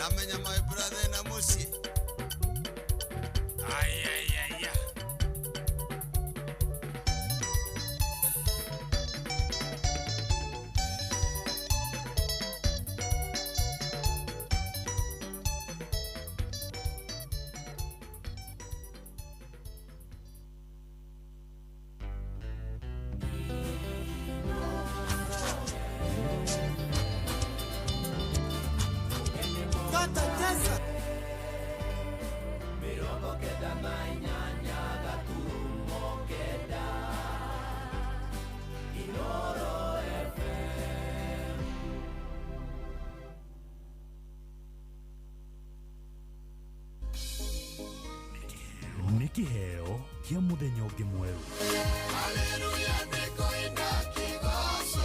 Namenya my brother na musi. Ay. Niki heo kia muthenya ungi mweru. Haleluya niko inakigoso.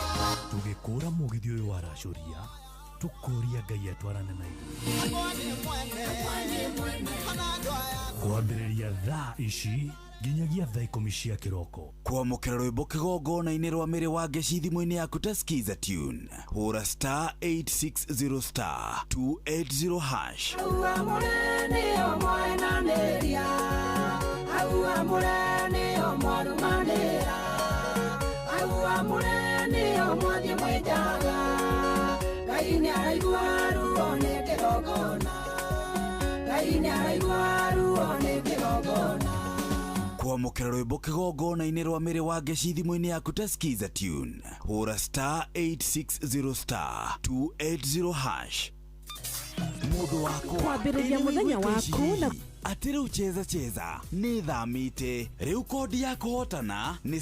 Tugikura mugithi uyu wa racuria tukuria Ngai atwarane na ithuĩ. Kwambĩrĩria thaa ici nginyagia thaa 10 cia kĩroko. Kwamũkĩra rwĩmbo kĩgongona-inĩ rwa mĩrĩ wa Ngeci thimũ-inĩ yaku ta skiza tune. Hũra *860*280#. Aua mũreni omwenanĩria, aua mũreni omwarumanĩra, aua mũreni omwathi mwenjaga, Ngai nĩaraigua ruo nĩ kĩgongona, Ngai nĩaraigua ruo nĩ kĩgongona. Kwamũkĩra rwĩmbo kĩgongona-inĩ rwa mĩrĩ wa Ngeci thimũ-inĩ yaku ta skiza tune. Hũra *860*280#. Mũndũ wako kwambĩrĩria mũthenya waku na atĩ rĩu cheza nĩ thamĩte. Rĩu kodi ya kũhotana nĩ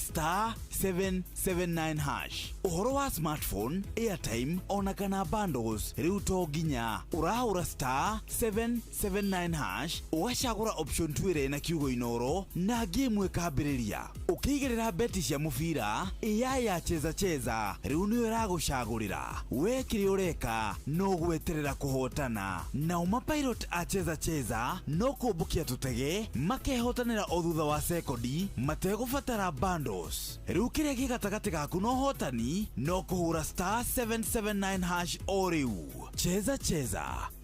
*779#. Ũhoro wa smartphone, airtime ona kana bundles rĩu to nginya ũrahũra *779# ũgacagũra option 2 ĩrĩa na kiugo inoro na game ĩkambĩrĩria. Ũkĩigĩrĩra beti cia mũbira AI ya cheza rĩu nĩyo ĩragũcagũrĩra. We kĩrĩa ũreka no gweterera kũhotana. Na mapilot a cheza no kũmbũkia tũtege makehotanĩra o thutha wa sekondi mategũbatara bundles. Rĩu kĩrĩa gĩ gatagatĩ gaku no hotani no kũhũra *779# o rĩu. Cheza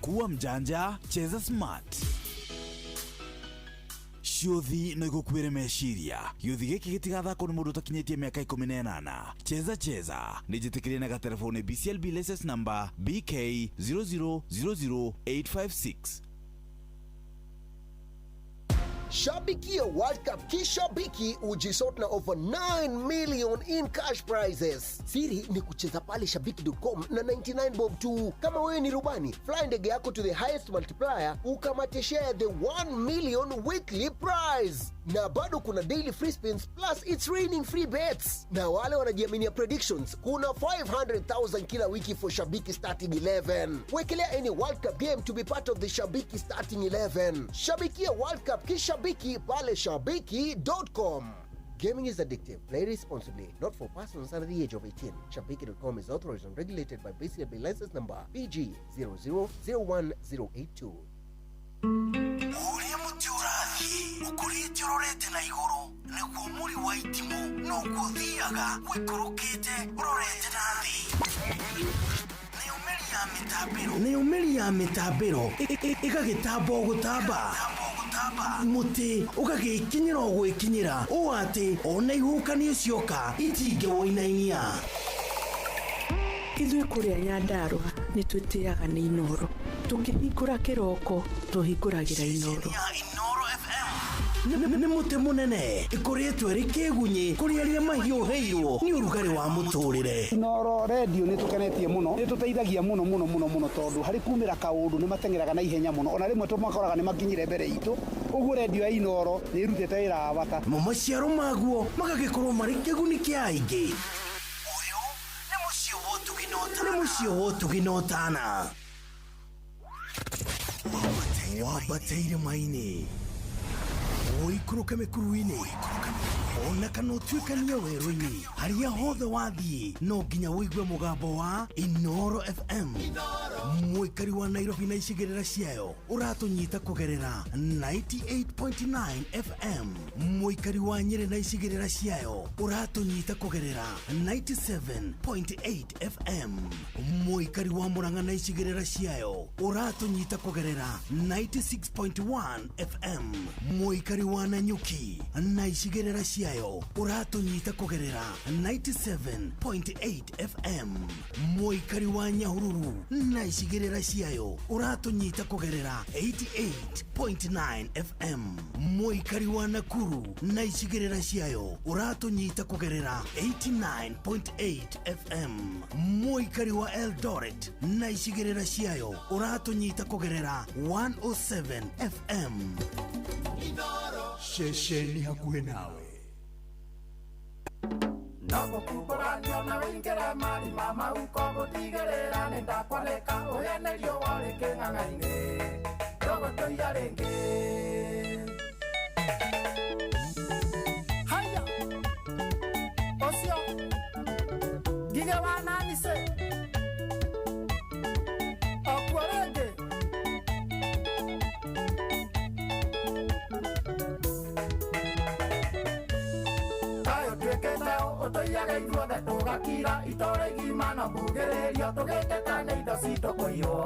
kuwa mjanja, cheza smart. Ciothi no igũkuĩre meciria. Gĩũthi gĩkĩ gĩtigathakwo nĩ mũndũ ũtakinyĩtie mĩaka 18. Cheza nĩ njĩtĩkĩrie na gatelefoni BCLB license number BK 0000856. Shabikia World Cup kishabiki ujisort na over 9 million in cash prizes. Siri ni kucheza pale shabiki.com na 99 bob tu. Kama wewe ni rubani, fly ndege yako to the highest multiplier ukamate share the 1 million weekly prize. Na bado kuna daily free spins plus it's raining free bets. Na wale wanajiaminia predictions, kuna 500,000 kila wiki for Shabiki starting 11. Wekelea any World Cup game to be part of the Shabiki starting 11. Shabikia World Cup kishabiki pale shabiki.com. Gaming is addictive. Play responsibly. Not for persons under the age of 18. Shabiki.com is authorized and regulated by BCLB license number PG 0001082. Uria mutiurathi ukurite urorete na iguru niguo muri wa itimu no guthiaga wikurukite urorete nathi. Nĩ umeri ya mitambiro igagĩtamba gũtamba muti ũgagĩkinyĩra gwĩkinyĩra ũũ atĩ ona ihukanio cioka itingĩwoinainia. ithuĩ kũrĩa Nyandarua nĩ twĩtĩaga nĩ Inoro. Tũngĩhingũra kĩroko tũhingũragĩra Inoro. Nĩ mũtĩ mũnene ĩkoretwo ĩrĩ kĩgunyi kũrĩ arĩa mahiũhĩirwo nĩ ũrugarĩ wa mũtũrĩre. Inoro radio nĩ tũkenetie mũno, nĩ tũteithagia mũno tondũ harĩ kumĩra kaũndũ nĩ matengeraga na ihenya mũno, ona rĩmwe tũmakoraga nĩ makinyire mbere itũ. Ũguo radio ya Inoro nĩ ĩrutĩte wĩra wa bata. Maciaro maguo magagĩkorwo marĩ kĩguni kĩa aingĩ. Ũyũ nĩ mũciĩ wa Ũtugi-Notana. Wambateire maini ũikũrũke mĩkuru-inĩ ona kana ũtuĩkanie werũ-inĩ harĩa hothe wathiĩ no nginya wĩigue mũgambo wa Inoro FM. Muikari wa Nairobi na icigerera ciayo uratunyita kugerera 98.9 FM. Muikari wa Nyeri na icigerera ciayo uratunyita kugerera 97.8 FM. Muikari wa Murang'a na icigerera ciayo uratunyita kugerera 96.1 FM. Muikari wa Nanyuki na icigerera ciayo uratunyita kugerera 97.8 FM. Muikari wa Nyahururu na icigerera ciayo uratunyita kugerera 88.9 FM. Muikari wa Nakuru na icigerera ciayo uratunyita kugerera 89.8 FM. Muikari wa Eldoret na icigerera ciayo uratunyita kugerera 107 FM. Shesheni hakuhe nawe. Nago kukoranio na wingere mari mama uko tigerera nenda kwaleka oyenerio wale keng'ang'aine dogo toya renge haya osio gige wana nise okwarenge otoiaga ithuothe tũgakira itore igima na mbugĩrĩrio tũgĩteta nĩ indo citũ kũiywo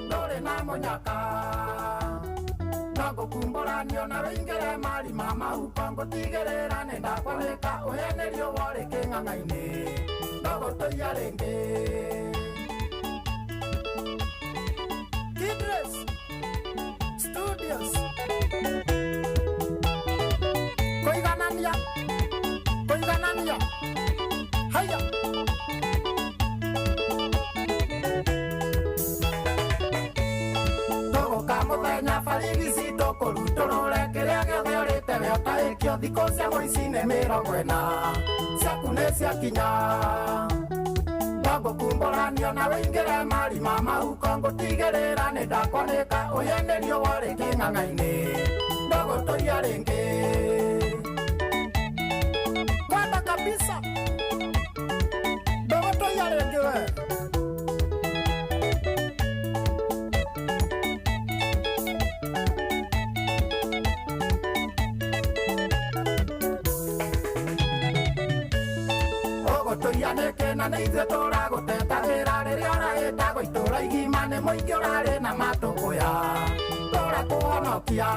ndũrĩ na mũnyaka no ngũkumbũranio na wĩingĩre mari ma mahuko ngũtigĩrĩra nĩ ndakwanĩka ũhenĩrio worĩ kĩng'ang'ainĩ no gũtũia rĩngĩ Kidres Studios Koiganania Haya Togo kamuthenya barigisi tũkũrutũrũre kĩrĩa gĩothe ũrĩte gĩotaĩkio thikũ cia mũici-inĩ 40 ciaku nĩ ciakinya no ngũkumbũranio na wĩingĩre mari ma mahuko ngũtigĩrĩra nĩ ndakwanĩka ũhenĩrio worĩ kĩng'ang'ainĩ no gũtũia rĩngĩ kwenda kabisa dogo toya rĩngĩ we ũgũtũia nĩkĩ na nĩ ithuĩ tũragũtetagĩra rĩrĩa ũrahĩtagwo itũra igima nĩ mũingĩ ũrarĩ na matũkũya tũrakũhonokia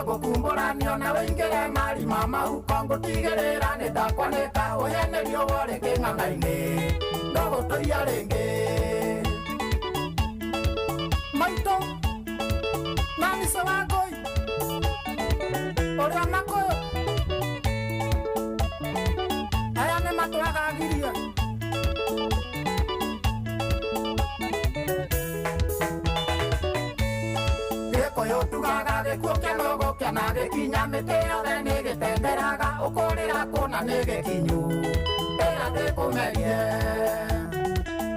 ngũkumbũranio na wĩingĩre mari ma mahuko ngũtigĩrĩra nĩ ndakwanĩka ũhenĩrio worĩ kĩng'ang'ainĩ no gũtũia rĩngĩ maitũ na mise wa ngũi ũrĩa makũyũ aya nĩ matwagagirie gĩkũyũ tugaga gĩkuũ kĩa nogo kĩa na gĩkinya mĩtĩ yothe nĩ gĩtenderaga ũkũrĩra kũna nĩ gĩkinyu ĩra ndĩkũmerie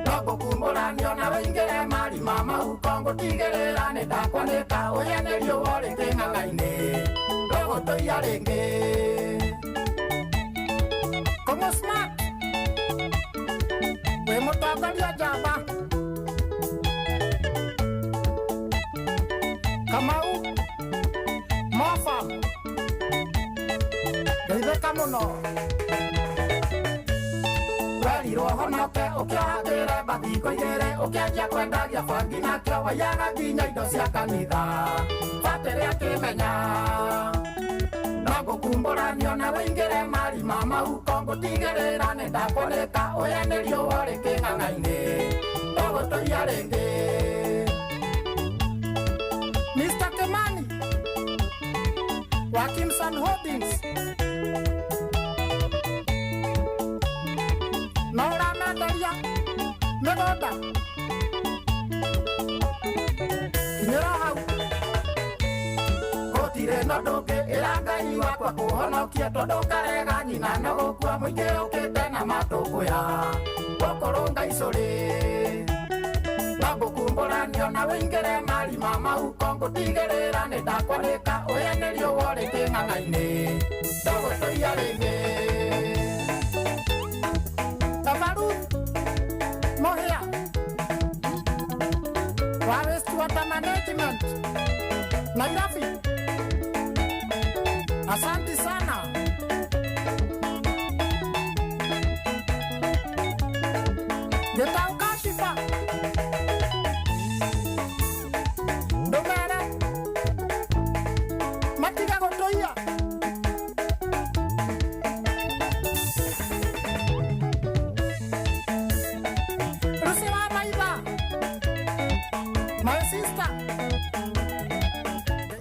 no ngũkumbũranio na wĩingĩre mari ma mahuko ngũtigĩrĩra nĩ ndakwanĩka ũhenĩrio worĩ kĩng'ang'ainĩ no gũtũia rĩngĩ Como smart wĩ mũtongoria njamba Kamau Mofa Ndeithĩka mũno werirwo honoke ũkĩohagĩre mathiko igĩrĩ ũkĩanjia kwendagia bangi nakĩo waiyaga nginya indo cia kanitha batĩrĩ akĩmenya no ngũkumbũranio na wĩingĩre mari ma mahuko ngũtigĩrĩra nĩ ndakwanĩka ũhenĩrio worĩ kĩng'ang'ainĩ no gũtũia rĩngĩ Mr. Kimani wa Kimson Holdings no ũramenderia mĩgũnda kinyĩra hau gũtirĩ no ndũngĩ ĩra Ngai wakwa kũhonokia tondũ karega nyina no gũkua mũingĩ ũkĩte na matũkũya gũkũrũnga icũrĩ no ngũkumbũranio na wĩingĩre mari ma mahuko ngũtigĩrĩra nĩ ndakwanĩka ũhenĩrio worĩ kĩng'ang'ainĩ no gũtũia rĩngĩ Tabaru Mohia Water Management Nairobi. Asante sana. Getaukashifa Domere Matiga Gotoya Rusiwa Maiba My sister.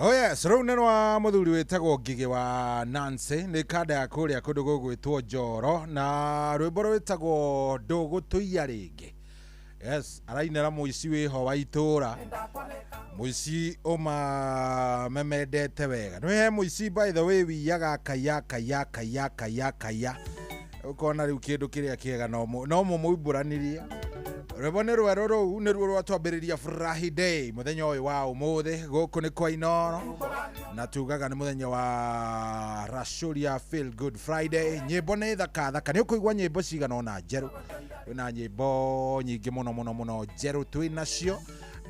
Oh yes, rau neno wa muthuri wetagwo Ngige wa Nancy ni kada ya kuria kundu gugwitwo Njoro na rwimbo rwetagwo Ndugutuia ringi. Yes, arainera muici wiho wa itura. Muici oma memendete wega. No he muici by the way wiyaga kaya. Ukona riu kindu kiria kiega no muiburaniria. Rwimbo ni rwero rou ni ruo rwatwambiriria Friday muthenya uyu wa umuthi guku ni kwa Inoro na tugaga ni muthenya wa Rashuria Feel Good Friday. Nyimbo ni thaka ni ukuigwa nyimbo cigana ona njeru na nyimbo nyingi muno njeru twinacio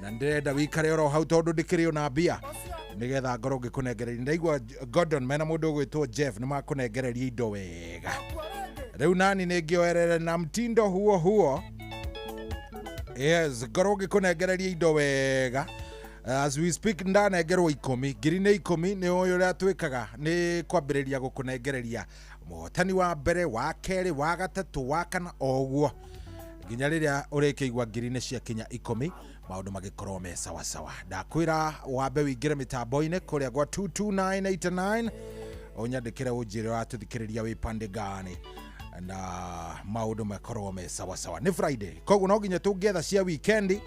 na ndirenda wikare oro hau tondu ndikirio na mbia nigetha ngoro ngikunengereria. Ndaigua Gordon mena mundu gwitwo Jeff ni makunengereria indo wega. Riu nani ningioerere na mtindo huo. Yes, ngoro ngikunengereria indo wega. As we speak ndanengerwo 10 ngiri ni 10 ni uyu ria twikaga ni kwambiriria gukunengereria muhotani wa mbere wa keri wa gatatu wa kana oguo nginya riria urikigwa ngiri ni cia kinya 10 maundu magikorwo me sawa. Ndakwira wambe wingire mitambo-ini kuria gwa 22989 unyandikire unjire watuthikiriria wi pande gani na maundu makorwo me sawa. Ni Friday koguo no nginya tungetha cia weekend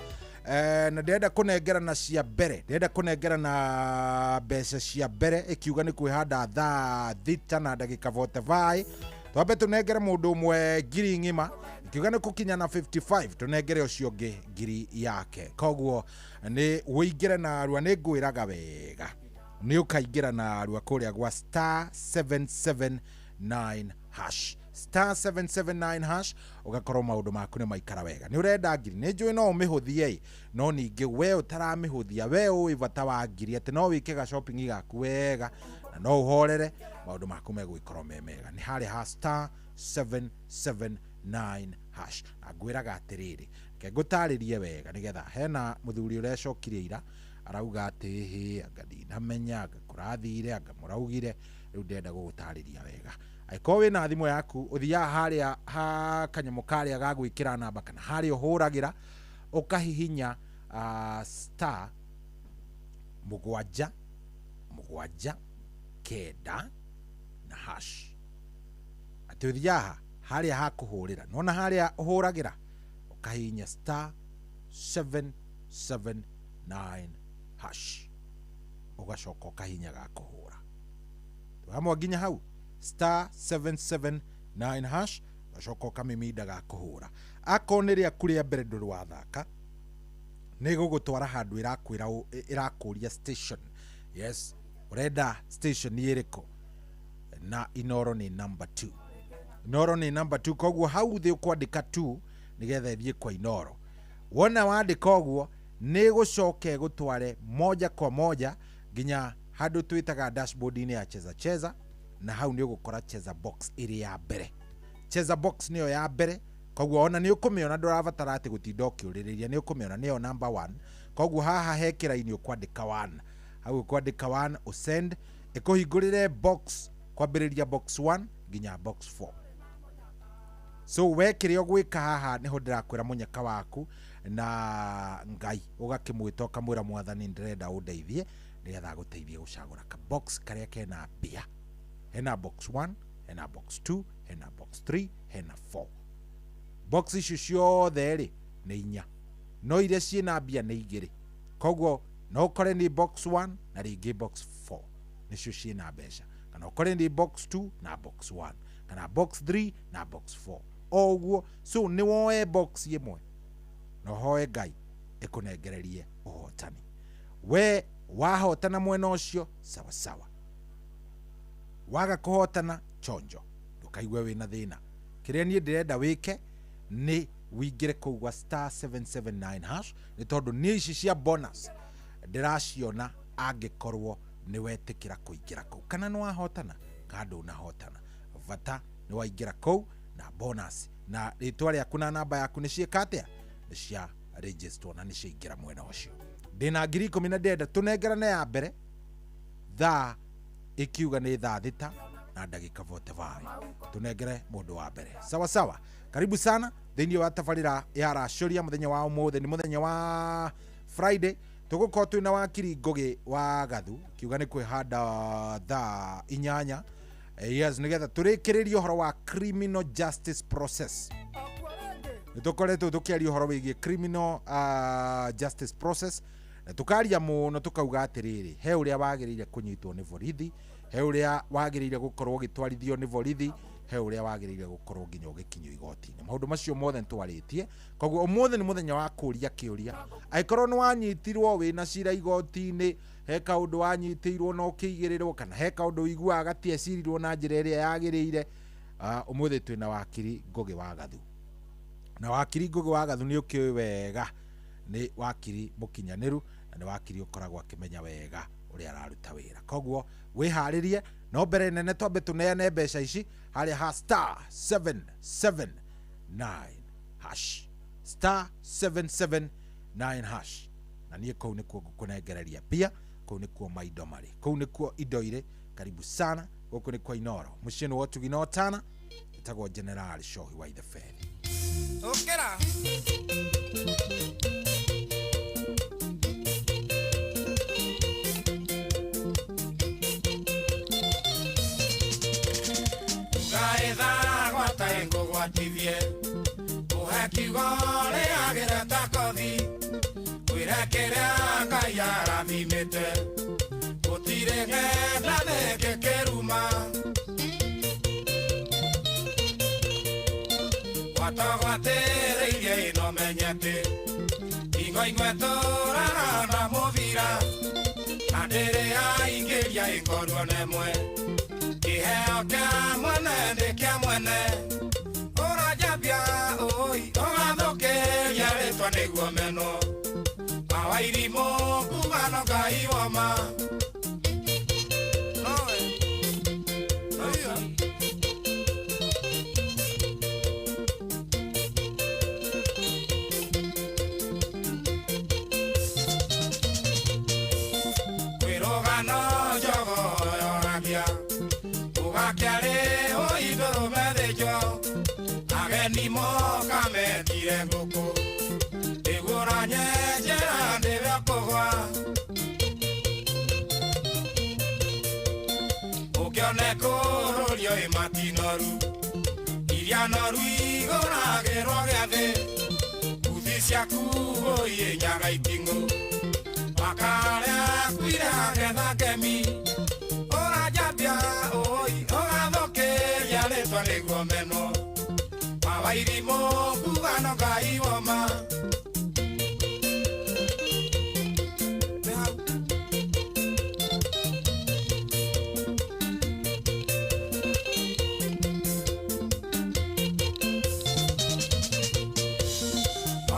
na ndenda kunengerana cia mbere, ndenda kunengerana mbeca cia mbere ikiuga ni kwihanda thaa thita na ndagika 45 twambe tunengere mundu umwe ngiri ng'ima ikiuga ni kukinya na 55 tunengere ucio ngi ngiri yake. Koguo ni wingire na rwa ni ngwiraga wega ni ukaingira na rwa kuria gwa *779# *779# ugakorwo maundu maku ni maikara wega. Ni urenda ngiri ni njui no umihuthie no ningi we utaramihũthia we ui bata wa ngiri ati no wike ga shopping gaku wega na no uhorere maundu maku megwikorwo memega. Ni hari ha *779# na ngwiraga atiriri ke ngutaririe wega nigetha hena muthuri urecokirie ira arauga ati anga ndamenya anga kurathire anga muraugire riu ndenda gugutariria wega. Aiko wina thimu yaku uthia haria ha kanyamu karia gagwikira namba kana haria uhuragira ukahihinya star mugwanja kenda na hash. Ati uthia haria ha kuhurira nona haria uhuragira ukahihinya star 779# ugacoka ukahihinya ga kuhura twamwa nginya hau *779# ugacoka ukamimida ga kuhura. Akoniria kuria mbere nduru wa thaka ni gugutwara handu irakuria station. Yes, urenda station iriko na Inoro ni number 2. Inoro ni number 2 koguo hau thi ukwandika 2 nigetha ithie kwa Inoro. Wona wandika uguo ni gucoke gutware moja kwa moja nginya handu twitaga dashboard ini ya cheza na hau ni ugukora cheza box iri ya mbere. Cheza box niyo ya mbere koguo ona ni ukumiona ndurabatara ati gutinda ukiuririria ni ukumiona niyo number 1 koguo haha hekira ini ukwandika 1 hau ukwandika 1 usend ikuhingurire box kwambiriria box 1 nginya box 4. So wekire ogwika haha niho ndirakwira munyaka waku na Ngai ugakimwita ukamwira mwathani ndirenda undeithie nigetha guteithie gucagura ka box karia kena bia. Hena box 1, hena box 2, hena box 3, hena 4. Box icio ciothe ri ni 4 no iria ciina bia ni igiri koguo no kore ni box 1 na ringi box 4 nicio ciina mbeca kana kore ni box 2 na box 1 kana box 3 na box 4 oguo. So ni woe box imwe no hoe Ngai ikunengererie uhotani. We wahotana mwena ucio sawa waga kuhotana chonjo ndukaigwe wina thina. Kiria nie ndirenda wike ni wingire kugwa *779# ni tondu ni ici cia bonus ndiraciona angikorwo ni wetikira kuingira kuu kana ni wahotana kana unahotana vata ni waingira kuu na bonus na ritwa riaku na namba yaku ni ciekatia ni cia register na ni ciingira mwena ucio ndina 10,000 tunengerane ya mbere thaa ikiuga ni thaa thita na ndagika 45 tunengere mundu wa mbere sawa sawa. Karibu sana thiini wa tabarira ya racoria muthenya wa umuthe ni muthenya wa Friday tugukorwo twina wakiri Ngugi wa Gathu kiuga ni kwihanda thaa 8 yes nigetha turikiririe uhoro wa criminal justice process. Nitukoretwo tukiaria uhoro wigie criminal justice process na tukaria muno tukauga atiriri he uria wagirire kunyitwo ni borithi, he uria wagirire gukorwo gitwarithio ni borithi, he uria wagirire gukorwo nginya ugikinyo igoti-ini. Maundu macio mothe ntwaritie koguo umuthe ni muthenya wa kuria kiuria aikorwo ni wanyitirwo wina cira igoti-ini, he kaundu wanyitirwo no kigirirwo kana he kaundu igua gatiecirirwo na njira iria yagirire, umuthe twina wakiri Ngugi wa Gathu na wakiri Ngugi wa Gathu ni ukiwe wega ni wakiri mukinyaniru na ni wakiri ukoragwo akimenya wega uria araruta wira. Koguo wiharirie no mbere nene twambe tuneane mbeca ici haria ha *779# *779# na nie kou nikuo ngukunengereria pia, kou nikuo maindo mari, kou nikuo indo ire. Karibu sana guku ni kwa Inoro mucii ni wotugi no tana itagwo General Shohi wa the Fed. Okera Gaetha gwata ngugwativie uhakiugore agera takothi kwirekerea Ngai arathimite gutire ng'enda thenge keruma watagwatereirie ino menyete ingo ingwetũraga na mũbira na ndĩrĩ yaingĩria ingorwo nemwe kĩheo kĩa mwene ndĩ kĩa mwene ũranjambia ũi ũgathũkĩria rĩtwa nĩguo menwo mawairimũ kumano Ngai woma ni moka metire nguku igura nyenjera ndivya kugwa ukione kururio imatinoru iria noru iguragirwo giathi uthi ciaku uiye nyaga itingu makaria kwira getha kemi ũranjambia ũi ũgathukiria rĩtwa nĩguo menwo mawairimũ kumano Ngai woma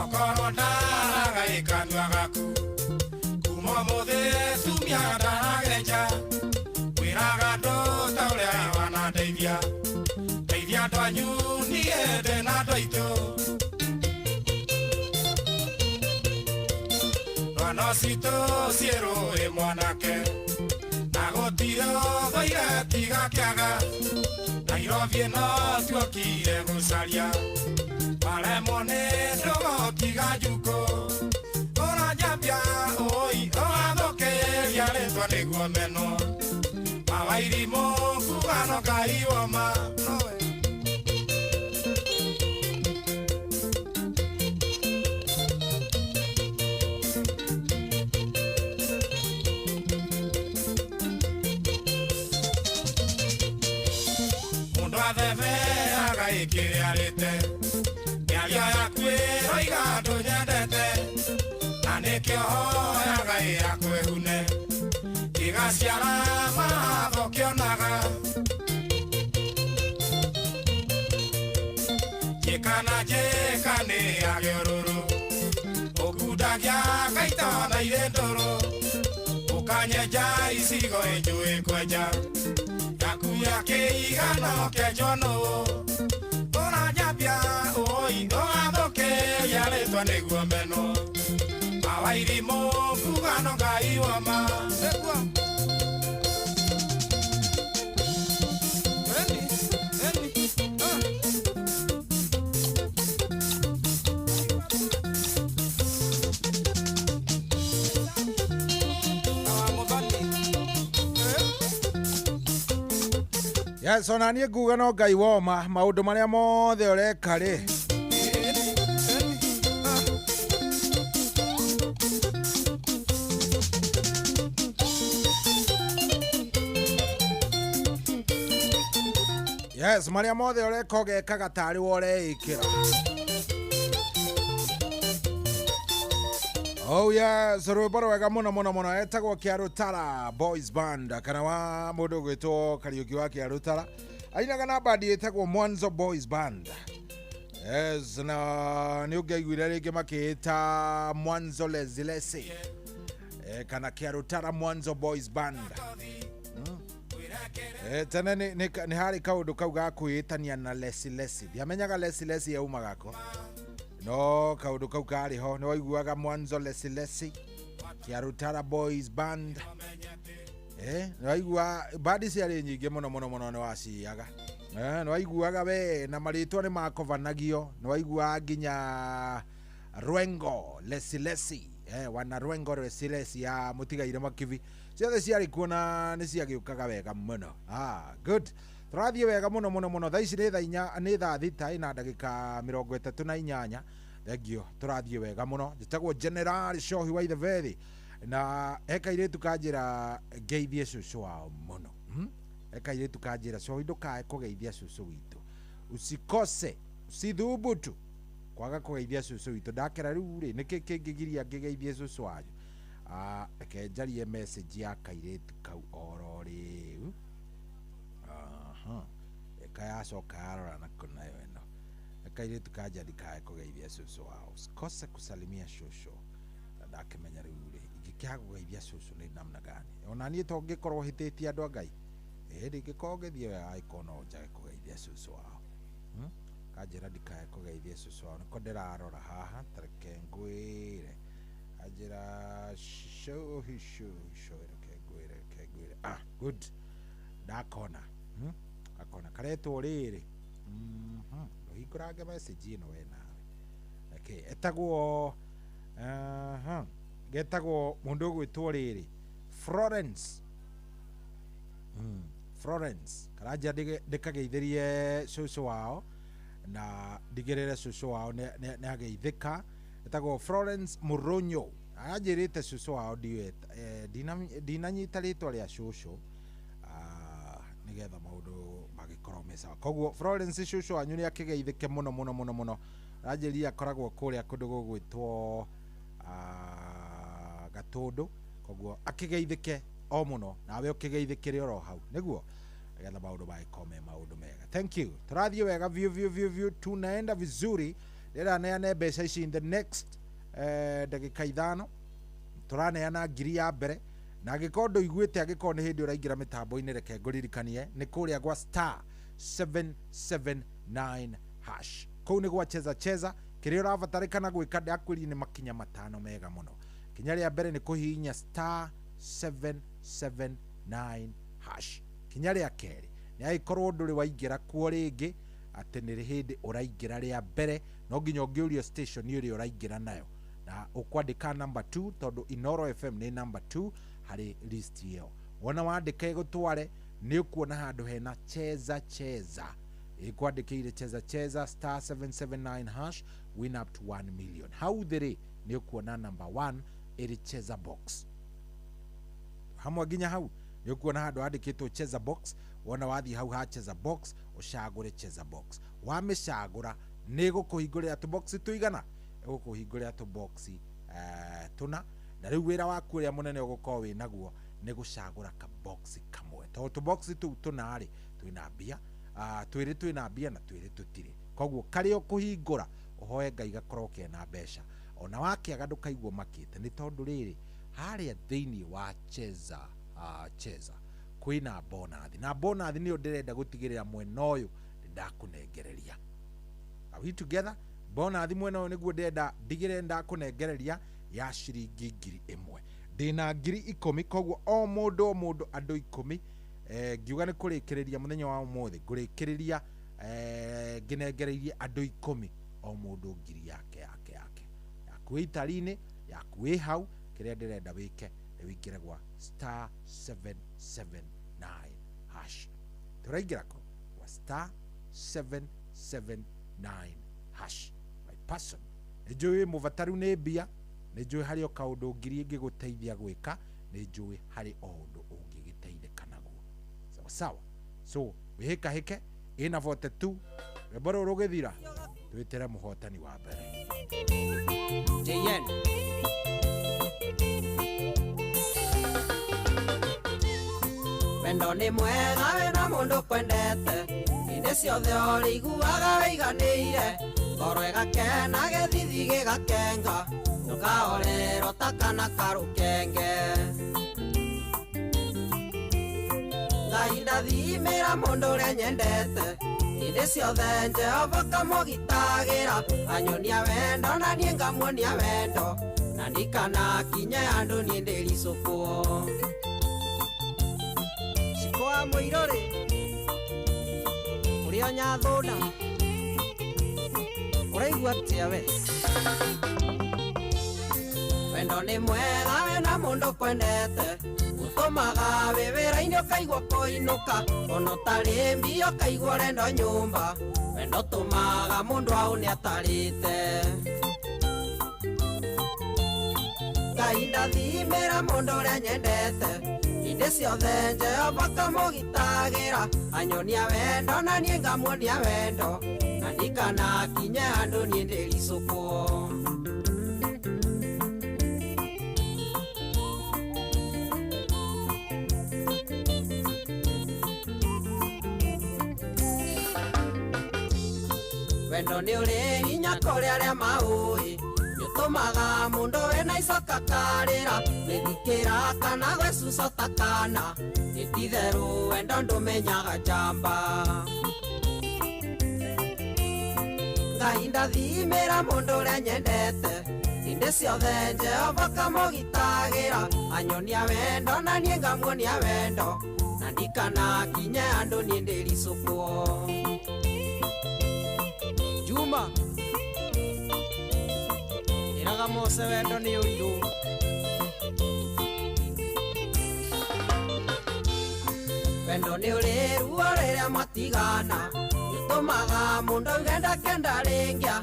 okorwo ndaraga ikanua gaku kuma mũthĩ tumia ndaragenja kwĩraga ndũ ta ũrĩa wanandeithia ndeithia andũ anyu niĩ ndĩ na andũ aitũ rwana citũ ciĩrũĩ mwanake na gũtirĩ ũthũire tiga kĩaga Nairobi ĩno tuokire gũcaria maremwo nĩ ndũgũtiga njukũ ũranjambia ũi ũgathũkĩria rĩtwa nĩguo menwo mawairimũ kumano Ngai woma mundu athebeaga ikĩrĩarĩte mĩario yaku ĩroiga ndũnyendete na nĩkĩo hoyaga ĩyakwĩhune gĩgaciara mawatho kĩonaga njĩkana njĩka nĩ agĩũrũrũ Okudagia kaita na irendoro Ukanyeja isigo enjue kweja Yakuya keigano kejono Ona nyapia oi oadoke Yaletwa negua meno Awairimo fugano gaiwama Negua Yes, ona nie nguga no Ngai woma maundu maria mothe ureka ri. Yes, maria mothe ureka ugekaga tari woreikira. Oh yes, rwimbo rwega muno muno muno etagwo Kiarutara Boys Band kana wa mundu gwitwo Kariuki wa Kiarutara ainaga na bandi etagwo Mwanzo Boys Band. Yes, na ni ungeiguire ringi makiita Mwanzo Lezilesi kana Kiarutara Mwanzo Boys Band. Tene ni hari kaundu kau ga kwitania na Lesi. Ndiamenyaga Lesi yaumaga ko. No kaundu kau kari ho ni waiguaga Mwanzo Lesi Kiarutara Boys Band. Ni waigua bandi ciari nyingi muno ni waciaga. Ni waiguaga we na maritwa ni makovanagio. Ni waigua nginya Rwengo Lesi wana Rwengo Lesi ya Mutigaire Makivi. Ciothe ciari kuona ni ciagiukaga wega muno. Good. Turathie wega muno thaa ici ni thaa thita ina ndagika 38. Thegio turathie wega muno. Njitagwo General Shohi wa Ithevethi na ekairetu kanjira ngeithie cucu wao muno. Ekairetu kanjira Shohi ndukae kugeithia cucu witu. Usikose, usidhubutu kwaga kugeithia cucu witu. Ndakera riu ri niki kingigiria ngigeithie cucu wanyu. Ekenjarie message ya kairetu kau oro riu. Kaya soka arora na kuna eno kaire tukaja dikae kugeithia cucu wao. Usikose kusalimia cucu na akimenya riure igikia kugeithia cucu ni namna gani. Ona nie to ngikorwo hititie andu Ngai ngikorwo ngithie aikono njage kugeithia cucu wao. Kanjira dikae kugeithia cucu wao niko ndirarora haha tareke ngwire ajira Shohi kengwire good dakona akona karetwo riri hingurage message ino we nawe etagwo getagwo mundu gwitwo riri Florence karanja ndikageithirie cucu wao na ndigirire cucu wao ni ageithika. Etagwo Florence Muronyo anjirite cucu wao dinanyita ritwa ria cucu nigetha maundu magikorwo mesawa. Koguo Florence cucu wanyu ni akigeithike muno ranjiri akoragwo kuria kundu gugwitwo Gatundu. Koguo akigeithike o muno nawe ukigeithikire oro hau niguo nigetha maundu magikome maundu mega. Thank you. Turathie wega view tunaenda vizuri. Ndira neane mbeca ici in the next ndagika 5 turaneana ngiri ya mbere na agikondo iguite agiko ni hindi uraingira mitambo-ini reke nguririkanie ni kuria gwa *779# kou ni gwa cheza kiria urabatarikana gwika ndakwiri ni makinya 5 mega muno. Kinya ria mbere ni kuhihinya *779#. Kinya ria keri ni aikorwo nduri waingira kuo ringi ati ni hindi uraingira ria mbere no nginya ungiurio station iri uraingira nayo na ukwandika number 2 tondu Inoro FM ni number 2 hari list hiyo. Wona wandika igutware ni ukuona handu hena cheza ikwandikire cheza *779# win up to 1 million. How there ni ukuona number 1 iri cheza box hamwe ginya hau ni ukuona handu handikitwo cheza box. Wona wathi hau ha cheza box ucagure cheza box. Wamicagura ni gukuhingurira tu box tuigana gukuhingurira tu box tuna na riu wira waku ria munene ugukorwo wi naguo ni gucagura ka box kamwe to tu box tu tunari twina mbia twiri twina mbia na twiri tutire. Koguo kari ukuhingura uhoe Ngai gakorwo kena mbeca ona wakĩaga ndũkaigua makĩte nĩ tondũ rĩrĩ harĩa thĩinĩ wa cheza kwĩna bonathi na bonathi nĩyo ndĩrenda gũtigĩrĩra mwena ũyũ ndakũnengereria. Are we together? Bonathi mwena ũyũ nĩguo ndĩrenda ndigĩrĩre ndakũnengereria ya ciringi 1,000 ndĩna 10,000 koguo o mũndũ andũ 10 ngiuga nĩ kũrĩkĩrĩria mũthenya wa ũmũthĩ ngũrĩkĩrĩria nginengereirie andũ 10 o mũndũ 1,000 yake yaku itari-inĩ yaku wĩ hau kĩrĩa ndĩrenda wĩke nĩ wĩingĩre gwa *779# tũraingĩra kũ gwa *779# my person nĩ njũĩ mũbataru nĩ mbia nĩ njũĩ harĩ o kaũndũ ngiri ĩngĩgũteithia gwĩka nĩ njũĩ harĩ o ũndũ ũngĩgĩteithĩka naguo sawa so wĩhĩkahĩke ĩna 42 rwĩmbo rũrũ rũgĩthira twĩtere mũhotani wa mbere JN wendo nĩ mwega wĩna mũndũ kwendete hĩndĩ ciothe ũrĩiguaga wĩiganĩire ngoro ĩgakena gĩthithi gĩgakenga ndũkahorerwo ta kana karũkenge Ngai ndathimĩra mũndũ ũrĩa nyendete hĩndĩ ciothe Jehova kamũgitagĩra anyonia wendo na niĩ ngamuonia wendo na ndikanakinye andũ niĩ ndĩricũkwo cikoa mũirũrĩ ũrĩa nyathũna ũraigua atĩa we wendo nĩ mwega wĩna mũndũ kwendete ũtũmaga wĩ wĩra-inĩ ũkaigua kũinũka ona ũtarĩ mbia ũkaigua ũrenda nyũmba wendo ũtũmaga mũndũ au nĩ atarĩte Ngai ndathimĩra mũndũ ũrĩa nyendete hĩndĩ ciothe Jehova kamũgitagĩra anyonia wendo na niĩ ngamuonia wendo na ndikanakinye andũ niĩ ndĩricũkwo wendo nĩ ũrĩ hinya kũrĩ arĩa maũĩ nĩũtũmaga mũndũ wĩna icoka karĩra nĩthikĩra kana gwĩcuca ta kana nĩtitherũ wendo ndũmenyaga njamba Ngai ndathimĩra mũndũ ũrĩa nyendete hĩndĩ ciothe Jehova kamũgitagĩra anyonia wendo na niĩ ngamuonia wendo na ndikanakinye andũ niĩ ndĩricũkwo Juma iraga Mose wendo nĩ ũrirũ wendo nĩ ũrĩ ruo rĩrĩa matigana nĩũtũmaga mũndũ auge ndakenda rĩngĩ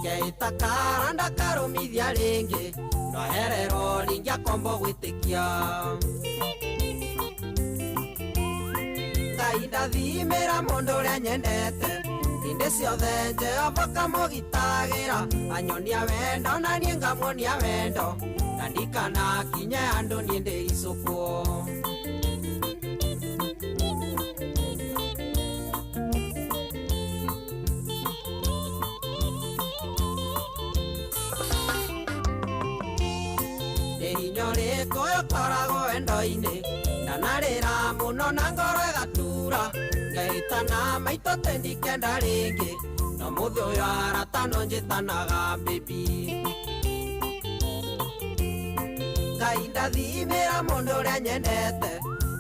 keita kara ndakarũmithia rĩngĩ ndohererwo rĩngĩ akombo gwĩtĩkia Ngai ndathimĩra mũndũ ũrĩa nyendete hĩndĩ ciothe Jehova kamũgitagĩra anyonia wendo na niĩ ngamuonia wendo na ndikanakinye andũ niĩ ndĩricũkwo nĩ hinya ũrĩkũ ũkoragwo wendo-inĩ ndanarĩra mũno na ngoro ĩgatura ngeitana maitũ tendikenda rĩngĩ no mũthĩ ũyũ aratano njĩtanaga baby Ngai ndathimĩra mũndũ ũrĩa nyendete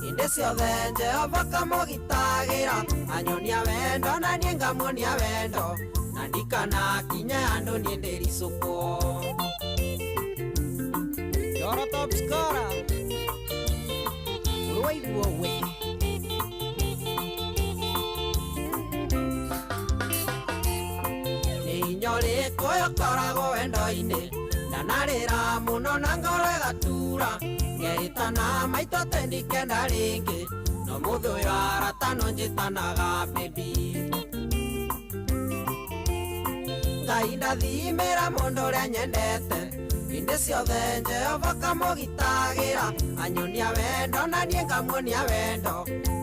hĩndĩ ciothe Jehova kamũgitagĩra anyonia wendo na niĩ ngamuonia wendo na ndikanakinye andũ niĩ ndĩricũkwo Yoro top scorer ũrũaiguo we ũrĩkũ ũkoragwo wendo-inĩ ndanarĩra mũno na ngoro ĩgatura ngeitana maitũ tendikenda rĩngĩ no mũthĩ ũyũ aratano njĩtanaga baby Ngai ndathimĩra mũndũ ũrĩa nyendete hĩndĩ ciothe Jehova kamũgitagĩra anyonia wendo na niĩ ngamuonia wendo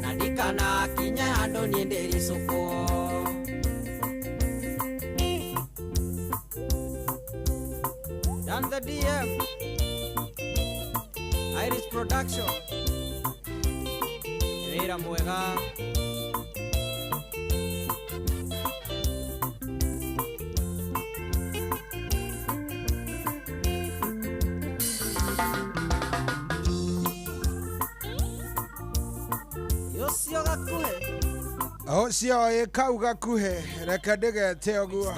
na ndikanakinye andũ niĩ ndĩricũkwo Dan the DM, Iris Production, Rira Muega. Yosio gakuhe. Ocio ikau gakuhe reke ndigete ũguo.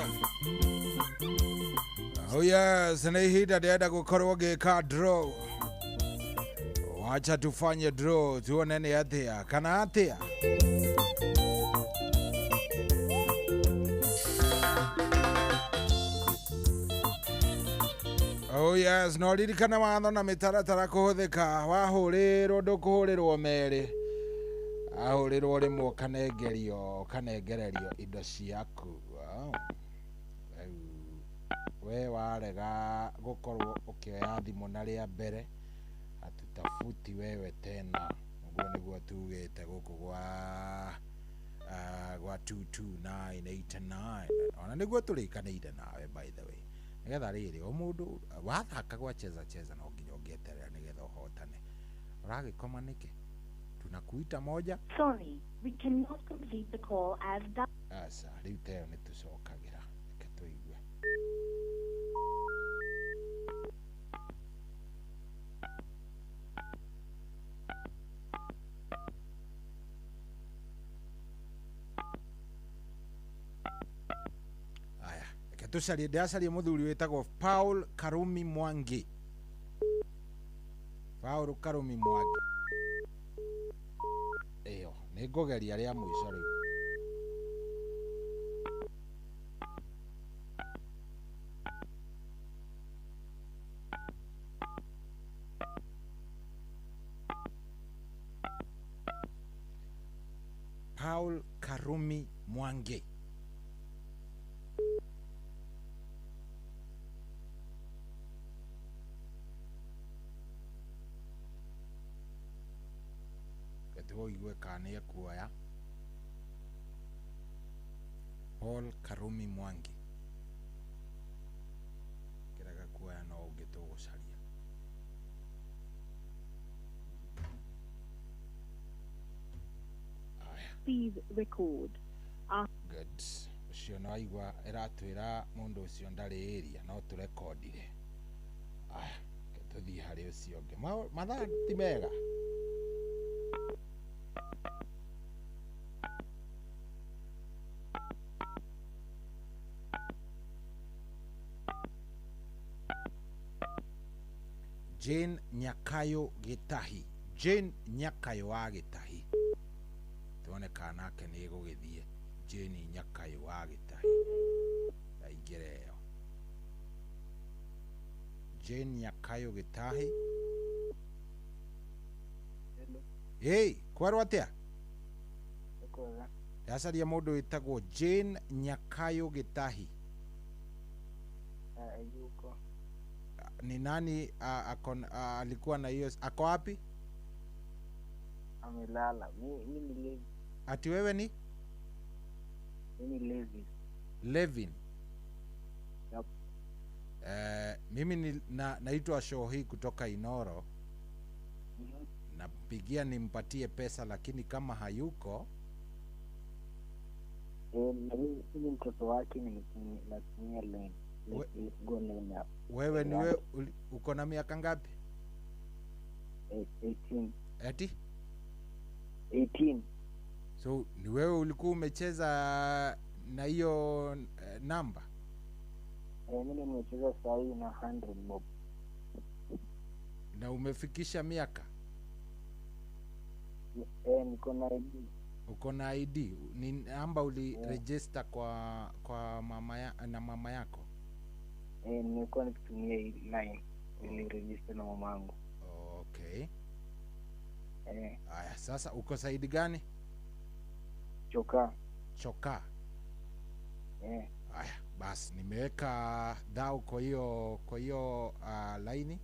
Oh yes, nĩ ihinda ndĩrenda gũkorwo ngĩka draw. Wacha tufanye draw tuone nĩ atĩa kana atĩa. Oh yes, no ririkana watho na mĩtaratara kũhũthĩka. Wahũrĩrwo ndũkũhũrĩrwo merĩ. Ahũrĩrwo rĩmwe ũkanengererio indo ciaku. We warega gũkorwo ũkĩoya thimũ na rĩa mbere, hatutafuti wewe tena. Ũguo nĩguo tugĩte gũkũ gwa 22989. Ona nĩguo tũrĩkanĩire nawe by the way. Nĩgetha rĩrĩ o mũndũ wathaka gwa cheza no nginya ũngĩeterera nĩgetha ũhotane. Ũragĩkoma nĩkĩ? Tunakuita moja. Sorry, we cannot complete the call as done. Asa, rĩu teo nĩ tũcokagĩra. Reke tũigue. Aya, reke tũcarie ndĩracaria mũthuri wĩtagwo Paul Karumi Mwangi. Paul Karumi Mwangi. Eyo, nĩ ngũgeria rĩa mũico rĩu. Paul Karumi Mwangi. Iwe kane kuoya. Paul Karumi Mwangi. Kiraga kuoya no ũngĩtũgũcaria. Please record. Good. Ucio no aigua ĩratwĩra mũndũ ũcio ndarĩ area no tũrekondire. Aya, tũthiĩ harĩ ũcio ũngĩ. Mathaa ti mega. Jane Nyakayo Gitahi. Jane Nyakayo wa Gitahi. Tuone kana ke nĩ gũgĩthiĩ. Jane Nyakayo wa Gitahi. Aingĩre yo. Jane Nyakayo Gitahi. Hello. Hey, kwarwo atĩa? Kwega. Ndacaria mũndũ wĩtagwo Jane Nyakayo Gitahi. Yuko. Ni nani alikuwa na hiyo? Ako wapi? Amelala. Mimi ni Levi. Ati wewe ni? Mimi Levi. Levin. Yep. Mimi ni naitwa Shohi kutoka Inoro. Napigia nimpatie pesa lakini kama hayuko mimi mtoto wake natumia line. Wewe ni wewe uko na miaka ngapi? 18. Ati? 18. So ni wewe ulikuwa umecheza na hiyo namba? Mimi nimecheza saa hii na 100 bob. Na umefikisha miaka? Niko na ID. Uko na ID? Ni namba register kwa mama yako? Nilikuwa nikitumia hii line ili register na mamangu. Okay. Aya, sasa uko saidi gani? Choka. Aya, basi nimeweka dau kwa hiyo line.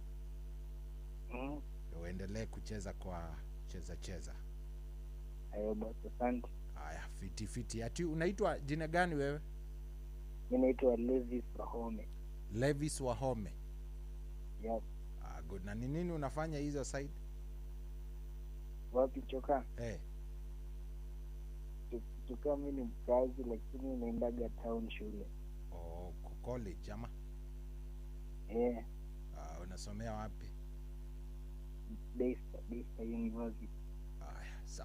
Uendelee kucheza kwa cheza. Ayo basi, asante. Aya, fiti. Ati unaitwa jina gani wewe? Mimi naitwa Levis Wahome. Levis Wahome. Yes. Good. Na nini unafanya hizo side? Wapi choka? Eh. Choka mimi ni mkazi lakini naendaga town shule. Oh, college ama? Unasomea wapi? Daystar University.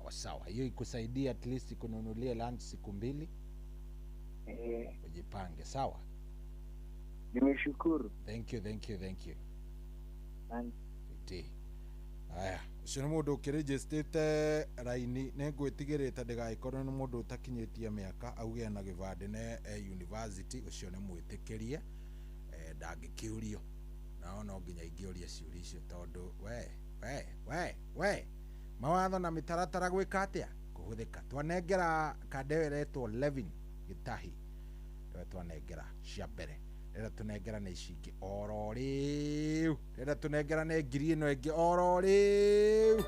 Sawa. Hiyo ikusaidia at least kununulia lunch siku 2. Ujipange, sawa? Nimeshukuru. Thank you. Thanks. Aya, ucio mundu ukiregistete raini nengwitigirite ndigaikorwo ni mundu utakinyitie miaka auge na givande ne university ucio ni mwitikirie ndangikiurio no nginya ingiuria ciuria icio tondu we mawatho na mitaratara gwika atia kuhuthika twanengera kadeweretwo Levin Gitahi twanengera cia mbere rera tunengera na icingi oro riu rera tunengera na ngiri ino ingi oro riu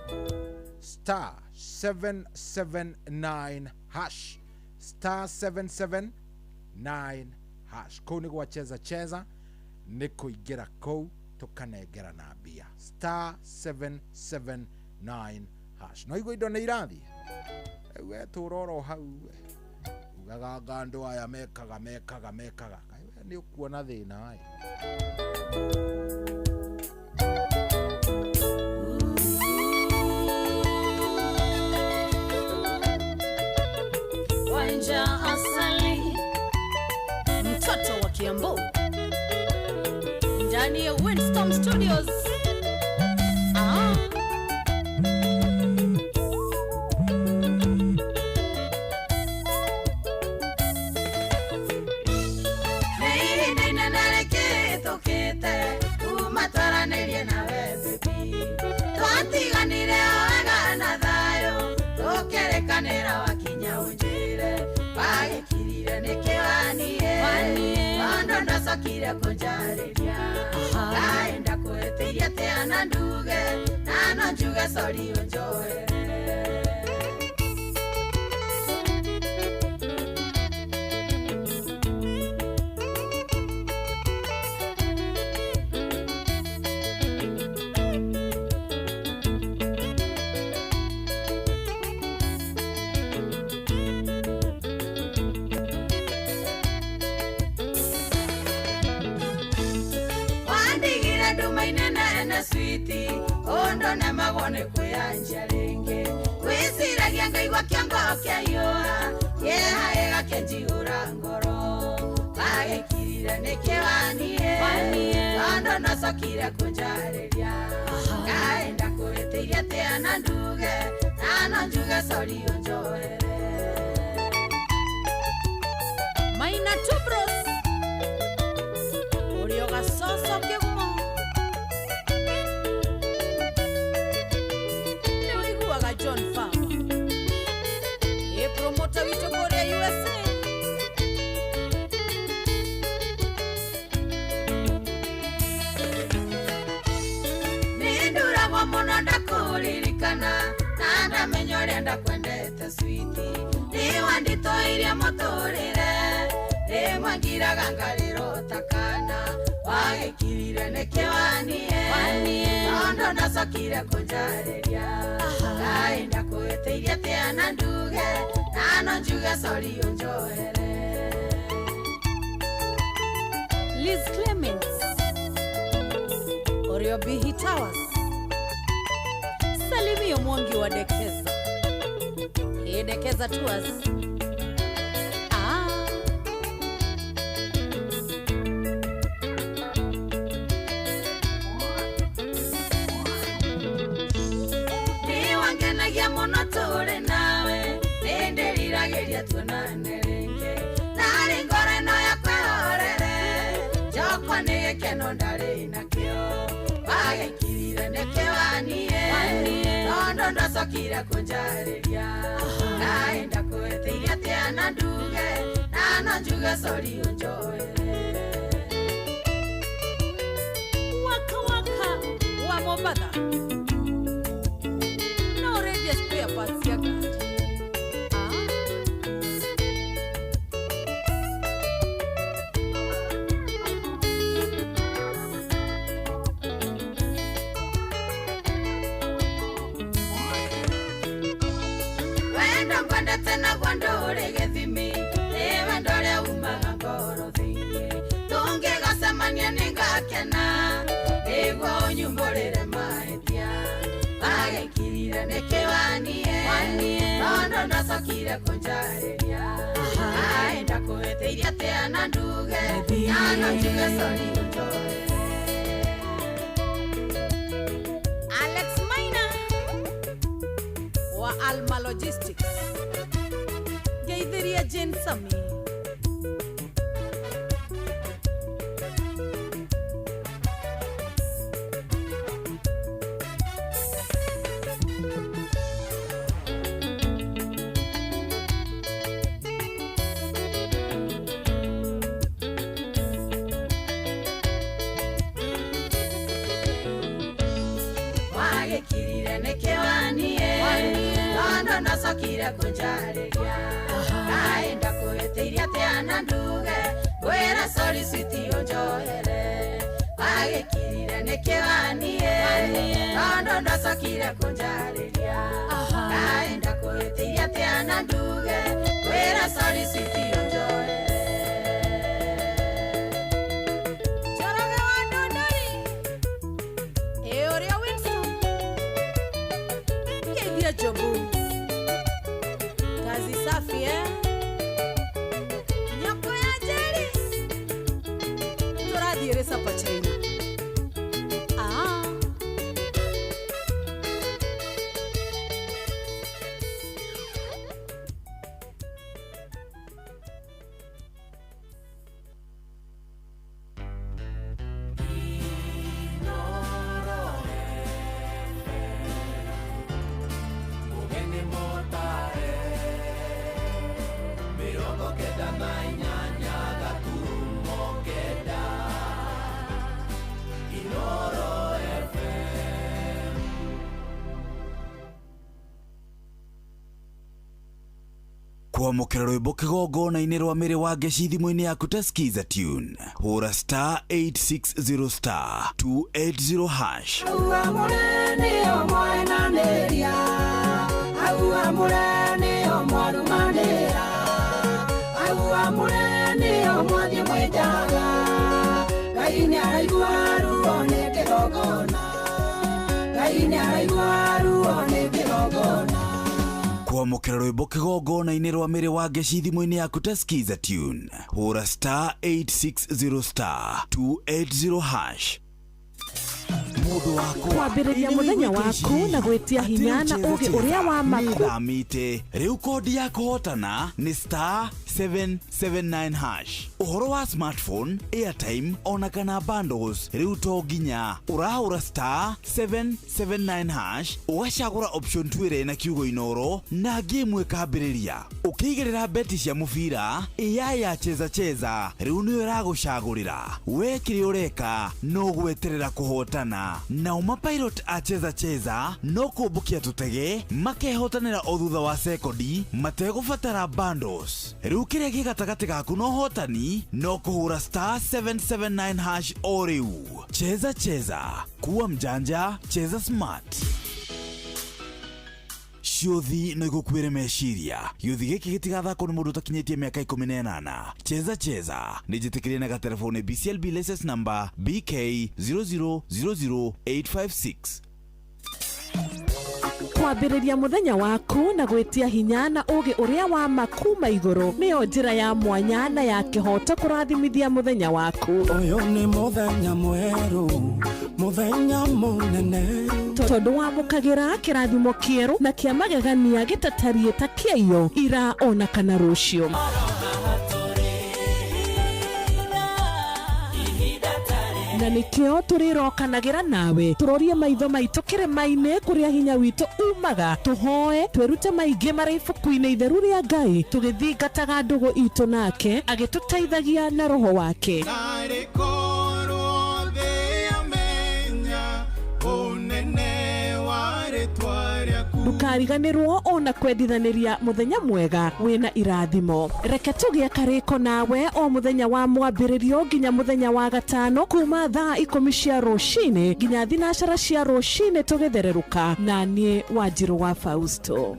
star 779 hash star 779 hash kou ni gwacheza ni kuingira kou tukanengera na mbia star 779 hash no igwe indo ni irathi we turoro hau ugaga ngando aya mekaga ni ukuona thina ai Wanja asali mtoto wa Kiambu ndani ya Windstorm Studios. Kanera wakinya unjire bagikirire nikiwanie wando ndasakire kunjariria kaenda kwetiria teana nduge nano njuge sori unjoere Sweetie, ondo na magone kuyanja ringi wisiragia ngaigwa kiongo kiayua yehaega kenjiura ngoro bagikirire nikiwanie ondo nasokire kunjariria kaenda kwetiria teana nduge nano njuge sori unjoere Maina Tubros Urioga soso kigumo John Farmer promoter wito Korea USA Nindura wa mono ndakuririkana nanda menyoria ndakwendete sweetie ni wandito iria muturire rimwe ngiraga ngariro takana wagikirire nikiwanie ondo nasokire kunjariria kaenda kwetiria teana nduge nano njuge sori unjoere Liz Clements Orio Bihi Towers Salimio Mwangi wa Dekeza Dekeza Tours mono tore nawe nenderirageria tuonane ringi nari ngore no yakwehorere jokwa nigikeno ndari nakio bagikirire nikiwanie ondo ndacokire kunjariria kaenda kwetiria teana nduge nano njuge sori unjoere Waka wa Mombasa Spare parts ya gari. kwendete na gwandore githimi ewe ndore umaga ngoro thini tungigacemania ningakena ego nyumborere mahĩtia agekirire nĩkĩwanie nondo ndacokire kũnjarĩria aenda kũhĩtĩirie atĩa na nduge ano njuge sori ũnjorere Alex Maina wa Alma Logistics geithirie Jane Sami ndacokire kũnjarĩria aenda kũhĩtĩirie atĩa na nduge ngwĩra sorry sweetie ũnjohere agĩkirire nĩkĩwanie tondũ ndacokire kũnjarĩria aenda kũhĩtĩirie atĩa na nduge ngwĩra sorry sweetie ũnjohere Njoroge wa Ndondori ũrĩa Wilson ngeithia Jobu safi nyoko ya Jerry turadhiere sapa China kwamũkĩra rwĩmbo kĩgongona-inĩ rwa mĩrĩ wa ngeci thimũ-inĩ yaku ta skiza tune hũra star 860 star 280 hash kwamũkĩra rwĩmbo kĩgongona-inĩ rwa mĩrĩ wa ngeci thimũ-inĩ yaku ta skiza tune hũra star 860 star 280 hash kwambĩrĩria mũthenya waku na gwĩtia hinya na ũgĩ ũrĩa wa maku rĩu kodi ya kũhotana nĩ star 779 hash ũhoro wa smartphone airtime ona kana bundles rĩu to nginya ũrahũra star 779 hash ũgacagũra option 2 ĩrĩa na kiugo inoro na game ĩkambĩrĩria ũkĩigĩrĩra beti cia mũbira ya cheza cheza rĩu nĩyo ĩragũcagũrĩra we kĩrĩa ũreka no gweterera kũhotana na umapilot a cheza cheza no kũmbũkia tũtege makehotanĩra o thutha wa sekondi mategũbatara bundles rĩu kĩrĩa gĩ gatagatĩ gaku no hotani no kũhũra star 779 hash o rĩu cheza cheza kuwa mjanja cheza smart Ciothi no igukwĩre meciria gĩuthi gĩkĩ gĩtigathakwo nĩ mũndũ ũtakinyĩtie mĩaka 18 cheza cheza nĩ njĩtĩkĩrie na gatelefone BCLB license number BK 0000856 kwambĩrĩria mũthenya waku na gwĩtia hinya na ũgĩ ũrĩa wa makuma igũrũ nĩyo njĩra ya mwanya na ya kĩhoto kũrathimithia mũthenya waku ũyũ nĩ mũthenya mwerũ mũthenya mũnene tondũ wamũkagĩra kĩrathimo kĩerũ na kĩa magegania gĩtatarie ta kĩayo ira ona kana rũciũ na nĩkĩo tũrĩrokanagĩra nawe tũrorie maitho maitũ kĩrĩma-inĩ kũrĩa hinya witũ umaga tũhoe twĩrute maingĩ marĩ ibuku-inĩ itheru rĩa Ngai tũgĩthingataga ndũgũ itũ nake agĩtũteithagia na roho wake ndũkariganĩrwo ona kwendithanĩria mũthenya mwega wĩna irathimo reke tũgĩe karĩko nawe o mũthenya wa mwambĩrĩrio nginya mũthenya wa gatano kuma thaa 10 cia rũcinĩ nginya thinacara cia rũcinĩ tũgĩthererũka na niĩ Wanjirũ wa Fausto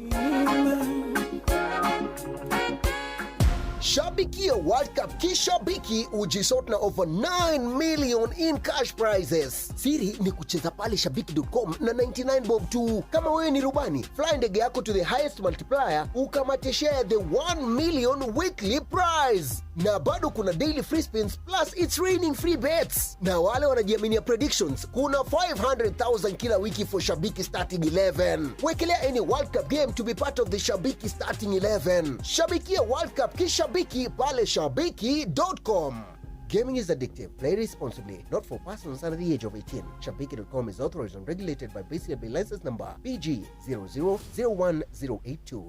Shabikia World Cup kishabiki ujisort na over 9 million in cash prizes. Siri ni kucheza pale shabiki.com na 99 bob tu. Kama wewe ni rubani, fly ndege yako to the highest multiplier ukamate share the 1 million weekly prize. Na bado kuna daily free spins plus it's raining free bets. Na wale wanajiaminia predictions, kuna 500,000 kila wiki for Shabiki starting 11. Wekelea any World Cup game to be part of the Shabiki starting 11. Shabikia World Cup kishabiki pale shabiki.com. Gaming is addictive. Play responsibly. Not for persons under the age of 18. Shabiki.com is authorized and regulated by BCAB license number PG 0001082.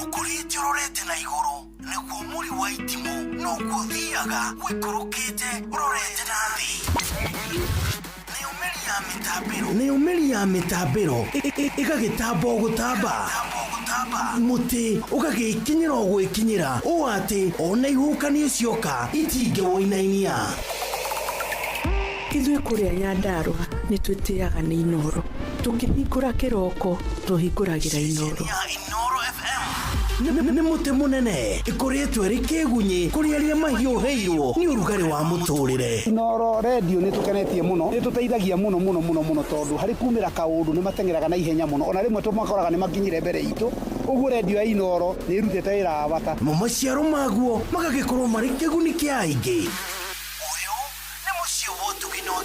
ukurite urorete na iguru niguo muri wa itimu nuko thiaga wikurukite urorete nathi ni umeri ya mitambiro ikagitambo gutamba muti ukagikinyira gwikinyira o ati ona ihukani cioka itinge woinainia Ithuĩ kũrĩa Nyandarua nĩ twĩtĩaga nĩ Inoro. Tũkĩhingũra kĩroko, tũhingũragĩra Inoro. Nĩ mũtĩ mũnene ĩkoretwo ĩrĩ kĩgunyi kũrĩ arĩa mahiũhĩirwo nĩ ũrugarĩ wa mũtũrĩre. Inoro radio nĩ tũkenetie mũno, nĩ tũteithagia mũno tondũ harĩ kumĩra kaũndũ nĩ matengeraga na ihenya mũno, ona rĩmwe tũmakoraga nĩ makinyire mbere itũ. Ũguo radio ya Inoro nĩ irutĩte wĩra wa bata. Maciaro maguo magagĩkorwo marĩ kĩguni kĩa aingĩ.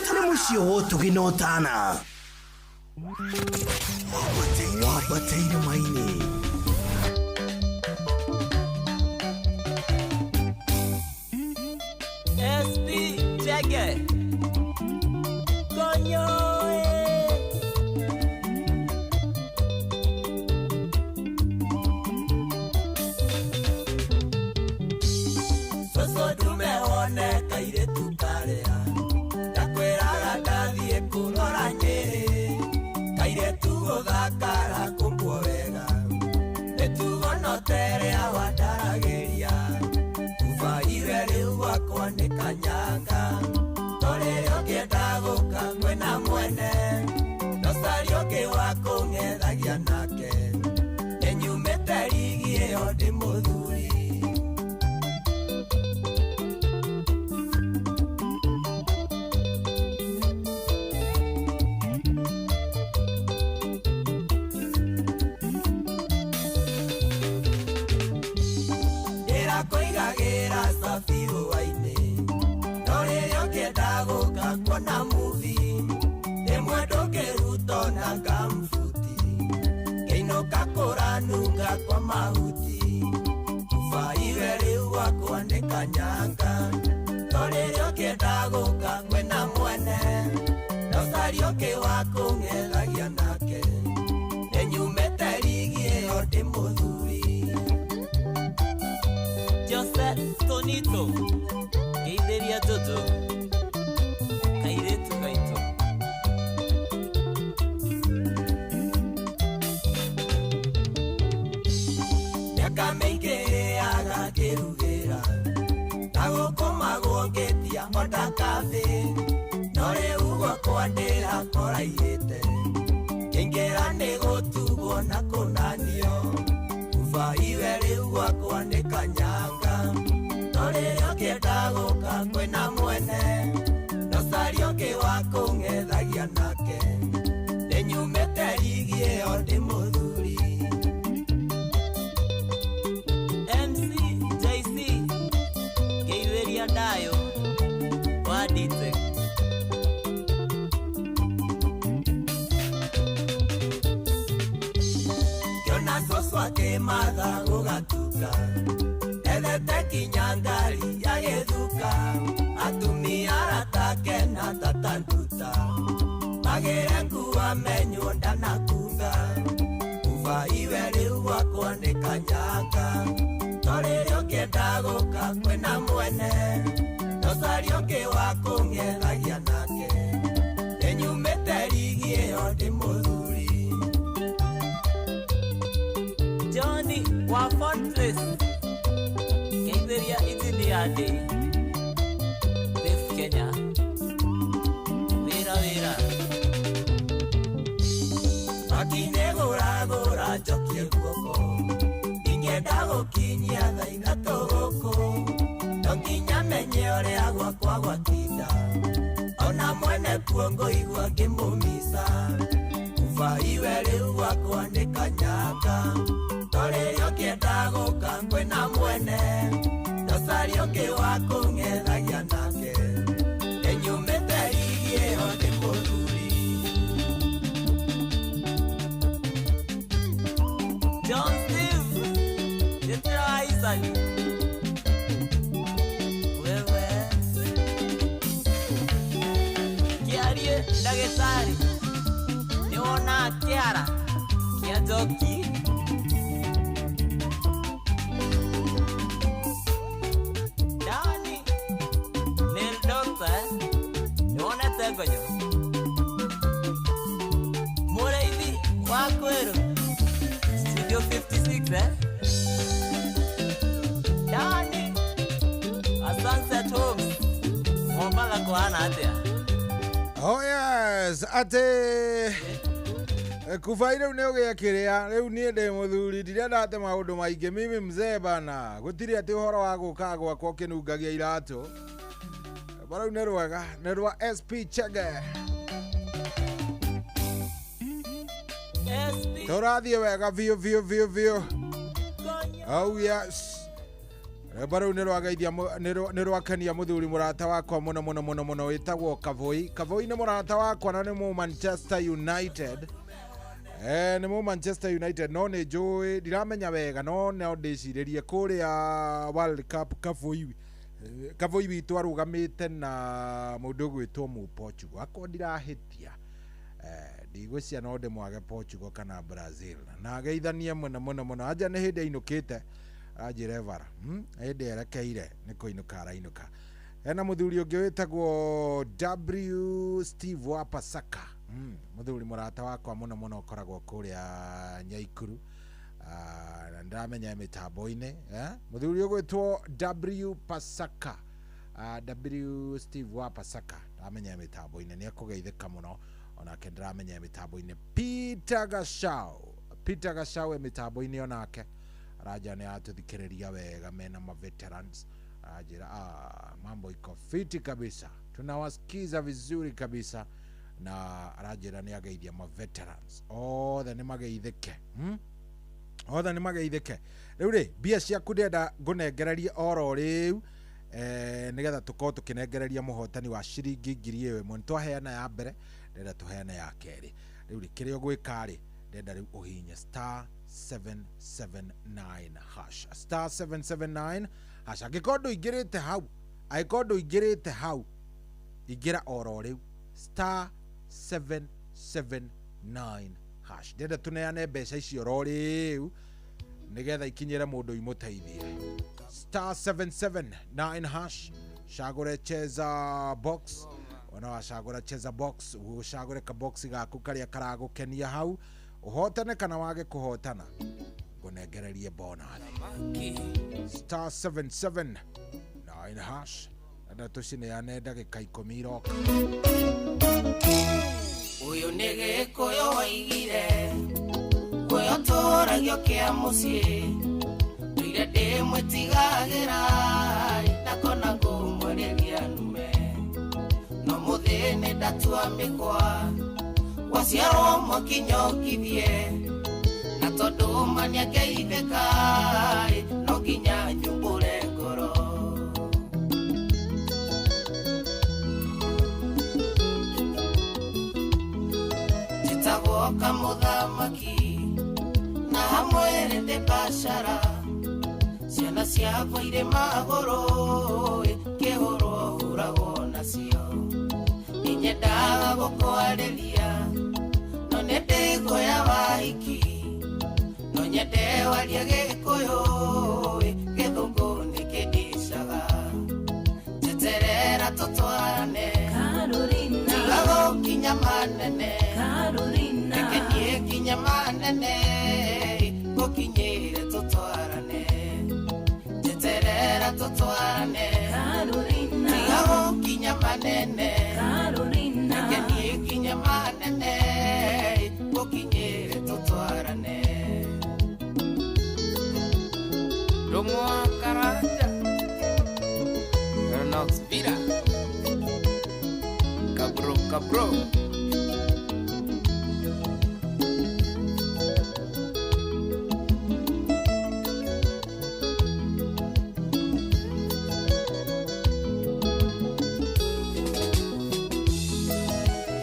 Nĩ mũciĩ wotuginotana wabateire maini SP Jagger Konyoe Soso tumeone kaire tukarea Takweraga ndathie kurora Nyeri Kaire tugothakara kumbwo wega Nĩtugonotere awandarageria Tubaire rĩu gwakwa nĩ kanyanga Torĩrĩ ũngĩenda gũka mwena mwene Nocari ũngĩ wa kũng'ethagia nake Nĩnyumĩte rigi ĩyo ndĩ mũthuri Ndĩrakũigagĩra cabiru wainĩ Norĩrĩ ũngĩenda gũka kuona movie Rĩmwe ndũngĩruta na ngambuti Ngĩinũka kũranunga kwa mahuti Tubaire rĩu gwakwa nĩ kanyanga Norĩrĩ ũngĩenda gũka mwena mwene Nocari ũngĩ wa kũng'ethagia nake Nĩnyumĩte rigi ĩyo ndĩ mũthuri Joseph Tonito Geithĩria Jojo Kairetu gaitũ Mĩaka mĩingĩ agakĩrugĩra Na gũkũmagwo ngĩtia ondakathĩ No rĩu gwakwa ndĩrakũraihĩte Kĩingĩra nĩ gũtugwo na kũnanio Tubaire rĩu gwakwa nĩ kanyanga Norĩrĩ ũngĩenda gũka kwĩna mwene Nocari ũngĩ wa kũng'ethagia nake Nĩnyumĩte rigi ĩyo ndĩ mũthuri MC JC Geithĩria Dayo Wadite Kiona soso akĩmatha gũgatuka Ethete kinyangari ya gĩthuka Atumia aratake na tatanduta Magĩre nguo menywo ndanakunga Tubaire rĩu gwakwa nĩ kanyanga Norĩrĩ ũngĩenda gũka kwĩna mwene Nocari ũngĩ wa kũng'ethagia nake Nĩnyumĩte rigi ĩyo ndĩ mũthuri Johnny wa Fortress Geithĩria itini ya ndĩ Def Kenya Wĩra Makinĩ gũragũra njokie guoko wakinyia thaa ithatũ gũkũ no nginya menye ũrĩa gwakwa gwatinda ona mwene kuo ngũigua ngĩmũmica kuba iwe rĩu gwakwa nĩ kanyanga no rĩrĩa ũkĩenda gũka kwĩna mwene ndocari ũngĩ wa kũng'ethagia nake enyumĩte rigi ĩyo nĩ mũthuri John Steve Jetera Isaac wewe kiarie ndagĩtarĩ nĩwona kĩara kĩa njoki Dani nĩ doctor nĩwonete ngonyo mũrĩithi wa kwĩrũ Studio 56 Dani a Sunset Homes Mombaga kuhana atia Oh yes, ate kuvaire rĩu nĩ ũgĩakĩrĩa rĩu niĩ ndĩ mũthuri ndirenda ate maũndũ maingĩ mimi mzee bana gũtirĩ atĩ ũhoro wa gũka gwakwa ũkĩnungagia iratũ barau nĩ rwega nĩ rwa SP Chege tũrathiĩ wega biũ oh yes barau nĩ rwageithia nĩ rwakenia mũthuri mũrata wakwa mũno wĩtagwo Kavoi nĩ mũrata wakwa na nĩ mu Manchester United nĩ mu Manchester United no nĩ njũĩ ndiramenya wega no ndĩcirĩrie kũrĩa World Cup Kavoi witũ arũgamĩte na mũndũ gwĩtwo mu Portugal akwa ndirahĩtia ndigwĩcia no ndĩmwage Portugal kana Brazil na geithanie mũno anja nĩ hĩndĩ ainũkĩte ajirevara hĩndĩ erekeire nĩ kũinũka arainũka hena mũthuri ũngĩ wĩtagwo W Steve wa Pasaka mũthuri mũrata wakwa mũno ũkoragwo kũrĩa Nyaikuru na ndamenya mĩtambo-inĩ mũthuri ũgwĩtwo W Pasaka W Steve wa Pasaka ndamenya mĩtambo-inĩ nĩ ekũgeithĩka mũno onake ndĩramenya mĩtambo-inĩ Peter Gashau mĩtambo-inĩ onake raja nĩ atũthikĩrĩria wega mena ma veterans ajira mambo iko fiti kabisa tunawasikiza vizuri kabisa na rajira nĩ ageithia ma veterans othe nĩ mageithĩke rĩu rĩ mbia ciaku ndenda ngũnengererie oro rĩu nĩgetha tũkorwo tũkĩnengereria mũhotani wa ciringi 1000 nĩ twaheana ya mbere ndenda tũheane ya kerĩ rĩu rĩ kĩrĩa ũgwĩka rĩ ndenda rĩu ũhinye star 779 hash star 779 hash angĩkorwo ndũingĩrĩte hau ingĩra oro rĩu star 779 hash ndenda tũneane mbeca icio ro rĩu nĩgetha ikinyĩre mũndũ imũteithie star 779 hash cagũre cheza box ona wacagũra cheza box ũcagũre ka box gaku karĩa karagũkenia hau uhotane kana wage kuhotana ngunengererie bonus star 779 hash na tucineane ndagĩka 10 iroka uyu nĩ gĩkũyũ waigire kuoyo tũragio kĩa mũciĩ ndũire ndĩmwĩtigagĩra ndakona ngũmwereria nume no mũthĩ nĩ ndatua mĩkwa waciarwo mwakinyokithie na tondũ mania ngeithĩka no nginya nyumbũre ngoro njĩtagwo kamũthamaki na hamwe nĩ mbacara ciana ciakwa irĩ magũrũ kĩhũrwo hũragwo nacio nĩnyendaga gũkwarĩria no nĩ ndĩgoya wahiki no nyende warie gĩkũyũ gĩthũngũ nĩ kĩndicaga njeterera tũtwarane tiga gũkinya manene reke niĩ kinya manene gũkinyĩre tũtwarane njeterera tũtwarane tiga gũkinya manene reke niĩ kinya manene gũkinyĩre tũtwarane Knox Villa. Cabro.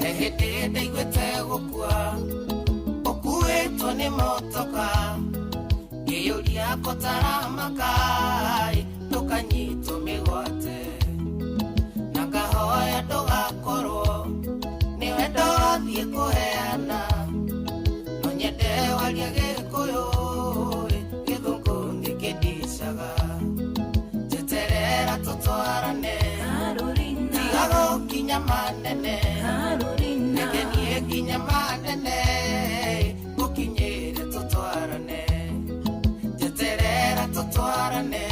Hehete igwete gukua okuetwo ni motoka giyuria kotaramakai tukanyitwo migwate na ngahoya ndugakorwo niwe ndothie kuheana no nyende waria gikuyu githungu nikindicaga jeterera tutwarane tiga gukinya manene negenie kinya manene gukinyire tutwarane jeterera tutwarane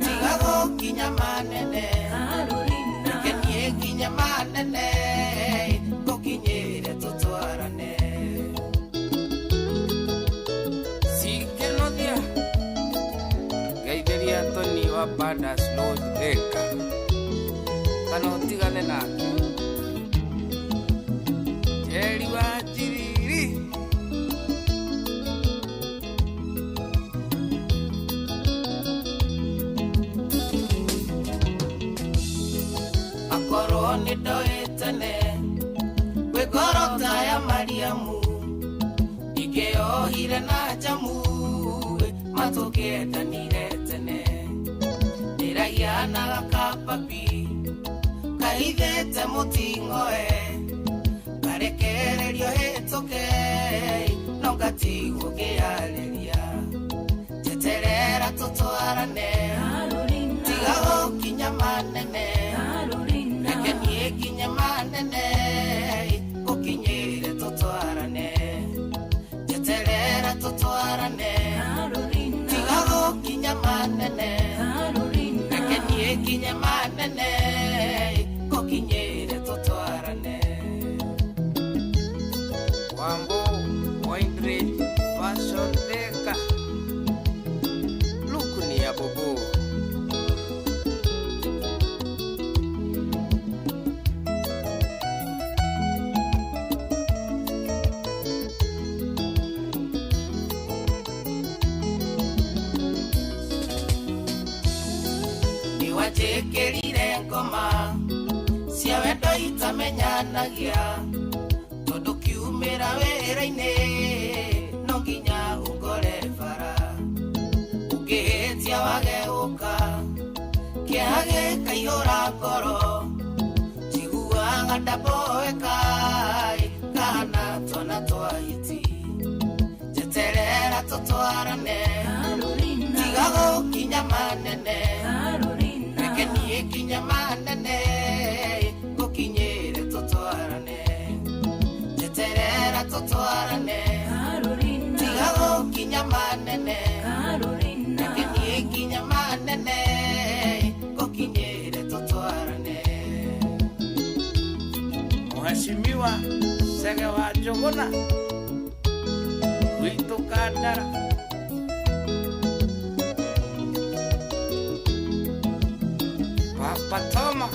tiga gukinya manene negenie kinya manene gukinyire tutwarane Sikenodia Gaideria Tony wa Bada Slow Deka Kanotigane nake Jeri wa jiriri Akoro ni doetane Wegorota ya Mariamu Igeohire na jamu Matoke niretene Niragia na gakapapi Kaithete mutingoe Karekererio hetoke Nongatigo gealeria Jeterera tutwarane Tiga gokinya manene Nekenie kinya manene Gokinyire tutwarane Jeterera tutwarane Tiga gokinya manene Nekenie kinya manene Gokinyire tutwarane Wambo Windridge Fashion Deka Lukuni ya bobo Niwajekerire ngoma cia wendo itamenyanagia tondu kiumira wira-ini no nginya ungore bara ukihitia wageuka kiage kaihura ngoro njiguaga ndaboekai kana twana twahiti jeterera tutwarane tiga gukinya manene nekenie kinya manene gukinyire tutwarane jeterera tutwarane tiga gukinya manene nekenie kinya manene gukinyire tutwarane Mheshimiwa Sege wa Jogona Wito Kandara Papa Toma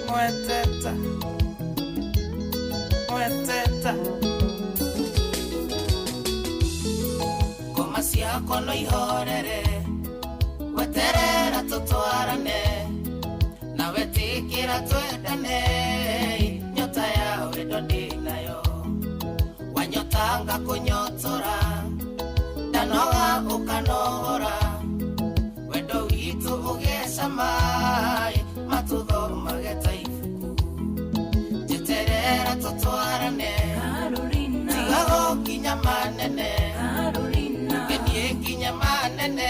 Mweteta Ngoma ciakwa no ihorere weterera tutwarane na wetikira twendane nyota ya wendo ndinayo wanyotanga kunyotora ndanoga ukanohora wendo witu ugesama matutho mageta ifuku jeterera tutwarane tiga gukinya manene nekenie kinya manene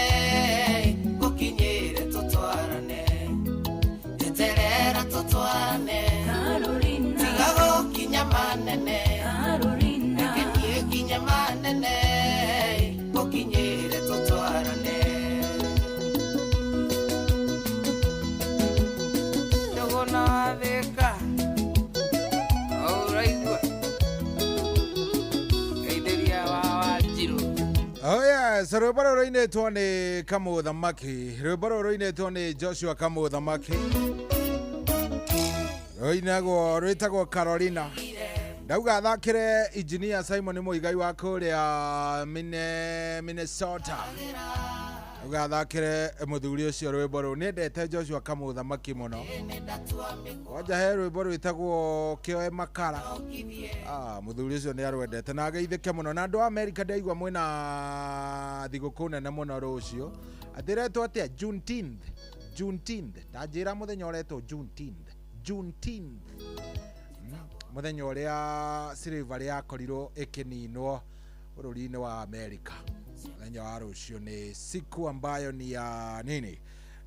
Yes, rwĩmbo rũinĩtwo nĩ Kamũthamaki, rwĩmbo rũinĩtwo nĩ Joshua Kamũthamaki, rwĩtagwo Carolina. Ndauga athakĩre engineer Simon Muigai wa kũrĩa Minnesota. Ndauga athakĩre mũthuri ũcio rwĩmbo rũu. Nĩendete Joshua Kamũthamaki mũno. Wanja he rwĩmbo rwĩtagwo Kĩoe Makara. Mũthuri ũcio nĩ arwendete na ageithĩke mũno. Na andũ a America ndaigua mwĩna thigũkũ nene mũno rũciũ. Athiretwo atĩa Juneteenth. Tanjĩra mũthenya ũretwo Juneteenth. Mũthenya ũrĩa slavery yakorirwo ĩkĩninwo bũrũri-inĩ wa America. Mũthenya wa rũciũ nĩ siku ambayo ni ya nini?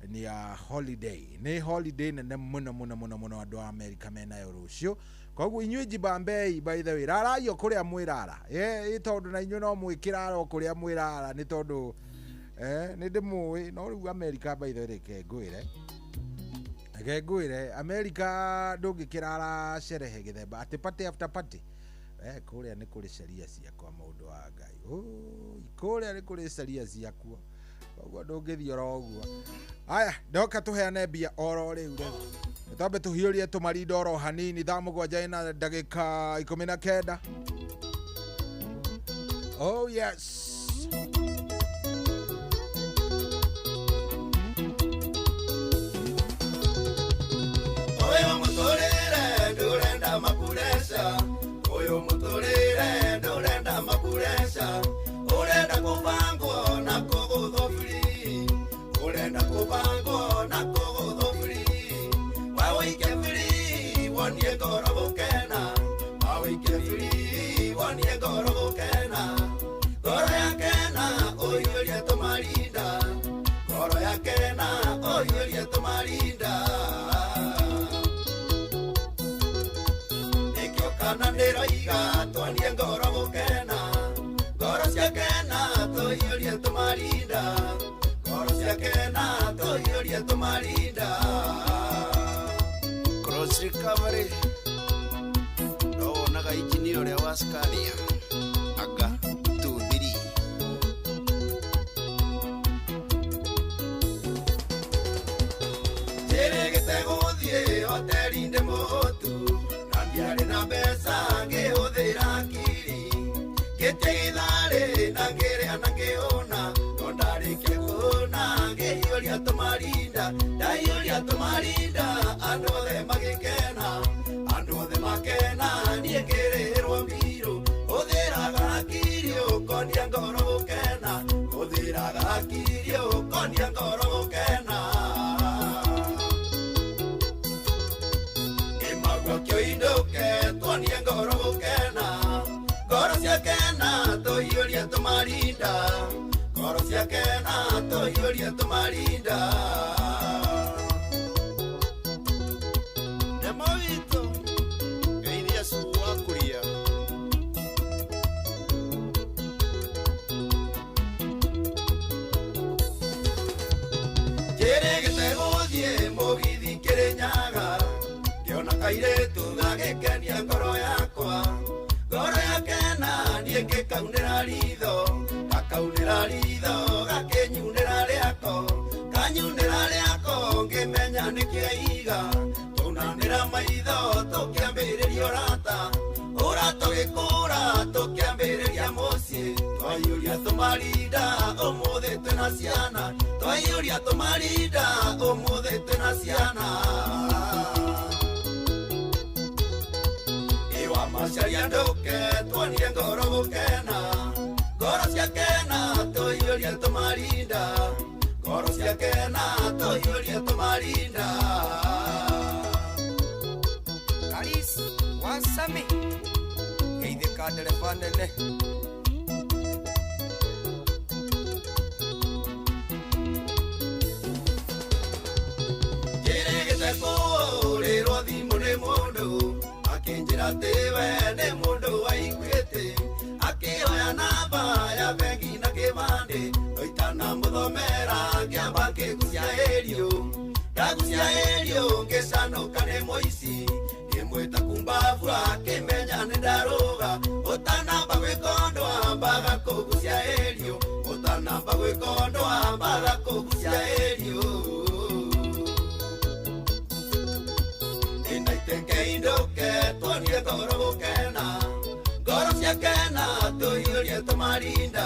Ni ya holiday. Ni holiday nene mũno andũ a America menayo rũciũ. Koguo inyuĩ Jibambei by the way raraio kũrĩa mwĩrara. Tondũ na inyuĩ no mwĩkĩrara kũrĩa mwĩrara nĩ tondũ nĩ ndĩmũĩ no rĩu America by the way Kengwĩre America ndũngĩkĩrara sherehe gĩthemba atĩ party after party. Kũrĩa nĩ kũrĩ sheria ciakwa mũndũ wa Ngai. Kũrĩa nĩ kũrĩ sheria ciakwa. Koguo ndũngĩthiĩ oro ũguo. Aya, ndoka tũheane mbia oro rĩu. Tũtambe tũhiũrie tũmarinda oro hanini thaa 7:19. Oh yes. Oyo mutorere ndurenda mapuresha. Oyo mutorere ndurenda mapuresha. Urenda kubango na kugutho free. Urenda kubango na kugutho free. Wawike free wonie ngoro gukena. Wawike free wonie ngoro gukena. Ngoro yakena oirie tumarinda. Ngoro yakena oirie tumarinda. Kana nĩroiga twanie ngoro gũkena. Ngoro ciakena tũhiũrie tũmarinda. Ngoro ciakena tũhiũrie tũmarinda. Cross recovery no wonaga injini ũrĩa wa Scania aga 2-3 Njĩrĩgĩte gũthiĩ hoteri-inĩ mũtu. Ndiarĩ na mbeca ngĩhũthĩra akiri. Ngĩtigithari na ngĩrĩa na ngĩhũna. No ndarĩkia kũhũna ngĩhiũria tũmarinda. Ndahiũria tũmarinda andũ othe magĩkena. Andũ othe makena niĩ ngĩrĩhĩrwo mbirũ. Hũthĩraga akiri ũkonia ngoro gũkena. Hũthĩraga akiri ũkonia ngoro gũkena. Kyoindoke twanie ngoro gũkena. Ngoro ciakena tũhiũrie tũmarinda. Ngoro ciakena tũhiũrie tũmarinda. Nemo witũ geithia cuu wa kũria. Njĩrĩgĩte gũthiĩ mũgithi Kĩrĩnyaga. Kairetu gagĩkenia ngoro yakwa. Ngoro yakena niĩ ngĩkaunĩra ritho. Gakaunĩra ritho gakĩnyunĩra rĩako. Kanyunĩra rĩako ngĩmenya nĩkĩaiga. Tũnanĩra maitho tũkĩambĩrĩria ũrata. Ũrata ũgĩkũra tũkĩambĩrĩria mũciĩ. Twaiyũria tũmarinda ũmũthĩ twĩna ciana. Twaiyũria tũmarinda ũmũthĩ twĩna ciana. Macaria ndoke twanie ngoro gũkena. Ngoro ciakena tũhiũrie tũmarinda. Ngoro ciakena tũhiũrie tũmarinda. Karis wasami geithĩka ndereba nene. Njĩrĩgĩte kũhũrĩrwo thimũ nĩ mũndũ. Akĩnjĩra atĩ we nĩ mũndũ waiguĩte. Akĩoya namba ya bengi na kĩbandĩ. No itanamũthomera ngĩamba ngĩgucia ĩriũ. Ndagucia ĩriũ ngĩcanũka nĩ mũici. Ngĩmwĩta kumbabu akĩmenya nĩ ndarũga. Ũtanamba gwĩka ũndũ ambaga kũgucia ĩriũ. Ũtanamba gwikondo ambaga kugucia erio inaiteke indoke twanie goro gukena goro cia kena tuiurie tumarinda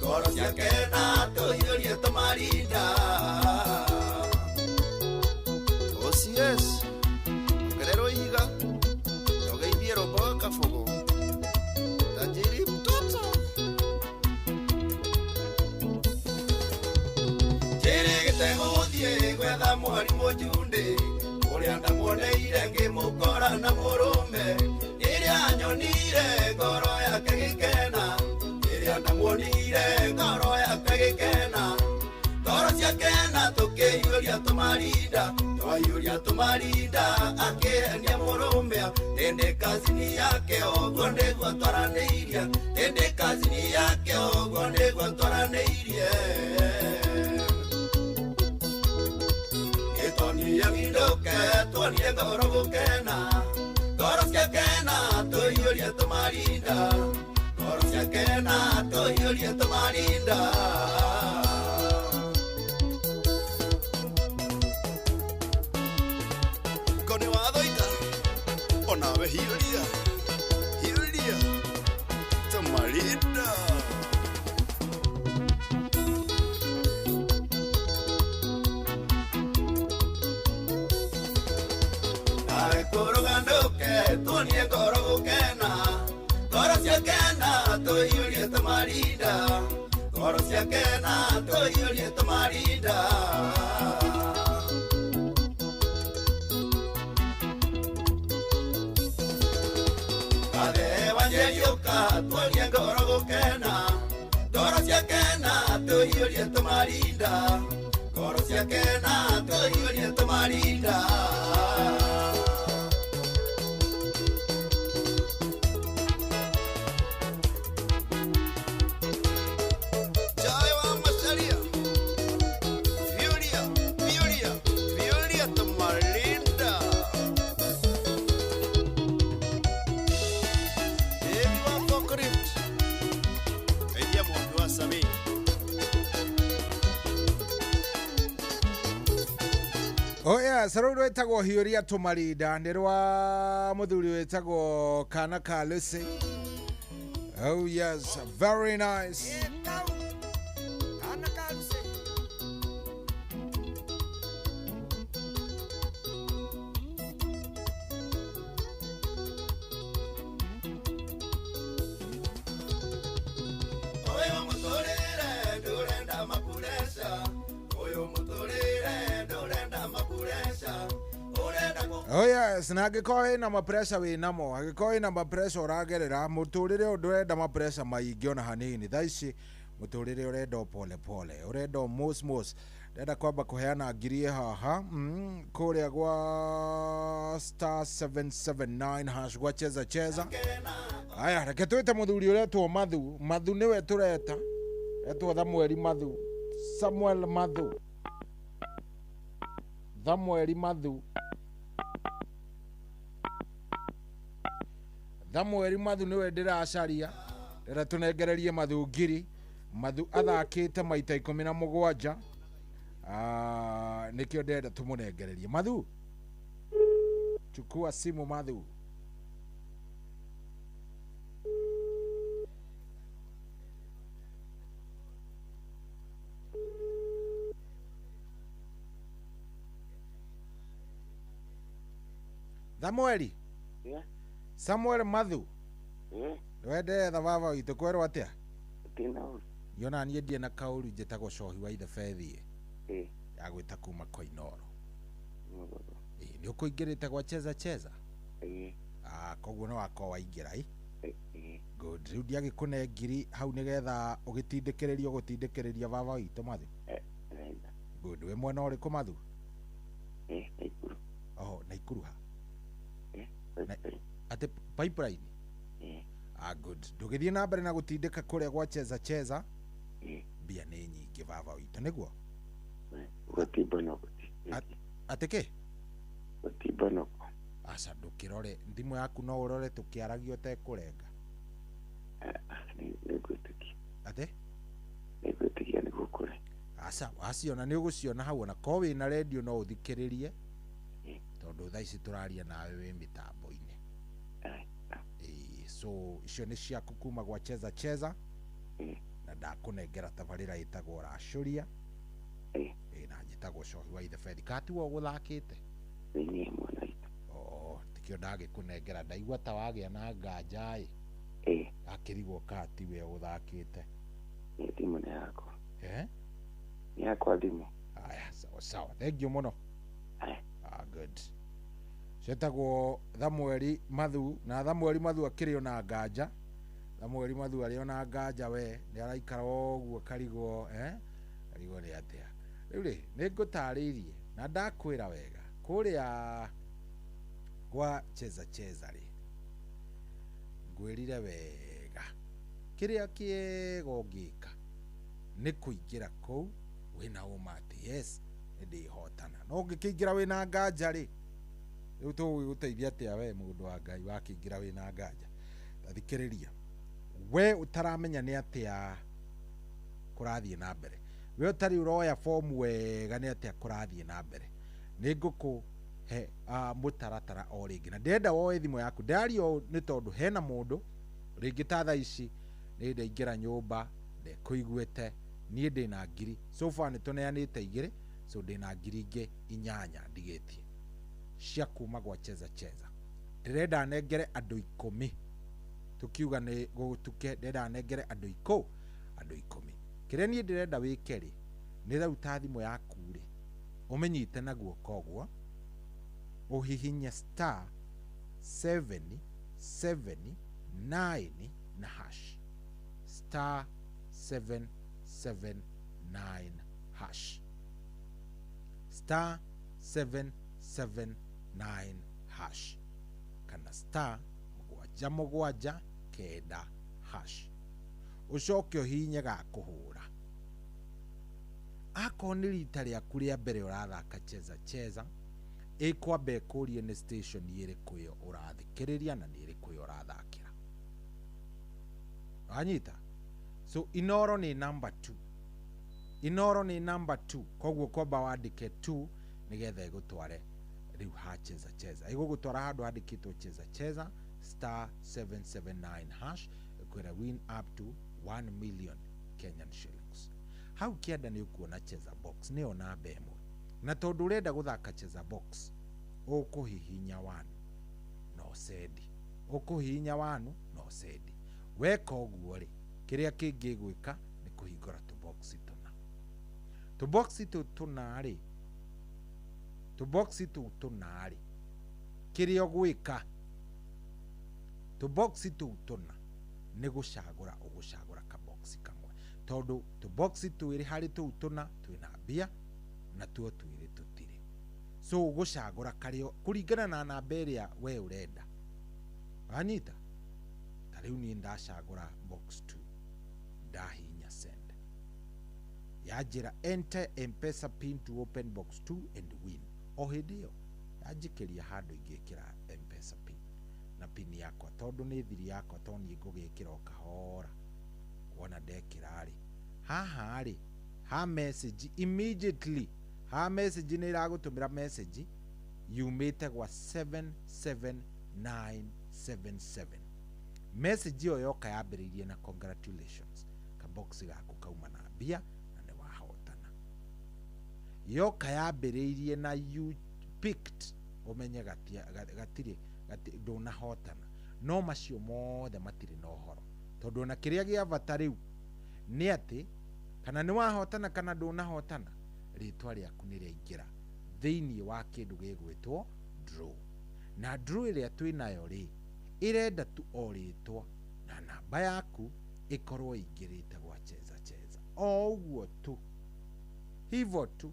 goro cia kena tuiurie tumarinda OCS Guerrero Iga Nogeithie Romboga Kabogo Tajiri mtoto Chirigite guthie gwetha mwarimu Junde uria ndamuoneire ngimukora na murume iria nyonire ngoro yake gikena iria ndamuonire ngoro yake gikena ngoro ciakena tukiiyuria tumarinda twaiuria tumarinda akihenia murume ende kazini yake oguo niguo twaranĩirie ende kazini yake oguo niguo twaranĩirie Tony yagidoke Tony ngoro gukena ngoro ciakena tuiuria tumarinda ngoro ciakena tuiuria tumarinda Kone wathoita Onawe hiuria Tumarinda Tony ngoro gukena ngoro ciakena tuiurie tumarinda ngoro ciakena tuiurie tumarinda Ade wanjeyuka Tony ngoro gukena ngoro ciakena tuiurie tumarinda ngoro ciakena tuiurie tumarinda Sarau wetagwo hiuria tumarinda nĩ rwa muthuri wetagwo Kana ka Lucy. Oh yes, very nice. Oh yes, na angĩkorwo na mapressure wĩ namo, angĩkorwo na mapressure ũragerera, mũtũrĩre ndũrenda mapressure maingĩ ona hanini. Thaa ici mũtũrĩre ũrenda pole pole, ũrenda mos ndenda kwamba kũheana ngiri haha kũrĩa gwa star 779 hash gwa cheza. Aya, reke twĩte mũthuri ũretwo Mathu nĩwe tũreta. Etwo Thamweri Mathu. Samuel Mathu. Thamweri Mathu. Thamweri Mathu niwe ndiracaria ndira tunengererie Mathu ngiri. Mathu athakite maita 17 nikio ndenda tumunengererie. Mathu, chukua simu Mathu. Thamweri. Yeah. Samuel Mathu. Yeah. Wende thababa witũ kwerwo atia? Tina. Yona niĩ ndie na kaũru njĩtagwo Cohi wa ithe Fethi. Ya gwĩta kuma Koinoro. Nĩ ũkũingĩrĩte gwa cheza. Koguo no wako waingĩra Good. Rĩu ndiagĩkũne ngiri hau nĩgetha ũgĩtindĩkĩrĩrio gũtindĩkĩrĩria baba witũ Mathu. Good. We mwena ũrĩkũ Mathu? Naikuru. Oh, Naikuru ha. Ate pipeline. Good. Ndũgĩthiĩ na mbere na gũtindĩka kũrĩa gwa cheza. Bia nĩ nyingĩ baba witũ nĩguo. Gũtibana. Ateke? Gũtibana. Aca ndũkĩrore ndimũ yaku no ũrore tũkĩaragia ũtekũrenga. Nĩngwĩtĩkia. Ate? nĩngwĩtĩkia nĩguo kũrĩ. Asa waciona nĩ ũgũciona hau ona ko wĩna radio no ũthikĩrĩrie tondũ thaa ici tũraria nawe wĩ mĩtambo-inĩ. So icio nĩ ciaku kuma gwa Cheza Cheza na ndakũnengera tabarĩra ĩtagwo Racũria na njĩtagwo Cohi wa Ithe Fedi. Katiwa ũgũthakĩte Niĩ mwana tikio ndagĩkũnengera ndaigua ta wagĩa na nganja akĩrigwo kati we ũthakĩte. Nĩ thimũ nĩ yakwa. Nĩ yakwa thimũ. Aya sawa thank you mũno. Good. Cetagwo Thamweri Mathu na Thamweri Mathu akĩrĩ ona nganja. Thamweri Mathu arĩ ona nganja we nĩ araikara ũguo karigwo karigwo nĩ atĩa. Rĩu rĩ nĩ ngũtarĩirie na ndakwĩra wega kũrĩa gwa Cheza Cheza rĩ ngwĩrire wega kĩrĩa kĩega ũngĩka nĩ kũingĩra kũu wĩna ũma atĩ yes nĩ ndĩhotana. No ũngĩkĩingĩra wĩna nganja rĩ rĩu tũgũgũteithia atĩa we mũndũ wa Ngai wakĩingĩra wĩna nganja. Thikĩrĩria we ũtaramenya nĩ atĩa kũrathiĩ na mbere, we ũtarĩ ũroya fomu wega nĩ atĩa kũrathiĩ na mbere, nĩ ngũkũhe mũtaratara o rĩngĩ na ndĩrenda woe thimũ yaku. Ndaria nĩ tondũ hena mũndũ rĩngĩ ta thaa ici nĩ ndaingĩra nyũmba ndekũiguĩte niĩ ndĩna ngiri so far nĩ tũneanĩte 2 so ndĩna ngiri ingĩ 8 ndigĩtie cia kuma gwa Cheza Cheza. Ndĩrenda nengere andũ 10 tukiuga nĩ gũtuke ndĩrenda nengere andũ 10 kĩrĩa niĩ ndĩrenda wĩke rĩ nĩ rauta thimũ yaku rĩ ũmenyite na guoko ũguo ũhihinye *779 na hash *779 hash *779 hash kana *779 hash ucoke uhinye ga kuhura. Ako nĩ rita rĩaku rĩa mbere ũrathaka Cheza Cheza ĩkwamba ĩkũrie nĩ station ĩrĩkũ yo ũrathikĩrĩria na nĩ ĩrĩkũ yo ũrathakĩra. Anyita so Inoro nĩ number 2 koguo kwamba wandĩke 2 nĩgetha ĩgũtware rĩu ha Cheza Cheza ĩgũgũtwara handũ handĩkĩtwo Cheza Cheza *779 hash ĩkwĩra win up to 1 million Kenyan shillings. Hau kĩenda nĩ ũkuona Cheza Box nĩyo namba 1 na tondũ ũrenda gũthaka Cheza Box ũkũhihinya 1 no sendi, ũkũhihinya 1 no sendi. Weka ũguo rĩ kĩrĩa kĩngĩ gwĩka nĩ kũhingũra tũboxi tũna rĩ kĩrĩa ũgwĩka tũboxi tũna nĩ ũgũcagũra kaboxi kamwe tondũ tũboxi twĩrĩ harĩ tũna twĩna mbia na tuo twĩrĩ tũtirĩ. So ũgũcagũra karĩa kũringana na namba ĩrĩa we ũrenda. Anyita ta rĩu niĩ ndacagũra box 2 ndahinya send yanjĩra enter M-Pesa pin to open box 2 and win. O hĩndĩ ĩyo yanjĩkĩria handũ ingĩkĩra M-Pesa pin na pin yakwa tondũ nĩ thiri yakwa tondũ niĩ ngũgĩkĩra o kahora. Wona ndekĩra rĩ haha rĩ ha message immediately ha message nĩ ĩragũtũmĩra message yumĩte gwa 77977 message ĩyo yoka yambĩrĩirie na congratulations kabox gaku kauma na mbia na nĩ wahotana. Yoka yambĩrĩirie na you picked ũmenye gatirĩ ndũnahotana no macio mothe matirĩ na ũhoro tondũ na kĩrĩa gĩa bata rĩu nĩ atĩ kana nĩ wahotana kana ndũnahotana rĩtwa rĩaku nĩ rĩaingĩra thĩinĩ wa kĩndũ gĩgwĩtwo draw na draw ĩrĩa twĩnayo rĩ ĩrenda tu o rĩtwa na namba yaku ĩkorwo ĩingĩrĩte gwa Cheza Cheza o ũguo tu hivyo tu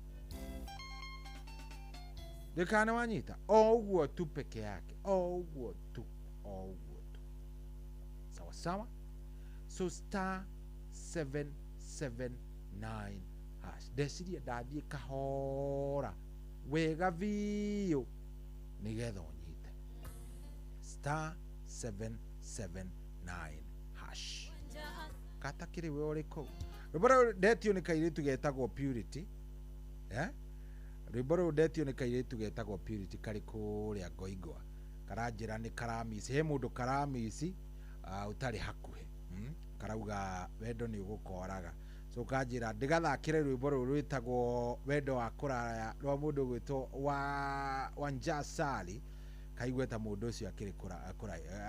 ndĩkana wanyita o ũguo tu peke yake o ũguo tu sawa sawa. So *779 hash ndeciria ndathiĩ kahora wega biũ nĩgetha ũnyite *779 hash kata kĩrĩ we ũrĩ kũu rwimbo ndetio nĩ kairĩtu getagwo Purity rwimbo ndetio nĩ kairĩtu getagwo Purity karĩ kũrĩa Ngoingwa karanjĩra nĩ karamisi he mũndũ karamisi ũtarĩ hakuhĩ karauga wendo nĩ ũgũkoraga so kanjĩra ndigathakĩre rwimbo rũrũ rwĩtagwo wendo wa kũraya rwa mũndũ gwĩtwo Wanja Sali kaigweta mũndũ ũcio akĩrĩ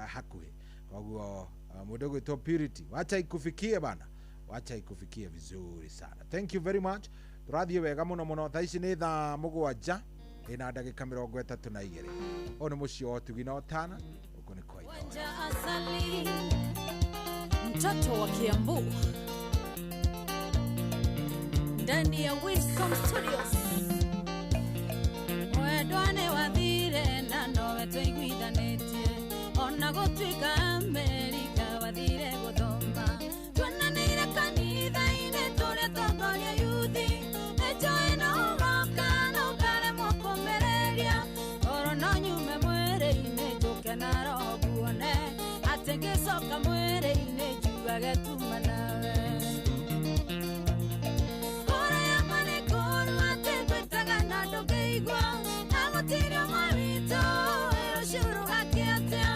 hakuhĩ koguo mũndũ gwĩtwo Purity wacha ikufikie bana wacha ikufikie vizuri sana. Thank you very much. Turathie wega muno thaa ici nĩ thaa 7 ina ndagĩka 32 o nĩ mũciĩ wa Tugi na Otana uko ni kwa Wanja Asali mtoto wa Kiambu ndani ya Wisdom Studios wendwane wathire na nowe twaiguithanĩtie ona gũtuĩka Amerika wathire gũthoma twananĩire kanitha-inĩ tũrĩa tongoria yuthi nĩnjũĩ no ũgoka na ũkaremwo kũmĩrĩria toro no nyume mwĩrĩ-inĩ njũke na roho nguone atĩ ngĩcoka mwĩrĩ-inĩ njugage tuma nawe kũrĩa marĩ kũru atĩ ngwĩtaga na ndũngĩigua na gũtirĩ ũmwe witũ ũcurugake atĩa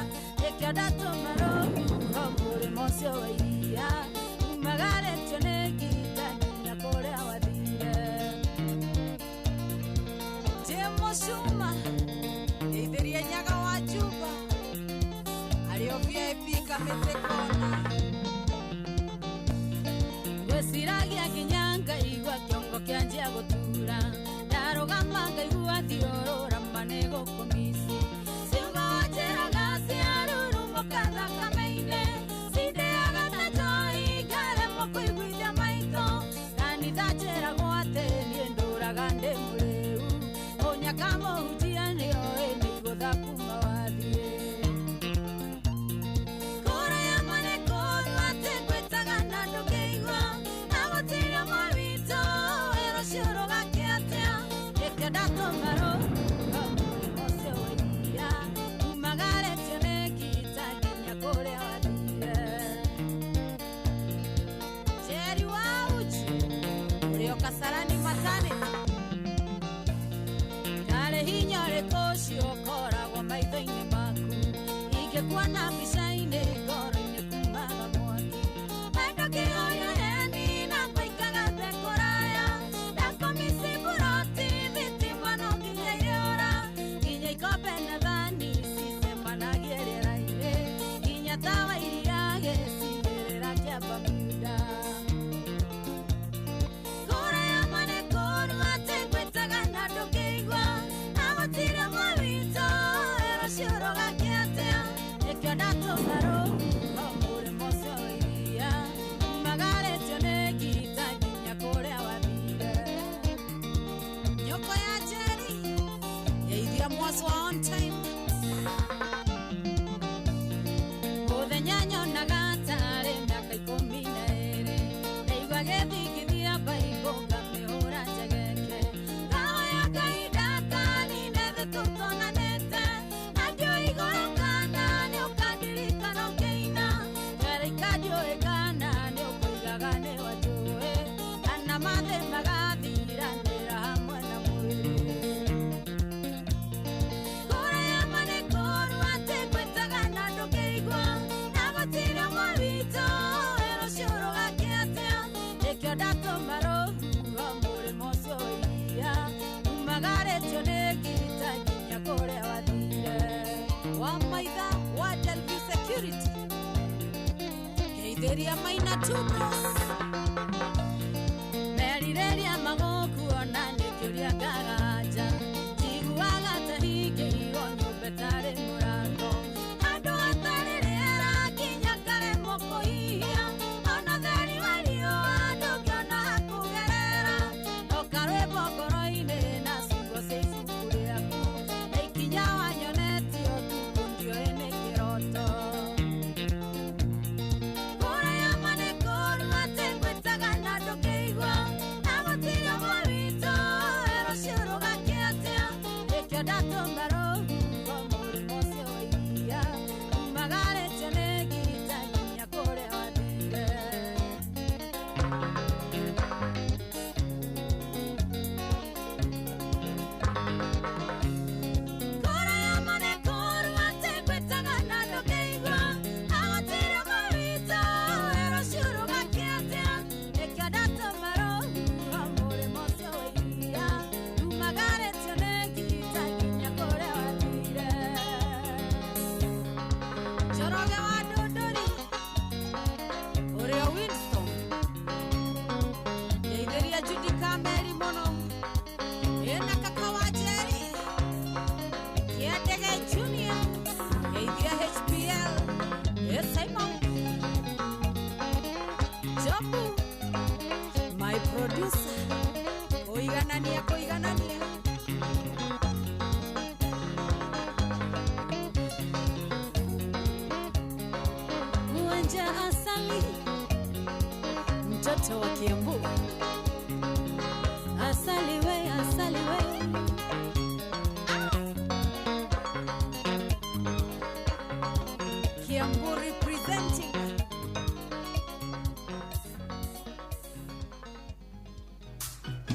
ĩkĩo ndatũma rũhuho mũrĩmo ũcio wa iria umagarĩtio nĩ ngita nginya kũrĩa wathire Mũcuma ithĩria Nyaga wa Juba arĩ o VIP kamĩtĩ kona ngwĩciragia nginya ngaigua kĩongo kĩanjia gũtura ndarũgama ngaigua thiũrũra manĩ gũkũmici ciugo njĩraga ciarurumũka thakame-inĩ cindĩaga ta njohi ngaremwo kũiguithia maitho kanitha njĩragwo atĩ niĩ ndũraga ndĩ mũrĩu ũnyaka mũhunjia nĩoĩ nĩigũtha kuma wathiĩ kũrĩa marĩ kũru atĩ ngwĩtaga na ndũngĩigua na gũtirĩ ũmwe witũ wĩra ũcio ũrũgake atĩa ĩkĩo ndatũma rũhuho mũrĩmo ũcio wa iria umagarĩtio nĩ ngita nginya kũrĩa wathire Jerry wa Uchi ũrĩ o Kasarani Maternity karĩ hinya ũrĩkũ ũcio ũkoragwo maitho-inĩ maku ingĩkuona mbica-inĩ ngoro-inĩ kumaga mwaki wendo kĩhoya heni na ngũikaga thĩ kũraya ndakomici buroti thitima no nginya irĩũra nginya ikombe na thani cicemanagie rĩera-inĩ nginya tawa iria gĩcigĩrĩra kĩa Bermuda kũrĩa marĩ kũru atĩ ngwĩtaga na ndũngĩigua na gũtirĩ ũmwe witũ wĩra ũcio ũrũgake atĩa ĩkĩo ndatũma rũhuho mũrĩmo ũcio wa iria umagarĩtio nĩ ngita nginya kũrĩa wathire nyũkũ ya Jerry geithia mwacwa on time mũthenya nyonaga tarĩ mĩaka 12 ndaigua gĩthingithia baibũ ngamĩhũra njegeke ngahoya kahinda kanine thĩ tũtonanĩte na ndiũĩ igũrũ kana nĩ ũkandirikana ũkĩina ngereika ndiũĩ kana nĩ ũkũigaga nĩ wanjũĩ kana mathĩ magathiranĩra hamwe na mwĩrĩ kũrĩa marĩ kũru atĩ ngwĩtaga na ndũngĩigua na gũtirĩ ũmwe witũ wĩra ũcio ũrũgake atĩa ĩkĩo ndatũma rũhuho mũrĩmo ũcio wa iria umagarĩtio nĩ ngita nginya kũrĩa wathire wa maitha wa Delview Security geithĩria Maina Tubros merirĩria magũkuona nĩkĩũria ngaganja njiguaga ta hingĩirwo nyũmba ĩtarĩ mũrango handũ hatarĩ rĩera nginya ngaremwo kũhihia ona theri wa riũa ndũngĩona hakũgerera oka rwĩmbo ngoro-inĩ na ciugo cia ibuku rĩaku na ikinya wanyonetio tuku ndioĩ nĩ kĩroto kũrĩa marĩ kũru atĩ ngwĩtaga na ndũngĩigua na gũtirĩ ũmwe witũ wĩra ũcio kuiganania Mwanja asali mtoto wa Kiambu asali we Kiambu representing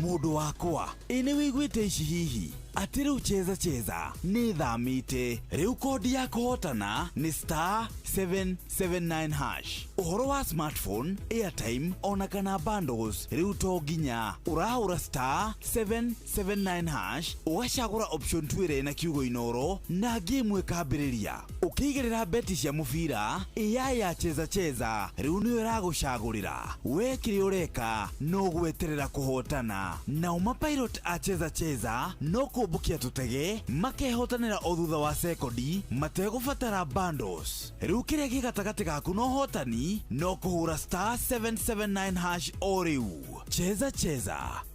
Mundu wakwa ini wiguite ici hihi ati riu cheza ni thamite riu kodi ya kuhotana ni star 779 hash uhoro wa smartphone airtime ona kana bundles riu to ginya uraura star 779 hash ugacagura option 2 na kiugo inoro na game ikambiriria ukiigirira beti cia mubira ya cheza riu niyo iragucagurira we kiri ureka no gweterera kuhotana na umapilot a cheza no kubukia tutege makehotanira o thutha wa sekondi mategubatara bundles riu kiria gigatagati gaku no hotani no kuhura star 779 hash o riu cheza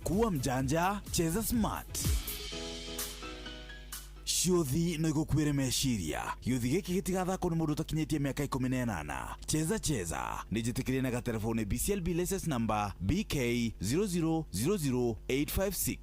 kuwa mjanja cheza smart Ciuthi no igukwire meciria giuthi giki gitigathako ni mundu takinyitie miaka 18 cheza ni njitikirie na gatelefone BCLB license number BK 0000856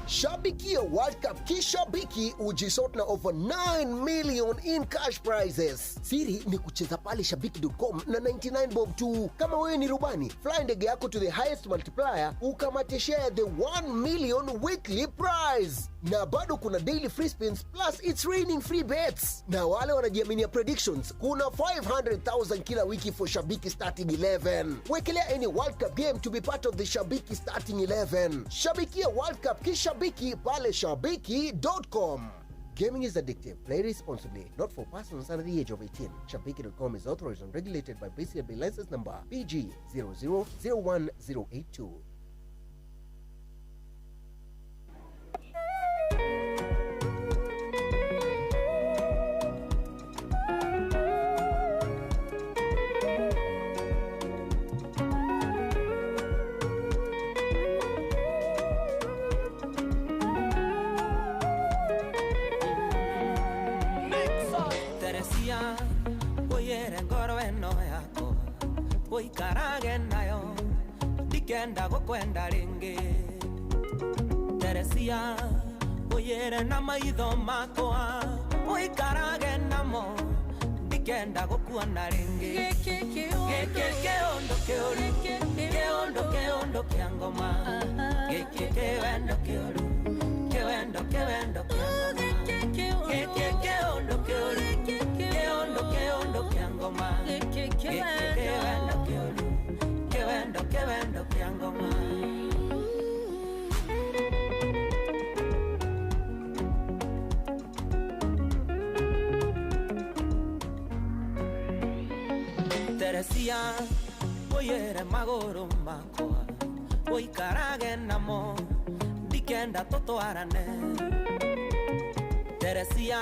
Shabikia World Cup kishabiki ujisort na over 9 million in cash prizes. Siri ni kucheza pale shabiki.com na 99 bob tu. Kama wewe ni rubani, fly ndege yako to the highest multiplier ukamate share the 1 million weekly prize. Na bado kuna daily free spins plus it's raining free bets. Na wale wanajiaminia predictions, kuna 500,000 kila wiki for Shabiki starting 11. Wekelea any World Cup game to be part of the Shabiki starting 11. Shabikia World Cup kishabiki pale shabiki.com. Gaming is addictive. Play responsibly. Not for persons under the age of 18. Shabiki.com is authorized and regulated by BCLB license number PG 0001082. Uikarage nayo dikenda gukwenda ringi Teresia uyere na maitho makwa uikarage namo dikenda gukuona ringi keondo kia ngoma keondo keoru keondo kiangoma keondo kiangoma Kevendo kiangoma Teresia oyere magoro makwa oikarage namo dikenda totwarane Teresia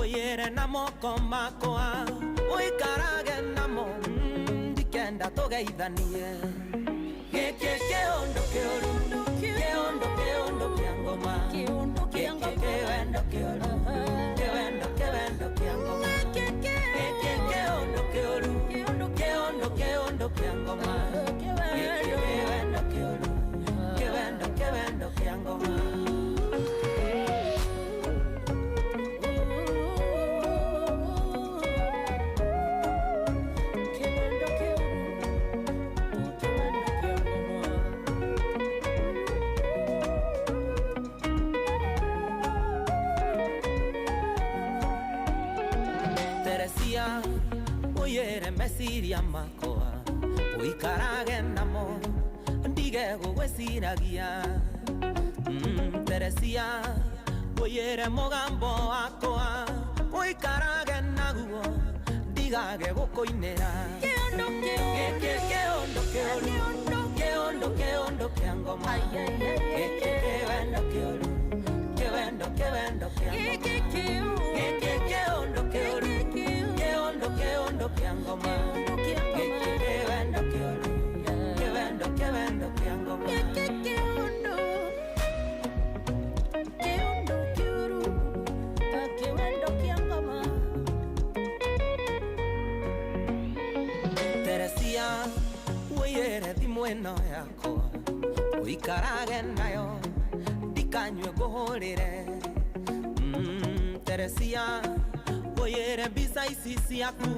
oyere namo komakwa oikarage namo dikenda togeithanie keondo keoru keondo kiangoma keondo kiangoma kevendo kiangoma keondo kiangoma keondo kiangoma kevendo kiangoma Uyere mesiria makoa uikarage namo ndige gugweciragia Teresia uyere mugambo wakoa uikarage naguo ndigage gukuinira keondo kiangoma kevendo kiangoma keondo kiangoma kiangoma kevendo kiangoma ngũkũ ĩno yakwa ũikarage nayo ndikanyue ngũhũrĩre Teresia ũyĩre mbica ici ciaku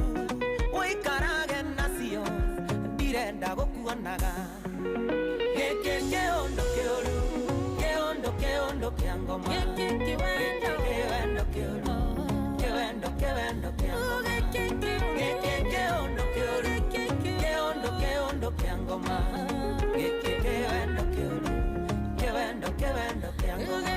ũikarage nacio ndirenda gũkuonaga gĩkĩ kĩũndũ kĩũru kĩũndũ kĩa ngoma gĩkĩ kĩwendo kĩũru kĩwendo kĩa ngoma gĩkĩ kĩũndũ kĩũru kĩũndũ kĩa ngoma gĩkĩ kĩwendo kĩũru kĩwendo kĩa ngoma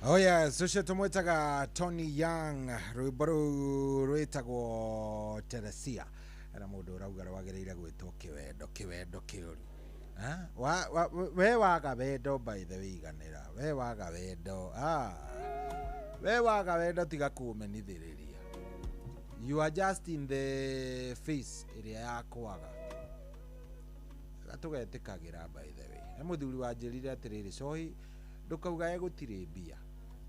Oh yes, ucio tumwitaga Tony Young, rwimbo rũu rwĩtagwo Teresia. Era mũndũ ũrauga rwagĩrĩire gwĩtwo kĩwendo kĩũru. We waga wendo by the way iganĩra. We waga wendo. We waga wendo tiga kũmenithĩrĩria. You are just in the face ĩrĩa yakwaga. Gatũgetĩkagĩra by the way. Nĩ mũthuri wanjĩrire atĩrĩrĩ, cohi ndũkauga gũtirĩ mbia.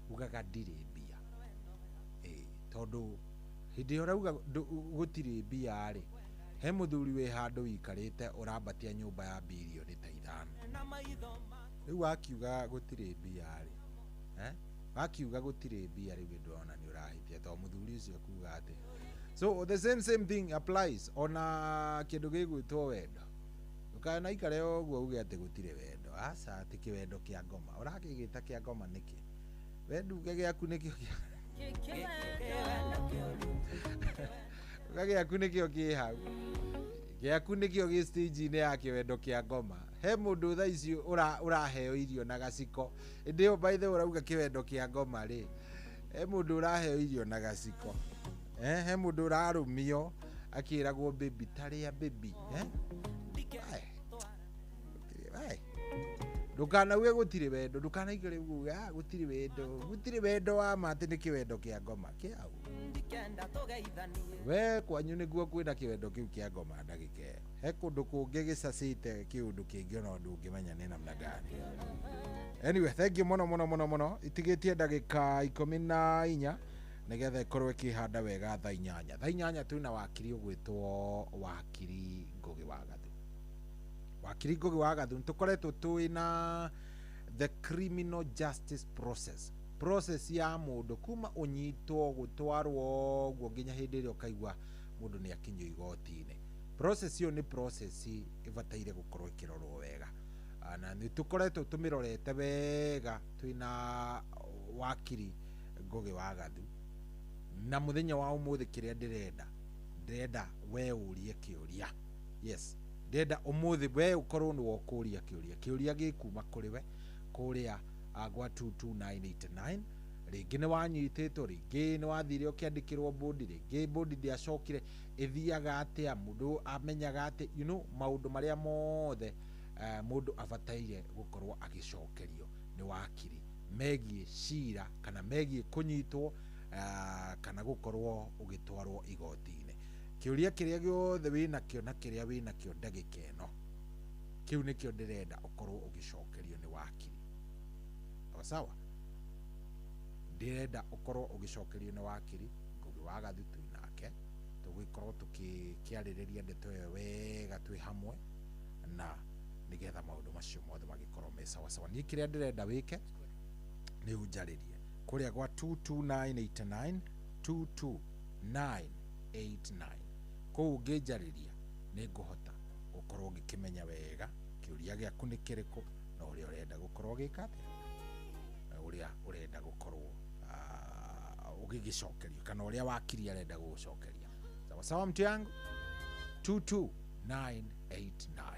Ugaga ndirĩ mbia. Tondũ hĩndĩ ũrauga gũtirĩ mbia rĩ, he mũthuri wĩ handũ wikarĩte ũrambatia nyũmba ya bilioni ta 5. Rĩu wakiuga gũtirĩ mbia rĩ, wakiuga gũtirĩ mbia rĩu ndĩrona nĩ ũrahĩtia tondũ mũthuri ũcio kuga atĩ. So the same thing applies ona kĩndũ gĩgwĩtwo wendo. Ndũkana ikare ũguo uge atĩ gũtirĩ wendo. Aca ti kĩwendo kĩa ngoma. Ũrakĩgĩta kĩa ngoma nĩkĩ? Wendu gĩaku nĩkĩo gĩaku nĩkĩo kĩ hau. Gĩaku nĩkĩo gĩ stage-inĩ ya kĩwendo kĩa ngoma. He mũndũ thaa ici ũraheo irio na gaciko. Ĩndĩ by the way ũrauga kĩwendo kĩa ngoma rĩ. He mũndũ ũraheo irio na gaciko. He mũndũ ũrarũmio akĩragwo baby tarĩa baby. Ndũkanauge gũtirĩ wendo, ndũkanaigere uga gũtirĩ wendo wa mate nĩ kĩwendo kĩa ngoma kĩau. We kwanyu nĩguo kwĩna kĩwendo kĩu kĩa ngoma ndagĩka ĩyo. He kũndũ kũngĩ gĩcacĩte kĩũndũ kĩngĩ ona ũndũ ũngĩmenya nĩ namna gani. Anyway, thank you mũno. Itigĩtie ndagĩka 14 nĩgetha ĩkorwo ĩkĩhanda wega thaa 8. Thaa 8 twĩna wakiri ũgwĩtwo wakiri Ngũgĩ wa Gathũ. Wakiri Ngũgĩ wa Gathũ nĩtũkoretwo twĩna the criminal justice process ya mũndũ kuma ũnyitwo gũtwarwo ũguo nginya hĩndĩ ĩrĩa ũkaigua mũndũ nĩ akinyio igoti-inĩ. Process ĩyo nĩ process ĩbataire gũkorwo ĩkĩrorwo wega. Na nĩtũkoretwo tũmĩrorete wega twĩna wakiri Ngũgĩ wa Gathũ. Na mũthenya wa ũmũthĩ kĩrĩa ndĩrenda we ũrie kĩũria. Yes. Ndenda ũmũthĩ we ũkorwo nĩ wokũria kĩũria gĩkuma kũrĩ we kũrĩa gwa 22989. Rĩngĩ nĩ wanyitĩtwo, rĩngĩ nĩ wathire ũkĩandĩkĩrwo bodi, rĩngĩ bodi ndĩacokire ĩthiaga atĩa, mũndũ amenyaga atĩ maũndũ marĩa mothe mũndũ abataire gũkorwo agĩcokerio nĩ wakiri megiĩ cira kana megiĩ kũnyitwo kana gũkorwo ũgĩtwarwo igoti-inĩ. Kĩũria kĩrĩa gĩothe wĩnakĩo na kĩrĩa wĩnakĩo ndagĩka ĩno, kĩu nĩkĩo ndĩrenda ũkorwo ũgĩcokerio nĩ wakiri. Sawa? Ndĩrenda ũkorwo ũgĩcokerio nĩ wakiri Ngũgĩ wa Gathũ twĩnake. Tũgĩkorwo tũkĩarĩrĩria ndeto ĩyo wega twĩ hamwe na nĩgetha maũndũ macio mothe magĩkorwo me sawa. Niĩ kĩrĩa ndĩrenda wĩke nĩ ũnjarĩrie kũrĩa gwa 22989 22989. Kũu ngĩnjarĩria nĩ ngũhota gũkorwo ngĩkĩmenya wega kiuria giaku ni kiriku na uria urenda gukorwo gikate uria urenda gukorwo ugigicokeria kana uria wakiri arenda gucokeria. Sawa sawa mtu yangu 22989.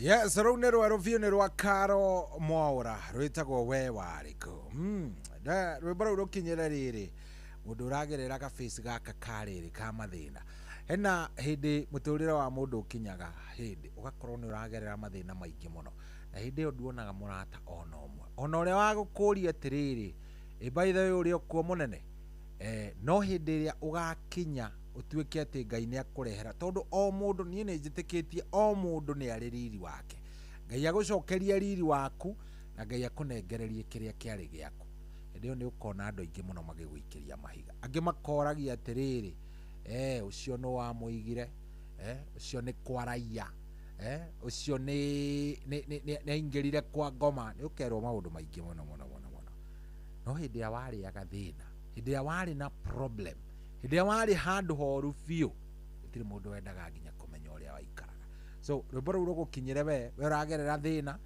Yes, rune rwa ruvio ni rwa Karo Mwaura rwitagwo we wariko. Da rwibara urukinyira riri. Mundu uragerera ka face gaka kariri ka mathina. Hena hindi muturira wa mundu ukinyaga hindi ugakorwo ni uragerera mathina maingi muno. Na hindi yo nduonaga murata ona umwe. Ona uria wagukuria tiriri. By the way uri okuo munene. No hindi ria ugakinya utuike ati Ngai ni akurehera tondu o mundu nie ni njitikitie o mundu ni ari riri wake. Ngai agucokeria riri waku na Ngai akunengererie kiria kiari giaku. Ndio ni ukona andu aingi muno magigwikiria mahiga. Angi makoragia atiriri ucio no wa muigire ucio ni kwaraia ucio ni ingirire kwa ngoma. Ni ukerwo maundu maingi muno muno muno muno. No hindi ya wari agathina, hindi ya wari na problem, hindi ya wari handu horu biu, itiri mundu wendaga nginya kumenya uria waikaraga. So rwimbo ruru rugukinyire we uragerera thina,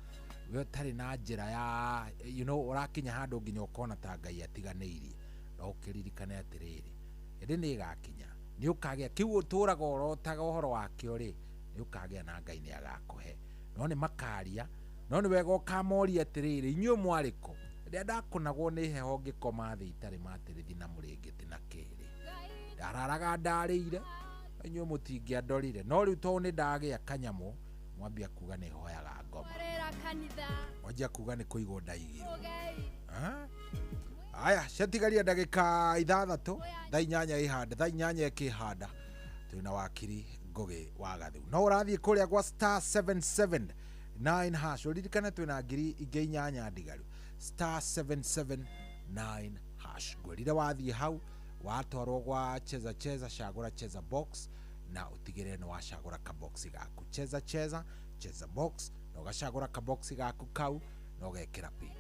we utari na njira ya urakinya handu nginya ukona ta Ngai atiganiirie. No ukiririkane atiriri hindi ni igakinya, ni ukagia kiu uturaga orotaga uhoro wakio ri, ni ukagia na Ngai ni agakuhe. No ni makaria, no ni wega ukamoria atiriri, inyuĩ mwariko rĩrĩa ndakunagwo nĩ heho ngĩkoma thĩ itarĩ matĩrĩthi na mũrĩngĩti na kĩrĩ, ndararaga ndarĩire, inyuĩ mũtingĩandorire. No rĩu tondũ nĩ ndagĩa kanyamũ, mwambia kuga nĩ hoyaga ngoma, mwambia kuga nĩ kũigwo ndaigirwo. Aya, ciatigaria ndagĩka 6, thaa 8 ihande, thaa 8 ĩkĩhanda. Twĩna wakiri Ngugi wa Gathiũ. No ũrathiĩ kũrĩa gwa star 779 hash. Ũririkane twĩna ngiri ingĩ 8 ndigaru. Star 779 hash. Ngwĩrire wathiĩ hau, watwarwo gwa cheza cheza, cagũra cheza box na utigire no wacagũra ka box gaku. Cheza cheza, cheza box, na ũgacagũra ka box gaku kau, na ũgekĩra pin.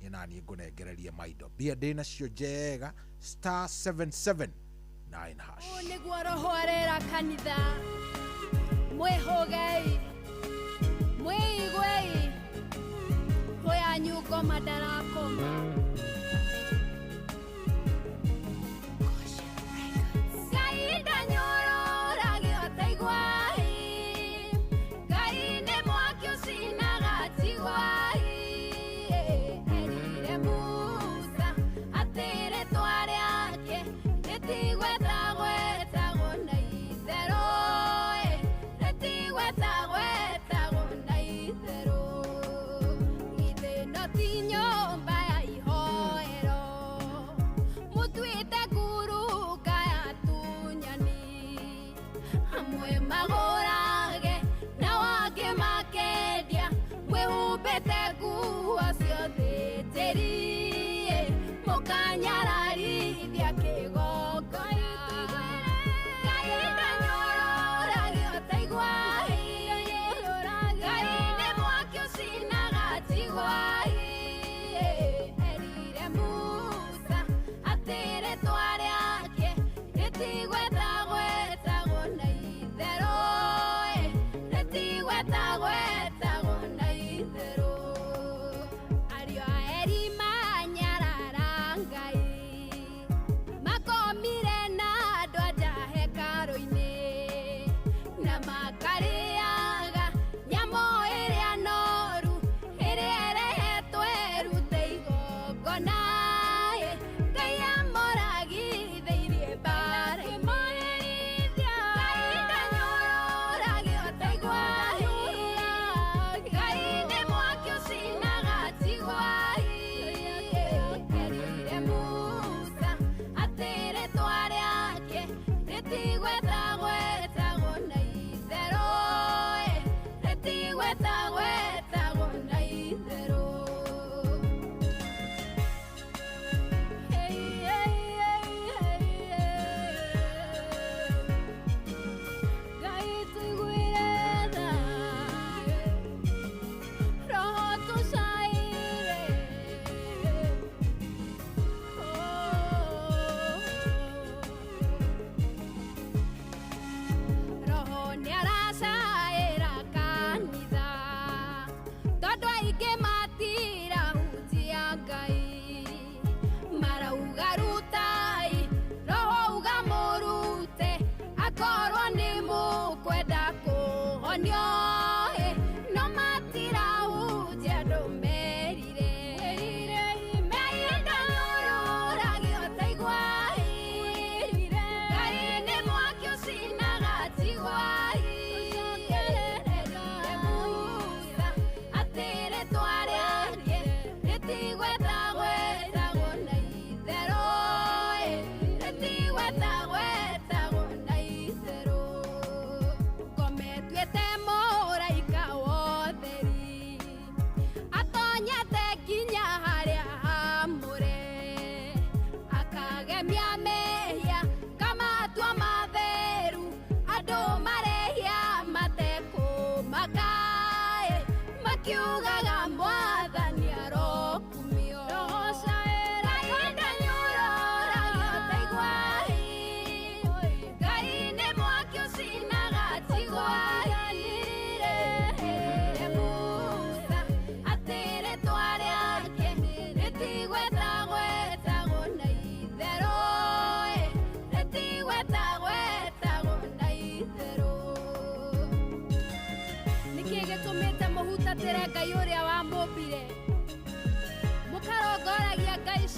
Ina ni ngunengererie maindo. Bia ndĩna cio njega, star 779 hash. Nĩguo roho arera kanitha, mwĩhũgei, mwĩiguei, hoya nyugo madarakoma.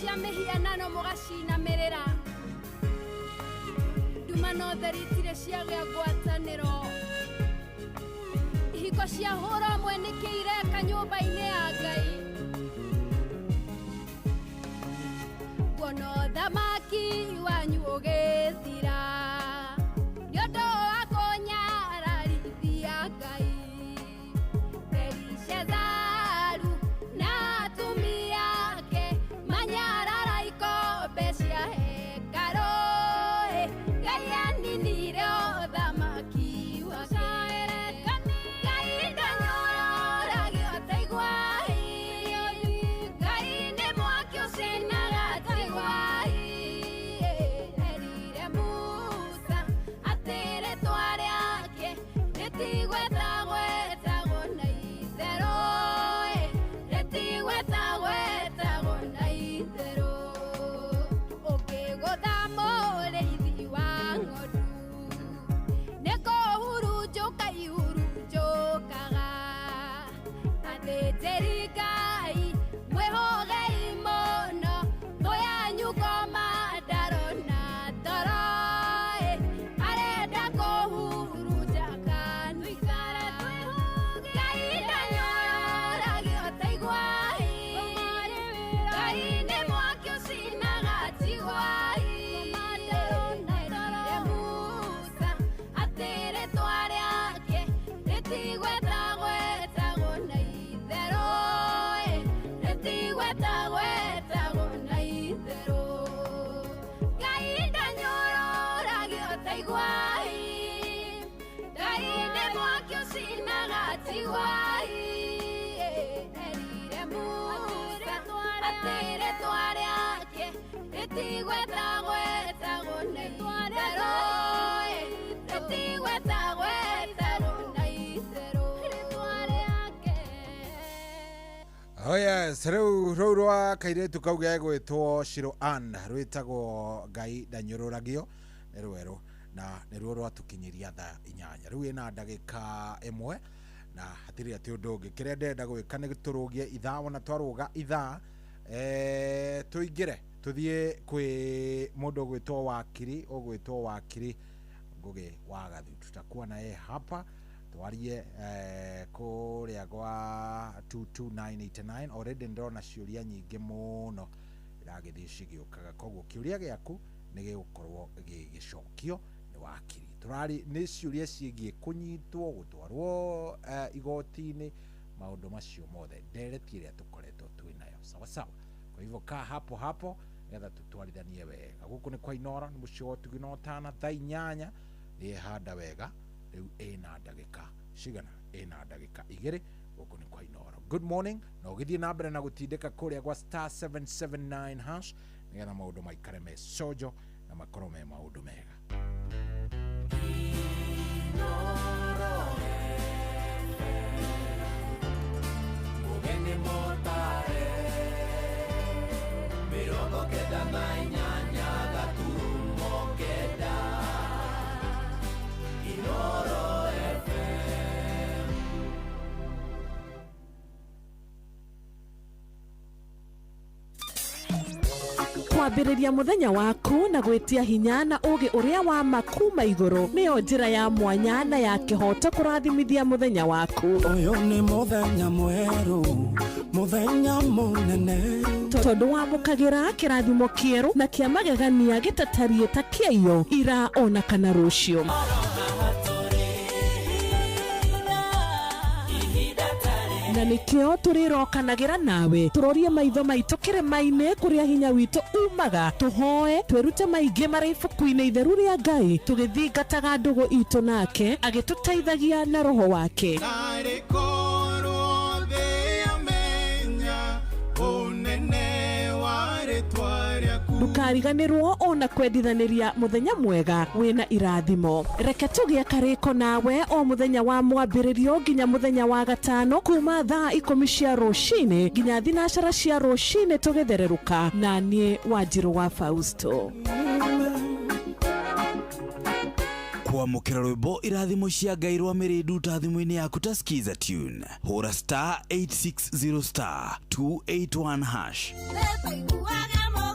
cia mihianano mugacinamirira nduma no theritire ciagĩa ngwatanĩro ihiko cia hũra ũmwe nĩkĩireka nyũmba-inĩ ya Ngai nguona ũthamaki wanyu ũgĩthira nĩ ũndũ wa kũnyararithia Ngai Belishazaru na atumia ake manyarara ikombe cia hekarũ Ngai aninire ũthamaki wake Ngai ndanyororagio ta igwai Ngai nĩ mwaki ũcinaga ta igwai erire Musa atĩ rĩtwa rĩake rĩtigwetagwetagwo na itherũ rĩtigwetagwetagwo na itherũ ũngĩgũtha mũrĩithi wa ng'ondu nĩkũhurunjũka ihurunjũkaga athĩnjĩri Ngai mwĩhũgei mũno thũ yanyu komandaro na toro arenda kũhurunja kanitha Ngai ndanyororagio ta igwai Ngai nĩ mwaki ũcinaga ta igwai erire Musa atĩ rĩtwa rĩake rĩtigwetagwetagwo na itherũ rĩtigwetagwetagwo na itherũ Ngai ndanyororagio ta igwai Ngai nĩ mwaki ũcinaga ta igwai erire Musa atĩ rĩtwa rĩake rĩtigwetagwetagwo na itherũ rĩtigwetagwetagwo na itherũ rĩtwa rĩake Oh yes, rĩu rwa kairĩtu kau gegwĩtwo Shiroan rwĩtagwo Ngai ndanyororagio nĩ rwerũ na nĩruo rwatũkinyĩria thaa 8 rĩu ĩna ndagĩka 1 na hatirĩ atĩ ũndũ ũngĩ kĩrĩa ndĩrenda gwĩka nĩ tũrũgie ithaa wona twarũga ithaa tũingĩre tũthiĩ kwĩ mũndũ ũgwĩtwo wakiri Ngugi wa Gathu tutakuwa na yeye hapa twarie kũrĩa gwa 22989 already ndĩrona ciũria nyingĩ mũno iragĩthiĩ cigĩũkaga koguo kĩũria gĩaku nĩ gĩgũkorwo gĩgĩcokio nĩ wakiri turari nĩ ciũria ciĩgiĩ kũnyitwo gũtwarwo igoti-inĩ maũndũ macio mothe ndereti ĩrĩa tũkoretwo twĩnayo sawa sawa kwa hivyo kaa hapo getha tutwarithanie wega gũkũ nĩ kwa Inoro nĩ mũciĩ wa Ũtugi Tana thaa 8 nĩhanda wega rĩu ĩna ndagĩka cigana ĩna ndagĩka 2 gũkũ nĩ kwa Inoro good morning na ũgĩthiĩ na mbere na gũtindĩka kũrĩa gwa *779 hash nĩgetha maũndũ maikare me sojo na makorwo me maũndũ mega kwambĩrĩria mũthenya waku na gwĩtia hinya na ũgĩ ũrĩa wa makuma igũrũ nĩyo njĩra ya mwanya na ya kĩhoto kũrathimithia mũthenya waku ũyũ nĩ mũthenya mwerũ mũthenya mũnene tondũ wamũkagĩra kĩrathimo kĩerũ na kĩa magegania gĩtatariĩ ta kĩayo ira ona kana rũciũ na nĩkĩo tũrĩrokanagĩra nawe tũrorie maitho maitũ kĩrĩma-inĩ kũrĩa hinya witũ umaga tũhoe twĩrute maingĩ marĩ ibuku-inĩ itheru rĩa Ngai tũgĩthingataga ndũgũ itũ nake agĩtũteithagia na roho wake ndũkariganĩrwo ona kwendithanĩria mũthenya mwega wĩna irathimo reke tũgĩe karĩko nawe o mũthenya wa mwambĩrĩrio nginya mũthenya wa gatano kuma thaa 10 cia rũcinĩ nginya thinacara cia rũcinĩ tũgĩthererũka na niĩ Wanjirũ wa Fausto kwamũkĩra rwĩmbo irathimo cia Ngai rwa mĩrĩndu ta thimũ-inĩ yaku ta skiza tune hũra *860*281#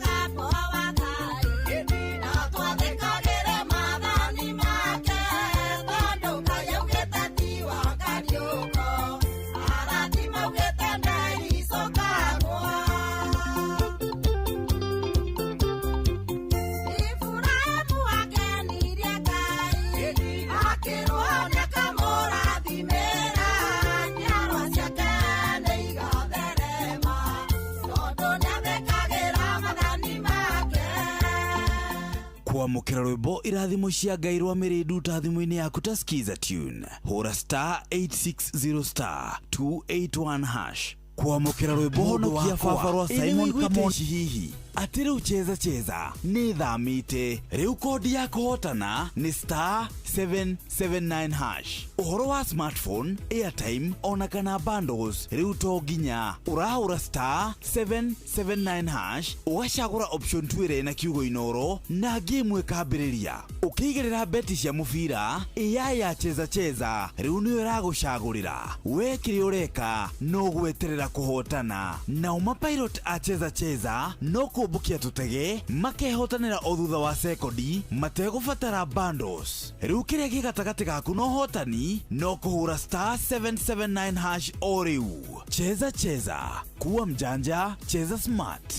kwamukira rwimbo irathimo cia Ngai rwa Mirindu ta thimu-ini yaku ta Skiza Tune hura star 860 star 281 hash kwamukira rwimbo honokia baba rwa Simon Kamonji hihi ati riu cheza ni thamite riu kodi ya kuhotana ni star 779 hash uhoro wa smartphone airtime ona kana bundles riu to ginya urahura star 779 hash ugacagura option 2 na kiugo inoro na game ikambiriria ukiigirira beti cia mubira ya cheza riu niyo iragucagurira we kiri ureka no gweterera kuhotana na uma pilot a cheza no kubukia tutege makehotanira o thutha wa sekondi mategubatara bundles riu kiria gigatagati gaku no hotani no kuhura star 779 hash o riu cheza kuwa mjanja cheza smart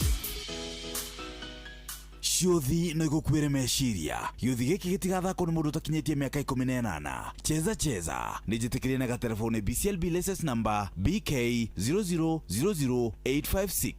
Ciuthi no igukwire meciria yuthi giki gitigathako ni mundu takinyetie miaka 18 cheza ni jitikirie na telefone BCLB license number BK 0000856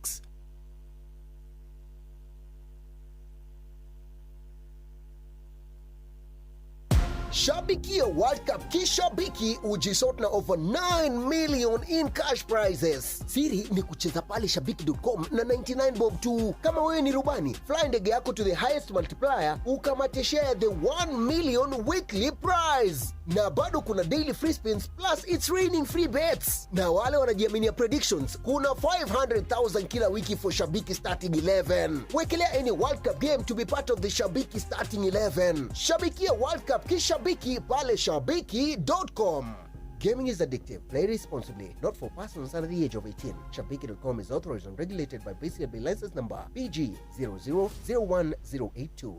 Shabikia World Cup kishabiki ujisort na over 9 million in cash prizes. Siri ni kucheza pale shabiki.com na 99 bob tu. Kama wewe ni rubani, fly ndege yako to the highest multiplier ukamate share the 1 million weekly prize. Na bado kuna daily free spins plus it's raining free bets. Na wale wanajiaminia predictions, kuna 500,000 kila wiki for Shabiki starting 11. Wekelea any World Cup game to be part of the Shabiki starting 11. Shabikia World Cup kishabiki pale shabiki.com. Gaming is addictive. Play responsibly. Not for persons under the age of 18. Shabiki.com is authorized and regulated by BCLB license number PG 0001082.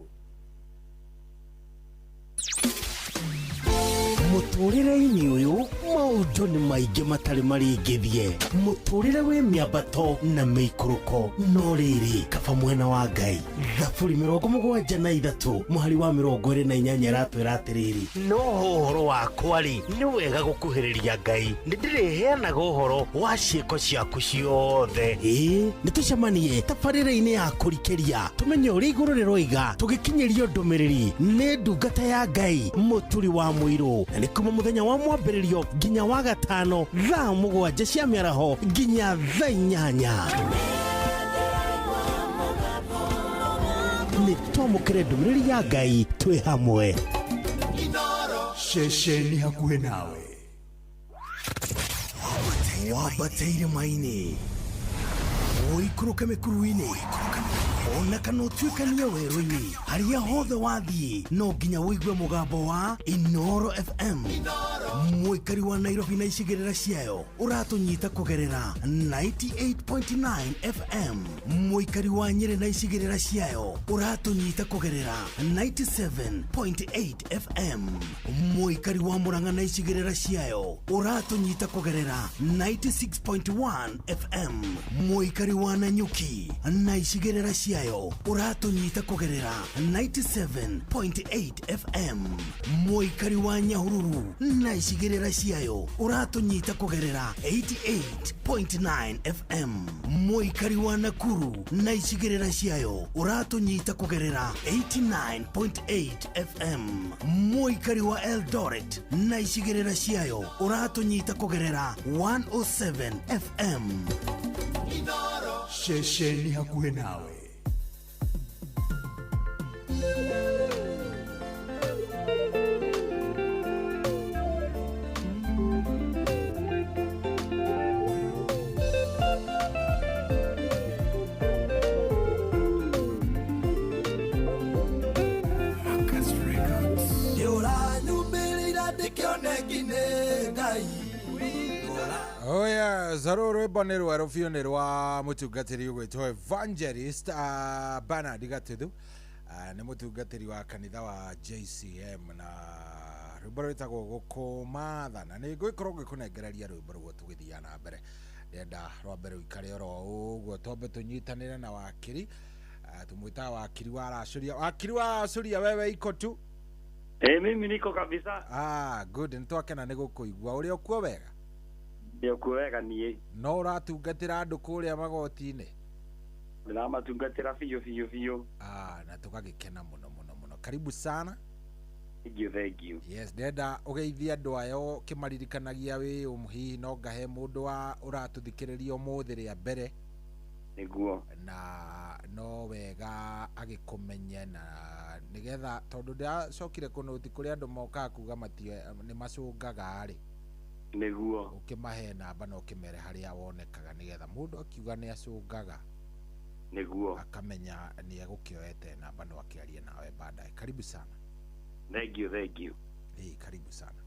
muturire-ini uyu maundu ni maingi matari maringithie muturire wi miambato na miikuruko no riri kaba mwena wa Ngai thaburi 73 muhari wa 28 ratwira atiriri no horo wakwa ri ni wega gukuhiriria Ngai ndiriheanaga uhoro wa ciiko ciaku ciothe nitucemanie tabarĩra-inĩ ya kũrikĩria tumenye ũrĩa igũrũ rĩroiga tũgĩkinyĩrio ndũmĩrĩri nĩ ndungata ya Ngai mũturi wa mũirũ na nĩ kuma mũthenya wa mwambĩrĩrio nginya wa gatano thaa 7 cia mĩaraho nginya thaa 8 nĩ twamũkĩre ndũmĩrĩri ya Ngai twĩ hamwe ceceni hakuhĩ nawe wabateire maini ũikũrũke mĩkuru-inĩ ona kana ũtuĩkanie werũ-inĩ harĩa hothe wathiĩ no nginya wĩigue mũgambo wa Inoro FM mũikari wa Nairobi na icigĩrĩra ciayo ũratũnyita kũgerera 98.9 FM mũikari wa Nyĩrĩ na icigĩrĩra ciayo ũratũnyita kũgerera 97.8 FM mũikari wa Murang'a na icigĩrĩra ciayo ũratũnyita kũgerera 96.1 FM mũikari wa Nanyuki na icigĩrĩra ciayo ũratũnyita kũgerera 97.8 FM mũikari wa Nyahururu na icigĩrĩra ciayo ũratũnyita kũgerera 88.9 FM mũikari wa Nakuru na icigĩrĩra ciayo ũratũnyita kũgerera 89.8 FM mũikari wa Eldoret na icigĩrĩra ciayo ũratũnyita kũgerera 107 FM ceceni hakuhĩ nawe Oya zaro rwimbo nĩ rwerũ biũ nĩ rwa mũtungatĩri ũgwĩtwo Evangelist Bernard Gatuthu nĩ mũtungatĩri wa kanitha wa JCM na rwimbo rwĩtagwo gũkũmathana nĩ ngũgĩkorwo ngĩkũnengereria rwimbo rũguo tũgĩthiaga na mbere ndenda rwa mbere ũikare oro ũguo twambe tũnyitanĩre na wakiri tumwĩtaga wakiri wa aracũria wewe iko tu mimi niko kabisa good nitwakena nĩ gũkũigua ũrĩa ũkuo wega ndio kuwega niĩ no ũratungatĩra andũ kũrĩa magoti-inĩ ndĩramatungatĩra biũ na tũgagĩkena mũno karibu sana. Thank you. Yes, ndenda ugeithia andu ayo kimaririkanagia wi umhi no ngahe mundu wa uratuthikiriria umuthi ria mbere niguo na no wega agikumenye na nigetha tondu ndacokire kunuti kuri andu moka kuga matio ni macungaga ri niguo ukimahe namba no kimere haria wonekaga nigetha mundu akiuga ni acungaga niguo akamenya ni egukioete namba no akiarie nawe baadaye. Karibu sana. Thank you. Karibu sana.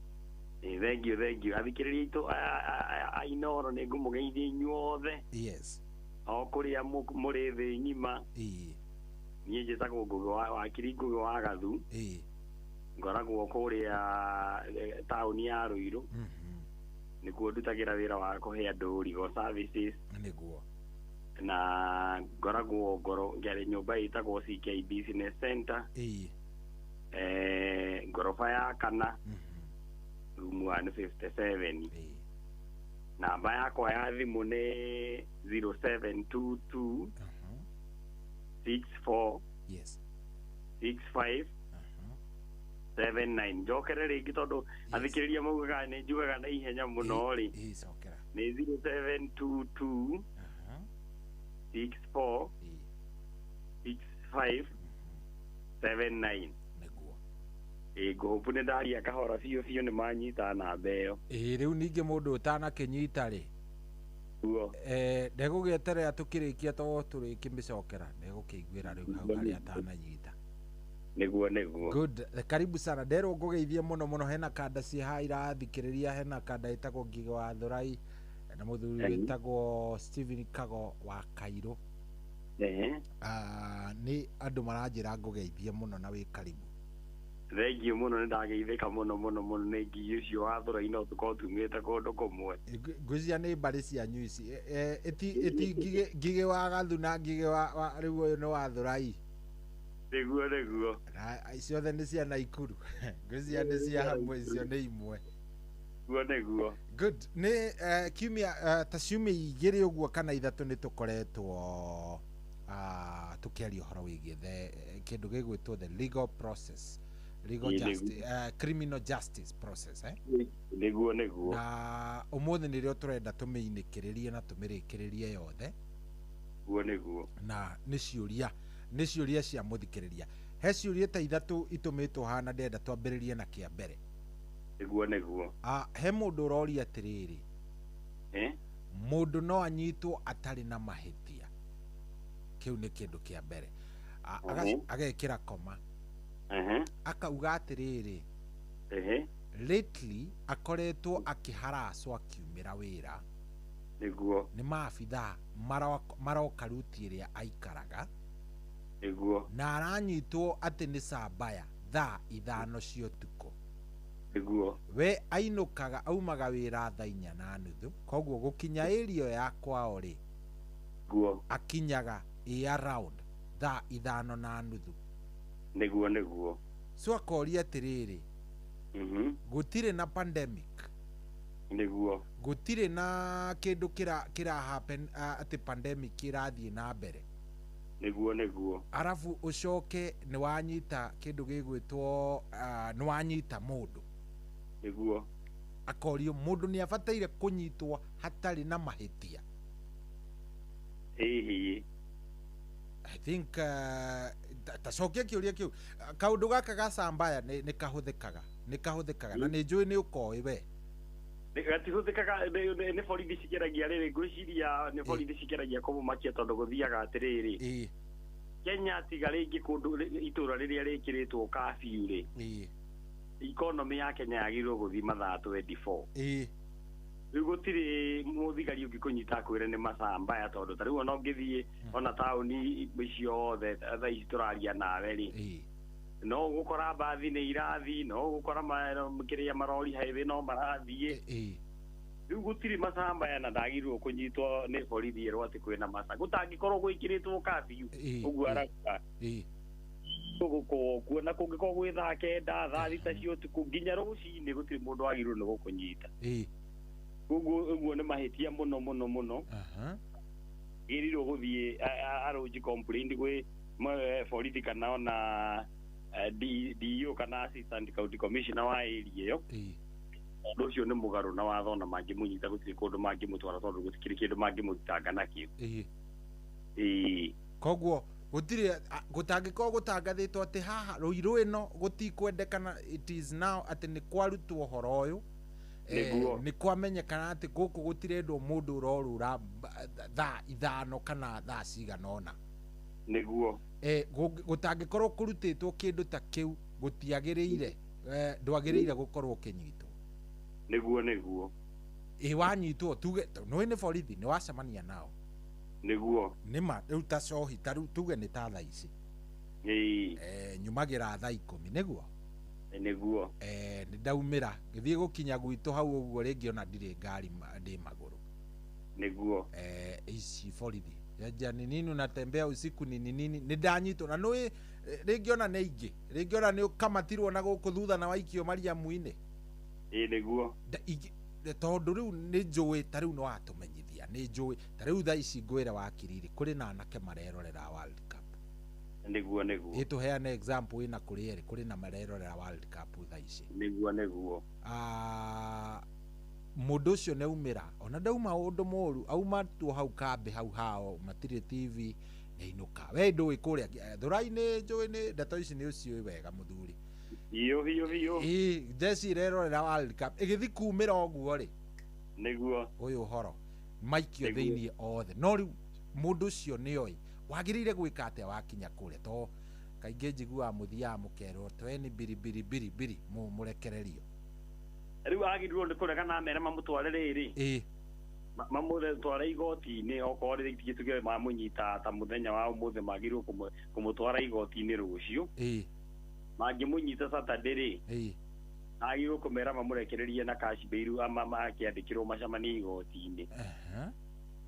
Thank you. Athikiriria itu ainoro ni ngumugeithia inyuothe. Yes. O kuria muri thi ngima. Nie njitagwo Ngugi wa Kiringugi wa Gathu. Ngoragwo kuria tauni ya Ruiru. Nikuo ndutagira wira wa kuhe andu rigo services. Niguo. Na ngoragwo ngoro ngari nyumba itagwo CK Business Center. Ngorofa ya kana room 157. Namba yakwa ya thimu ni 0722 64 yes 65 79. Njokere ringi tondu athikiriria maugaga ni njugaga na ihenya muno ri ni 0722 64 65 79. Ngopu nä ndaria kahora biå biå nä manyita namba ä yo. Rä u ningä må ndå å tanakä rä ndegå gä eterera tå kä rä kia to tå rä kä mä cokera ndegå kä iguä ra rä u hau harä atananyita niguo. Good. Karibu sana. Nderwo ngå geithie må no hena kanda ciä ha irathikä rä ria. Hena kanda ä tagwo Ngigĩ wa Thurai na må thuri wä tagwo Stephen Kago wa Kairå. Nä andå maranjä ra ngå geithie må no na wä karibu. Thank you muno, ndageithika muno nä Ngigĩ ucio wa Thurai no tukorwo tumĩte kũndũ kũmwe. Ngwĩciria nĩ mbarĩ cianyu ici ĩti Ngigĩ wa Gathu na Ngigĩ wa rĩu ũyũ nĩ wa Thurai. Nĩguo. Ciothe nĩ cia Naikuru. Ngwĩciria nĩ cia hamwe, icio nĩ imwe. Nĩguo. Good. Nĩ kiumia ta ciumia igĩrĩ ũguo kana ithatũ nĩ tũkoretwo tũkĩaria ũhoro wĩgiĩ kĩndũ gĩgwĩtwo the legal process. Criminal justice process niguo na umuthi nä rä o tå renda tå mä inä kä rä rie na tå mä rä kä rä rie yothe niguo na nä ciåria cia må thikä rä ria. He ciåria ta ithatå itå mä two hana ndenda twambä rä rie na kä a mbere niguo he må ndå å roria atä rä rä må ndå no anyitwo atarä na mahä tia. kä u nä kä ndå kä a mbere agekä ra koma akauga atiriri lately akoretwo akiharacwo akiumira wira niguo ni maabitha maroka ruti iria aikaraga niguo na aranyitwo ati ni cambaya thaa 5 cia utuku niguo we ainukaga aumaga wira thaa 4:30 koguo gukinya area ya kwao ri niguo akinyaga around thaa 5:30 niguo so akoria atiriri gutire na pandemic niguo gutire na kindu kira happen ati pandemic kirathie na mbere niguo arafu ucoke ni wanyita kindu gigwitwo ni wanyita mundu niguo akorio mundu ni abataire kunyitwo hatari na mahitia. I think tacokia kiuria kiu kaundu gaka gacambaya ni kahuthikaga na ni njui ni ukoi we gatihuthikaga ni borithi cikeragia riri ngwiciria ni borithi cikeragia kumumakia tondu guthiaga atiriri Kenya tiga ringi kundu itura riria rikiritwo kafiu ri economy ya Kenya yagirwo guthi mathaa 24 riu gutiri muthigari ungikunyita kwire ni macambaya tondu tariu ona ungithie ona tauni icio othe thaa ici turaria nawe ri no gukora mbathi ni irathi no gukora kiria marori highway no marathie riu gutiri macambaya na ndagirwo kunyitwo ni borithi erwo ati kwina masa gutangikorwo gwikiritwo kafiu uguo araka kuona kungikorwo gwi thaa 9 thaa 6 cia utuku nginya rucini gutiri mundu agirwo ni gukunyita uguo ni mahitia muno girirwo guthie aroji complaint gwi borithi kana ona DO kana assistant county commissioner wa area iyo ũndũ ũcio nĩ mũgarũ na watho na mangĩmũnyita gũtirĩ kũndũ mangĩmũtwara tondũ gũtikĩrĩ kĩndũ mangĩmũthitanga nakĩo. Koguo gũtangĩkorwo gũtangathĩtwo atĩ haha Ruiru ĩno gũtikwendekana, it is now atĩ nĩ kwarutwo ũhoro ũyũ, nĩ kwamenyekana atĩ gũkũ gũtirendwo mũndũ ũrorũra thaa 5 kana thaa cigana ũna. Nĩguo gũtangĩkorwo kũrutĩtwo kĩndũ ta kĩu gũtiagĩrĩire, ndwagĩrĩire gũkorwo ũkĩnyitwo. Nĩguo wanyitwo tuge nĩ nĩ borithi nĩ wacemania nao. Nĩguo nĩma rĩu ta cohi ta rĩu tuge nĩ ta thaa ici nyumagĩra thaa 10 nĩguo nĩ ndaumĩra gĩthiĩ gũkinya gwitũ hau ũguo rĩngĩ ona ndirĩ ngari ndĩ magũrũ. Nĩguo ici borithi ya nini unatembea usiku nini nĩ ndanyitwo na nĩ rĩngĩ ona nĩ ingĩ rĩngĩ ona nĩ kamatirwo na gũkũ thutha na waikio Mariamu-inĩ. Nĩguo tondũ rĩu nĩ njũĩ ta rĩu no atũmenyithia nĩ njũĩ ta rĩu thaa ici ngwĩra wakiriri kũrĩ na anake marerorera World Cup. Nĩguo ĩtũheane example ĩna kũrĩ erĩ kũrĩ na marerorera World Cup thaa ici. Nĩguo mũndũ ũcio nĩ aumĩra ona ndauma ũndũ mũru auma tu hau kambe hau hao matirĩ TV nĩinũka we ndũĩ kũrĩa thũra-inĩ njũĩ nĩ ndeto ici nĩ ũciũĩ wega mũthuri. Hiyo Jesse rerorera World Cup ĩgĩthi kumĩra ũguo rĩ. Nĩguo ũyũ ũhoro maikio thĩinĩ othe no rĩu mũndũ ũcio nĩoĩ wagĩrĩire gwĩka atĩa wakinya kũrĩa to kaingĩ njiguaga mũthiaga mũkerwo tweni biri mũrekererio. Rĩu agĩrĩirwo nĩ kũregana mere mamũtware rĩrĩ mamũtware igoti-inĩ okorwo rĩrĩ tuge mamũnyita ta mũthenya wa ũmũthĩ magĩrĩirwo kũmũtwara igoti-inĩ rũciũ. Mangĩmũnyita Saturday rĩ agĩrĩirwo kũmera mamũrekererie na cash bail makĩandĩkĩrwo macemanie igoti-inĩ.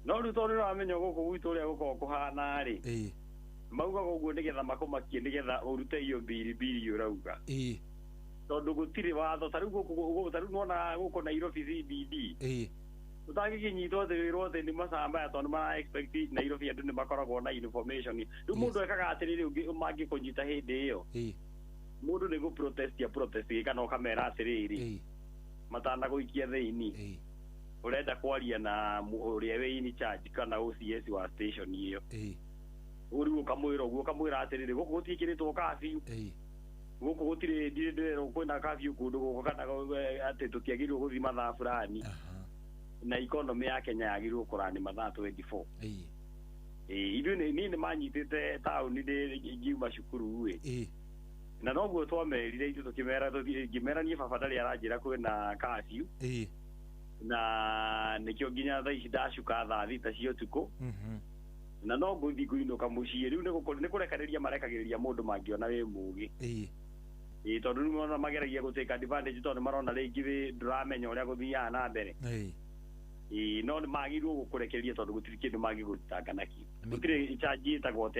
No rĩu tondũ nĩwamenya gũkũ gwitũ ũrĩa gũkorwo kũhana rĩ maugaga ũguo nĩgetha makũmakie nĩgetha ũrute iyo mbiribiri ũrauga tondũ gũtirĩ watho ta rĩu gũkũ nona gũkũ Nairobi CBD ũtangĩkinyitwo thĩ wĩrwo thĩ nĩ macambaya tondũ mara expect Nairobi andũ nĩ makoragwo na information. Rĩu mũndũ ekaga atĩrĩrĩ mangĩkũnyita hĩndĩ ĩyo mũndũ nĩ gũ-protest kana ũkamera atĩrĩrĩ matanagũikia thĩinĩ ũrenda kwaria na ũrĩa wĩ in charge kana OCS wa station ĩyo rĩu ũkamwĩra ũguo ũkamwĩra atĩrĩrĩ gũkũ gũtiĩkĩrĩtwo kabiũ gũkũ gũtirĩ ndirĩ kwĩna kabiũ kũndũ gũkũ kana atĩ tũtiagĩrĩirwo gũthiĩ mathaa fulani na economy ya Kenya yagĩrĩirwo kũrani mathaa 24. Ithuĩ niĩ nĩ manyitĩte taũni ngiuma cukuru na noguo twamerire ithuĩ tũkĩmera niĩ baba ndarĩ aranjĩra kwĩna kabiũ na nĩkĩo nginya thaa ici ndacuka thaa 6 cia ũtukũ na no ngũthi kũinũka mũciĩ rĩu nĩ kũrekanĩria marekagĩrĩria mũndũ mangĩona wĩ mũgĩ tondũ rĩu mageragia gũtake advantage tondũ marona rĩngĩ ndũramenya ũrĩa gũthiaga na mbere no nĩ magĩrĩirwo gũkũrekereria tondũ gũtirĩ kĩndũ mangĩgũthitanga nakĩo. Gũtirĩ charge ĩtagwo atĩ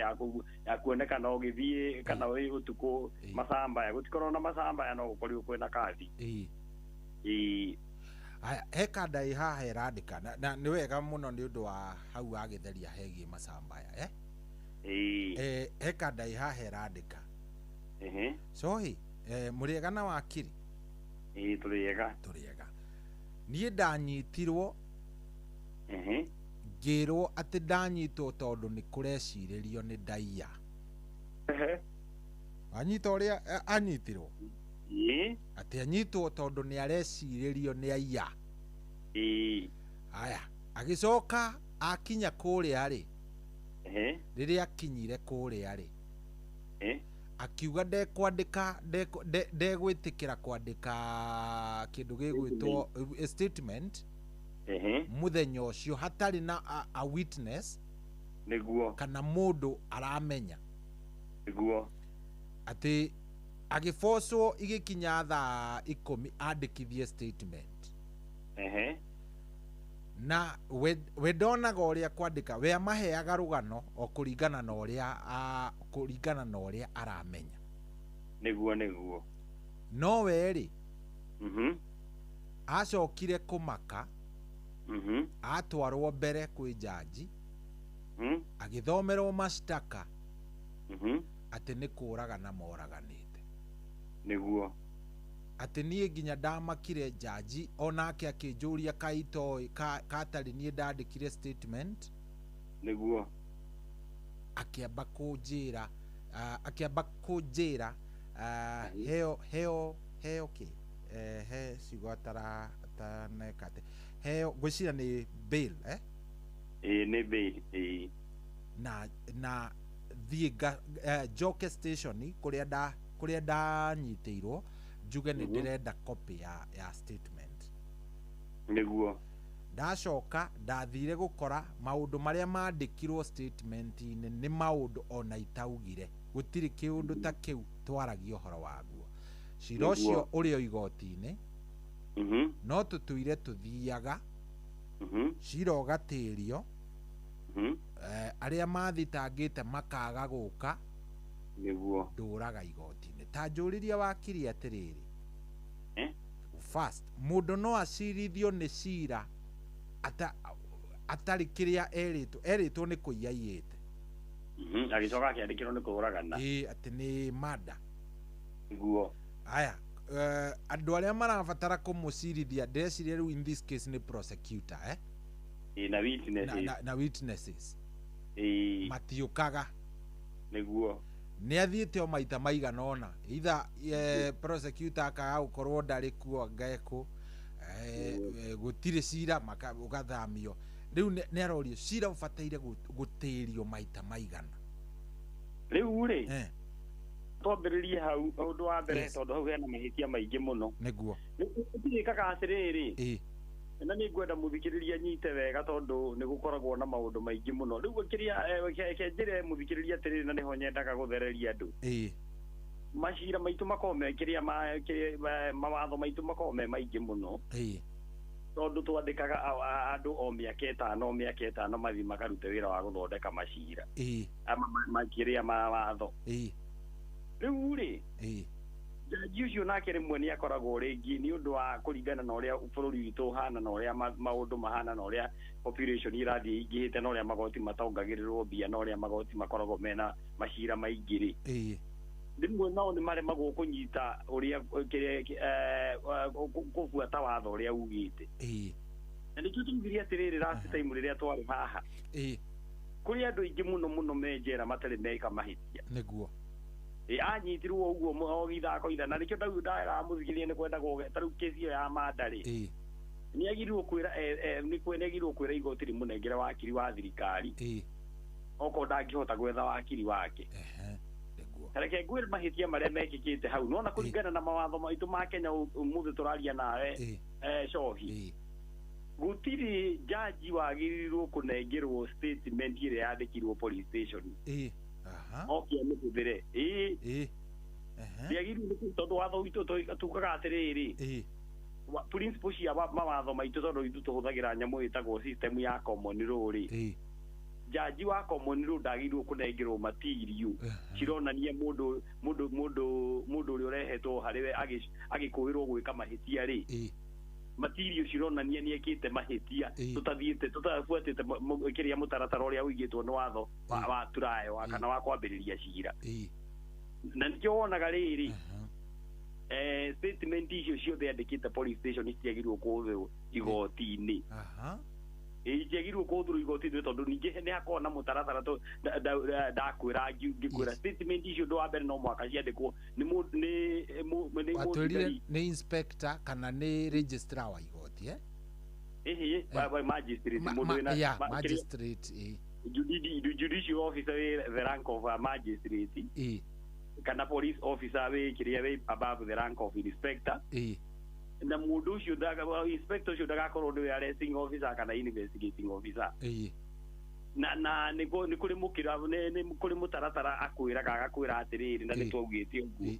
ya kuonekana ũgĩthiĩ kana wĩ ũtukũ macambaya gũtikorwo na macambaya no gũkorirwo kwĩna kandi. He kanda ĩ haha ĩrandĩka na nĩ wega mũno nĩ ũndũ wa hau agĩtheria hegie macambaya he kanda ĩ haha ĩrandĩka cohi mũrĩega na wakiri tũrĩega niĩ ndanyitirwo ngĩrwo atĩ ndanyitwo tondũ nĩ kũrecirĩrio nĩ ndaiya. Anyita ũrĩa anyitirwo atĩ anyitwo tondũ nĩ arecirĩrio nĩ aiya. Aya agĩcoka akinya kũrĩa rĩ rĩrĩa akinyire kũrĩa rĩ akiuga ndegwĩtĩkĩra kwandĩka kĩndũ gĩgwĩtwo statement mũthenya ũcio hatarĩ na a witness nĩguo kana mũndũ aramenya nĩguo atĩ agĩbocwo igĩkinya thaa 10 andĩkithie statement na we ndonaga ũrĩa kwandĩka we amaheaga rũgano o kũringana na ũrĩa aramenya nĩguo no we rĩ acokire kũmaka atwarwo mbere kwĩ jaji agĩthomerwo mashtaka atĩ nĩ kũragana moraganĩte niguo ati nie nginya ndamakire jaji onake akinjuria kaito katari nie ndandikire statement niguo akiamba kunjira heo ki he sigotara tanekate heo gwicira ni bail ni bail na thiga Joke station kuria ndanyitiirwo njuge ni ndirenda copy ya statement niguo ndacoka ndathire gukora maundu maria mandikirwo statement ni maundu ona itaugire gutiri kiundu ta kiu twaragio horo waguo cira ucio urio igoti-ini no tutuire tuthiaga cira ugatirio aria mathitangite makaga guka niguo nduraga igoti-ini ta njuriria wakiri atiriri first mundu no acirithio ni cira atari kiria eritwo ni kuiya iyite agicoka akiandikirwo ni kuragana ati ni mada niguo aya andu aria marabatara kumucirithia ndeciria riu in this case ni prosecutor na witnesses matiukaga niguo ni athiite o maita maigana ona either prosecutor akaga gukorwo ndari kuo ngeko gutire cira ugathamio riu ni arorio cira ubataire gutirio maita maigana riu ri twambiririe hau undu wa mbere tondu hau hena mahitia maingi muno niguo ndirikaga atiriri na ni ngwenda muthikiriria nyite wega tondu ni gukoragwo na maundu maingi muno riu kiria kenjire muthikiriria atiriri na niho nyendaga guthereria andu macira maitu makome kiria mawatho maitu makome maingi muno tondu twandikaga andu o miaka itano mathi makarute wira wa guthondeka macira makiria mawatho riu ri jaji ucio nake rimwe ni akoragwo ringi ni undu wa kuringana na uria bururi witu uhana na uria maundu mahana na uria population irathii ingihite na uria magoti matongagirirwo mbia na uria magoti makoragwo mena macira maingiri rimwe nao ni maremagwo kunyita uria kubuata watho uria ugite na nikio tugiria atiriri last time riria twari haha kuri andu ingi muno menjera matari meka mahitia niguo anyitirwo uguo ogithako ithana nikio ndaira muthikirie ni kwenda taru kesi iyo ya mandari ni agirirwo kwira ni kwenegirwo kwira igoti rimunengere wakiri wa thirikari oko ndangihota gwetha wakiri wake tareke gwira mahitia maria mekikite hau nona kuringana na mawatho maitu ma Kenya umuthi turaria nawe cohi gutiri jaji wagirirwo kunengerwo statement ire yandikirwo police station okay muthire yagirirwo tondu watho witu tukaga atiriri principle cia mawatho maitu tondu itu tuhuthagira nyamu itagwo system ya common law ri jaji wa common law ndagirwo kunengerwo material cironania mundu uri urehetwo hariwe agikuirwo gwika mahitia ri material cironania ni ekite mahitia tutathiite tutafuatite kiria mutaratara uria wigitwo ni watho wa turayo kana wa kwambiriria cira na nikio wonaga riri statement icio ciothe andikite police station itiagirwo kuthirwo igoti-ini itiagirwo kuthirwo igoti-ini tondu ningi ni hakona mutaratara ndakwira ngikwira statement icio ndo wambere no mwaka ciandikwo ni inspector kana ni registrar wa igoti magistrate mundu ina magistrate judicial officer the rank of a magistrate kana police officer we kiria we above the rank of inspector na mundu ucio inspector ucio ndagakorwo ndi arresting officer kana investigating officer na ni kuri mukira ni kuri mutaratara akwiraga agakwira atiriri na nitwogite uguo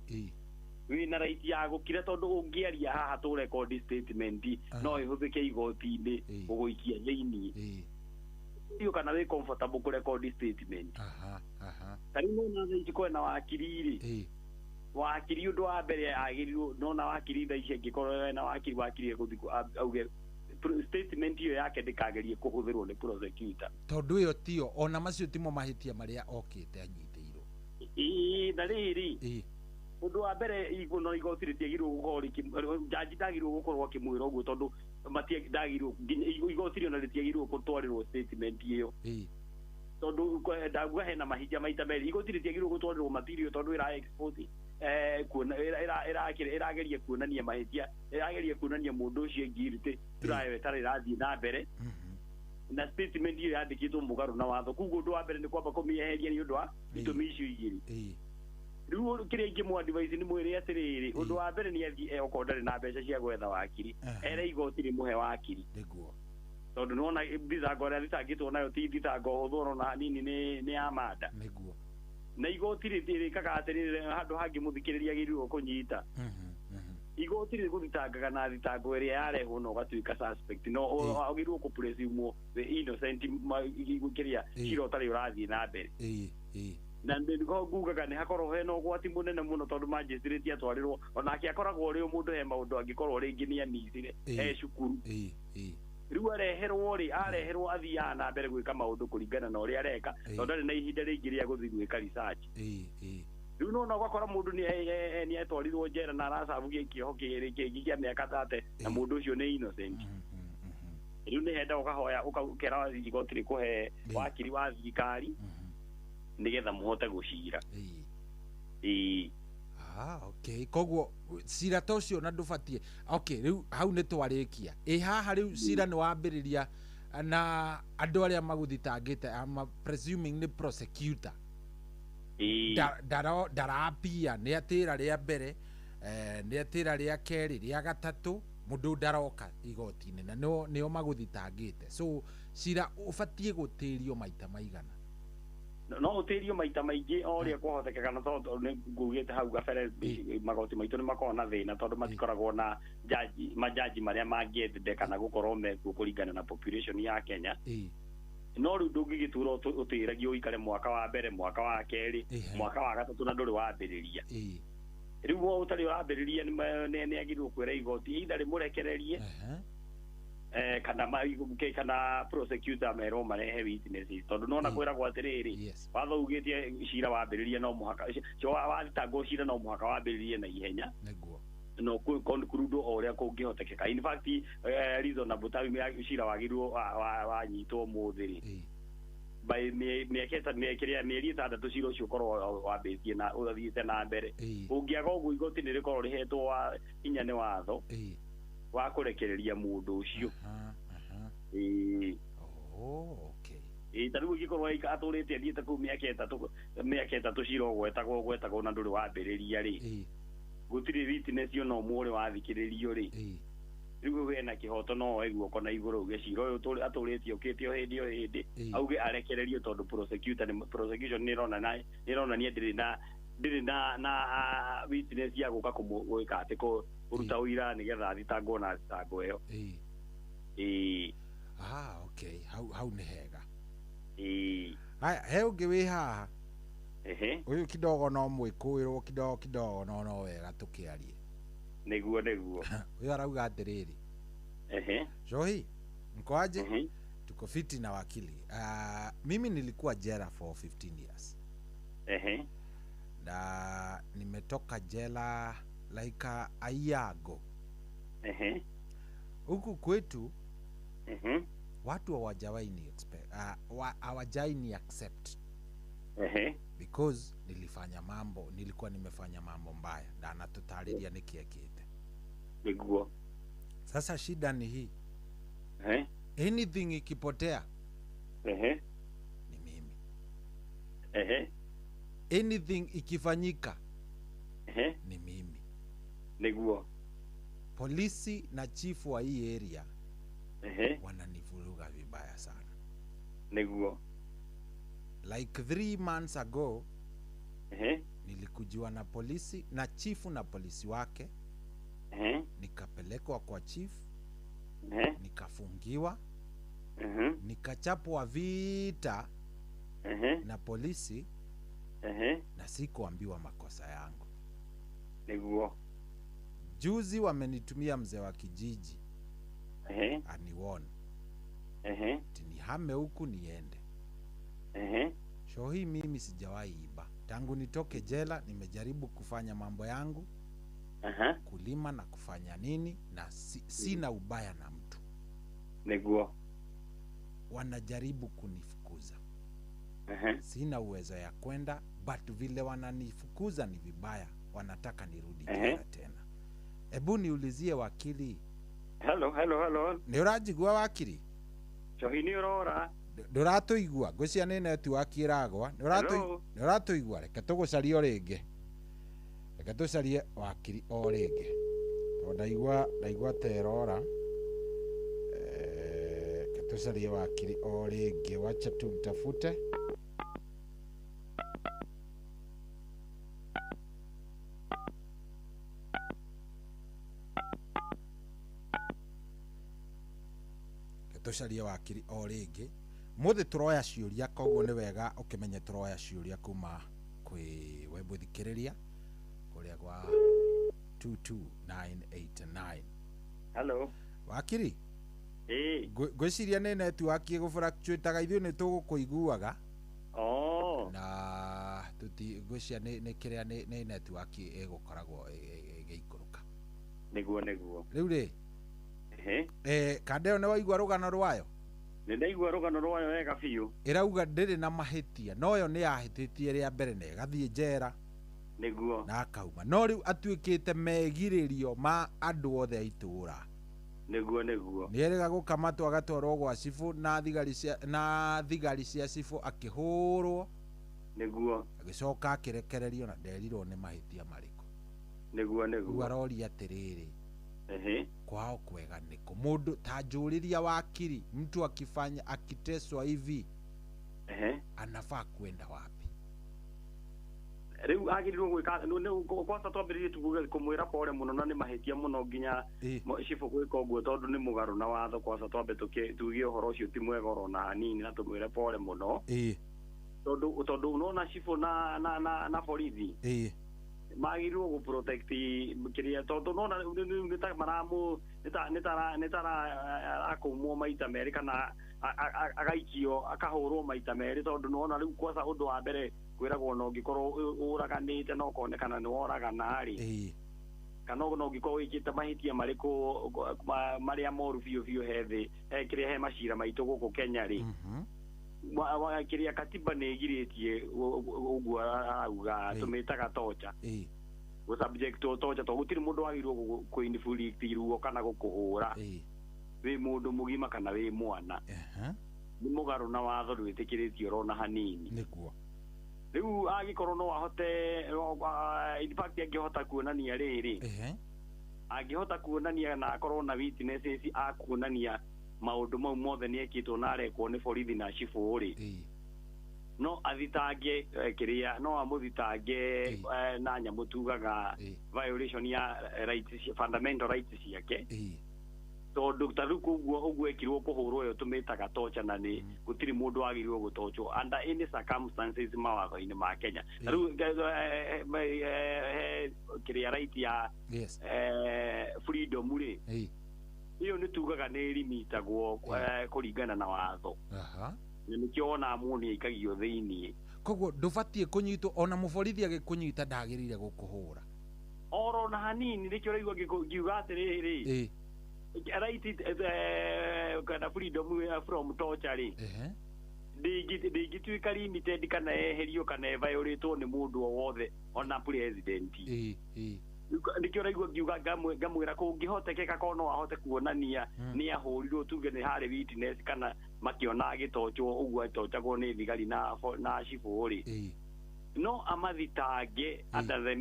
wina right ya gukira tondu ungiaria haha tu record statement no ihuthike igoti-ini guguikia thiini iyo kana we comfortable ku record statement karimu na nzi kwena wakiri wakiri undu wa mbere agirirwo nona wakiri tha ici ngikorwo na wakiri guthiku auge statement iyo yake ndikagerie kuhuthirwo ni prosecutor tondu iyo tio ona macio timo mahitia maria okite anyiteirwo na riri undu wa mbere iguno igoti ritiagirwo gukori jaji dagirwo gukorwo kimwira uguo tondu matie dagirwo igoti rio na ritiagirwo gutwarirwo statement iyo tondu ndagwa hena mahija maita meri igoti ritiagirwo gutwarirwo material tondu ira expose kuona irageria kuonania mahija irageria kuonania mundu ucio ngirite turaye tari rathi na mbere na statement iyo yandikitwo mugaru na watho kuguo undu wa mbere ni kwamba kumieheria ni undu wa itumi icio igiri riu kiria ingimu advice ni mwire atiriri undu wa mbere ni athi okondare na mbeca cia gwetha wakiri ere igoti rimuhe wakiri niguo tondu nona thitango ria thitangitwo nayo ti thitango huthu na nini ni amanda niguo na igoti ririkaga atiriri handu hangi muthikiriria girirwo kunyita igoti riguthitangaga na thitango iria yarehwo na ugatuika suspect no agirwo ku presume the innocent kiria cira utari urathii na mbere na ndiko ngugaga ni hakorwo hena ugwati munene muno tondu magistrate atwarirwo onake akoragwo uri mundu he maundu angikorwo ringi ni anicire cukuru riu areherwo athia na mbere gwika maundu kuringana na uria areka tondu ari na ihinda ringi ria guthi gwika research riu no ugakora mundu ni atwarirwo njera na aracabugia kioho kingi kia miaka 30 na mundu ucio ni innocent riu ni henda ukahoya ukera igoti rikuhe wakiri wa thirikari nigetha muhote gucira okay koguo cira ta ucio na ndubatie okay riu hau ni twarikia haha riu cira ni wambiriria na andu aria maguthitangite ama presuming ni prosecutor darapia ni atira ria mbere ni atira ria keri ria gatatu mundu ndaroka igoti-ini na nio maguthitangite so cira ubatie gutirio maita maigana no utirio maita maingi oria kwahotekeka na tondu ngugite hau gabere magoti maitu ni makona na thina tondu matikoragwo na majaji maria mangiendete kana gukorwo mekuo kuringana na population ya Kenya no riu ndungigitura utiragio ikare mwaka wa mbere mwaka wa keri mwaka wa gatatu na nduri wambiriria riu wo utari wambiriria ni agirwo kwira igoti ithari murekererie kana prosecutor mero marehe witnesses tondu nona kwira kwa atiriri watho ugitie cira wambiririe no muhaka cio wathitango cira no muhaka wambiririe na ihenya no kurudo oria kungihotekeka in fact reasonable time cira wagirwo wanyitwo muthiri by mieketa mieri 6 cira ucio korwo wambitie na uthiite na mbere ungiaga uguo igoti ni rikorwo rihetwo wa inya ni watho wa kurekereria mundu ucio tariu gikorwo aturite thiete ku miaka itatu cira gwetagwo na nduri wambiriria ri gutiri witness yo no mwore wathikiririo ri riu wena kihoto no waigwo kona iguru gicira uyu aturitie ukitio hindi auge arekererio tondu prosecution ni rona ni ndiri na witness ya guka kumwika atiko uruta uira nigetha thitango na thitango iyo okay hau ni hega haya he ungi wi haha uyu kidogo no mwikuirwo kidogo no wega tukiarie niguo uyu arauga atiriri Johi mkoaje tuko fiti na wakili mimi nilikuwa jela for 15 years na nimetoka jela like a year ago huku kwetu watu hawajaini accept because nilikuwa nimefanya mambo mbaya na natutariria nikiekete niguo sasa shida ni hii anything ikipotea ni mimi anything ikifanyika ni mimi niguo polisi na chief wa hii area wananivuruga vibaya sana niguo like 3 months ago nilikujiwa na polisi na chief na polisi wake nikapelekwa kwa chief nikafungiwa nikachapwa vita na polisi na sikuambiwa makosa yangu niguo juzi wamenitumia mzee wa kijiji aniwon tinihame huku niende Shohi mimi sijawahi iba Tangu nitoke jela nimejaribu kufanya mambo yangu. Kulima na kufanya nini na sina ubaya na mtu. Niguo. Wanajaribu kunifukuza. Sina uwezo ya kwenda, but vile wananifukuza ni vibaya. Wanataka nirudi jela tena. Ebu niulizie wakili. Hello. Ni urajigua wakili? Chohini urora. Nduratuigua ngwicia ni network iragwa. Nduratuigua reke tugucarie ringi. Reke tucarie wakili o ringi. Ndaigua terora. Reke tucarie wakili o ringi. Wacha tumtafute. Tucarie wakili o ringi. Muthe turoya ciuria koguo ni wega ukimenye turoya ciuria kuma kwi webũthikĩrĩria kuria gwa 22989. Hello. Wakiri. Ngwiciria ni network igũfractuataga ithuĩ nĩ tũgũkũiguaga. Na tuti ngwiciria ni kiria ni network ĩgũkoragwo ĩgĩikũrũka. Niguo. Rĩu rĩ. Kandeo nĩ waigua rũgano rwayo? Nĩ ndaigua rũgano rwayo wega biũ. Ĩrauga ndĩrĩ na mahĩtia, no yo nĩ yahĩtĩtie rĩa mbere na ĩgathiĩ njera. Niguo. Na akauma. No rĩu atuĩkĩte megirĩrio ma andũ othe a itũũra. Niguo. Nĩerĩga gũkamatwo agatwarwo gwa cibũ na thigari cia cibũ akĩhũrwo. Niguo. Agĩcoka akĩrekererio na nderirwo nĩ mahĩtia marĩkũ. Niguo. Rĩu aroria atĩrĩrĩ. Kwao kwega niko mundu ta njũrĩria wakiri mtu akifanya akiteswa hivi anafaa kwenda wapi? Riu agirirwo gwika kwanza twambiririe tuguge kumwira pole muno na ni mahitia muno nginya cifu gwika uguo tondu ni mugaru na watho kwanza twambe tugie uhoro ucio ti mwega ona hanini na tumwire pole muno tondu unaona cifu na borithi magirwo go protect kiria tondu nona nita maramu nitara akumwo maita meri kana agaikio akahurwo maita meri tondu nona riu kwanza undu wa mbere kwiragwo no ngikorwo uraganite no konekana ni woragana ri kana no ngikorwo wikite mahitia mariku maria moru biu hethi kiria he macira maitu guku Kenya ri kiria katiba ni igiritie uguo auga tumitaga tocha go subject to tocha to gutiri mundu wagirwo ku inflict iruo kana gukuhura wi mundu mugima kana wi mwana ni mugaru na watho rwitikiritio rona hanini nikuo riu agikorwo no ahote in fact angihota kuonania riri angihota kuonania na akorwo na witnesses akuonania maundu mau mothe ni ekitwo na arekwo ni borithi na cifu ri no athitange kiria no amuthitange na nyamu tugaga violation ya rights fundamental rights ciake tondu taruku uguo ekirwo kuhurwo yo tumitaga tocha na ni gutiri mundu agirwo gutochwo under any circumstances mawatho-ini ma Kenya taru kiria right ya freedom ri iyo ni tugaga ni limitagwo kuringana na watho ni kiona amuni ikagio thiini koguo ndubatie kunyitwo ona muborithi agikunyita ndagirire gukuhura oro na hanini nikio raigwa giuga atiriri right kana freedom from torture ri digituika limited kana eherio kana violate ni mundu o wothe ona president ndikio raigwa ngiuga ngamwira kungihotekeka kono ahote kuonania ni ahurirwo tuge ni hari witness kana makiona agitochwo uguo atochagwo ni thigari na cifu ri no amathitange under the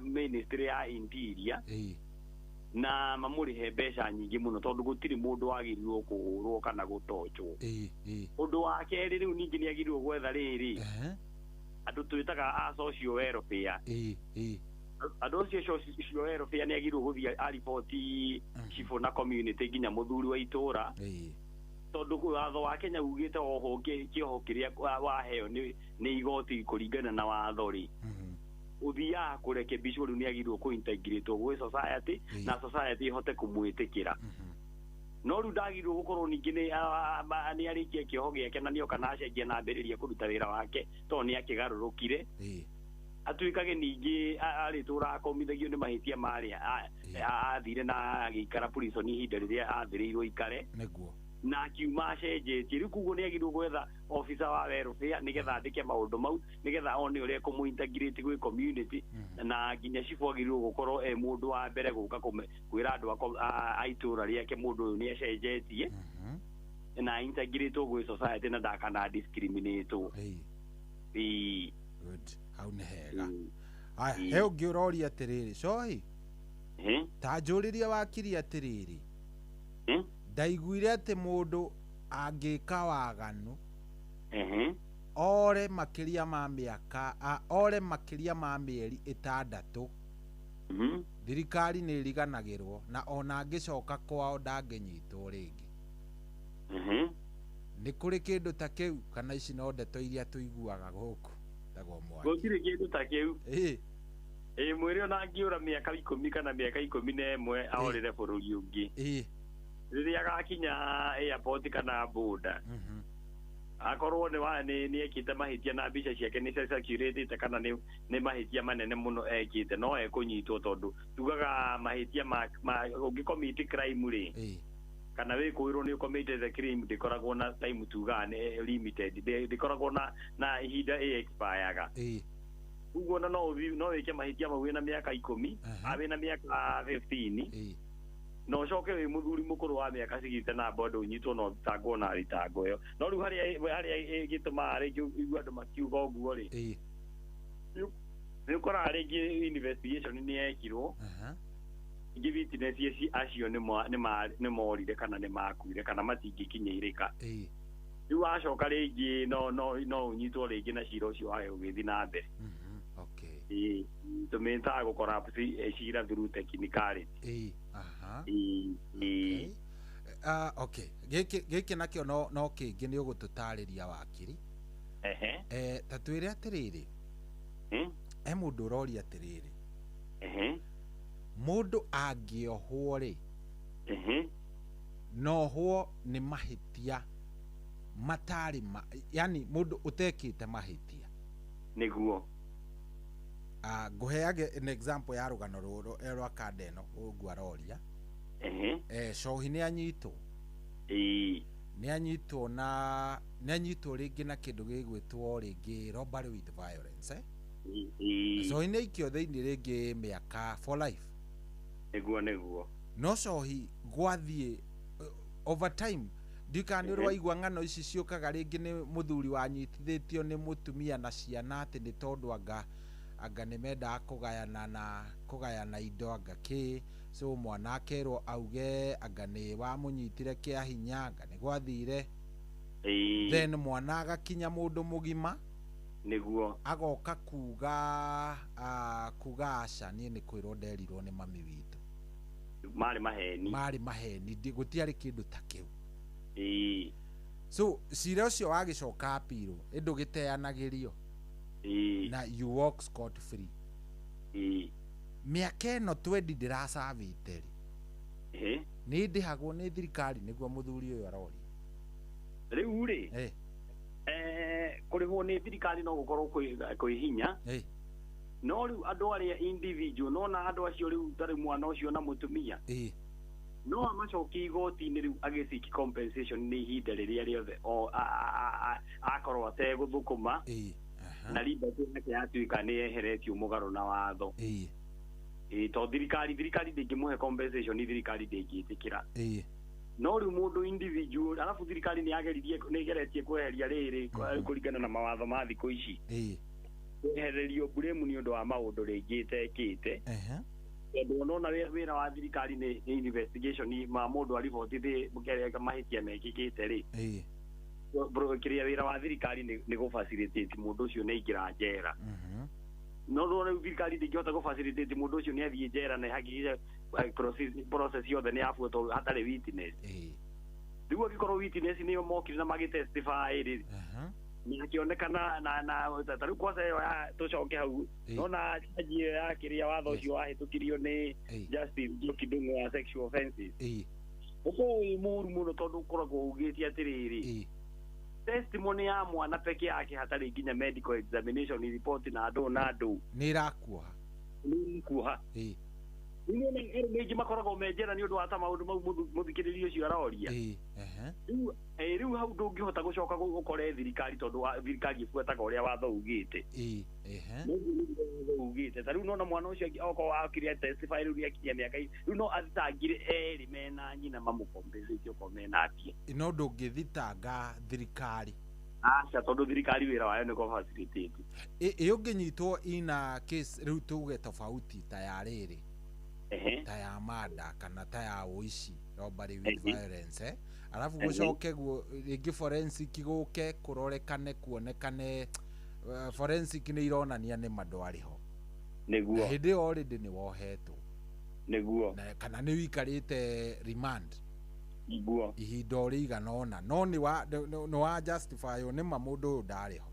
ministry ya interior na mamurihe mbeca nyingi muno tondu gutiri mundu wagirirwo kuhurwo kana gutochwo undu wa keri riu ningi ni agirirwo gwetha riri andu twitaga a social welfare andu acio social welfare ni agirirwo guthia a report cifu na community nginya muthuri wa itura tondu watho wa Kenya ugite oho kioho kiria waheo ni igoti kuringana na watho ri uthia kurekebishwo riu ni agirwo ku integrate gwe society na society ihote kumwitikira no riu ndagirwo gukorwo ningi ni arikia kioho giake na nio kana acenjia na mbiriria kuruta wira wake to ni akigarurukire atuikage ningi aritura akomithagio ni mahitia mari athire na agikara prison ihinda riria athirirwo ikare niguo na kiuma cenjetie riu kuguo ni agirwo gwetha officer wa welfare nigetha andike maundu mau nigetha one uria kumuintegrate gwi community na nginya cifu agirwo gukorwo mundu wa mbere guka kwira andu a itura riake mundu uyu ni acenjetie na integrate gwi society na ndakana discriminate good hau ni hega aya he ungi uroria atiriri cohi ta njuriria wakiri atiriri ndaiguire ati mundu angika waganu ore makiria ma miaka ore makiria ma mieri 6 thirikari ni iriganagirwo na ona angicoka kwao ndanginyitwo ringi ni kuri kindu ta kiu kana ici no ndeto iria tuiguaga guku ndagwo mwana gutire kindu ta kiu mwiri ona angiura miaka 10 kana miaka 11 aorire bururi ungi riria agakinya airport kana boda akorwo ni ekite mahitia na mbica ciake ni circulated kana ni mahitia manene muno ekite no ekunyitwo tondu tugaga mahitia ungicommit crime ri kana we kwirwo ni committed the crime ndikoragwo na time tuga ni limited ndikoragwo na ihinda expire uguo no wike mahitia mawe na miaka 10 awe na miaka 15 no coke we muthuri mukuru wa miaka cigite na bodo unyitwo no tango na ritango yo no riu haria gituma ri igua andu makiuga uguo ri ni ukora ringi investigation ni ekirwo ingi witness acio ni morire kana ni makuire kana matingikinyirika riu acoka ringi no unyitwo ringi na cira ucio wae ugithi na mbere tumenta gukora cira through technicality okay giki nakio no kingi ni ugututariria wakiri ta twire atiriri mundu urori atiriri mundu angiohwo ri nohwo ni mahitia matari yani mundu utekite mahitia niguo nguheage an example ya rugano ruru erwa kadeno ugwaroria cohi ni anyitwo ni anyitwo ringi na kindu gigwitwo ringi robbery with violence cohi ni ikio thiini ringi miaka for life niguo no cohi gwathie over time ndikani rwaigwa ng'ano ici ciukaga ringi ni muthuri wanyitithitio ni mutumia na ciana ati ni tondu anga ni menda kugayana indo anga ki so mwana akerwo auge anga ni wamunyitire kia hinya anga ni gwathire then mwana agakinya mundu mugima niguo agoka kuga aca ni kwirwo nderirwo ni mami witu mari maheni gutiari kindu ta kiu so cira ucio wagicoka apiro indu giteanagirio na you walk scot free miaka ino 20 ndiracavite ri ni ndihagwo ni thirikari niguo muthuri uyu arori riu ri kurihwo ni thirikari no gukorwo kwi hinya no riu andu aria individual no na andu acio riu tari mwana ucio na mutumia no amacoki igoti-inĩ riu agĩciki compensation nĩ ihinda rĩrĩa rĩothe akorwo ategũthũkũma na liberty yake yatuĩka nĩ eheretio mũgarũ na watho to thirikari ndĩngĩmũhe compensation thirikari ndĩngĩtĩkĩra no rĩu mũndũ individual alafu thirikari nĩgeretie kweheria rĩrĩ kũringana na mawatho ma thikũ ici kwehererio blame nĩ ũndũ wa maũndũ rĩngĩ itekĩte ndo nona wira wa thirikari ni investigation ma mundu aribotithie mukereka mahitia mekikite ri bro kiria wira wa thirikari ni go facilitate mundu ucio ni ingira njera no no thirikari ndingihota go facilitate mundu ucio ni athie njera na hakikisha process yothe ni afuatwo hatari witness riu akikorwo witness ni mokire na magitestify ri nikionekana na tataru kwanza tucoke hau nona jaji ya kiria watho ucio wahitukirio ni Justice Kidungu wa sexual offenses uko muru muno tondu koragwo ugitie atiriri testimony ya mwana peke yake hatari nginya medical examination report na ando nä irakuoha nä ningä makoragwo menjera nä å ndå wa ta maå ndå mau må thikä rä ri å cio aroria rä u hau ndå ngä hota gå coka gå kore thirikari tondå thirikari ä buetaga å rä a watho ugä te ta rä u nona mwana å cio okorwo akire testify rä u nä akinyia mä aka rä u no athitangire erä mena nyina mamå compensate okorwo mena atia no ndå ngä thitanga thirikari aca tondå thirikari wä ra wayo nä ko facilitate ä å ngä nyitwo ina case rä u tå ge tofauti ta ya rä rä ta ya mada kana ta ya uici robbery with violence alafu gucoke guo ringi forensic guke kurorekane kuonekane forensic ni ironania ni madwari ho niguo hindi already ni wohetwo niguo kana ni wikarite remand niguo ihinda rigana ona no ni wa justify ni mamundu ndari ho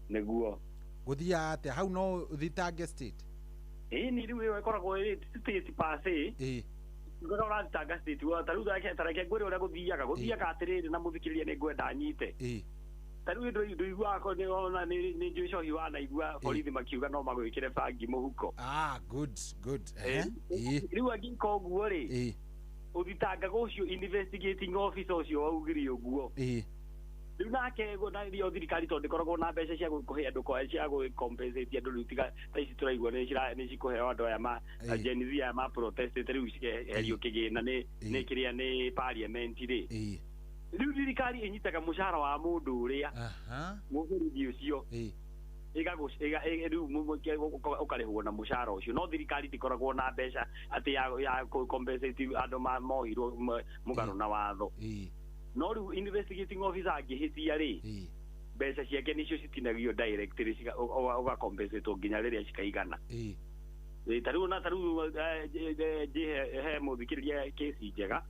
niguo guthia ate hau no thitange state ni riu yo ikoragwo state passe ngora ũrathitanga state wa ta rĩu tareke ngwĩre ũrĩa gũthiaga atĩrĩrĩ na mũthikĩrĩria nĩ ngwenda nyite ta rĩu ndũ iguaga nĩ ona nĩ njũĩ cohi wanaigua borithi makiuga no magwĩkĩre bangi mũhuko good rĩu angĩka ũguo rĩ ũthitangaga ũcio investigating officer ũcio waugire ũguo rĩu nake nario thirikari tondũ ndĩkoragwo na mbeca cia kũhe andũ cia gũcompensate andũ rĩu tiga ta ici tũraigua nĩ cikũheo andũ aya ma Gen Z aya ma protestate rĩu cikeherio kĩgĩna nĩ kĩrĩa nĩ parliament rĩ rĩu thirikari ĩnyitaga mũcara wa mũndũ ũrĩa mũbũrũri ũcio rĩu ũkarĩhwo na mũcara ũcio no thirikari ndĩkoragwo na mbeca atĩ ya compensate andũ mohirwo mũgarũ na watho no riu investigating officer angĩhĩtia rĩ mbeca ciake nĩcio citinagio direct ũgacompensate nginya rĩrĩa cikaigana ta rĩu he mũthikĩrĩria kesi njega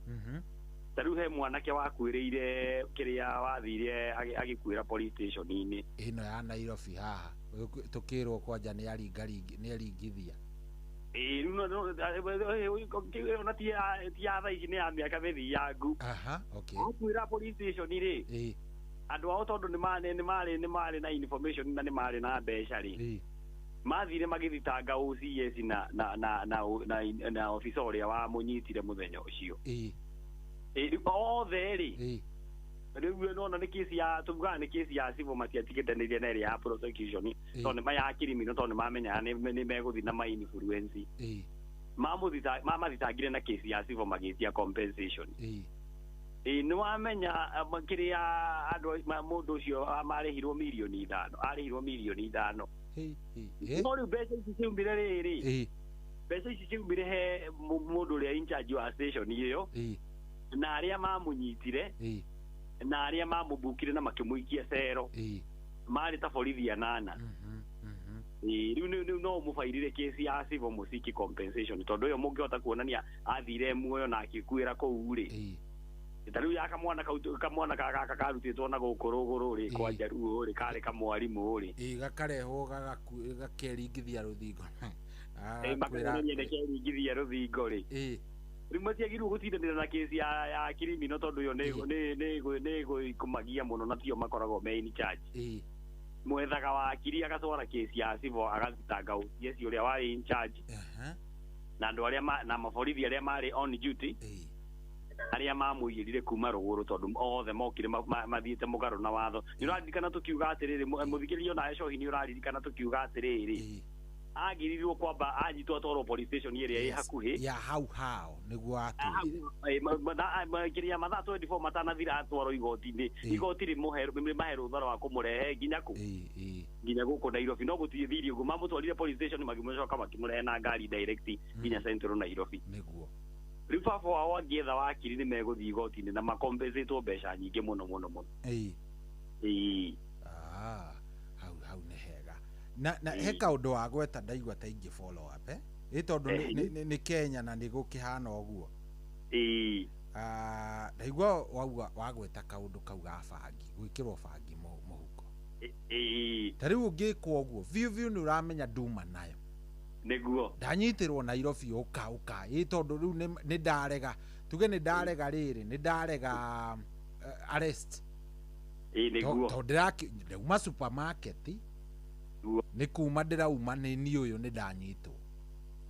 ta rĩu he mwanake wakuĩrĩire kĩrĩa wathire agĩkuĩra police station-inĩ ĩno ya Nairobi haha tũkĩrwo kwanja nĩ aringithia ona ti ya tha ici nĩ ya mĩaka mĩthiangu akwĩra police station rĩ andũ ao tondũ nĩ marĩ na information na nĩ marĩ na mbeca rĩ mathire magĩthitanga OCS na ofisa ũrĩa wamũnyitire mũthenya ũcio othe rĩ rĩu nona nĩ kesi ya tugaga nĩ kesi ya civil matiatigĩtanĩirie na ĩrĩa ya prosecution tondũ nĩ maya criminal tondũ nĩ mamenya nĩ megũthiĩ na ma-influence mamathitangire na kesi ya civil magĩtia compensation nĩ wamenya kĩrĩa mũndũ ũcio marĩhirwo mirioni 5 arĩhirwo mirioni 5 no rĩu mbeca ici ciumire rĩrĩ mbeca ici ciumire he mũndũ ũrĩa in charge wa station ĩyo na arĩa mamũnyitire na arĩa mamũbukire na makĩmũikia cero marĩ ta borithi 8 rĩu no mũbairire kesi ya civil mũciki compensation tondũ ũyũ mũngĩhota kuonania athire muoyo na akĩkuĩra kũu rĩ ta rĩu ya kamwana gaka karutĩtwo na gũkũ rũgũrũ rĩ kwa Jaruo rĩ karĩ kamwarimũ rĩ gakarehwo gakeringithia rũthingo keringithia rũthingo rĩ rĩu matiagĩrĩirwo gũtindanĩra na kesi ya criminal tondũ ũyũ nĩ gwĩkumagia mũno na tio makoragwo me in charge mwethaga wakiri agatwara kesi ya civil agathitanga OCS ũrĩa warĩ in charge na andũ arĩa na maborithi arĩa marĩ on duty arĩa mamũigĩrire kuma rũgũrũ tondũ othe mokire mathiĩte mũgarũ na watho nĩ ũraririkana tũkiuga atĩrĩrĩ mũthikĩrĩria ona Cohi nĩ ũraririkana tũkiuga atĩrĩrĩ agĩrirwo kwamba anyitwo atwarwo police station ĩrĩa ĩ hakuhĩ ya hau nĩguo kĩrĩa mathaa 24 matanathira atwarwo igoti-inĩ igoti rĩmahe rũtha wa kũmũrehe nginya kũ nginya gũkũ Nairobi no gũtithirie ũguo mamũtwarire police station makĩmũcoka makĩmũrehe na ngari direct nginya Central Nairobi nĩguo rĩu baba wao angĩetha wakiri nĩ megũthiĩ igoti-inĩ na makompensatwo mbeca nyingĩ mũno hau nĩ hega na he kaũndũ wa gweta ndaigua ta ingĩ follow up tondũ nĩ Kenya na nĩ gũkĩhana ũguo ndaigua wagweta kaũndũ kau ga bangi gwĩkĩrwo bangi mũhuko ta rĩu ũngĩkwo ũguo biũ nĩ ũramenya nduma nayo nĩguo ndanyitirwo Nairobi ũka tondũ rĩu nĩ ndarega tuge nĩ ndarega rĩrĩ nĩ ndarega arrest niguo to ndirauma supermarket nĩ kuma ndĩrauma nĩ niĩ ũyũ nĩ ndanyitwo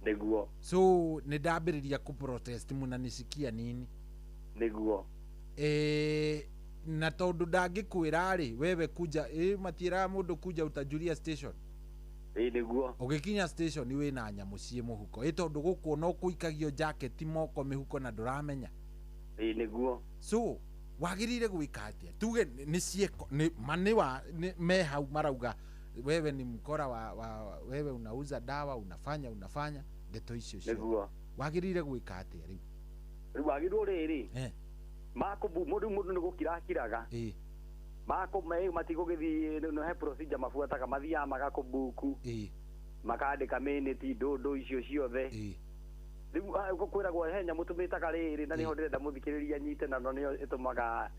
niguo so nĩ ndambĩrĩria ku protest munanisikia nini niguo na tondũ ndangĩkwĩra rĩ wewe kuja matiĩraga mũndũ kuja utajulia station niguo ũgĩkinya station wĩna nyamũ ciĩ mũhuko tondũ gũkũ no kũikagio jacket moko mĩhuko na ndũramenya niguo so wagĩrĩire gwĩka atĩa tuge nĩ cieko nĩ me hau marauga wewe ni mkora wa wewe unauza dawa unafanya ndeto icio cio wagĩrĩire gwĩka atĩa rĩu wagĩrĩirwo rĩrĩ makobu mũndũ nĩ gũkirakiraga matigũgĩthiĩ no he procedure mabuataga mathiaga magakobuku makandĩka minute ndũndũ icio ciothe rĩu kwĩragwo he nyamũ tũmĩtaga rĩrĩ na nĩho ndĩrenda mũthikĩrĩria nyite na no nĩyo ĩtũmaga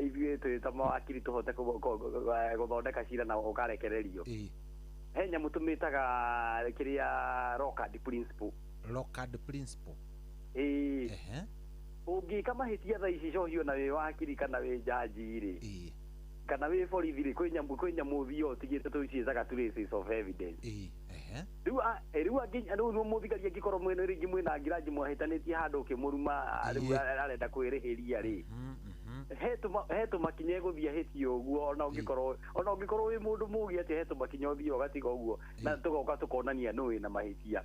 ithuĩ twĩta mawakiri tũhote gũthondeka cira na ũkarekererio he nyamũ tũmĩtaga kĩrĩa Lockhart principle ũngĩka mahĩtia thaa ici cohio na wĩ wakiri kana wĩ jaji rĩ kana wĩ borithi rĩ kwĩ nyamũ ũthiĩ ũtigĩte tũciĩtaga traces of evidence rĩu mũthikaria angĩkorwo rĩngĩ mwĩna ngiraji mwahĩtanĩtie handũ ũkĩmũruma rĩu arenda kwĩrĩhĩria rĩ he tũmakinya egũthiĩ ahĩtie ũguo ona ũngĩkorwo wĩ mũndũ mũgi atĩ he tũmakinya ũthiĩ ũgatiga ũguo na tũgoka tũkonania nũ wĩna mahĩtia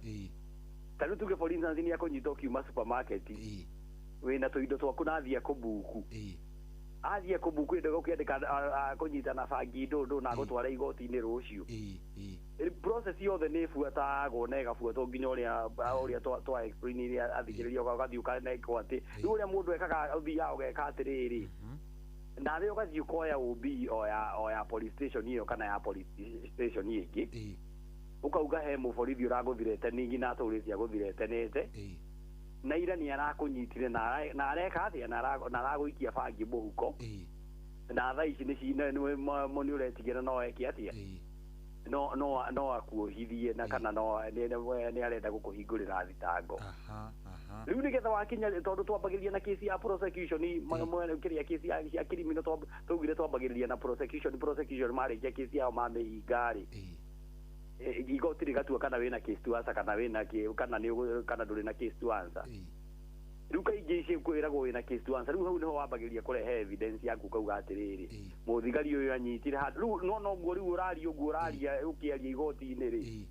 ta rĩu tuge for instance nĩ akũnyita ũkiuma supermarket wĩna tũindo twaku na athiĩ akũbuku athiĩ akũbuku ĩndo gũkĩandĩka akũnyita na bangi ndũndũ na agũtwara igoti-inĩ rũciũ process yothe nĩ ĩbuatagwo na ĩgabuatwo nginya ũrĩa twa explain iria athikĩrĩria ũgathiĩ ũkanekwo atĩ rĩu ũrĩa mũndũ ekaga ũthiaga ũgeka atĩrĩrĩ nawe ũgathiĩ ũkoya OB o ya police station ĩyo kana ya police station ĩngĩ ũkauga he mũborithi ũragũthirete ningĩ na atũrĩte agũthiretenete na ira nĩ arakũnyitire na areka atĩa na aragũikia bangi mũhuko na thaa ici nĩ ũretigĩra no eke atĩa no akuohithie na kana nĩ arenda gũkũhingũrĩra thitango rĩu nĩgetha wakinya tondũ twambagĩrĩria na kesi ya prosecution kĩrĩa kesi ya criminal twaugire twambagĩrĩria na prosecution marĩkia kesi yao mamĩhinga rĩ igoti rĩgatua kana wĩna case to answer kana ndũrĩ na case to answer rĩu kaingĩ ici kwĩragwo wĩna case to answer rĩu hau nĩho wambagĩrĩria kũrehe evidence yaku ukauga atĩrĩrĩ mũthigari ũyũ anyitire handũ rĩu noguo rĩu ũraria ũguo ũraria ũkĩaria igoti-inĩ rĩ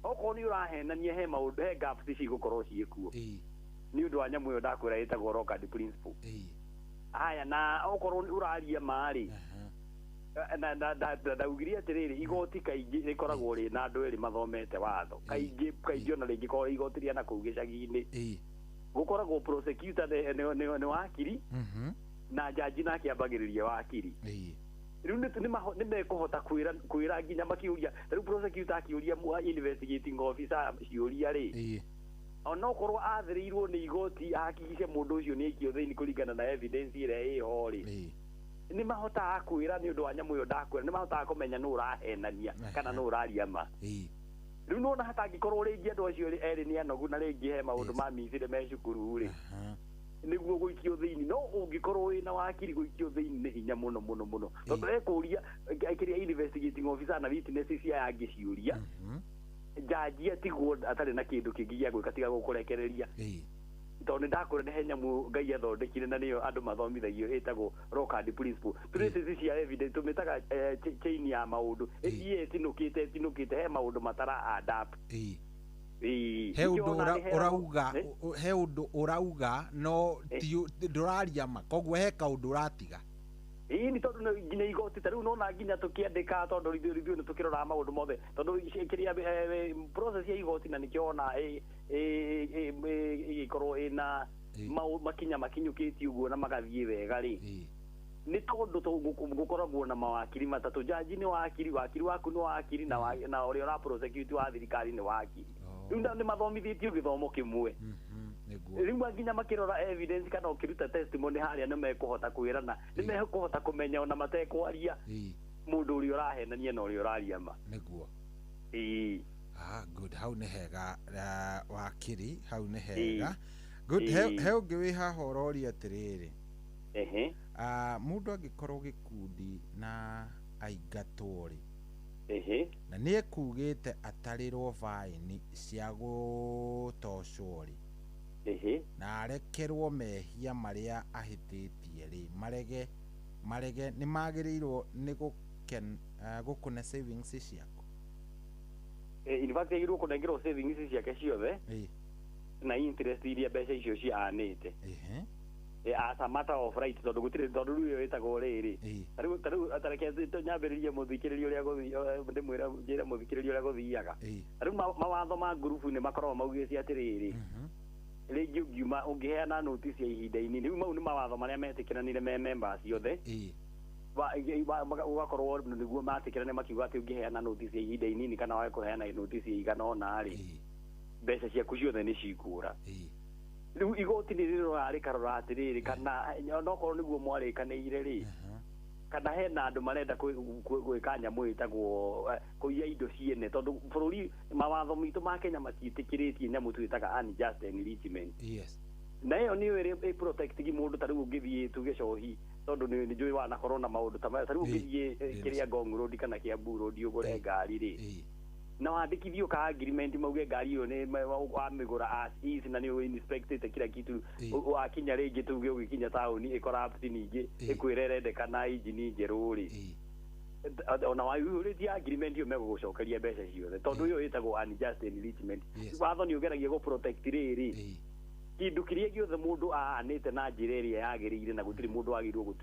okorwo nĩ ũrahenania he maũndũ he gaps cigũkorwo ciĩkuo nĩ ũndũ wa nyamũ ĩyo ndakwĩra ĩtagwo Lockhart principle haya na okorwo ũraria marĩ na ndaugire atĩrĩrĩ igoti kaingĩ rĩkoragwo rĩ na andũ erĩ mathomete watho kaingĩ ona rĩngĩ korwo igoti rĩa na kũu gĩcagi-inĩ gũkoragwo prosecutor nĩ wakiri na jaji nake ambagĩrĩria wakiri rĩu nĩ mekũhota kwĩra nginya makĩũria rĩu prosecutor akĩũria investigating officer ciũria rĩ ona okorwo athĩrĩirwo nĩ igoti ahakikice mũndũ ũcio nĩ aikio thĩinĩ kũringana na evidence ĩrĩa ĩho rĩ nĩ mahotaga kwĩra nĩ ũndũ wa nyamũ ĩyo ndakwĩra nĩ mahotaga kũmenya nũ ũrahenania kana nũ ũraria ma rĩu nona hatangĩkorwo rĩngĩ andũ acio erĩ nĩ anogu na rĩngĩ he maũndũ mamicire me cukuru rĩ nĩguo gũikio thĩinĩ no ũngĩkorwo wĩna wakiri gũikio thĩinĩ nĩ hinya mũno tondũ ekũria kĩrĩa investigating officer na witnesses cia yangĩ ciũria jaji atigwo atarĩ na kĩndũ kĩngĩ gĩa gwĩka tiga gũkũrekereria tondũ nĩ ndakwĩra nĩ he nyamũ Ngai athondekire na nĩyo andũ mathomithagio ĩtagwo Lockhart principle traces cia evidence tũmĩtaga chain ya maũndũ ĩthiĩ ĩtinũkĩte he maũndũ matara adapt he ũndũ ũrauga no ndũraria ma koguo he kaũndũ ũratiga nĩ tondũ nginya igoti ta rĩu nona nginya tũkĩandĩka tondũ ithuĩ nĩ tũkĩrora maũndũ mothe tondũ kĩrĩa process ya igoti na nĩkĩo ona ĩgĩkorwo ĩna makinya makinyũkĩtie ũguo na magathiĩ wega rĩ nĩ tondũ gũkoragwo na mawakiri matatũ jaji nĩ wakiri waku nĩ wakiri na ũrĩa ũra prosecute wa thirikari nĩ wakiri rĩu nĩ mathomithĩtio gĩthomo kĩmwe rĩu nginya makĩrora evidence kana ũkĩruta testimony harĩa nĩ mekũhota kwĩrana nĩ mekũhota kũmenya ona matekwaria mũndũ ũrĩa ũrahenania na ũrĩa ũraria ma nĩguo good hau nĩ hega wakiri hau nĩ hega good he ũngĩ wĩ haha ũroria atĩrĩrĩ Mundu angikorwo gikundi na aingatwo ri na nĩ ekugĩte atarirwo faini cia gũtocwo ri na arekerwo mehia marĩa ahĩtĩtie ri marege nĩ magĩrĩirwo nĩ gũkũne savings ciako. In fact agirwo kũnengerwo savings ciake ciothe na interest iria mbeca icio cianĩte as a matter of right tondu gutire tondu riu wetagwo riri tariu atareke nyambiririe muthikiririo ria guthii ndimwira njira muthikiririo ria guthiaga tariu mawatho ma group ni makorwo maugite atiriri rĩngĩ ungiuma ungiheana notice ya ihinda inini rĩu mau nĩ mawatho marĩa metĩkĩranire me members yothe ugakorwo nĩguo matĩkĩrane makiuga atĩ ungiheana notice ya ihinda inini kana wae kũheana notice ya igana ona rĩ mbeca ciaku ciothe nĩ cikũra rĩu igoti nĩ rĩrorarĩ karora atĩrĩrĩ kana onokorwo nĩguo mwarĩkanĩire rĩ kana hena andũ marenda gwĩka nyamũ ĩtagwo kũiya indo ciene tondũ bũrũri mawatho mitũ ma Kenya matiĩtĩkĩrĩtie nyamũ twĩtaga unjust enrichment na ĩyo nĩyo ĩrĩ protectigi mũndũ tarĩu ũngĩthiĩ tuge cohi tondũ nĩ njũĩ wanakorwo na maũndũ ta maya tarĩu ũngĩthiĩ kĩrĩa Ngong Road kana Kiambu Road ũgũre ngari rĩ na wandĩkithio ka agreement mauge ngari ĩyo nĩ wamĩgũra as is na nĩ inspected kila kitu wakinya rĩngĩ tuge ũgĩkinya taũni ĩkorapti ningĩ ĩkwĩra ĩrendekana injini njerũ rĩ ona waihũrĩtie agreement ĩyo megũgũcokeria mbeca ciothe tondũ ĩyo ĩtagwo unjust enrichment watho nĩ ũgeragia gũ protect rĩrĩ kindu kiria giothe mundu aanite na njira iria yagirire na gutiri mundu agirwo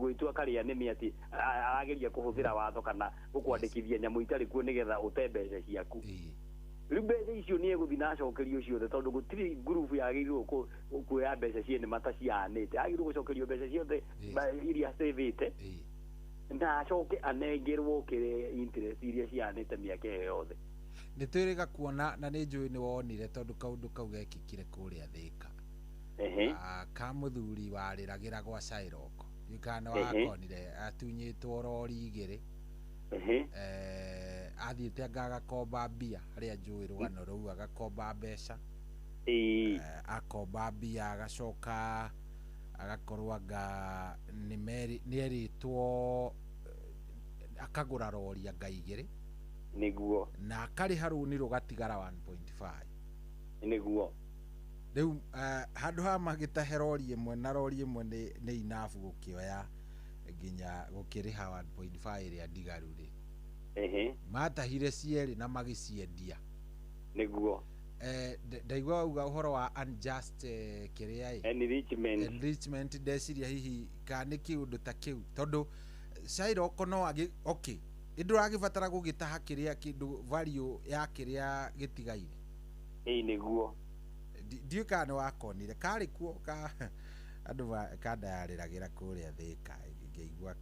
gwitua karia nimi ati arageria kuhuthira watho kana gukwandikithia nyamu itari kuo nigetha utembeca ciaku riu mbeca icio ni eguthi na cokerio ciothe tondu gutiri group yagirwo kuoya mbeca ciene mata cianite agirwo gucokerio mbeca ciothe iria savete na acoke anengerwo kire interest iria cianite miaka yothe nĩ twĩrĩga kuona na nĩ njũĩ nĩ wonire tondũ kaũndũ kau gekĩkire kũrĩa Thĩka ka mũthuri warĩragĩra gwa Cairoko gĩkana wakonire atunyĩtwo rori igĩrĩ athiĩte anga agakomba mbia harĩa njũĩ rũgano rũu agakomba mbeca akomba mbia agacoka agakorwo anga nĩ erĩtwo akagũra rori anga igĩrĩ niguo na akarĩha rũni rũgatigara 1.5 niguo rĩu handũ ha magĩtahe rori ĩmwe na rori ĩmwe nĩ inabu gũkĩoya nginya gũkĩrĩha 1.5 ĩrĩa ndigaru rĩ matahire cierĩ na magĩciendia niguo ndaigua uga ũhoro wa unjust kĩrĩa enrichment ndeciria hihi ka nĩ kĩũndũ ta kĩu tondũ Cairoko no okay ndũragĩbatara gũgĩtaha kĩrĩa kĩndũ value ya kĩrĩa gĩtigaire niguo ndiũ kana wakonire karĩ kuo ka andũ kandayarĩragĩra kũrĩa Thĩka ngĩigua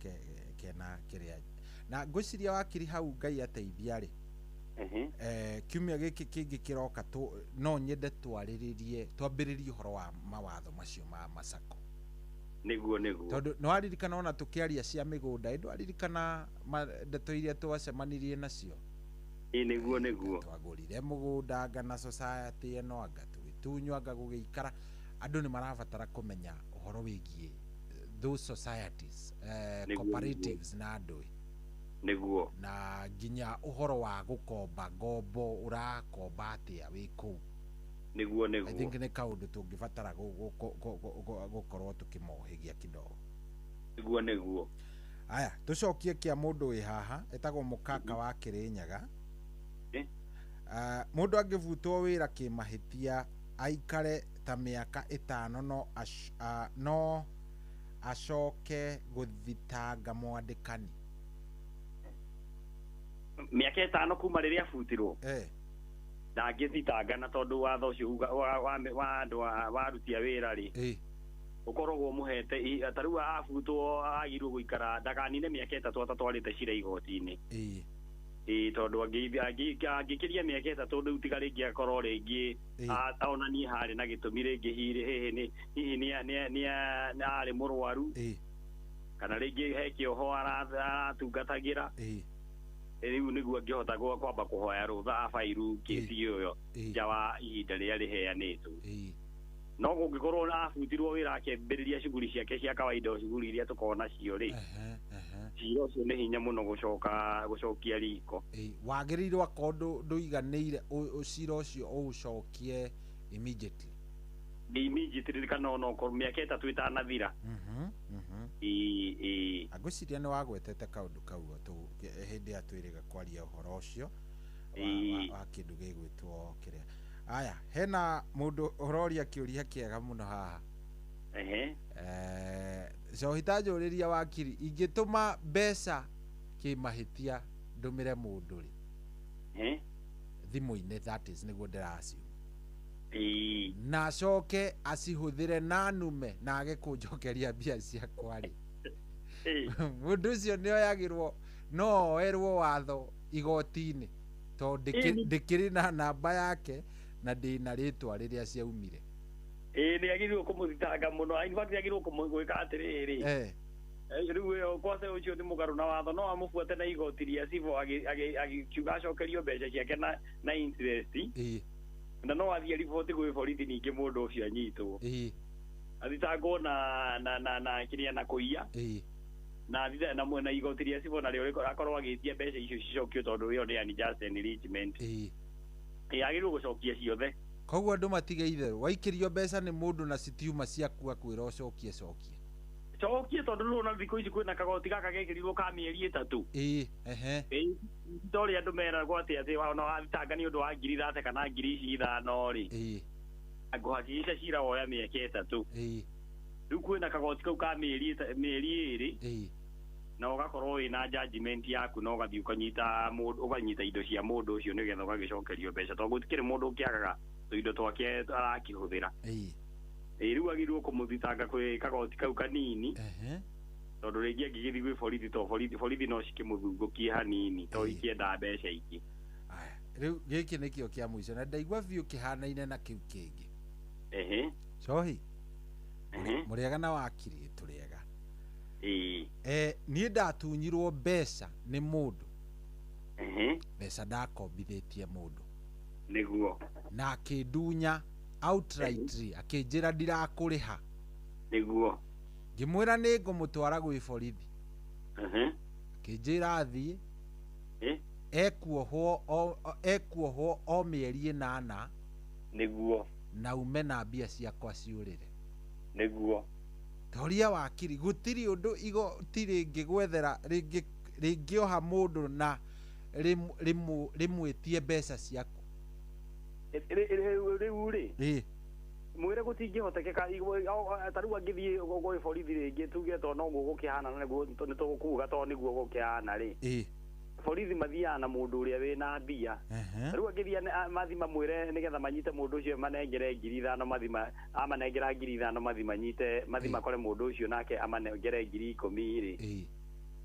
kena kĩrĩa na ngwĩciria wakiri hau Ngai ateithia rĩ kiumia gĩkĩ kĩngĩ kĩroka no nyende twambĩrĩrie ũhoro wa mawatho macio ma macako niguo tondu no aririkana ona tukiaria cia migunda indu aririkana ndeto iria twacemanirie nacio niguo twagurire mugunda anga na society eno anga tugitunywa anga gugikara andu ni marabatara kumenya uhoro wigie those societies cooperatives na andu niguo na nginya uhoro wa gukomba ngombo urakomba atia wi kuu niguo I think nĩ kaũndũ tũngĩbatara gũkorwo tukimohigia kidogo niguo aya tucokie kia mũndũ wĩ haha etagwo Mũkaka wa Kĩrĩnyaga mũndũ angĩvutwo wĩra kĩmahĩtia aikare ta mĩaka 5 no acoke gũthitanga mwandĩkani mĩaka 5 kuma rĩrĩa abutirwo na ngĩthitangana tondũ watho ũcio wa andũ warutia wĩra rĩ ukoragwo muhete tarĩu abutwo agirwo gũikara ndakanine mĩaka 3 atatwarĩte cira igoti-inĩ tondũ angĩkĩria mĩaka 3 rĩu tiga rĩngĩ akorwo rĩngĩ onanie harĩ na gĩtũmi rĩngĩ hihi nĩ arĩ mũrwaru kana rĩngĩ he kĩoho aratungatagĩra rĩu nĩguo angĩhota kwamba kũhoya rũtha abairu kĩsi ĩyo nja wa ihinda rĩrĩa rĩheanĩtwo no gũngĩkorwo abutirwo wĩra akĩambĩrĩria cuguri ciake cia kawaida cuguri iria tũkoragwo nacio rĩ cira ũcio nĩ hinya mũno gũcokia riko wagĩrĩirwo akorwo ndũiganĩire cira ũcio ũũcokie immediately kana onokorwo mĩaka ĩtatũ ĩtanathira ngwĩciria nĩ wagwetete kaũndũ kau hĩndĩ ya twĩrĩga kwaria ũhoro ũcio wa kĩndũ gĩgwĩtwo kĩrĩa aya hena mũndũ ũroria kĩũria kĩega mũno haha cohitanjũrĩria wakiri ingĩtũma mbeca kĩmahĩtia ndũmĩre mũndũ rĩ thimũ-inĩ that is nĩguo ndĩraciu na acoke acihũthĩre na nume na age kũnjokeria mbia ciakwa rĩ mũndũ ũcio nĩoyagĩrwo no oerwo watho igoti-inĩ tondũ ndĩkĩrĩ na namba yake na ndĩna rĩtwa rĩrĩa ciaumire nĩ agĩrĩirwo kũmũthitanga mũno in fact agĩrĩirwo gwĩka atĩrĩrĩ rĩu kwase ũcio nĩ mũgarũ na watho no amũbuate na igoti rĩa civil agĩkiuga acokerio mbeca ciake na interest na no athiĩ riboti gwĩ borithi ningĩ mũndũ ũcio anyitwo athitangwo na kĩrĩa na kũiya na mwena igoti rĩa civil narĩo akorwo agĩtia mbeca icio cicokio tondũ ĩyo nĩ unjust enrichment agĩrĩirwo gũcokia ciothe koguo andũ matige itherũ waikĩrio mbeca nĩ mũndũ na citiuma ciaku akwĩra ũcokie cokie tondũ rĩu ona thikũ ici kwĩna kagoti gaka gekĩrirwo ka mĩeri ĩtatũ ndorĩ andũ meragwo atĩ ona wathitanga nĩ ũndũ wa 30,000 kana 5,000 rĩ ngũhakikisha cira woya mĩaka ĩtatũ rĩu kwĩna kagoti kau ka mĩeri ĩrĩ na ũgakorwo wĩna judgment yaku na ũgathiĩ ũkanyita indo cia mũndũ ũcio nĩgetha ũgagĩcokerio mbeca tondũ gũtikĩrĩ mũndũ ũkĩagaga tũindo twake arakĩhũthĩra rĩu agĩrĩirwo kũmũthitanga kwĩ kagoti kau kanini tondũ rĩngĩ angĩgĩthiĩ gwĩ borithi to borithi no cikĩmũthungũkie hanini to ikĩenda mbeca ingĩ rĩu gĩkĩ nĩkĩo kĩa mũico na ndaigua biũ kĩhanaine na kĩu kĩngĩ cohi mũrĩega na wakiri tũrĩega niĩ ndatunyirwo mbeca nĩ mũndũ mbeca ndakombithĩtie mũndũ nĩguo na akĩndunya outrightly akĩnjĩra ndirakũrĩha nĩguo ngĩmwĩra nĩ ngũmũtwara gwĩ borithi akĩnjĩra athiĩ ekuohwo o mĩeri 8 nĩguo na ume na mbia ciakwa ciũrĩre nĩguo toria wakiri gũtirĩ ũndũ igoti rĩngĩgwethera rĩngĩoha mũndũ na rĩmwĩtie mbeca ciaku rĩu rĩ mwĩre gũtingĩhotekeka ta rĩu angĩthiĩ gwĩ borithi rĩngĩ tuge to no gũgũkĩhana na nĩ tũgũkuga to nĩguo gũkĩhana rĩ borithi mathiaga na mũndũ ũrĩa wĩna mbia rĩu angĩthiĩ mathi mamwĩre nĩgetha manyite mũndũ ũcio manengere 5,000 amanengera 5,000 mathi makore mũndũ ũcio nake amanengere 10,000 rĩ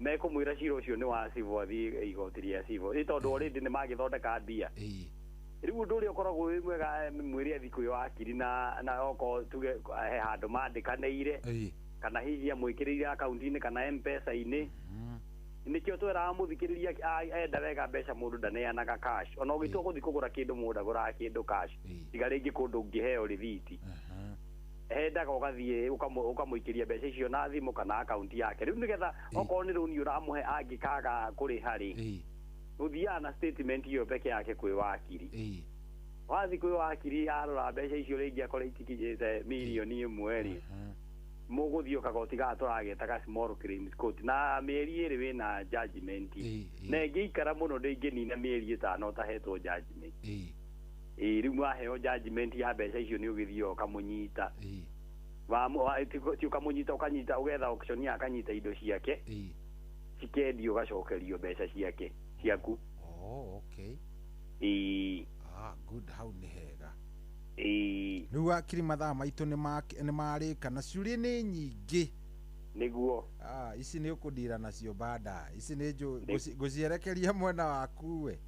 mekũmwĩra cira ũcio nĩ wa civil athiĩ igoti rĩa civil tondũ already nĩ magĩthondeka mbia rĩu ũndũ ũrĩa ũkoragwo wĩ mwega mwĩre athiĩ kwĩ wakiri na okorwo tuge he handũ mandĩkanĩire kana hihi amwĩkĩrĩire akaunti-inĩ kana M-Pesa-inĩ nĩkĩo twĩraga mũthikĩrĩria enda wega mbeca mũndũ ndaneanaga cash ona ũgĩtua gũthiĩ kũgũra kĩndũ mũndũ agũraga kĩndũ cash tiga rĩngĩ kũndũ ũngĩheo rĩthiti hendaga ũgathiĩ ũkamũikĩria mbeca icio na thimũ kana akaunti yake rĩu nĩgetha okorwo nĩ rũni ũramũhe angĩkaga kũrĩha rĩ ũthiaga na statement iyo peke yake kwĩ wakiri wathiĩ kwĩ wakiri arora mbeca icio rĩngĩ akora itikĩnyĩte mirioni 1 rĩ mũgũthiĩ kagoti gaka tũragetaga small claims court na mĩeri 2 wĩna judgment na ĩngĩikara mũno ndĩngĩnina mĩeri 5 ũtahetwo judgment rĩu waheo judgment ya mbeca icio nĩ ũgĩthiĩ ũkamũnyita ti ũkamũnyita ũkanyita ũgetha auctioneer akanyita indo ciake cikendio ũgacokerio mbeca ciake ciaku good hau nĩ hega rĩu wakiri mathaa maitũ nĩ marĩka na ciũria nĩ nyingĩ nĩguo ici nĩ ũkũndira nacio bada ici nĩ ngũcierekeria mwena waku we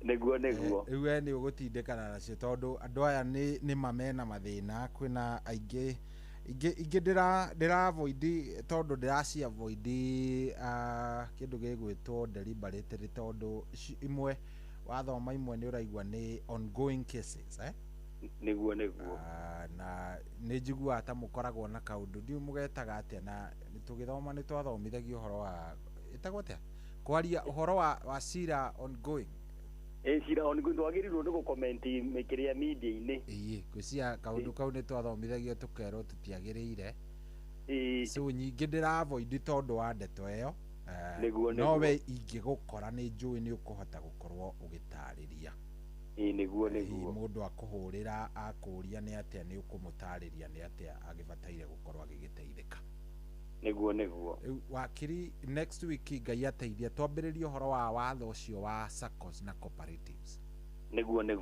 nĩguo rĩu we nĩ ũgũtindĩkana nacio tondũ andũ aya nĩ mamena mathĩna kwĩna aingĩ ingĩ ndĩravoid tondũ ndĩraciavoid kĩndũ gĩgwĩtwo deliberately tondũ imwe wathoma imwe nĩ ũraigua nĩ ongoing cases niguo na nä njigua ata må koragwo na kaundu ndiå må getaga atä na tå gä thoma nä twathomithagia å horo wa ätagwo atä kwaria å horo wa cira ongoing cira ongoing twagä rirwo nä gå komenti mä kä rä a media-inä gwä cia kaundu kau nä twathomithagia tå kerwo tå tiagä rä ire so nyingä ndä ravoindi tondå wa ndeto ä yo nowe ingä gå kora nä njå nä å kå hota gå korwo å gä tarä ria niguo må ndå akå hå rä ra akå ria nä atä nä å kå må tarä ria nä atä agä bataire gå korwo agä gä teithä ka niguo wakiri next week ngai ateithia twambä rä rie å horo wa watho å cio wa SACCOs na cooperatives niguo nä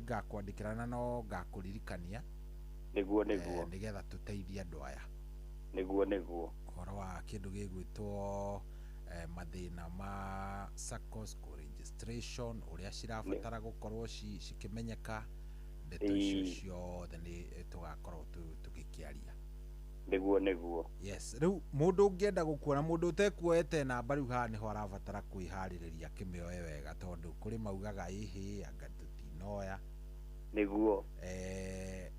ngakwandä kä rana no ngakå ririkania niguo nä getha tå teithie andå aya niguo å horo wa kä ndå gä gwä two mathä na ma SACCOs registration uria cirabatara gukorwo cikimenyeka ndeto icio ciothe ni tugakorwo tugikiaria niguo yes riu mundu ungienda gukuona mundu utekuoete namba riu haha niho arabatara kwihariria kimioe wega tondu kuri maugaga ihi anga tutinoya niguo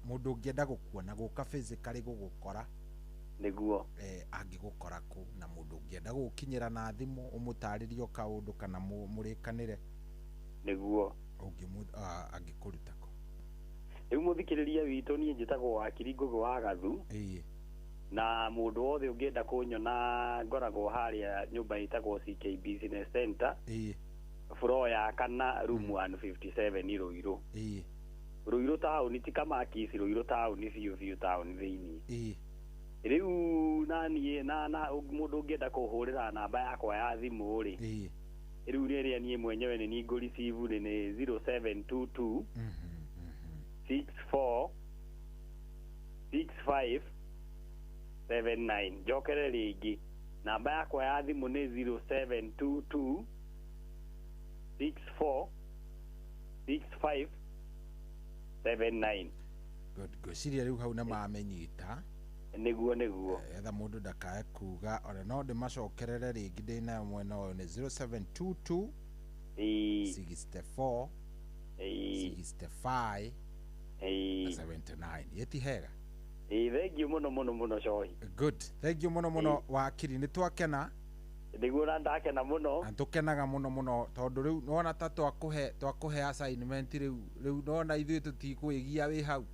mundu ungienda gukuona guka physically gugukora niguo angigukora ku na mundu ungienda gukinyira na thimu umutaririo kaundu kana murikanire niguo angikuruta ko riu muthikiriria witu nie njitagwo wakiri Ngugi wa Gathu na mundu wothe ungienda kunyona ngoragwo haria nyumba itagwo CK Business Center floor ya kana room 157 Ruiru town ti kama kisi Ruiru town fiu town thiini riu nani na mundu ungienda kuhurira namba yakwa ya thimu ri riu riria nie mwenyewe ni ngo receive ni 0722 64 65 79 jokere ringi namba yakwa ya thimu ni 0722 64 65 79 good gwiciria riu hau na mamenyita niguo etha mundu ndakae kuga ona no ndimacokerere ringi ndina mwena uyu ni 0722 64 65 79 yeti hega thank you muno cohi good thank you muno wakiri ni twakena niguo na ndakena muno na tukenaga muno tondu riu nona ta twakuhe assignment riu nona ithuĩ tutikwigia wi hau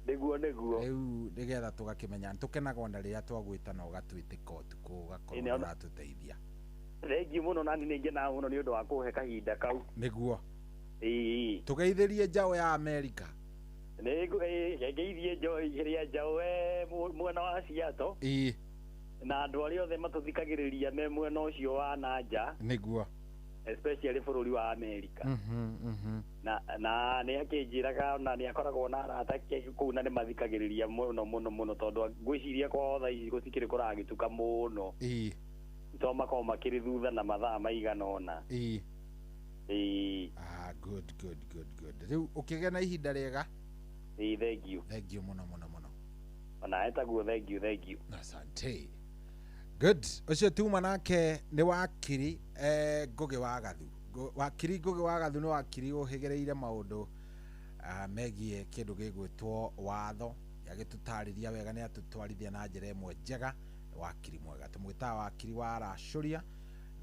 niguo riu nigetha tugakimenya tukenaga ona riria twagwitana ugatwitika utuku ugakorwo uratuteithia thank you muno nani ningena muno ni undu wa kuhe kahinda kau niguo tugeithirie njao ya America ngeithie njao mwena wa Seattle na andu aria othe matuthikagiriria me mwena ucio wa nanja niguo especially bururi wa America na ni akinjiraga na ni akoragwo na arata kuu na ni mathikagiriria muno tondu ngwiciria kwa thaa ici gutikiri kuragituka muno to makorwo makiri thutha na mathaa maigana ona good riu ukigena ihinda riega thank you muno ona etaguo thank you asante good ucio tuma nake ni wakiri Ngugi wa Gathu wakiri Ngugi wa Gathu ni wakiri uhigereire maundu megie kindu gigwitwo watho yagitutariria wega ni atutwarithia na njira imwe njega wakiri mwega tumwita wakiri wa aracuria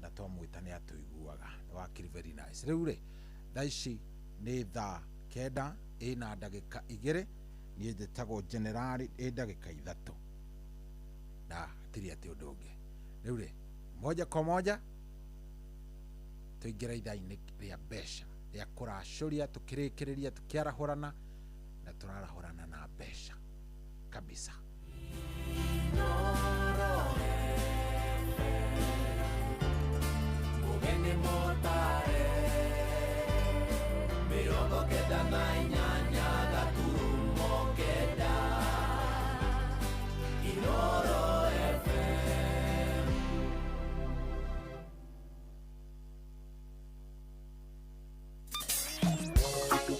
na twamwita ni atuiguaga wakiri very nice riu ri thaici ni thaa 9 ina ndagika 2 nie njitagwo generali ndagika 3 na tiri ati undu ungi riu ri moja kwa moja tuingira ithaa-ini ria mbeca ria kuracuria tukirikiriria tukiarahurana na turarahurana na mbeca kabisa Mugeni motare mirongo kenda na inyanya gaturumo kenda Inoro FM.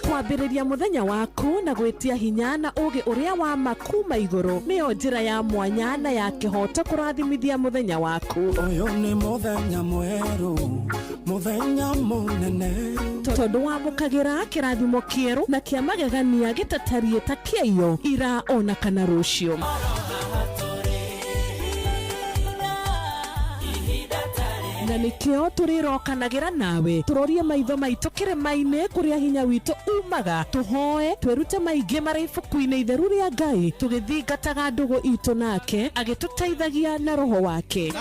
kwambĩrĩria mũthenya waku na gwĩtia hinya na ũgĩ ũrĩa wa makuma igũrũ nĩyo njĩra ya mwanya na ya kĩhoto kũrathimithia mũthenya waku. Ũyũ nĩ mũthenya mwerũ muthenya munene tondu wamukagira kirathimo kieru na kia magegania gitatarie ta kieyo ira ona kana rucio na nikio turirokanagira nawe turorie maitho maitu kirema-ini kuria hinya witu umaga tuhoe twerute maingi mari ibuku-ini itheru ria Ngai tugithingataga ndugu itu nake agituteithagia na roho wake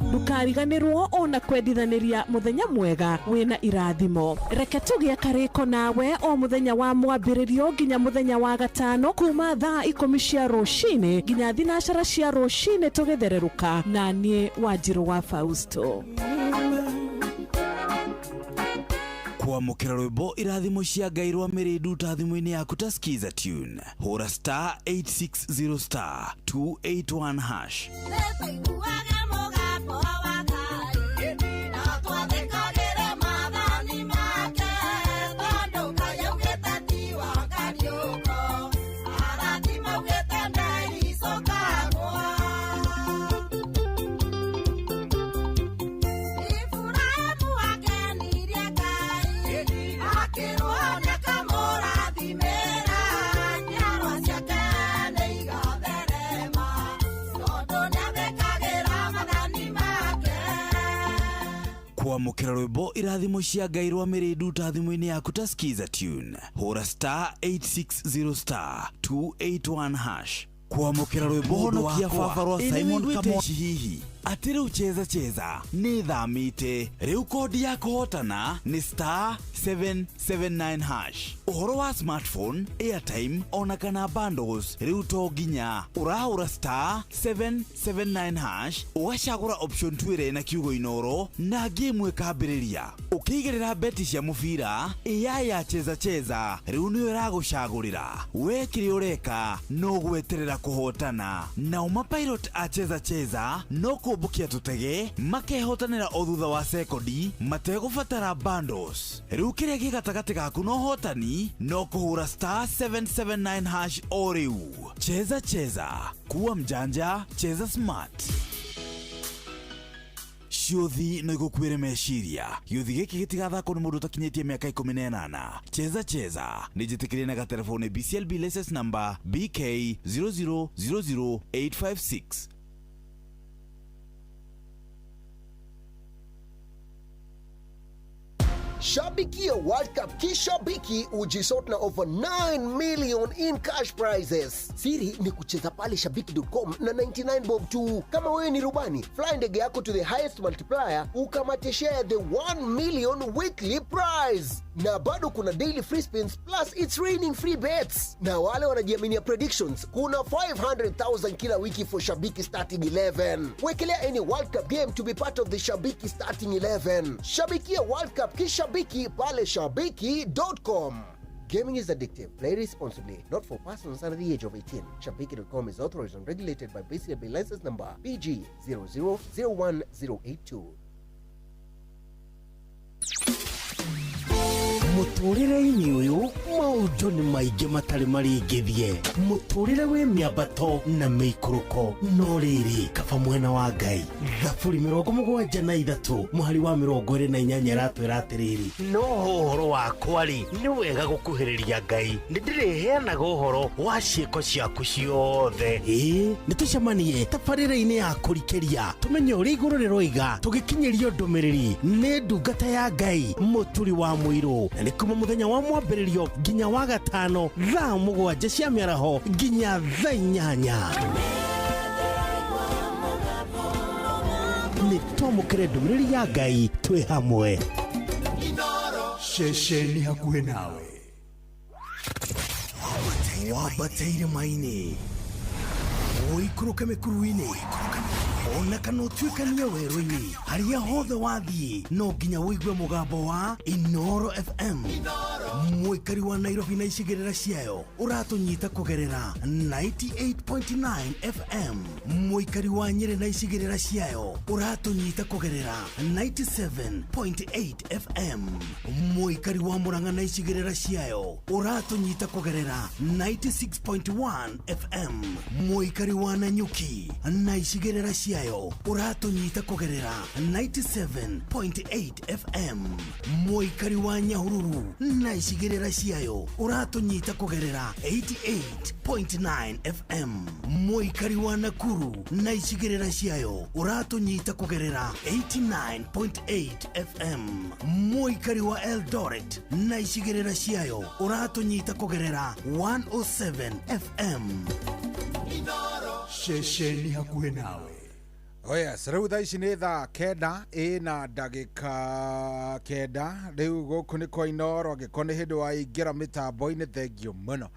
ndukariganirwo ona kwendithaniria muthenya mwega wina irathimo reke tugie kariko nawe o muthenya wa mwambiririo nginya muthenya wa gatano kuma thaa 10 cia rucini nginya thinacara cia rucini tugithereruka na nie Wanjiru wa Fausto kwamukira rwimbo irathimo cia Ngai rwa Miridu ta thimo-ini yaku ta skiza tune hura star 860 star 281 hash kwamukira rwimbo irathimo cia Ngai rwa Miridu ta thimo-ini yaku ta skiza tune hura star 860 star 281 hash kwamukira rwimbo honokia baba rwa Simon Kamochi hihi ati riu cheza ni thamite riu kodi ya kuhotana ni star 779 hash uhoro wa smartphone airtime ona kana bundles riu to ginya urahura star 779 hash ugacagura option 2 na kiugo inoro na game ikambiriria ukigerera beti cia mubira ya cheza riu ni iragucagurira wekire ureka no gweterera kuhotana na uma pilot a cheza no kubukia tutege makehotanira o thutha wa sekondi mategubatara bundles riu kiria gigatagati gaku no hotani no kuhura star 779 hash o riu cheza kuwa mjanja cheza smart Ciuthi no igukwire meciria giuthi giki gitigathakwo ni mundu utakinyitie miaka 18 cheza ni jitikirie na gatelefone BCLB license number BK 0000856 Shabikia World Cup kishabiki ujisort na over 9 million in cash prizes. Siri ni kucheza pale shabiki.com na 99 bob tu. Kama wewe ni rubani, fly ndege yako to the highest multiplier ukamate share the 1 million weekly prize. Na bado kuna daily free spins plus it's raining free bets. Na wale wanajiaminia predictions, kuna 500,000 kila wiki for Shabiki starting 11. Wekelea any World Cup game to be part of the Shabiki starting 11. Shabikia World Cup kishabiki pale shabiki.com. Gaming is addictive. Play responsibly. Not for persons under the age of 18. Shabiki.com is authorized and regulated by BCLB license number PG 0001082. muturire-ini uyu maundu ni maingi matari maringithie muturire we miambato na miikuruko no riri kaba mwena wa Ngai thaburi 73 muhari wa 28 ratwira atiriri no horo wakwa ri ni wega gukuhiriria Ngai ndiriheanaga uhoro wa ciiko ciaku ciothe nitucemanie tabarĩra-inĩ ya kũrikĩria tumenye ũrĩa igũrũ rĩroiga tũgĩkinyĩrio ndũmĩrĩri nĩ ndungata ya Ngai mũturi wa mũirũ na nĩ kuma mũthenya wa mwambĩrĩrio nginya wa gatano thaa 7 cia mĩaraho nginya thaa 8 nĩ twamũkĩre ndũmĩrĩri ya Ngai twĩ hamwe ceceni hakuhĩ nawe wabateire maini uikuruke mĩkuru-inĩ ona kana ũtuĩkanie werũ-inĩ harĩa hothe wathiĩ no nginya wĩigue mũgambo wa Inoro FM Muikari wa Nairobi na icigirira ciayo uratunyita kugerera 98.9 FM. Muikari wa Nyeri na icigirira ciayo uratunyita kugerera 97.8 FM. Muikari wa Murang'a na icigirira ciayo uratunyita kugerera 96.1 FM. Muikari wa Nanyuki na icigirira ciayo uratunyita kugerera 97.8 FM. Muikari wa Nyahururu na icigirira ciayo uratunyita kugerera 88.9 FM. Muikari wa Nakuru na icigirira ciayo uratunyita kugerera 89.8 FM. Muikari wa Eldoret na icigirira ciayo uratunyita kugerera 107 FM. Shesheni hakuhe nawe. Oya, sarau thaa ici nĩ thaa kenda ĩna ndagĩka kenda. Rĩu gũkũ nĩ kwa Inooro, angĩkorwo nĩ hĩndĩ waingĩra mĩtambo-inĩ, thengio mũno.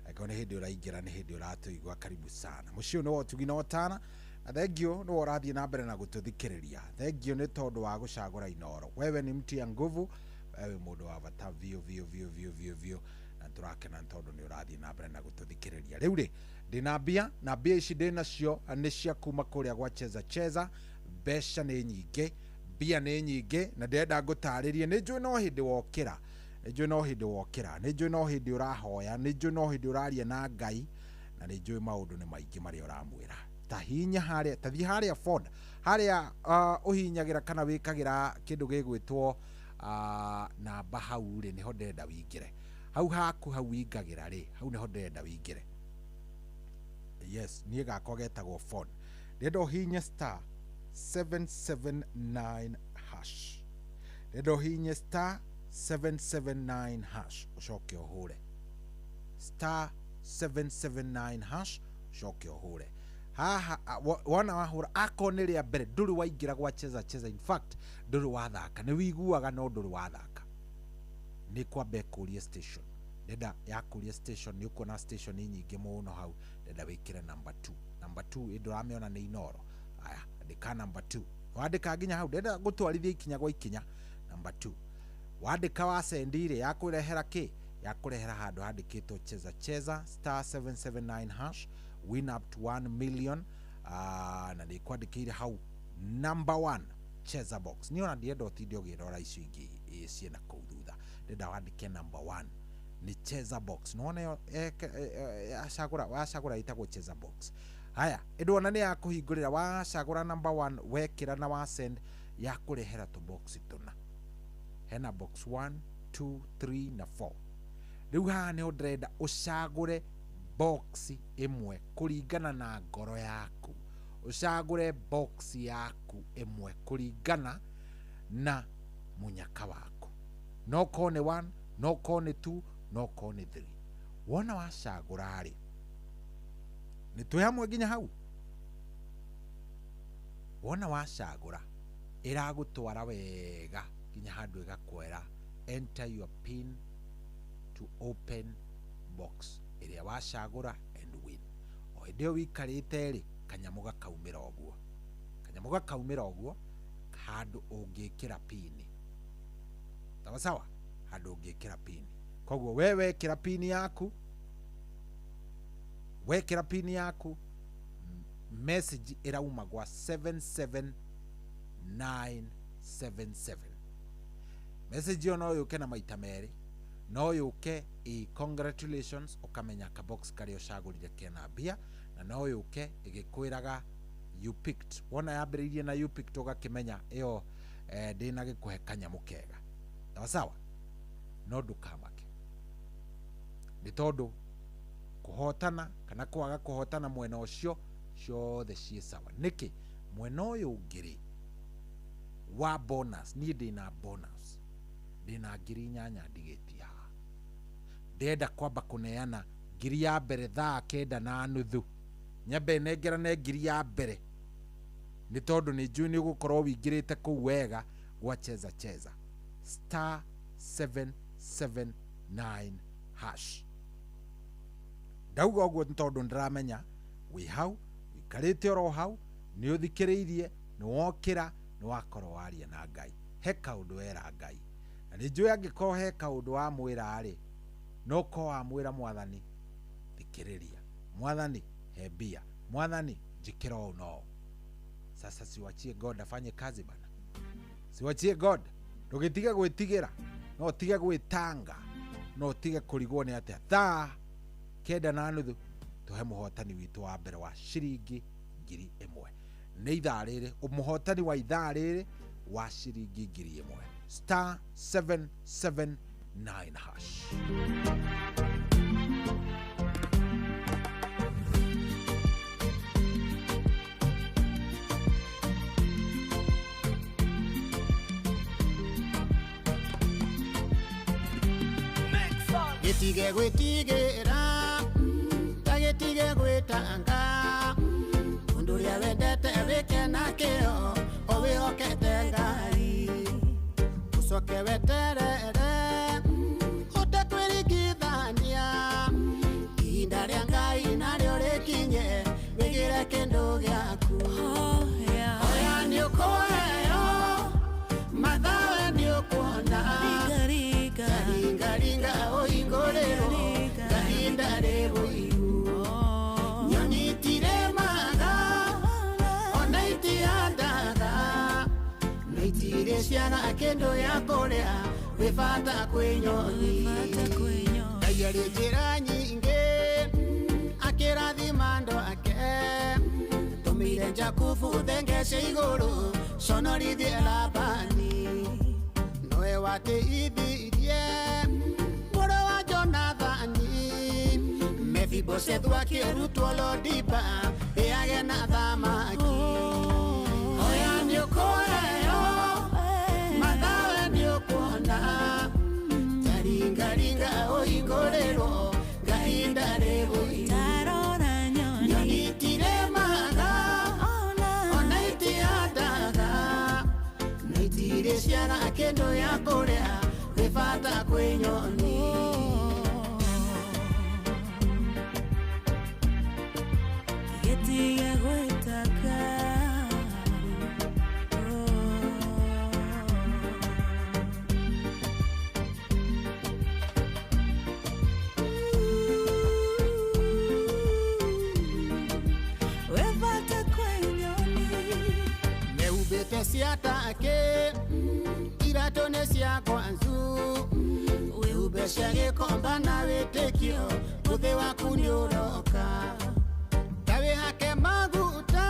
Angĩkorwo nĩ hĩndĩ ũraingĩra, nĩ hĩndĩ ũratũigua, karibu sana. Mũciĩ ũyũ nĩ wa Ũtugi na Ũtana, na thengio nĩ ũrathiĩ na mbere na gũtũthikĩrĩria. Thengio nĩ tondũ wa gũcagũra Inooro. Wewe ni mtu ya nguvu, wewe mũndũ wa bata vio na tũrakena tondũ nĩ ũrathiĩ na mbere na gũtũthikĩrĩria. Rĩu rĩ, ndina mbia na mbia ici ndĩnacio nĩ cia kuma kũrĩa gwa cheza. Mbeca nĩ nyingĩ, mbia nĩ nyingĩ, na ndĩrenda ngũtarĩrie. Nĩ njũĩ no hĩndĩ wokĩra, nĩ njũĩ no hĩndĩ ũrahoya, nĩ njũĩ no hĩndĩ ũraria na Ngai, na nĩ njũĩ maũndũ nĩ maingĩ marĩa ũramwĩra. Ta hinya harĩa, ta thiĩ harĩa phone harĩa ũhinyagĩra kana wĩkagĩra kĩndũ gĩgwĩtwo namba hau rĩ, nĩho ndĩrenda wĩingĩre. Hau haku hau wĩingagĩra rĩ, hau nĩho ndĩrenda wĩingĩre. Yes, niĩ gakwa getagwo phone. Ndĩrenda ũhinye star 779 hash. Ndĩrenda ũhinye star 779 hash, ũcoke ũhũre star 779 hash, ũcoke ũhũre. Haha wana wahũra akorwo nĩ rĩa mbere ndũrĩ waingĩra gwa cheza. In fact ndũrĩ wathaka, nĩ wĩiguaga no ndũrĩ wathaka, nĩ kwamba kũria station. Ndenda yakũria station, nĩ ũkuona station nyingĩ mũno hau. Ndenda wĩkĩre number 2. Number 2 ndũramĩona nĩ Inooro. Aya, andĩka number 2. Wandĩka nginya hau, ndenda gũtwarithia ikinya gwa ikinya. Number 2 wandĩka wa sendire yakũrehera kĩ, yakũrehera handũ handĩkĩtwo cheza star 779 hash, win up to 1 million. Na nĩ kwandĩkĩire hau number 1 cheza box. Niĩ ona ndienda ũtinde ũgĩrora icio ingĩ ciĩna kũu thutha. Ndenda wandĩke number 1 ni cheza box. Nona yo wacagũra itagwo cheza box. Haya, ndona nĩ ya kũhingũrĩra. Wacagũra number 1 wekĩra na wa send, ya kũrehera tu box tuna. Hena box 1 2 3 na 4. Rĩu haha nĩ ndĩrenda ũcagũre box ĩmwe kũringana na ngoro yaku. Ũcagũre box yaku ĩmwe kũringana na mũnyaka waku. No kone 1, no kone 2, no kone 3. Wona wacagũra rĩ, nĩ twĩ hamwe nginya hau. Wona wacagũra ĩragũtwara wega nginya handũ ĩgakwĩra enter your pin to open box ĩrĩa wacagũra and win. O hĩndĩ ĩyo wĩikarĩte rĩ, kanyamũ gakaumĩra ũguo handũ ũngĩkĩra pin. Sawa, handũ ũngĩkĩra pin. Koguo wewe wekĩra pin yaku, message ĩrauma gwa 77977. Message ĩyo no yũke na maita merĩ. No yũke congratulations, ũkamenya ka box karĩa ũcagũrire kena mbia, na no yũke ĩgĩkwĩraga you picked. Wona yambĩrĩirie na you picked, ũgakĩmenya ĩyo ndĩna gĩkũhe kanyamũ kega. Sawa, no ndũkamake. Nĩ tondũ kũhotana kana kwaga kũhotana mwena ũcio ciothe ciĩ sawa. Nĩkĩ mwena ũyũ ũngĩ wa bonus, niĩ ndĩna bonus, ndĩna 8,000 ndigĩti haha. Ndenda kwamba kũneana 1,000 ya mbere thaa 9:30. Nyambe nengerane 1,000 ya mbere, nĩ tondũ nĩ njũĩ nĩ ũgũkorwo wĩingĩrĩte kũu wega gwa cheza star 779 hash. Ndauga ũguo nĩ tondũ ndĩramenya wĩ hau, wĩikarĩte oro hau, nĩ ũthikĩrĩirie, nĩ wokĩra, nĩ wakorwo waria na Ngai. He kaũndũ wera Ngai, nĩ njũĩ angĩkorwo he kaũndũ wa mwĩra rĩ no ko wa mwĩra mwathani thikĩrĩria mwathani he mbia mwathani njikira ũũ no sasa siwachie God afanye kazi bana siwachie God ndũgĩtige gwĩtigĩra no tige gwĩtanga no tige kũrigwo nĩ atĩa thaa 9:30 tũhe mũhotani witũ wa mbere wa ciringi 1000 nĩ ithaa rĩrĩ mũhotani wa ithaa rĩrĩ wa ciringi 1000 *779#. Getige gwitigera tagetige gwitanga undu ria wendete wike nakio owihokete Ngai ucoke weterere utekwirigithania ihinda ria Ngai nario rikinye wigire kindu giaku oya ni ukoheo mathawe ni ukuona ringa oingorero gahinda rĩrũiru nyoni itiremaga ona itiandaga na itirĩ ciana kĩndũ gĩa kũrĩa wĩ bata kwĩ nyoni Ngai arĩ njĩra nyingĩ akĩrathima andũ ake tũmĩire Jakubu thengece igũrũ conorithie Labani nowe wateithirie mũrũ wa Jonathani Mephibosheth wakĩrutwo Lodiba ĩage na thamaki oya nĩ ũkũheo mathawe nĩ ũkuona taringaringa ũhingũrĩrwo gahinda rĩrũiru nyoni itiremaga ona itiandaga na itirĩ ciana kĩndũ gĩa kũrĩa wĩ bata kwĩ nyoni getige gwĩtaka wĩ bata kwĩ nyoni mehumbĩte ciatake iratũ nĩ ciakwa nzu wĩhumbe cia gĩkomba na wĩtĩkio mũthĩ waku nĩ ũroka ta wĩhake maguta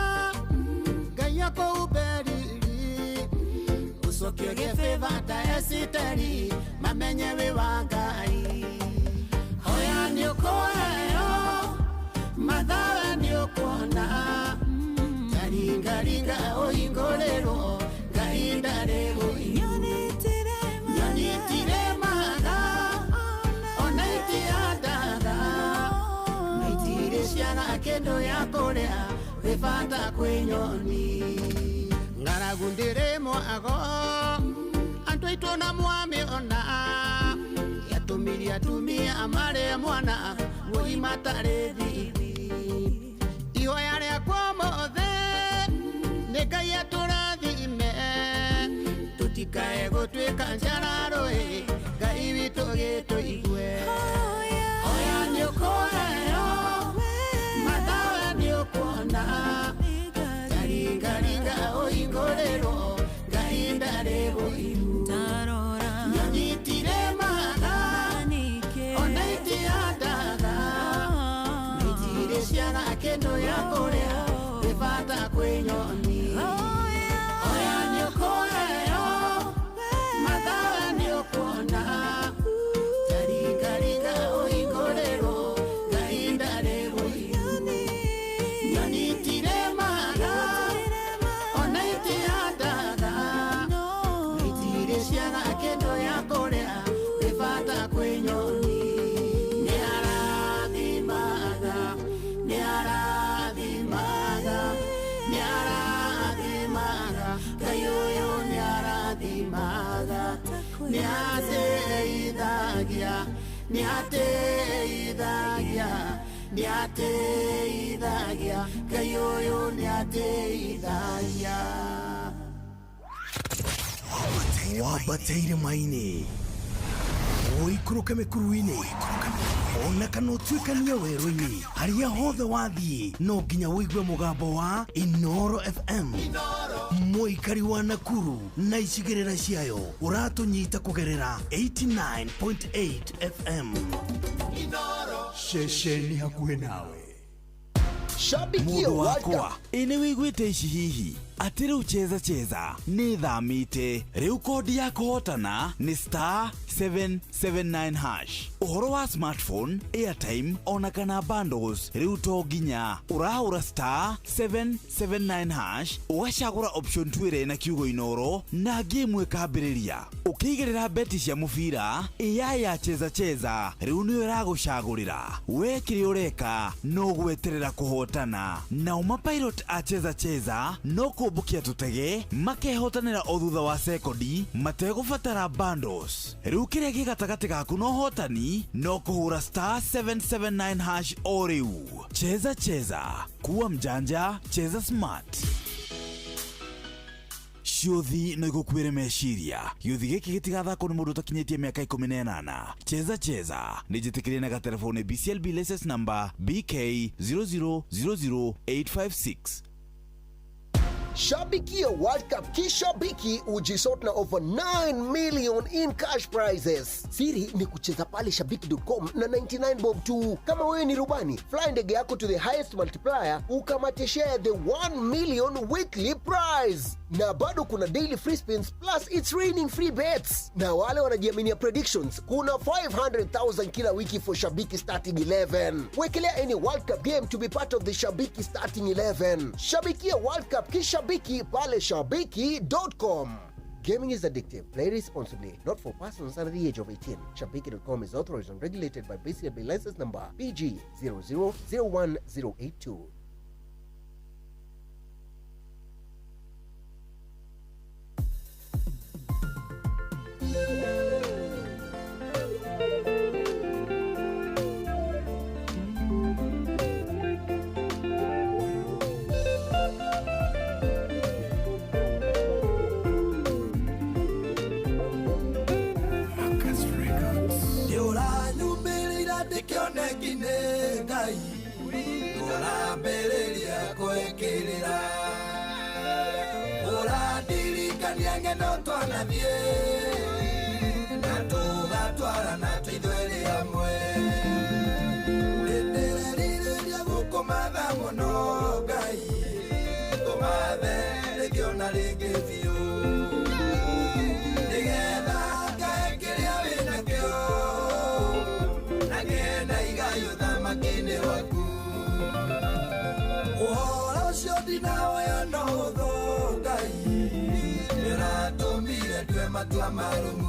Ngai akũhumbe riri ũcokie gĩbĩba ta Esiteri mamenye wĩ wa Ngai hoya nĩ ũkũheo mathawe nĩ ũkuona taringaringa ũhingũrĩrwo gahinda rĩrũiru nyoni itiremaga ona itiandaga na itirĩ ciana kĩndũ gĩa kũrĩa wĩ bata kwĩ nyoni ng'aragu ndĩrĩmwago andũ aitũ na mwamĩona yatũmirie atumia marĩ mwana woi matarĩ thithi ihoya rĩakwa mothe nĩ Ngai atũrathime tũtikae gũtuĩka njararũĩ Ngai witũ gĩtũigue oya nĩ ũkũheo mathawe nĩ ũkuona taringaringa ũhingũrĩrwo gahinda rĩrũiru nyoni itiremaga ona itiandaga na itirĩ ciana kĩndũ gĩa kũrĩa wĩ bata kwĩ nyoni oya nĩ ũkũheo mathawe nĩ ũkuona taringaringa ũhingũrĩrwo gahinda rĩrũiru nyoni itiremaga ona itiandaga na itirĩ ciana kĩndũ gĩa kũrĩa wĩ bata kwĩ nyoni nĩ arathimaga nĩ arathimaga nĩ arathimaga Ngai ũyũ nĩ arathimaga nĩ ateithagia nĩ ateithagia nĩ ateithagia Ngai ũyũ nĩ ateithagia wambateire maini uikuruke mikuruini ona kana utuikania werũ-inĩ harĩa hothe wathiĩ no nginya wĩigue mũgambo wa Inoro FM mũikari wa Nakuru na icigĩrĩra ciayo ũratũnyita kũgerera 89.8 FM Shesheni hakuhĩ nawe. Mũndũ wakwa ĩnĩ wĩiguĩte ici hihi atĩ rĩu cheza nĩ thamĩte rĩu kodi ya kũhotana nĩ *779#. Ũhoro wa smartphone, airtime ona kana bundles rĩu to nginya ũrahũra *779# ũgacagũra option 2 ĩrĩa na kiugo Inoro na game ĩkambĩrĩria ũkĩigĩrĩra beti cia mũbira ya cheza rĩu nĩyo ĩragũcagũrĩra we kĩrĩa ũreka no gweterera kũhotana na mapilot a cheza no kũmbũkia tũtege makehotanĩra o thutha wa sekondi mategũbatara bundles. Rĩu kĩrĩa gĩ gatagatĩ gaku no hotani no kũhũra *779# o rĩu. Cheza kuwa mjanja, cheza smart. Ciothi no igũkuĩre meciria gĩũthi gĩkĩ gĩtigathakwo nĩ mũndũ ũtakinyĩtie mĩaka 18. Cheza nĩ njĩtĩkĩrie na gatelefoni BCLB license number BK 0000856. Shabikia World Cup kishabiki ujisort na over 9 million in cash prizes. Siri ni kucheza pale shabiki.com na 99 bob tu. Kama wewe ni rubani, fly ndege yako to the highest multiplier ukamate share the 1 million weekly prize. Na bado kuna daily free spins plus it's raining free bets. Na wale wanajiaminia predictions, kuna 500,000 kila wiki for Shabiki starting 11. Wekelea any World Cup game to be part of the Shabiki starting 11. Shabikia World Cup kishabiki pale shabiki.com. Gaming is addictive. Play responsibly. Not for persons under the age of 18. Shabiki.com is authorized and regulated by BCLB license number PG 0001082. Matua marumu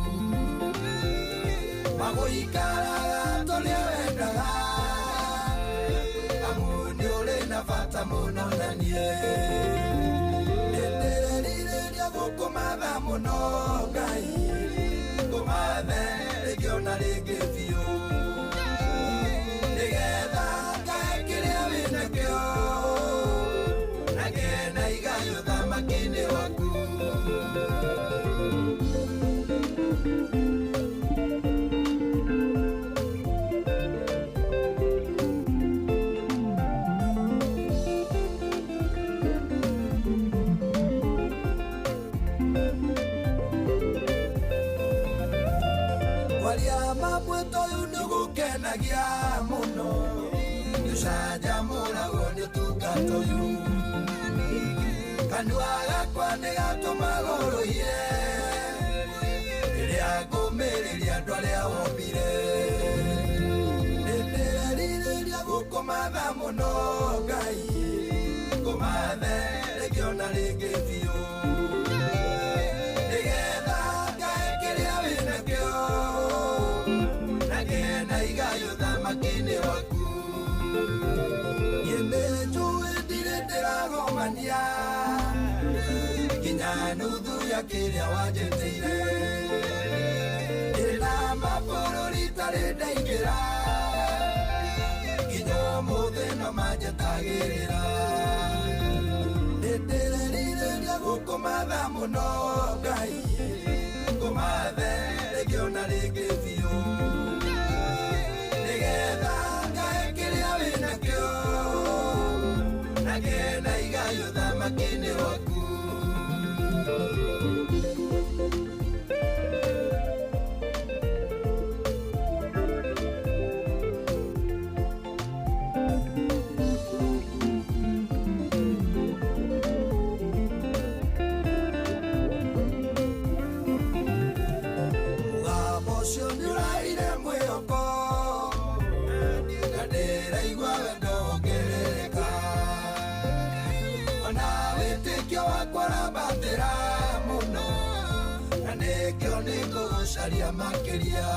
magoikaraga tũrĩa wendaga amu nĩ ũrĩ na bata mũno na niĩ nĩndĩrerirĩria gũkũmatha mũno Ngai ngũmathe rĩngĩ ona rĩngĩ biũ nĩgetha ngae kĩrĩa wĩnakĩo na ngĩe na igayo thamaki-inĩ waku. Muno nĩcanjamũragwo nĩ ũtungata ũyũ kanua gakwa nĩgatũmagũrũie rĩrĩa ngũmĩrĩria andũ arĩa wombire nĩndĩrerirĩria gũkũmatha mũno Ngai ngũmathe rĩngĩ ona rĩngĩ biũ nĩgetha ngae kĩrĩa wĩnakĩo na ngĩe na igayo thamaki-inĩ waku. Nĩnjũĩ ndirĩ ndĩragomania nginya nuthu ya kĩrĩa wanjĩtĩire ndĩna mabũrũri tarĩ ndaingĩra nginya ũmũthĩ no manjetagĩrĩra nĩndĩrerirĩria gũkũmatha mũno Ngai tharia makiria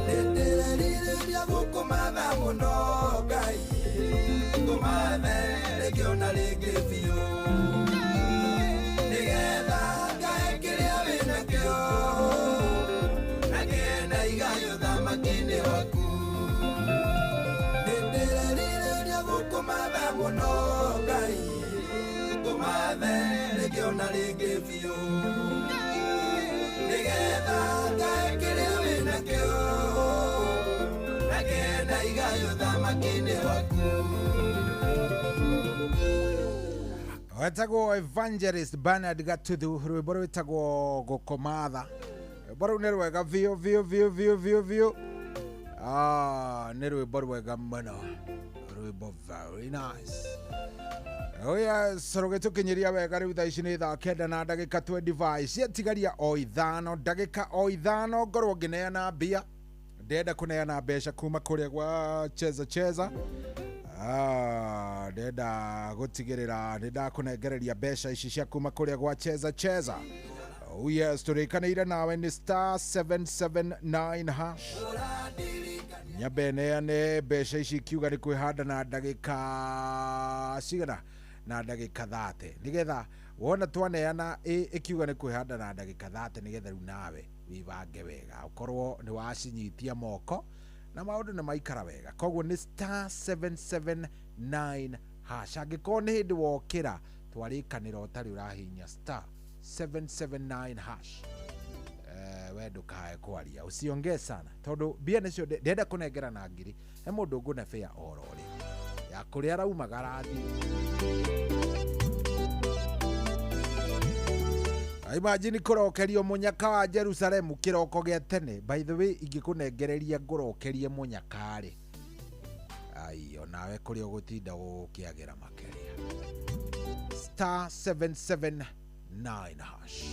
ndĩrerireria gũkũmatha mũno Ngai ngũmathe rĩngĩ ona rĩngĩ biũ nĩgetha ngae kĩrĩa wĩnakĩo na ngĩenda igayo thamaki-inĩ waku ndĩrerireria gũkũmatha mũno Ngai ngũmathe rĩngĩ ona rĩngĩ biũ nĩgetha ngae kĩrĩa wĩnakĩo na ngĩenda igayo thamaki-inĩ waku. Wetagwo Evangelist Bernard Gatuthu rwĩmbo rwĩtagwo gũkomatha. Rwĩmbo rũu nĩ rwega biũ nĩ rwĩmbo rwega mũno, rwĩmbo very nice. Oya sorogĩtũkinyĩria wega rĩu thaa ici nĩ thaa 9:25 ciatigaria o ithano ndagĩka o ithano ngorwo ngĩneana mbia ndenda kũneana mbeca kuma kũrĩa gwa cheza ndenda gũtigĩrĩra nĩndakũnengereria mbeca ici cia kuma kũrĩa gwa cheza. Oh yes, tũrĩkanĩire nawe nĩ *779 hash. Nyambe neane mbeca ici kiuga nĩ kwĩhanda na ndagĩka cigana na ndagĩka 30 nĩgetha wona twaneana ikiuga nĩ kwĩhanda na ndagĩka 30 nĩgetha rĩu nawe wibange wega ukorwo nĩ wacinyitia moko na maũndũ nĩ maikara wega. Koguo nĩ *779 hash. Angĩkorwo nĩ hĩndĩ wokĩra twarĩkanĩra ũtarĩ ũrahihinya *779 hash, we ndũkae kwaria usiongee sana tondũ mbia nĩcio ndenda kũnengera na ngiri he mũndũ ngũne fea orore ya kũrĩa araumaga rathi. Imagine kũrokerio mũnyaka wa Jerusalem kĩroko gĩa tene. By the way, ingĩkũnengereria ngũrokerie mũnyaka-rĩ, aiyo nawe kũrĩa ũgũtinda gũkĩagĩra makĩria. *779 hash.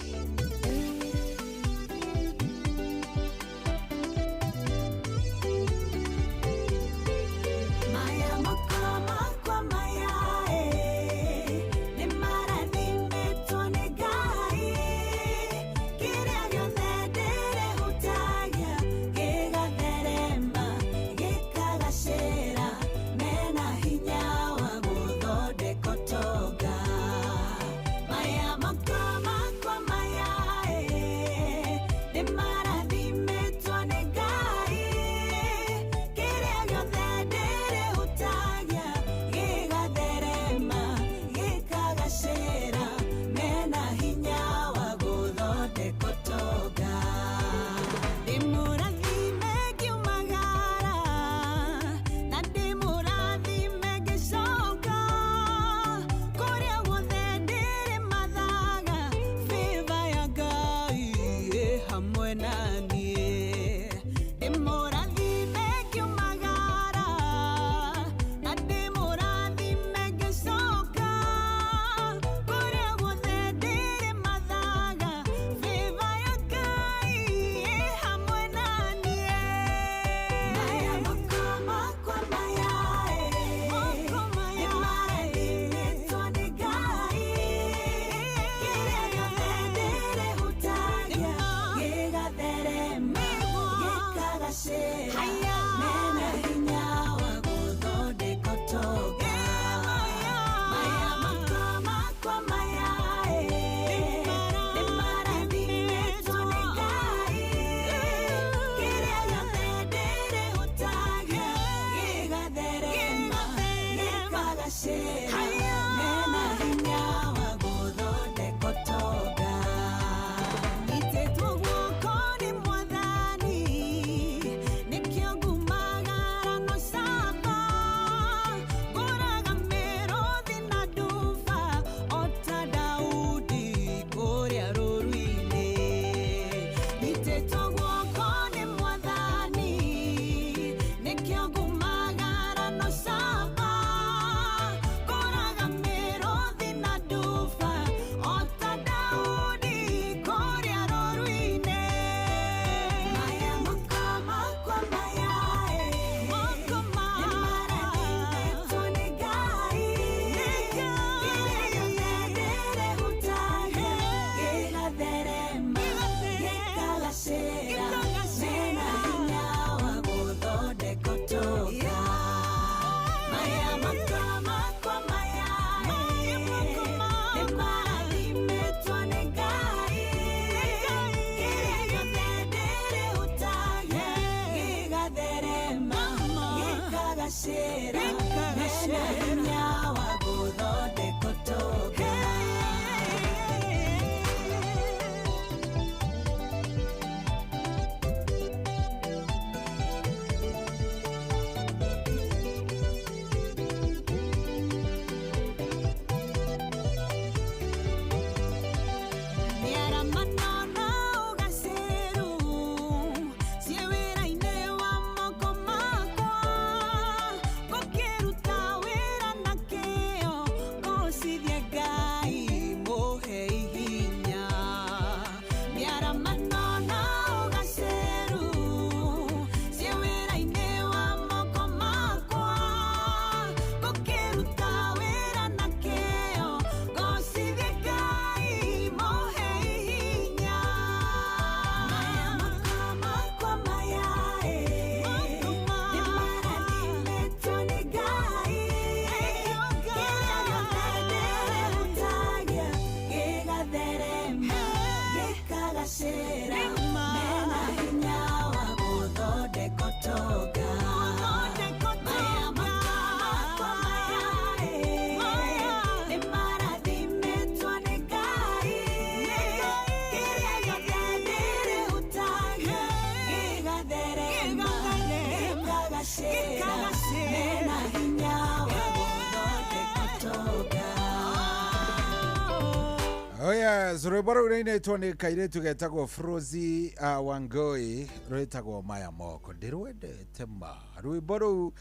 Yes, rwiboro rwinaitwo ni kairetu getagwo Frozi Wangoi rwitagwo Maya Moko ndirwendete ma rwimbo ruu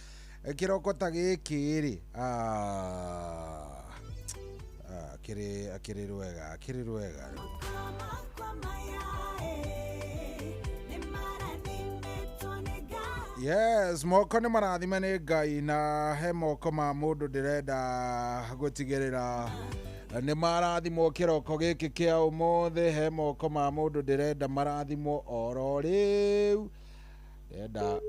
kiroko ta giki ri kiri rwega Yes, moko ni marathime ni Ngai na he moko ma mundu ndirenda gutigirira ni marathimo kiroko giki kia umuthe he moko ma mundu ndirenda marathimo oro riu enda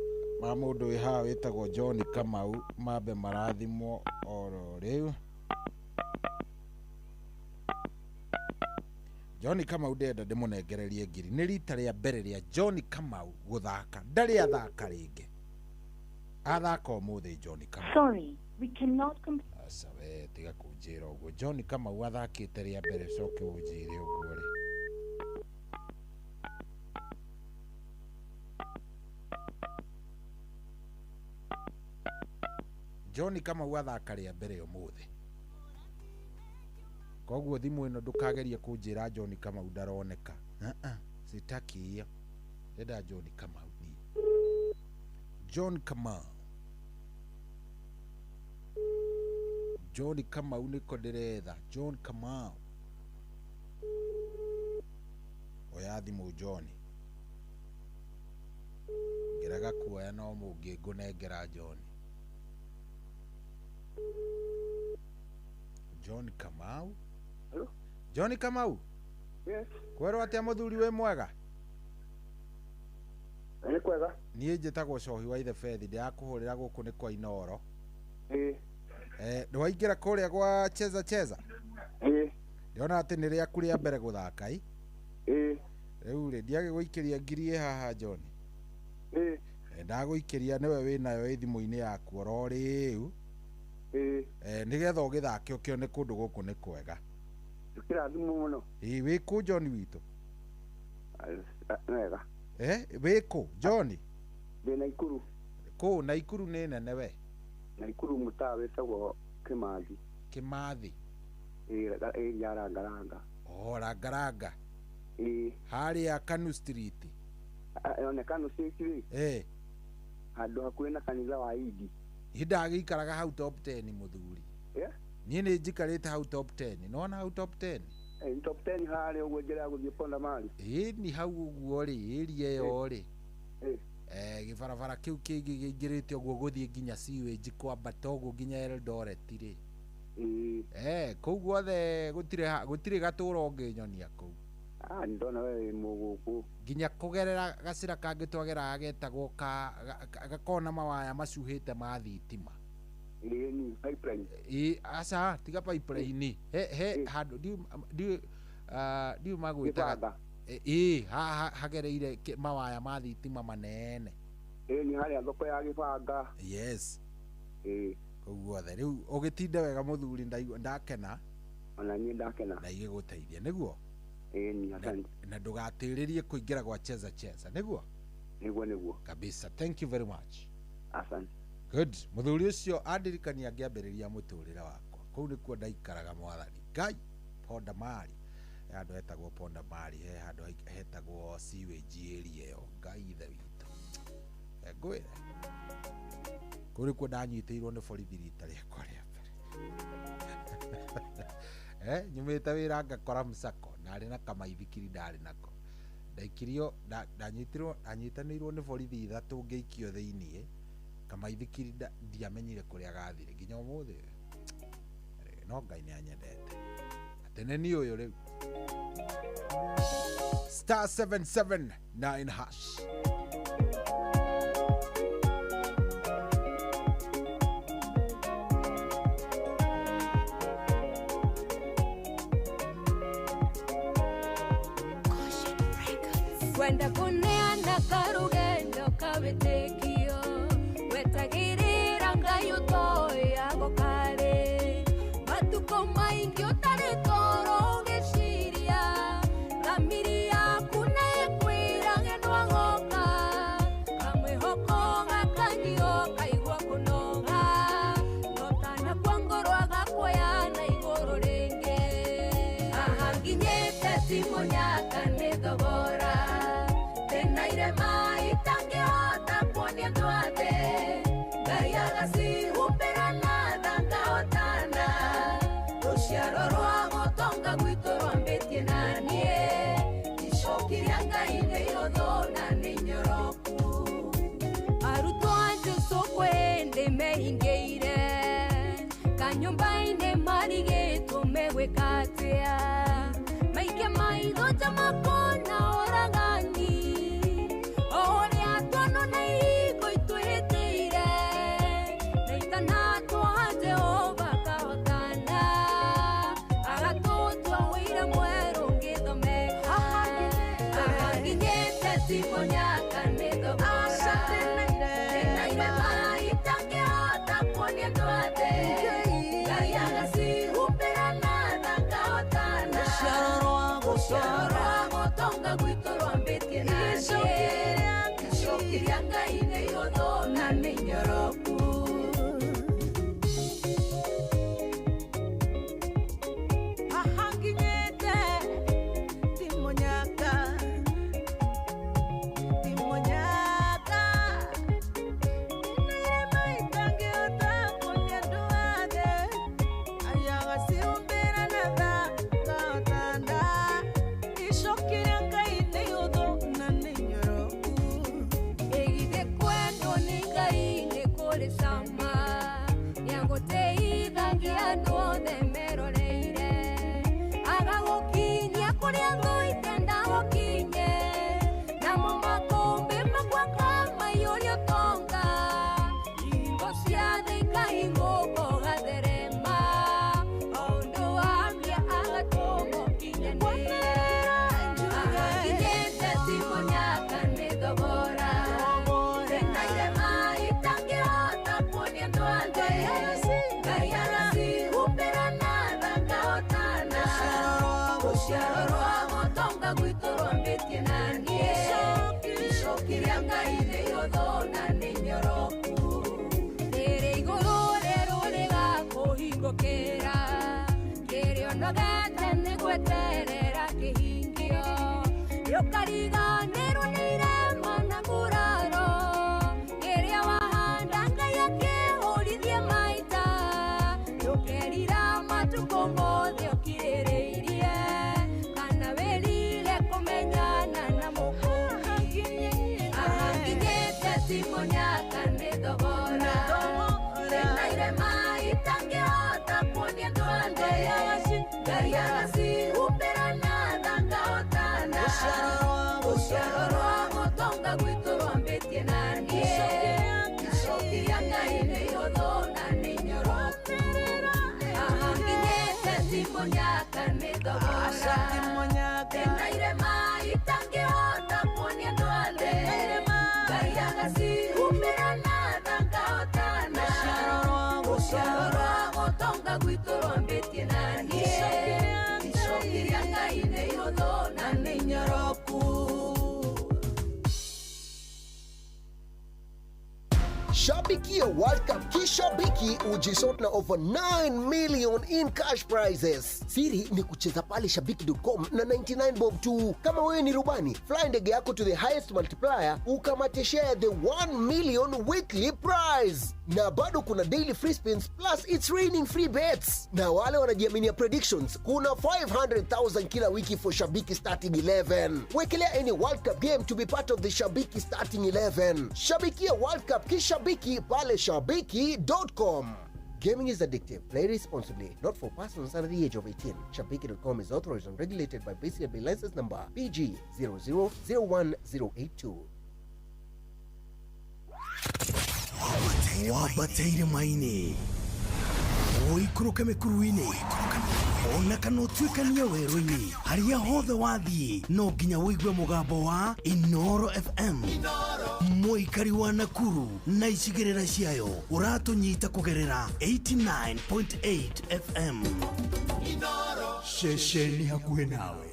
ma mundu wi haha witagwo John Kamau mambe marathimo oro riu John Kamau ndenda ndimunengererie ngiri ni rita ria mbere ria John Kamau guthaka ndari athaka ringi athaka umuthe John Kamau. Sorry, we cannot Asawe tiga kunjira uguo John Kamau athakite ria mbere coke unjire uguo ri John Kamau athaka ria mbere umuthe koguo thimu ino ndukagerie kunjira John Kamau ndaroneka sitaki hiyo ndenda John Kamau ni John Kamau niko ndiretha John Kamau oya thimu John ngiraga kuoya no mungi ngunengera John Kamau. Hello? John Kamau? Yes. Kwero atia muthuri we mwega? Ni kwega. Nie njitagwo Cohi wa ithe Fethi ndirakuhurira guku ni kwa Inoro. Ndwaingira kuria gwa cheza. Ndiona ati ni ria kuria mbere guthaka i. Riu ri ndiage guikiria ngiri haha John. Ndaguikiria niwe winayo ithimu-ini yaku oro riu. Nigetha ugithake ukione kundu guku ni kwega. Tukira thimu muno. Wi ku John witu? Wega. Wi ku John? Ndi Naikuru. Ku Naikuru ni nene we? Naikuru mutaa witagwo Kimathi. Rangaranga. Rangaranga. Haria Kanu Street. One Kanu Street. Handu hakuhi na kanitha wa Idi. Ndagikaraga hau top 10 muthuri. Nie ni njikarite hau top 10. Nona hau top 10? Top 10 hari uguo njira guthie Ponda Mali. Ni hau uguo ri area yo ri. Gibarabara kiu kingi gingirite uguo guthie nginya sewage kwambata uguo nginya Eldoret ri. Kuu guothe gutire gaturo nginyonia kuu. Ndona we muguku. Nginya kugerera gacira kangi twagera getagwo gakona mawaya macuhite ma thitima. Ni pipeline. Asa tiga pipeline. Handu diu magwita. Hagereire mawaya ma thitima manene. Ni haria thoko ya Gibanga. Yes. Guothe riu ugitinde wega muthuri ndakena. Ona ni ndakena. Na igiguteithia niguo. Ni asante. Na ndugatiririe kuingira gwa cheza niguo? Niguo. Kabisa. Thank you very much. Asante. Good. Muthuri ucio andirikania ngiambiriria muturire wakwa. Kuu nikuo ndaikaraga mwathani. Ngai Ponda Mali. Handu hetagwo Ponda Mali, he handu hetagwo sewage area yo. Ngai ithe witu. Ngwire. Kuu nikuo ndanyitiirwo ni borithi rita riakwa ria mbere. Nyumite wira ngakora Msako nari na kamaithikiri ndari nako ndaikirio anyitanirwo ni borithi ithatu ngeikio thiini kamaithikiri ndiamenyire kuria gathire nginya umuthi no Ngai ni anyendete atene ni uyu riu *779# Kwenda kuneana karugendo kawitikio wetagirira Ngai utoyago kare matuko maingi utari toro ugiciria thamiri yaku nekwira ngendwa goka kamwihoko gakanio kaigua kunoga notana kwa ngoro agakuoya na iguru ringi aha nginyite monyaka nĩ thogora tena irema itangĩhota kuonia andũ a thĩ Ngai agacihumbĩra na tha ngahotana rũciaro rwa gũtonga gwitũ rwambĩtie na niĩ icokiria Ngai nĩ ihũthũ na nĩ nyoroku arutwo a Jesũ kwende mehingĩire kanyũmba-inĩ marigĩtwo megwĩka atĩa maike maitho nja makona oragani o ũrĩa twanona ihingo itwĩhĩtĩire na itanatwa Jehova kahotana agatũtua wĩira mwerũ ngĩthomeka ahanginyĩte ti mũnyaka nĩ thogora tena irema itangĩhota kuonia andũ a thĩ Ngai agacihumbĩra na tha ngahotana rũciaro rwa gũtonga gwitũ rwambĩtie na niĩ icokiria Ngai nĩ ihũthũ na nĩ nyoroku ahanginyĩte ti mũnyaka irema itangĩhota kuonia andũ a thĩ Ngai agacihumbĩra na tha ngahotana icokiria Ngai nĩ ihũthũ na nĩ nyoroku ĩgithĩ kwendwo nĩ Ngai nĩ kũrĩ cama nĩagũteithagia andũ othe meroreire agagũkinyia kũrĩa thũ itenda gũkinye namo makũmbĩ magwaka maiyũria ũtonga ihingo cia thĩ ikahingũka ũgatherema o ũndũ wambia agatũma ũkinyanĩre ahanginyĩte ti mũnyaka nĩ thogora tena irema itangĩhota kuonia andũ a thĩ Ngai agacihumbĩra na tha ngahotana rũciaro rwa gũtonga gwitũ rwambĩtie na niĩ icokiria Ngai nĩ ihũthũ na nĩ nyoroku rĩrĩ igũrũ rĩrũ rĩgakũhingũkĩra kĩrĩonogete nĩ gweterera kĩhingio rĩũkariganĩrwo nĩ irema na nguraro kĩrĩa wahanda Ngai akĩhũrithie maita rũkerira matukũ mothe ũkirĩrĩirie kana wĩrire kũmenyana na mũkũũri ahanginyĩte ti mũnyaka nĩ thogora tena irema itangĩhota kuonia andũ a thĩ Ngai agacihumbĩra na tha ngahotana rũciaro rwa gũtonga gwitũ rwambĩtie na niĩ icokiria Ngai nĩ ihũthũ na nĩ nyoroku ahanginyĩte ti mũnyaka nĩ thogora tena irema itangĩhota kuonia andũ a thĩ Ngai agacihumbĩra na tha ngahotana rũciaro rwa gũtonga gwitũ rwambĩtie na niĩ icokiria Ngai nĩ ihũthũ na nĩ nyoroku Shabikia World Cup kishabiki ujisort na over 9 million in cash prizes. Siri ni kucheza pale shabiki.com na 99 bob tu. Kama wewe ni rubani, fly ndege yako to the highest multiplier ukamate share the 1 million weekly prize. Na bado kuna daily free spins plus it's raining free bets. Na wale wanajiaminia predictions, kuna 500,000 kila wiki for Shabiki starting 11. Wekelea any World Cup game to be part of the Shabiki starting 11. Shabikia World Cup kishabiki pale shabiki.com. Gaming is addictive. Play responsibly. Not for persons under the age of 18. Shabiki.com is authorized and regulated by BCB license number PG 0001082. Wabateire maini oikũrũke mĩkuru-inĩ ona kana ũtuĩkanie werũ-inĩ harĩa hothe wathiĩ no nginya wĩigue mũgambo wa Inoro FM mũikari wa Nakuru na icigĩrĩra ciayo ũratũnyita kũgerera 89.8 FM ceceni hakuhĩ nawe.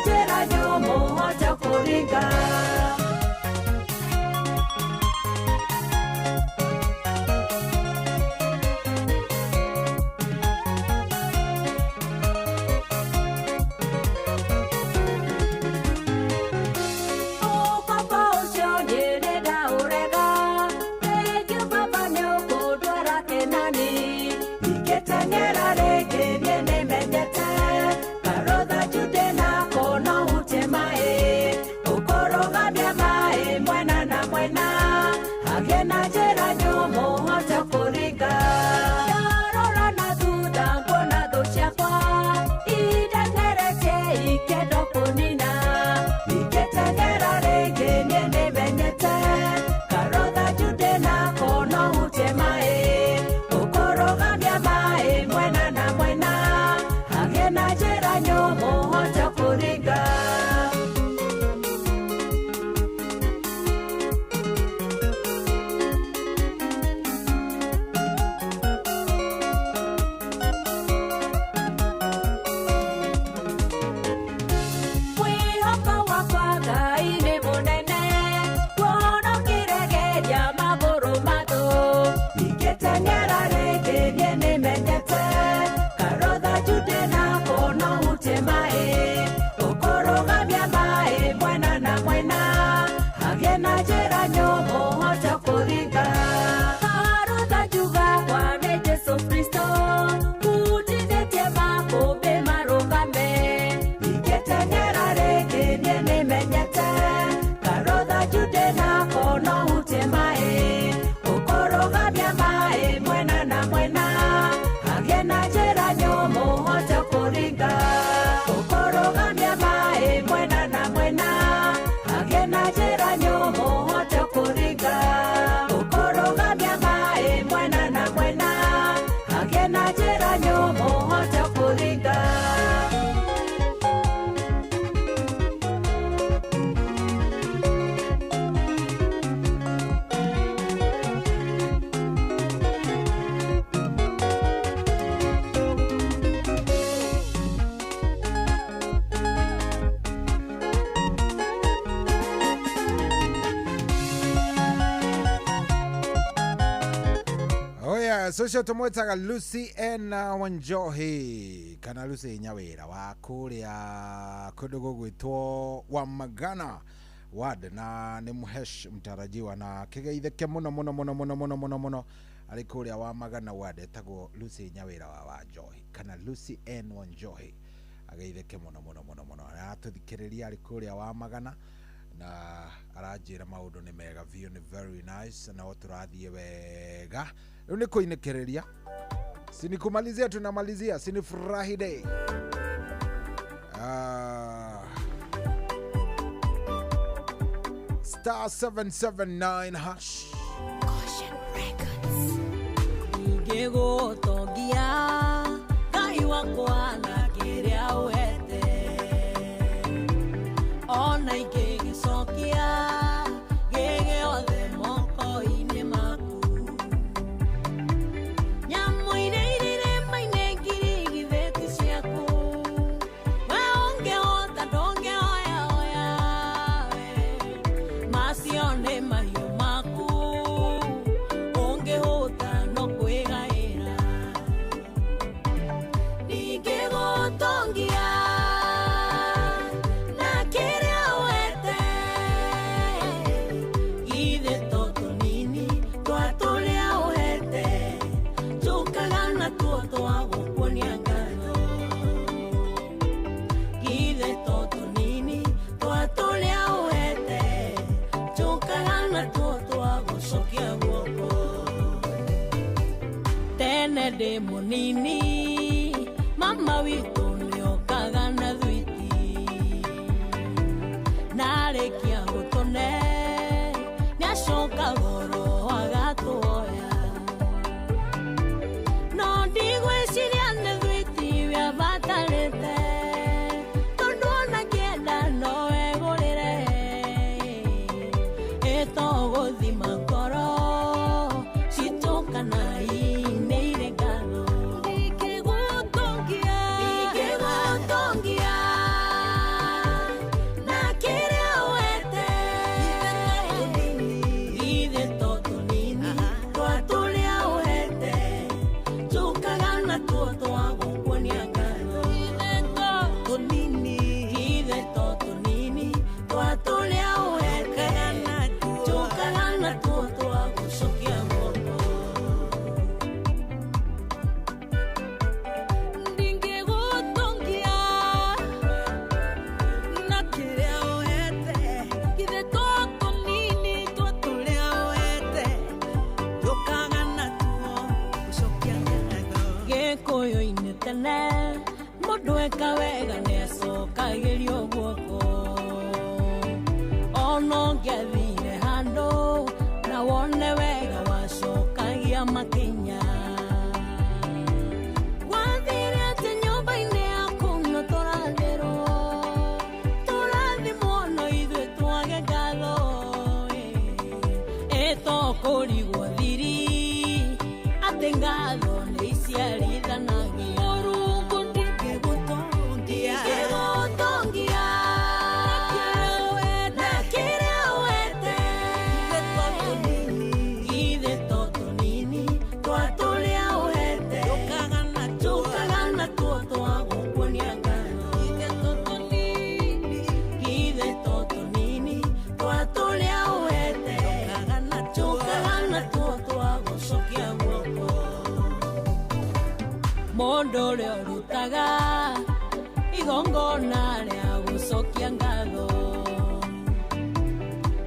njĩra nyũmũ hote kũringa. Social tumwetaga Lucy Ena Wanjohi kana Lucy Nyawira wa kuria kudogo gwitwo wa Magana ward na ni muhesh mtarajiwa na kigeitheke muno alikuria wa Magana ward etagwo Lucy Nyawira wa Wanjohi kana Lucy Ena Wanjohi ageitheke muno atuthikireria alikuria wa Magana na arajira maundu ni mega view ni very nice na oturathie wega ni kuinekereria sinikumalizia tunamalizia sinifurahi day star 779 hash Caution Records Ngego togia kai wakwa na kiria uhete ona igegicokia gege othe moko ine maku nyamuire irire maine ngiri githeti ciaku waonge ota ndonge oya macione mahiũ maku ũngĩhũta no kwĩgaĩra ningĩ gũtongia na kĩrĩa wete githĩ to tũnini twa tũrĩa ũhete tũkaga natuo twagũkuonia ngatho githĩ to tũnini twa tũrĩa ũhete tũkaga natuo twagũcokia guoko tene ndĩ mũnini mama witũ nĩokaga na thwiti narĩkia gũtũne nĩacoka goro agatũoya no ndigwĩciria nĩ thwiti wĩabatarĩte tondũ ona kĩenda no egũrĩre ĩtogũthima ngoro citũkana inĩ irĩ ngatho ndingĩgũtongia kũrigwo thiri atĩ ngatho nĩ iciarithanagia Mũrungu ndingĩgũtongia na kĩrĩa wete githĩ to tũnini twa tũrĩa ũhete tũkaga na tuo twa gũkuonia ngano githĩ to tũnini twa tũrĩa ũhete tũkaga na tuo twa gũcokia guoko mũndũ ũrĩa ũrutaga igongona rĩa gũcokia ngatho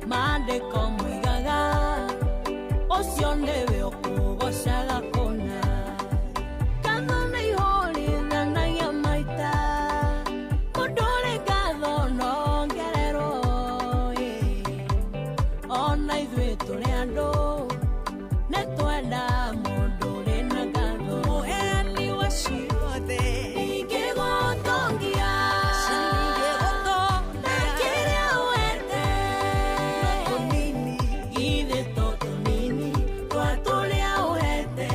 maandĩko moigaga ũcio nĩwe ũkũgocaga kũna ngatho nĩ ihũrithanagia maita mũndũ ũrĩ ngatho nongererwo ona ithuĩ tũrĩ andũ nĩ twenda mũndũ ũrĩ na ngatho mũheani wa ciothe ingĩgũtongia na kĩrĩa wete githĩ to tũnini twa tũrĩa ũhete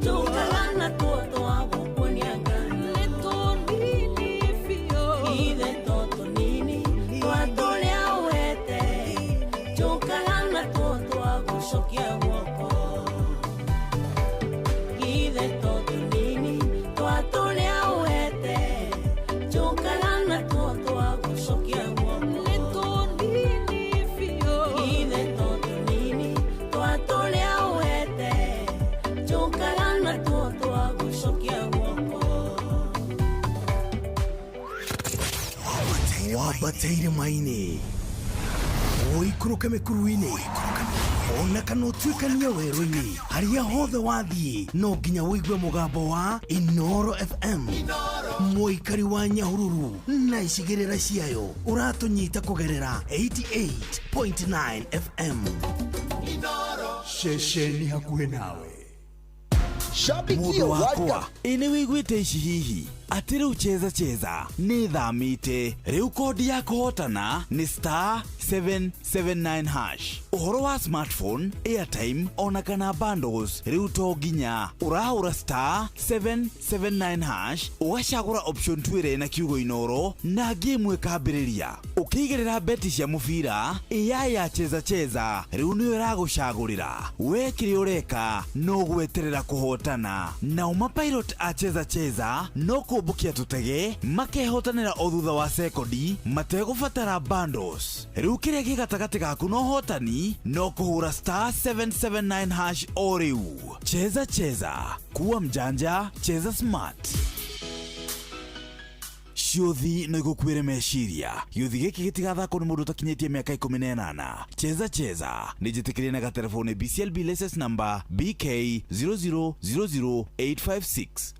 tũkaga na tuo twa gũkuonia ngano nĩ tũnini biũ githĩ to tũnini twa tũrĩa ũhete tũkaga na tuo twa gũcokia guoko githĩ to tũnini twa tũrĩa ũhete tũkaga na tuo twa gũcokia guoko nĩ tũnini biũ githĩ to tũnini twa tũrĩa ũhete tũkaga na tuo twa gũcokia guoko wambateire maini ũikũrũke mĩkuru-inĩ ona kana ũtuĩkanie werũ-inĩ harĩa hothe wathiĩ no nginya wĩigue mũgambo wa Inoro FM mũikari wa Nyahururu na icigĩrĩra ciayo ũratũnyita kũgerera 88.9 FM ceceni hakuhĩ nawe mũndũ wakwa ĩnĩ wĩiguĩte ici hihi atĩ rĩu cheza nĩ thamĩte rĩu kodi ya kũhotana nĩ star 779 hash ũhoro wa smartphone airtime ona kana bundles rĩu to nginya ũrahũra star 779 hash ũgacagũra option 2 na kiugo Inoro na game ĩkambĩrĩria ũkĩigĩrĩra beti cia mũbira ya cheza rĩu nĩyo ĩragũcagũrĩra we kĩrĩa ũreka no gweterera kũhotana na mapilot a cheza no kũmbũkia tũtege makehotanĩra o thutha wa sekondi mategũbatara bundles rĩu kĩrĩa gĩ gatagatĩ gaku no hotani no kũhũra star 779 hash o rĩu cheza kuwa mjanja cheza smart ciothi no igũkuĩre meciria gĩũthi gĩkĩ gĩtigathakwo nĩ mũndũ ũtakinyĩtie mĩaka 18 cheza nĩ njĩtĩkĩrie na gatelefoni BCLB license number BK 0000856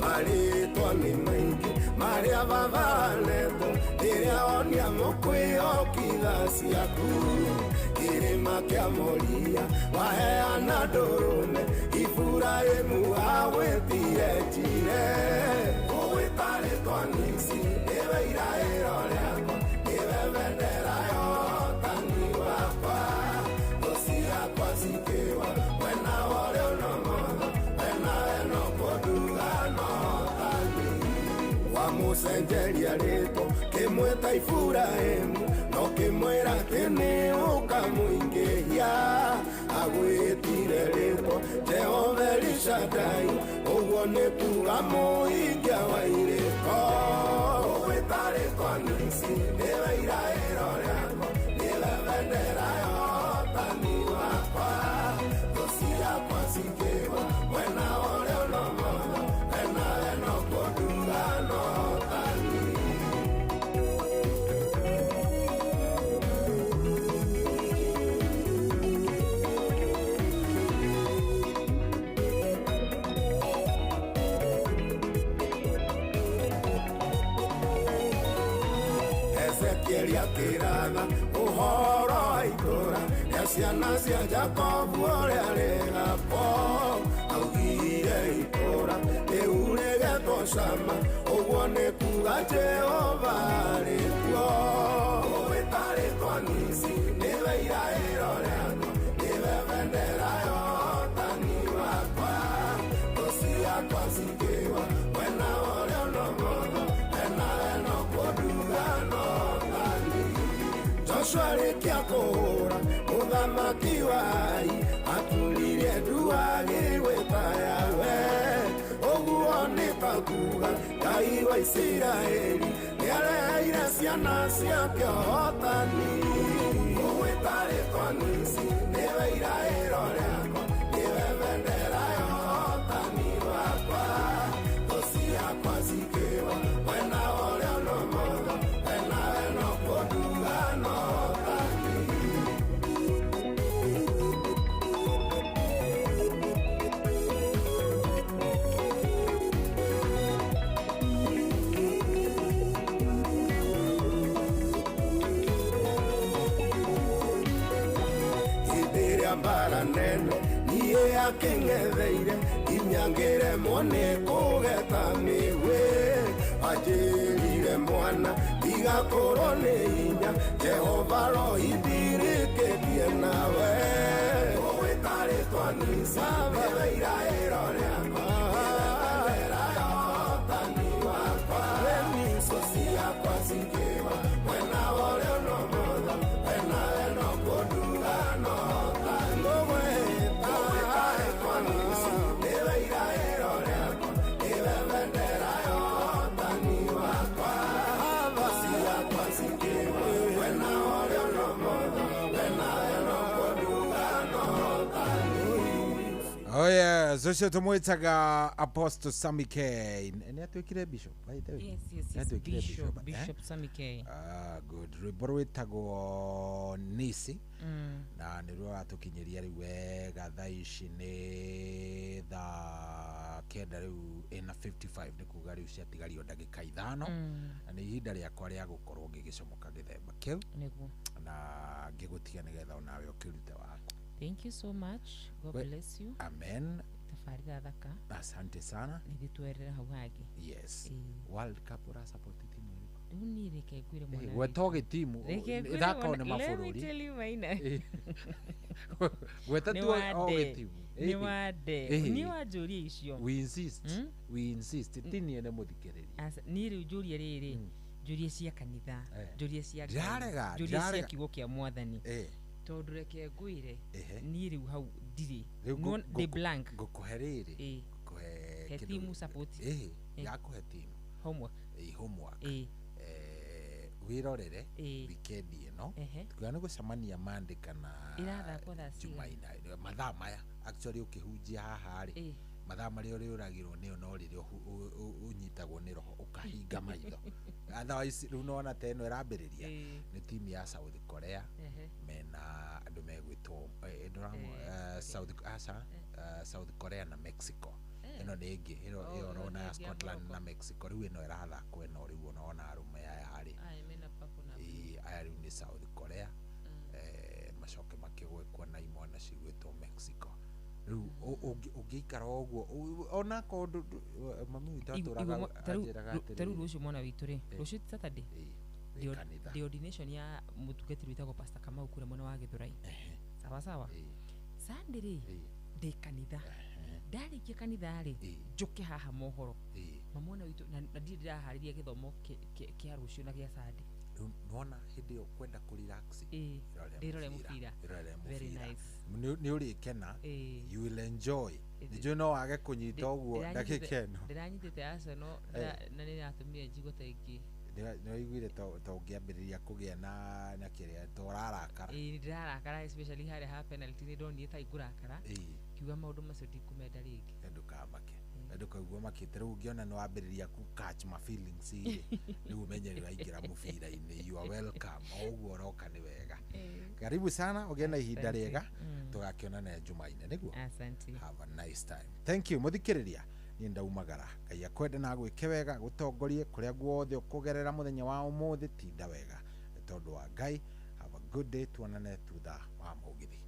marĩtwa nĩ maingĩ marĩa babanetwo rĩrĩa onia mũkwĩhokitha ciaku kĩrĩma kĩa moria waheana ndũrũme Iburahĩmu agwĩtire njire ũgwĩta rĩtwa nĩci nĩwe iraĩro rĩakwa nĩwe bendera ya ũhotani wakwa thũ ciakwa cikĩwa mwena worĩa ũnomotho wena weno kũnduga nohotani wamucenjeria rĩtwa kĩmwĩta Iburahĩmu no kĩmwĩra atĩ nĩ ũkamũingĩhia agwĩtire rĩtwa Jehova Elishadai ũguo nĩ kuga mũhingia wa irĩko ũgwĩta rĩtwa nĩci nĩwe iraĩro rĩakwa nĩwe bendera ya ũhotani wakwa thũ ciakwa cikĩwa mwena ũrĩa ũnomotho wena weno kũnduga nohotani akĩaria kĩratha ũhoro wa itũra rĩa ciana cia Jakobu ũrĩa rĩgakwo augire itũra rĩu rĩgetwo Shama ũguo nĩ kuga Jehova rĩkuo ũwĩta rĩtwa Nisi nĩwe iraĩro rĩakwa nĩwe bendera ya ũhotani wakwa thũ ciakwa cikĩwa mwena ũrĩa no motho enawe no kũnduga no thani Joshua rĩkia kũhũra mũthamaki wa Ai aturirie nduagi gwĩta yawe ũguo nĩ takuga Ngai wa Isiraeli nĩareheire ciana ciake ũhotani ũgwĩta rĩtwa Nisi nĩwe iraĩro rĩakwa nĩwe bendera ya ũhotani wakwa thũ ciakwa cikĩwa mwena ũrĩa no motho enawe no kũnduga no thani mbara nene niĩ akĩng'etheire inyangĩremwo nĩ kũgeta mĩgwĩ anjĩrire mwana ndigakorwo nĩ hinya Jehova rohi ndirĩkĩtie nawe ũgwĩta rĩtwa Nisi nĩwe iraĩro rĩakwa bendera ya ũhotani wakwa thũ ciakwa cikĩwa mwena ũrĩa no motho enawe no kũnduga no Oh yeah, Zocio tumwitaga Apostle Sammy K. Ni atwikire bishop, by the way. Yes, Bishop Sammy K. Good. Rwimbo rwitagwo Nisi. Na nirwo atukinyiria riu wega thaa ici ni thaa kenda riu ina 55 ni kuga riu ciatigario ndagika 5 na ni ihinda riakwa ria gukorwo ngigicomoka githemba kiu niguo na ngigutiga nigetha onawe ukirute wako. Thank you so much. God bless you. Amen. Tafarida thaka. Asante sana. Nithitwerera hau hagi. Yes. World Cup ura support timu iriko. Duni reke gwire mwana. Gwetoge timu. Ithaka one mabũrũri. Let me tell you maina. Gweta tu oge timu. Ni wade. Ni wajuria icio. We insist. Tini ene muthikiriria. Ni riu juria riri. Juria cia kanitha. Juria cia Ngai. Juria cia kiugo kia Mwathani. Tondu reke ngwire ni riu hau ndiri no the blank gukuheriri gukuhe timu support yakuhe timu homework wirorere weekend ino tukana gucemania Monday kana Jumaina mathaa maya actually ukihunjia haha ri mathaa maria uri uragirwo ni no riri unyitagwo ni roho ukahinga maitho otherwise riu nona teno irambiriria ni timu ya South Korea mena andu megwitwo South Korea na Mexico ino ni ingi ino rona ya Scotland na Mexico riu ino irathakwo ino riu nona arume aya ari aya riu ni South Korea macoke makigwekwo na imwana cigwitwo Mexico riu ungiikara oguo ona kondu mami witu aturaga taru rucio mwana witu ri rucio Saturday the ordination ya mutugetiri witagwo Pastor Kamau kure mwana wa Githurai sawa Sunday ri de kanitha ndarikia kanitha ri njuke haha mohoro mamona witu na ndirahariria githomo kia rucio na gia Sunday nona hindi yo kwenda ku relax ndirore mufira very nice ni uri kena you will enjoy nijo no wage kunyita uguo dakika ino ndiranyitite Arsenal na ni atumia njigo ta ingi no igwire to ngiambiriria kugia na kiria to rarakara ndirarakara especially hari ha penalty ni ndoni ta igurakara kiuga maundu macio ndikumenda ringi ndukamake ndukaigua makite riu ngiona no ambiriria ku catch my feelings riu umenye waingira mufira-ini you are welcome oguo roka ni wega karibu sana ugena ihinda riega tugakionana Jumaine niguo asante have a nice time thank you muthikiriria ni ndaumagara Ngai akwende na gwike wega gutongorie kuria guothe ukugerera muthenya wa umuthi tinda wega tondu wa Ngai. Have a good day, tuonane thutha wa mugithi.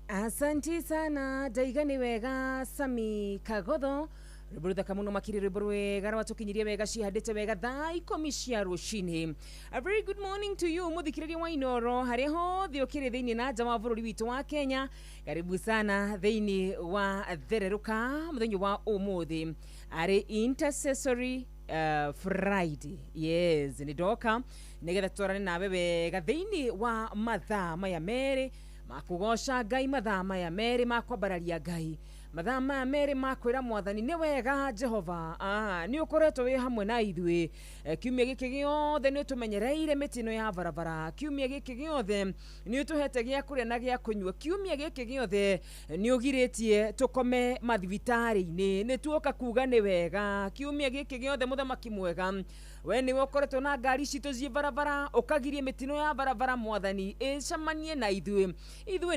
Asanti sana daigani wega Sami Kagodho Riburu kamuno makiri riburu wega Rawatukinyiria wega shihadete wega Thai komishia rushini. A very good morning to you Muthikiriria wa Inoro Hareho thiokire thiini na nja wa bururi witu wa Kenya. Karibu sana thiini wa Thereruka Muthenyo wa umuthi Are intercessory Friday. Yes, nidoka Negetha twarane nawe wega thiini wa mathaa maya mere makugosha Ngai mathaa maya mere makwambararia Ngai mathaa maya mere makwira mwathani ni wega Jehova ni ukoretwo wi hamwe na ithui kiumia giki giothe ni tumenyereire mitino ya barabara kiumia giki giothe ni utuhete gia kuria na gia kunywa kiumia giki giothe ni ugiritie tukome mathibitari-ini ni tuoka kuga ni wega kiumia giki giothe muthamaki mwega we ni ukoretwo na ngari citu cie barabara ukagirie mitino ya barabara mwathani icamanie na ithui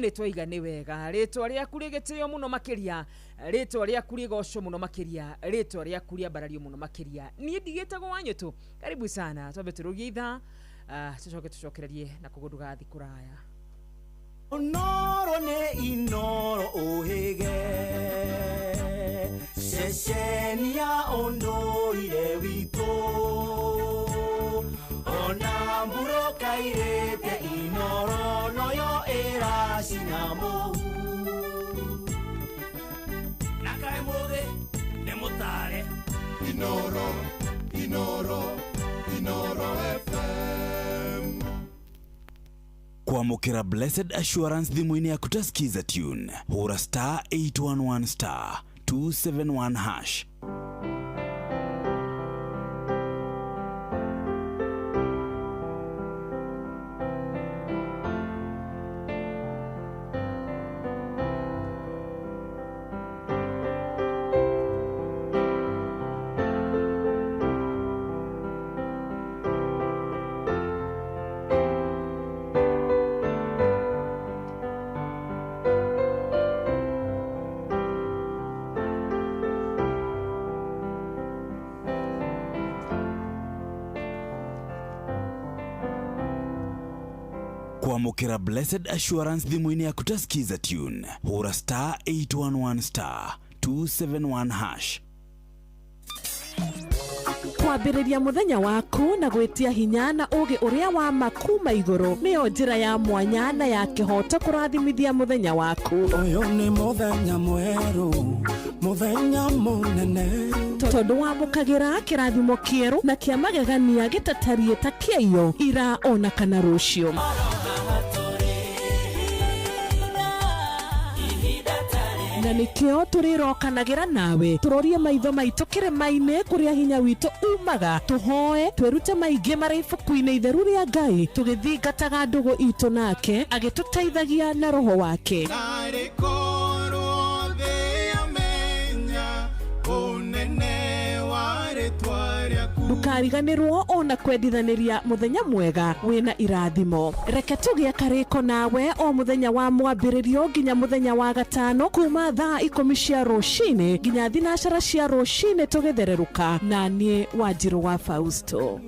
ni twiga ni wega ritwa riaku rigitio muno makiria ritwa riaku rigocwo muno makiria ritwa riaku riambarario muno makiria ni ndigitagwo wanyu karibu sana twambe turugie itha tucokererie na kugundu gathi kuraya Onoro ne inoro ohege Sheshenia ondoire wito Onamburo kairete inoro noyo era sinamo Nakai mode nemotare Inoro FM Kuamukira Blessed Assurance thimu-ini yaku tasikiza tune hura star 811 star 271 hash. Kuamukira Blessed Assurance thimu-ini yaku tasikiza tune hura star 811 star 271 hash. Kwambiriria muthenya waku na gwitia hinya na ugi uria wa makuma iguru niyo njira ya mwanya na ya kihoto kurathimithia muthenya waku. Uyu ni muthenya mweru muthenya munene tondu wamukagira kirathimo kieru na kia magegania gitatarie ta kieyo ira ona kana rucio. Na nikio turirokanagira nawe turorie maitho maitu kirema-ini kuria hinya witu umaga tuhoe twirute maingi mari ibuku-ini itheru ria Ngai tugithingataga ndugu itu nake agituteithagia na roho wake. Unene wa ritwa riaku ndukariganirwo ona kwendithaniria muthenya mwega wina irathimo. Reke tugie kariko nawe o muthenya wa mwambiririo nginya muthenya wa gatano kuma thaa 10 cia rucini nginya thinacara cia rucini tugithereruka na nie Wanjiru wa Fausto.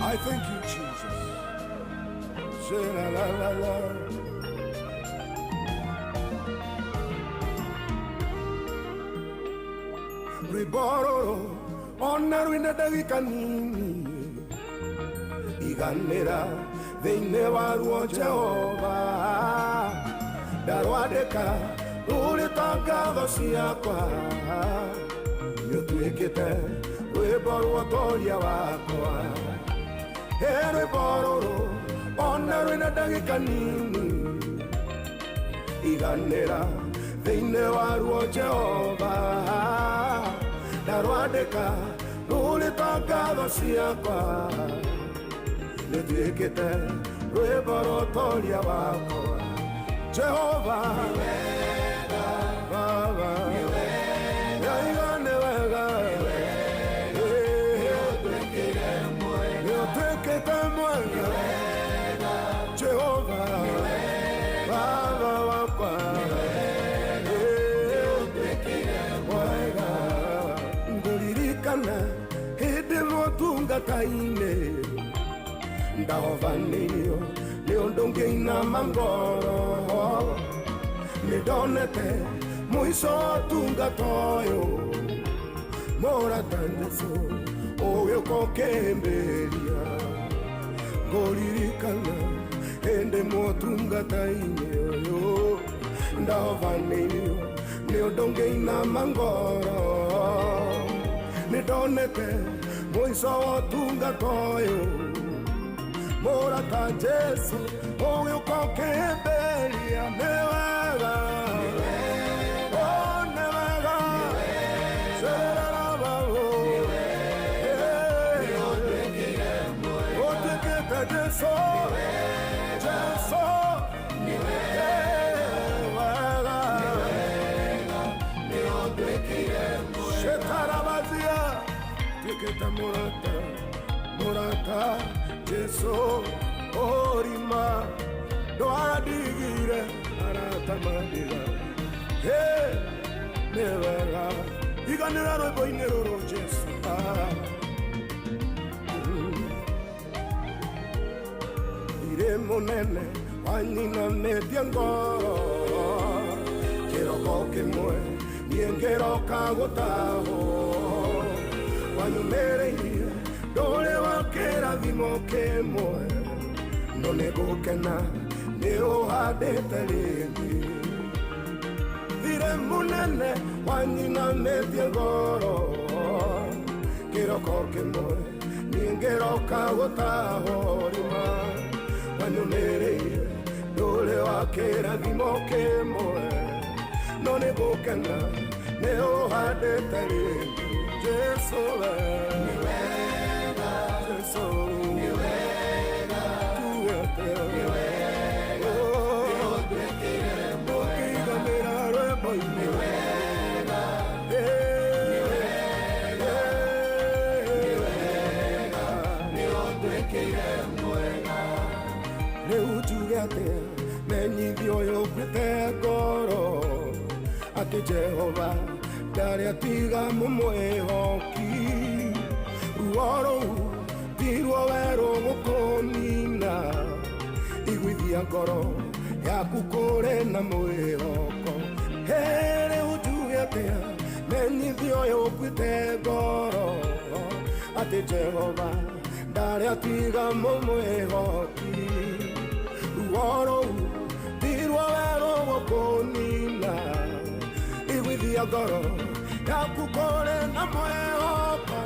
I thank you, Jesus. La la la la. Ribororo, onaru ina dagika nini. Iganera, thĩinĩ waruo Jehova. Ndarwadĩka, rũrĩta ngatho ciakwa. Nĩũtuĩkĩte rwĩmbo rwa ũtongoria wakwa. Rwĩmbo ona rwĩna ndagĩka nini. Iganĩra thĩinĩ waruo Jehova. Ndarwadĩka, rũrĩta ngatho ciakwa. Nĩũtuĩkĩte rwĩmbo rwa ũtongoria wakwa. Jehova, Baba, nĩ wega, nĩũtuĩkĩte mwega. Jehova, Baba wakwa, mwega. Ngũririkana hĩndĩ motungata-inĩ ndahovanĩrio nĩ ũndũ ngĩinama ngoro. Nĩndonete mũico wa ũtungata ũyũ, mũrata Jesũ ũgĩũka ũkĩhĩmbĩria. Ngũririkana hĩndĩ motungata-inĩ ũyũ ndahovanĩrio nĩ ũndũ ngĩinama ngoro. Nĩndonete mũico wa ũtungata ũyũ, mũrata Jesũ ũgĩũka ũkĩhĩmbĩria. Nĩ wega, nĩ wega, cerera Baba, ũtuĩkĩte Jesũ, Jesũ, nĩ wega, shetarabazia, tuĩkĩte mũrata, mũrata Jesũ orima ndwadigire aratamadira. Nĩ wega, iganĩra rwĩmbo-inĩ rũrũ Jesũ. Irĩ mũnene wanyinamĩtie ngoro, kĩroko kĩmwe niĩ ngĩroka gũtahwo. Wanyumĩrĩirie ndũrĩ wa kĩrathimo kĩmwe, no nĩgũkena nĩ ũhandĩte rĩngĩ. Thirĩ mũnene wanyinamĩtie ngoro, kĩroko kĩmwe niĩ ngĩroka gũtahwo rima. Wanyumĩrĩirie ndũrĩ wa kĩrathimo kĩmwe, no nĩgũkena nĩ ũhandĩte rĩngĩ. Jesũ we, nĩ wega, Jesũ nĩ wega, tuĩte nĩ wega, ũkĩiganĩra rwĩmbo-inĩ. Nĩ wega, nĩ wega, nĩ wega, nĩ ũtuĩkĩire mwega. Rĩu njuge atĩa menyithia ũyũ ũkuĩte ngoro, atĩ Jehova ndarĩ atiga mũmwĩhoki. Ruo rũu tiruo werũ gũkũnina, iguithia ngoro yaku kũrĩ na mwĩhoko. Rĩu njuge atĩa menyithia ũyũ ũkuĩte ngoro, atĩ Jehova ndarĩ atiga mũmwĩhoki. Ruo rũu tiruo werũ gũkũnina, iguithia ngoro yaku kũrĩ na mwĩhoko.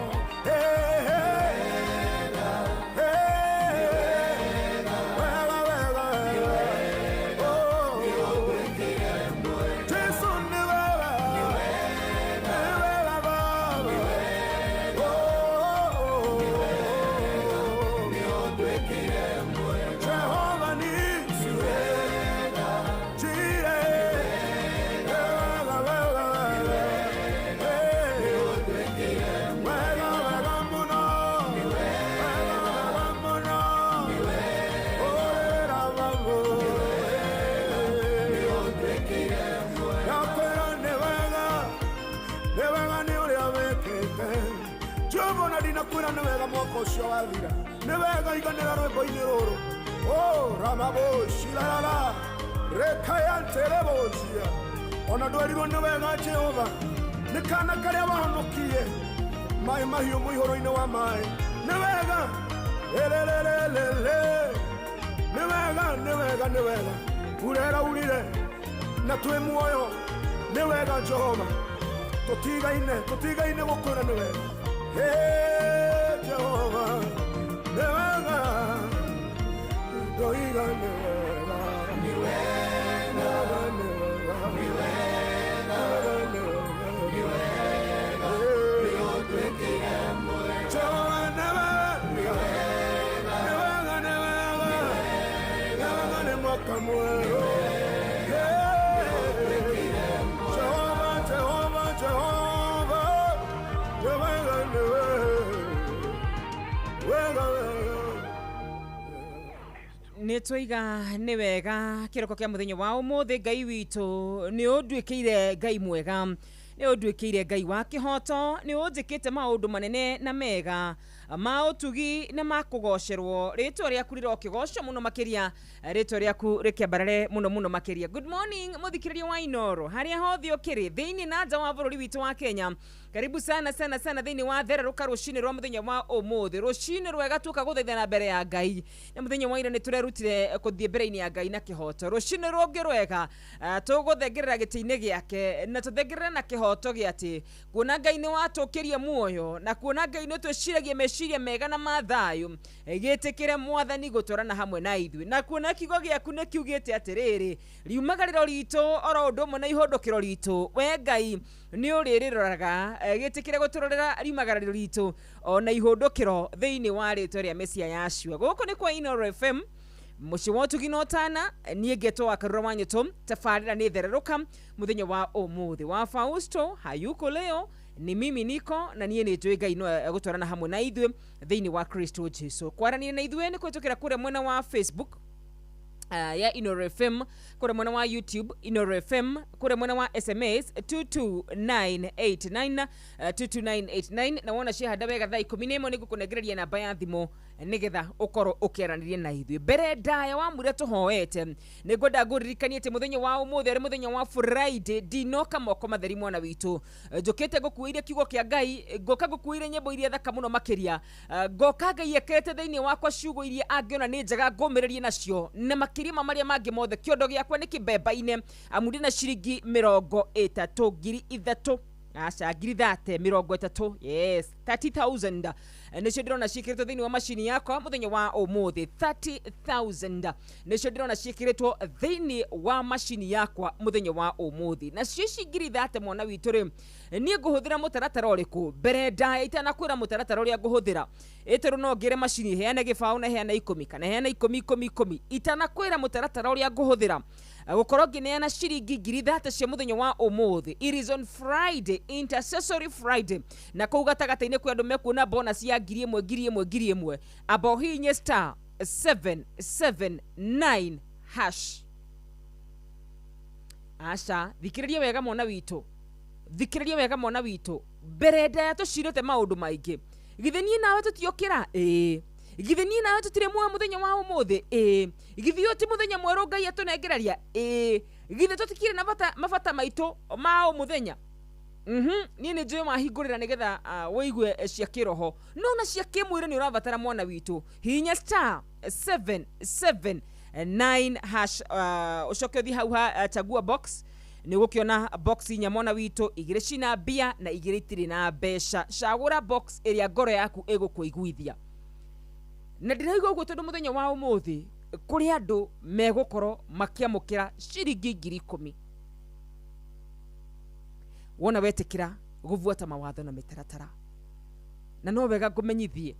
kwira nĩ wega mwaka ũcio wathira nĩ wega iganĩra rwĩmbo-inĩ rũrũ ramaboshirarara rekayanterebocia ona ndwerirwo nĩ wega Jehova nĩ kana karĩa wahonokie maĩ mahiũ mũihũro-inĩ wa maĩ nĩ wega elelelelele nĩ wega urera urire na twĩ muoyo nĩ wega Jehova tũtigaine gũkwĩra nĩ wega Jehova nĩ wega ndoiga nĩ wega nĩ wega nĩ wega nĩ wega nĩũtwĩkĩire mwega Jehova nĩ wega nĩ mwaka mwega nä twiga nä wega kä roko kä a må thenya wa å må thä ngai witå nä å nduä kä ire ngai mwega nä å nduä kä ire ngai wa kä hoto nä å njä kä te maå ndå manene na mega ma å tugi na ma kå gocerwo rä twa rä aku rä rokä goco må no makä ria rä twa rä aku rä kä ambarare må no makä ria. Good morning må thikä rä ria wa Inoro harä a hothe å kä rä thä inä na nja wa bå rå ri witå wa Kenya. Karibu sana thä inä wa thererũka rũcinĩ rwa mũthenya wa ũmũthĩ rũcinĩ rwega tuka gũthaithana mbere ya Ngai na mũthenya wa ira nĩ tũrerutire gũthiĩ mbere-inĩ ya Ngai na kĩhoto rũcinĩ rũngĩ rwega tũgũthengerera gĩtĩ-inĩ gĩake na tũthengerere na kĩhoto gĩatĩ kuona Ngai nĩ watũkĩria muoyo na kuona Ngai nĩ twĩciragia meciria mega na ma thayũ gĩtĩkĩre mwathani gũtwarana hamwe na ithuĩ na kuona kiugo gĩaku nĩ kiugĩte atĩrĩrĩ riumagarĩro ritũ oro ũndũ ũmwe na ihũndũkĩro ritũ we Ngai nĩ ũrĩrĩroraga gĩtĩkĩre gũtũrorera riumagarĩro ritũ ona ihũndũkĩro thĩinĩ wa rĩtwa rĩa Mesia Yashua. Gũkũ nĩ kwa Inoro FM mũciĩ wa ũtugi na ũtana niĩ ngetwo wa Karura wa Nyũtũ tabarĩra nĩ thererũka mũthenya wa ũmũthĩ wa Fausto hayuko leo ni mimi niko na niĩ nĩ njũĩ Ngai no gũtwarana hamwe na ithuĩ thĩinĩ wa Kristo Jesu. Kwaranĩria na ithuĩ nĩ kũhĩtũkĩra kũrĩa mwena wa Facebook ya Inoro FM, kure mwena wa YouTube Inoro FM, kure mwena wa SMS 22989 22989 na wona cia handa wega thaa 11 nĩ gũkũnengereria namba ya thimũ nigetha ũkorwo ũkĩaranĩria na ithuĩ mbere ndaya wa mũrĩa tũhoete nĩ ngwenda ngũririkanie atĩ mũthenya wa ũmũthĩ arĩ mũthenya wa Friday ndinoka moko matheri mwana witũ njũkĩte gũkuĩire kiugo kĩa Ngai ngoka gũkuĩire nyĩmbo iria thaka mũno makĩria ngoka Ngai ekete thĩinĩ wakwa ciugo iria angĩona nĩ njega ngũmĩrĩrie nacio na makĩria marĩa mangĩ mothe kĩondo gĩakwa nĩ kĩmbemba-inĩ amũndĩ na ciringi 30,000 aca ngiri 30 yes 30,000 nĩcio ndĩrona ciĩkĩrĩtwo thĩinĩ wa macini yakwa mũthenya wa ũmũthĩ 30,000 nĩcio ndĩrona ciĩkĩrĩtwo thĩinĩ wa macini yakwa mũthenya wa ũmũthĩ na cici ngiri 30 mwana witũ rĩ niĩ ngũhũthĩra mũtaratara ũrĩkũ mbere ndaya itanakwĩra mũtaratara ũrĩa ngũhũthĩra ĩtĩrũ no ngĩre macini heane gĩbaũ na heana 10 kana heana 10 itanakwĩra mũtaratara ũrĩa ngũhũthĩra gũkorwo ngĩneana ciringi ngiri 30 cia mũthenya wa ũmũthĩ. It is on Friday, Intercessory Friday, na kũu gatagatĩ-inĩ kwĩ andũ mekuona bonus ya ngiri ĩmwe abo hihinye star 779 hash. Aca thikĩrĩria wega mwana witũ mbere ndaya tũcirĩte maũndũ maingĩ githĩ niĩ nawe tũtiokĩra githĩ niĩ nawe tũtirĩ muoyo mũthenya wa ũmũthĩ githĩ ti mũthenya mwerũ Ngai atũnengereria githĩ tũtikire na mabata maitũ ma mũthenya niĩ nĩ njũĩ mahingũrĩra nĩgetha wĩigue cia kĩroho no na cia kĩmwĩrĩ nĩ ũrabatara mwana witũ hihinya star 779 hash ũcoke ũthiĩ hau chagua box nĩ gũkĩona box inya mwana witũ igĩrĩ cina mbia na igĩrĩ itirĩ na mbeca cagũra box ĩrĩa ngoro yaku ĩgũkũiguithia na ndĩraigua ũguo tondũ mũthenya wa ũmũthĩ kũrĩ andũ megũkorwo makĩamũkĩra ciringi 10,000 wona wetĩkĩra gũbuata mawatho na mĩtaratara na no wega ngũmenyithie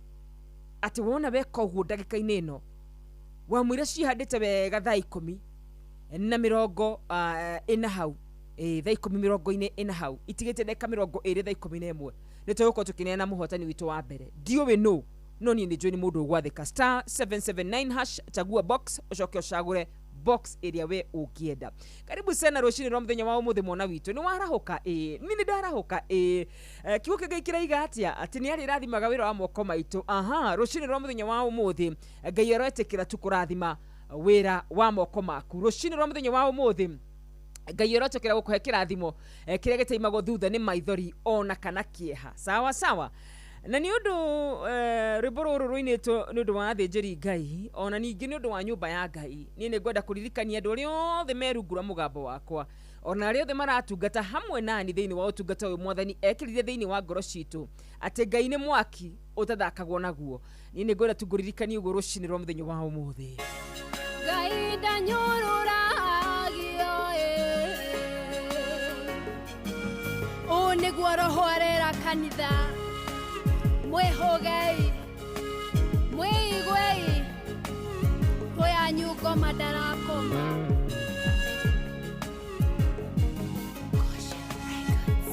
atĩ wona weka ũguo ndagĩka-inĩ ĩno wamwĩra cihandĩte wega thaa 10 na 40 hau thaa 10 hau itigĩte ndagĩka 20 thaa 11 nĩ tũgũkorwo tũkĩneana mũhotani witũ wa mbere ndiũĩ no niĩ nĩ njũĩ nĩ mũndũ ũgwathĩka star 779 hash chagua box ũcoke ũcagũre box area we ukienda. Karibu sana rucini rwa muthenya wa umuthi mwana witu. Ni warahoka ni ndarahoka kiuke gaikira igatia ati ni ari rathimaga wira wa moko maitu. Aha, rucini rwa muthenya wa umuthi Ngai aroetekira tukurathima wira wa moko maku. Rucini rwa muthenya wa umuthi Ngai aroetekira gukuhe kirathimo kiria gitaimago thutha ni maithori ona kana kieha. Sawa sawa. Na ni undu rwimbo ruru ruinitwo ni undu wa athinjiri Ngai ona ningi ni undu wa nyumba ya Ngai. Ni ngwenda kuririkania andu aria othe merungura mugambo wakwa ona aria othe maratungata hamwe nani thiini wa utungata uyu mwathani ekirire thiini wa ngoro citu ati Ngai ni mwaki utathakagwo naguo. Ni ngwenda tuguririkania uguo rucini rwa muthenya wa umuthi. Ngai ndanyururagio o niguo roho arera kanitha mwihogei mwigwei hoya nyugo madarakoma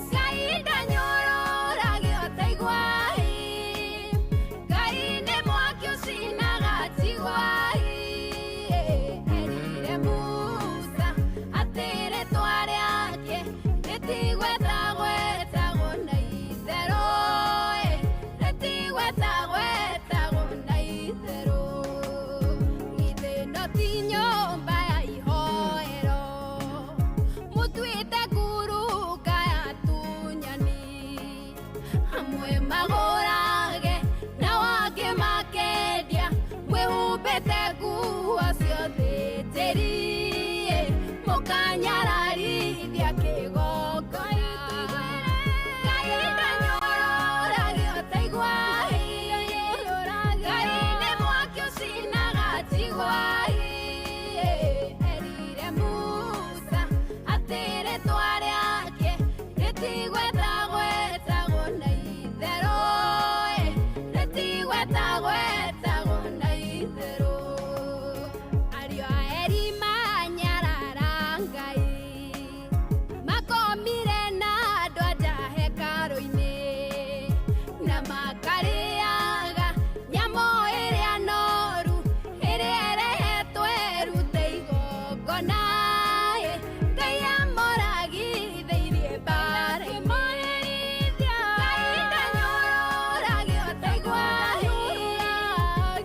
Ngai ndanyururagio taigwai Ngai nĩ mwaki ũcinaga tigwai erire Musa atĩre twarĩake rĩtigwetagwetagwo na itherũ rĩtigwetagwetagwo na itherũ ithe no ti nyũmba ya ihoero mũtuĩte nguruka ya tunyani hamwe magũrage na wangĩ makendia mwĩhumbĩte nguo ciothe tĩri mũkanyararithia kĩgongona Ngai ndanyũrũragio taigwai Ngai nĩ mwaki ũcinaga tigwai erire Musa atĩre twarĩake rĩtigwetagwetagwo na itherũ rĩtigwetagwetagwo na itherũ ariũ a eri manyarara Ngai makomire na andũ anja hekarũ-inĩ na makarĩaga nyamũ ĩrĩa noru ĩrĩa ĩrehetwo ĩrute igongona Ngai amũragithĩirie mbara-inĩ Ngai ndanyũrũragio taigwai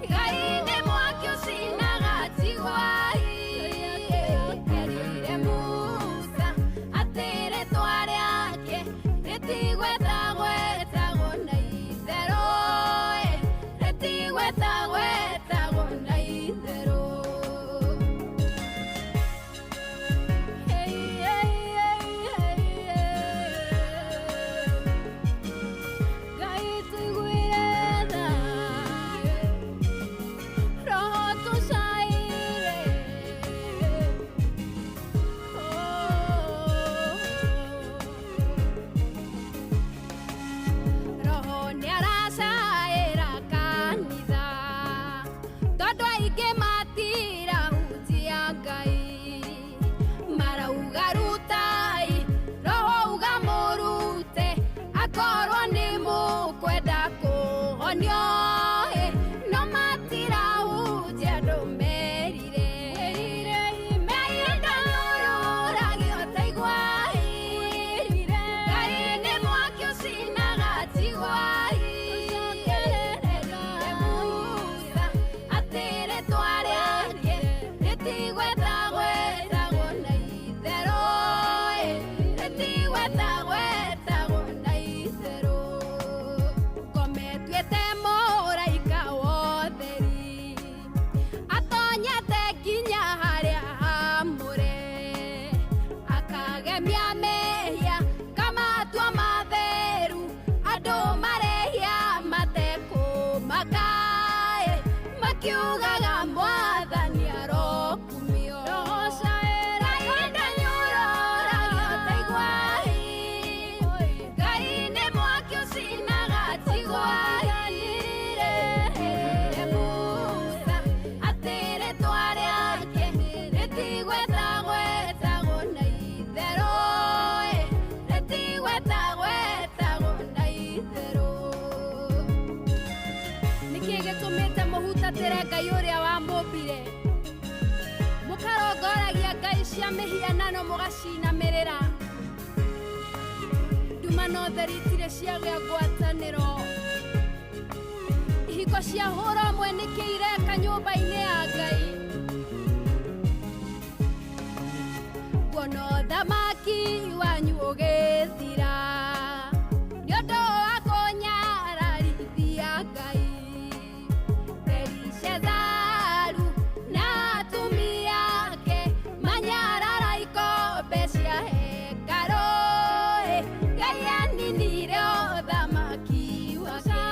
Ngai nĩ mwaki ũcinaga tigwai erire Musa atĩre twarĩake rĩtigwetagwetagwo na itherũ rĩtigwetagwetagwo na itherũ Ngai tũiguĩre tha roho tũcaire roho nĩaracaĩra kanitha tondũ aingĩ matirahunjia Ngai marauga rutai roho uga mũrute akorwo nĩ mũkwenda kũhonio no matirahunjia ndũmerire Ngai ndanyũrũragio taigwai Ngai nĩ mwaki ũcinaga tigwai erire Musa atĩre twarĩake rĩtigwetagwetagwo na itherũ rĩtigwetagwetagwo na itherũ ngometuĩte mũraika wa ũtheri atonyete nginya harĩa hamũre akagemia mehia kamatua matheru andũ marehia matekũmaka makiugaga mwathani arokumio Ngai ndanyũrũragio taigwai Ngai nĩ mwaki ũcinaga tigwai erire Musa atĩre twarĩake rĩtigwetagwetagwo na itherũ rĩtigwetagwetagwo na itherũ nĩkĩ gĩtũmĩte mũhutatĩre Ngai ũrĩa cia mihianano mugacinamĩrĩra ndumano theri itirĩ ciagĩa ngwatanĩro ihiko cia hũra ũmwe nĩkĩireka nyũmba-inĩ ya Ngai kuona thamaki wanyu ũgĩthira nĩ ũndũ wa kũnyararithia Ngai Belishazaru na atumia ake manyarara ikombe cia hekaro Ngai aninire ũthamaki wake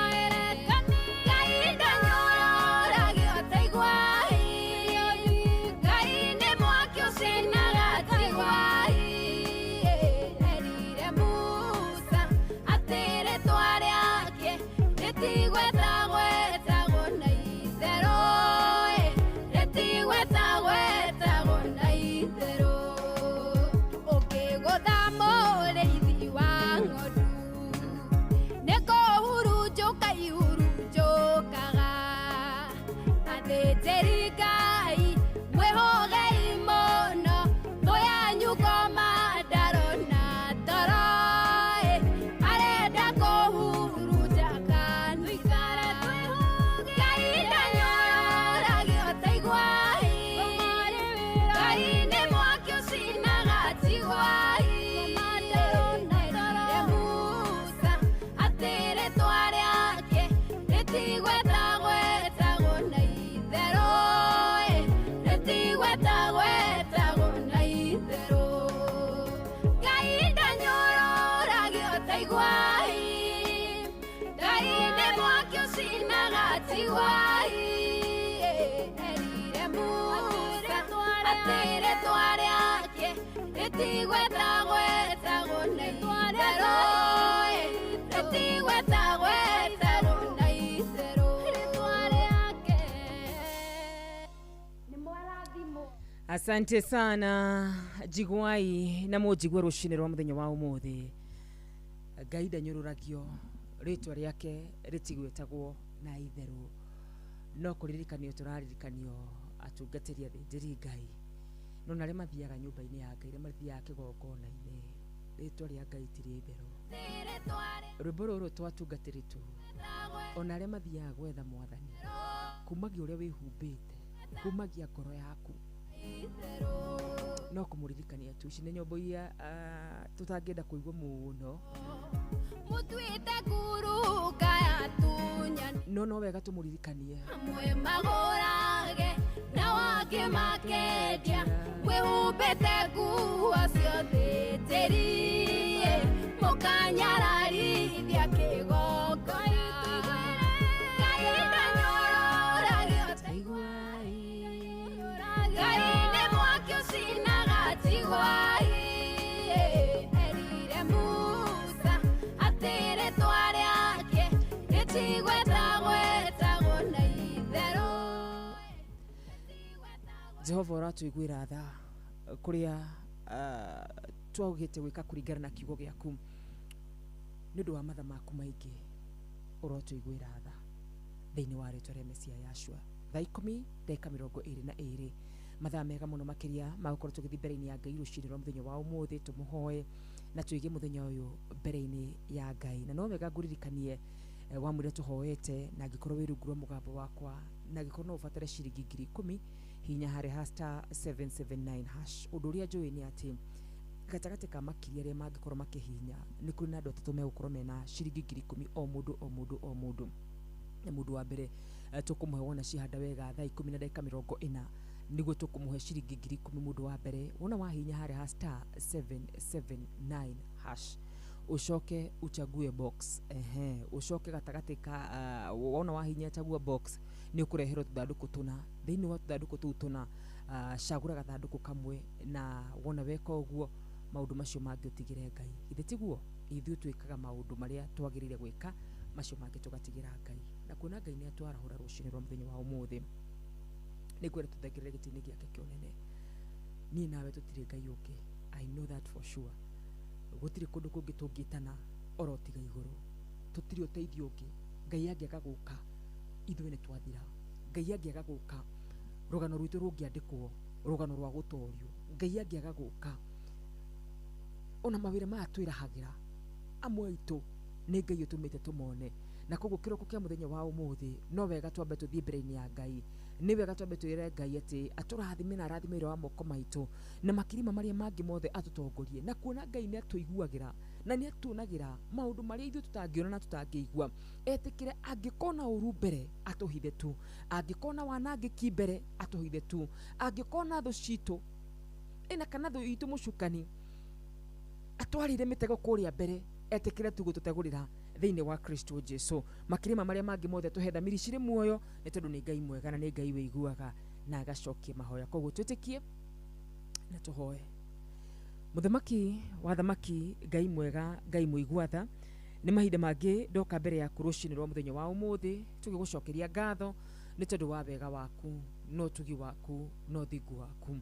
Ngai ndanyororagio taigua Ngai nĩ mwaki ũcinaga taigua erire Musa atĩ rĩtwa rĩake rĩtigwetagwetagwo na itherũ rĩtigwetagwetagwo na itherũ ũkĩgũtha mũrĩithi wa ng'ondu nĩkũhurunjũka ihurunjũkaga athĩnjĩri Ngai mwĩhũgei mũno thũ yanyu komandarona toro arenda kũhurunja kanitha Ngai ndanyororagio taigua Ngai nĩ mwaki ũcinaga tigua erire Musa atĩ rĩtwa rĩake rĩtigwetagwetagwo na itherũ rĩtigwetagwetagwo na itherũ Ngai ndanyororagio taigua Ngai nĩ mwaki ũcinaga tigua erire Musa atĩ rĩtwa rĩake rĩtigwetagwetagwo na itherũ rĩtigwetagwetagwo na itherũ rĩtwa rĩake nĩ mwarathimo. Asante sana Jigwai na mũnjigua rũcinĩ rwa mũthenya wa ũmũthĩ Ngai ndanyũrũragio rĩtwa rĩake rĩtigwetagwo na itherũ no kũririkanio tũraririkanio atungatĩri athĩnjĩri Ngai no narĩa mathiaga nyũmba-inĩ ya Ngai arĩa mathiaga kĩgongona-inĩ rĩtwa rĩa Ngai ti rĩa itherũ rwĩmbo rũrũ twatungatĩri tu ona arĩa mathiaga gwetha Mwathani kumagia ũrĩa wĩhumbĩte kumagia ngoro yaku no kũmũririkania tu ici nĩ nyĩmbo iria tũtangĩenda kũigua mũno Mutuĩte kuruka yatunyani no wega tũmũririkanie amwe magũrage na wangĩ makendia mwĩhumbĩte nguo ciothe njĩri mũkanyararithia kĩgongona Ngai ndanyororagio taigua Ngai nĩ mwaki ũcinaga tigua erire Musa atĩ rĩtwa rĩake rĩtigwetagwetagwo na itherũ Jehova ũratũiguĩra tha kũrĩa twaugĩte gwĩka kũringana na kiugo gĩaku nĩ ũndũ wa matha maku maingĩ ũrotũiguĩra tha thĩinĩ wa rĩtwa rĩa Mesia Yashua thaa 10:22 mathaa mega mũno makĩria magũkorwo tũgĩthiĩ mbere-inĩ ya Ngai rũcinĩ rwa mũthenya wa ũmũthĩ tũmũhoe na tũige mũthenya ũyũ mbere-inĩ ya Ngai na no wega ngũririkanie wamwĩre tũhoete na angĩkorwo wĩ rungu rwa mũgambo wakwa na angĩkorwo no ũbatare ciringi 10,000 hinya harĩ *779#. Ũndũ ũrĩa njũĩ nĩ atĩ gatagatĩ ka makiri arĩa mangĩkorwo makĩhinya nĩ kũrĩ na andũ atatũ megũkorwo mena ciringi 10,000 o mũndũ na mũndũ wa mbere tũkũmũhe wona cihanda wega thaa 10:40 nĩguo tũkũmũhe ciringi 10,000 mũndũ wa mbere wona wahinya harĩ *779# ucoke uchague box ucoke gatagatĩ ka wona wahinya chagua box ni ukureherwo tuthanduku tuna thiini wa tuthanduku tu tuna cagura gathanduku kamwe na wona weka uguo maundu macio mangĩ utigire Ngai ithe tiguo ithuĩ twĩkaga maundu marĩa twagĩrĩire gwĩka macio mangĩ tugatigira Ngai na kuona Ngai nĩ atwarahũra rũcinĩ rwa mũthenya wa ũmũthĩ nĩ kwĩra tũthagĩrĩre gĩtĩ-inĩ gĩake kĩonene niĩ nawe tũtirĩ Ngai ũngĩ I know that for sure gũtirĩ kũndũ kũngĩ tũngĩtana orotiga igũrũ tũtirĩ ũteithio ũngĩ Ngai angĩaga gũka ithuĩ nĩ twathira Ngai angĩaga gũka rũgano rwitũ rũngĩandĩkwo rũgano rwa gũtorio ngai angĩaga gũka ona mawĩra maya twĩrahagira amwe aitũ nĩ ngai ũtũmĩte tũmone na koguo kĩroko kĩa mũthenya wa ũmũthĩ no wega twambe tũthiĩ mbere-inĩ ya ngai nĩ wega twambe twĩre ngai atĩ atũrathime na arathime wĩra wa moko maitũ na makirima marĩa mangĩ mothe atũtongorie na kuona ngai nĩ atũiguagĩra na nĩ atuonagĩra maũndũ marĩa ithuĩ tũtangĩona na tũtangĩigua etĩkĩre angĩkona ũru mbere atũhithe tu angĩkona wanangĩki mbere atũhithe tu angĩkona thũ citũ ĩna kana thũ itũ mũcukani atwarire mĩtego kũrĩa mbere etĩkĩre tu gũtũtegũrĩra thĩinĩ wa Kristo Jesu makirima marĩa mangĩ mothe tũhe thamiri cirĩ muoyo nĩ tondũ nĩ ngai mwega na nĩ ngai wĩiguaga na agacokia mahoya koguo twĩtĩkie na tũhoe. Mũthamaki wa thamaki ngai mwega ngai mũigua-tha nĩ mahinda mangĩ ndoka mbere yaku rũcinĩ rwa mũthenya wa ũmũthĩ tũgĩgũcokeria ngatho nĩ tondũ wa wega waku no ũtugi waku no thingu waku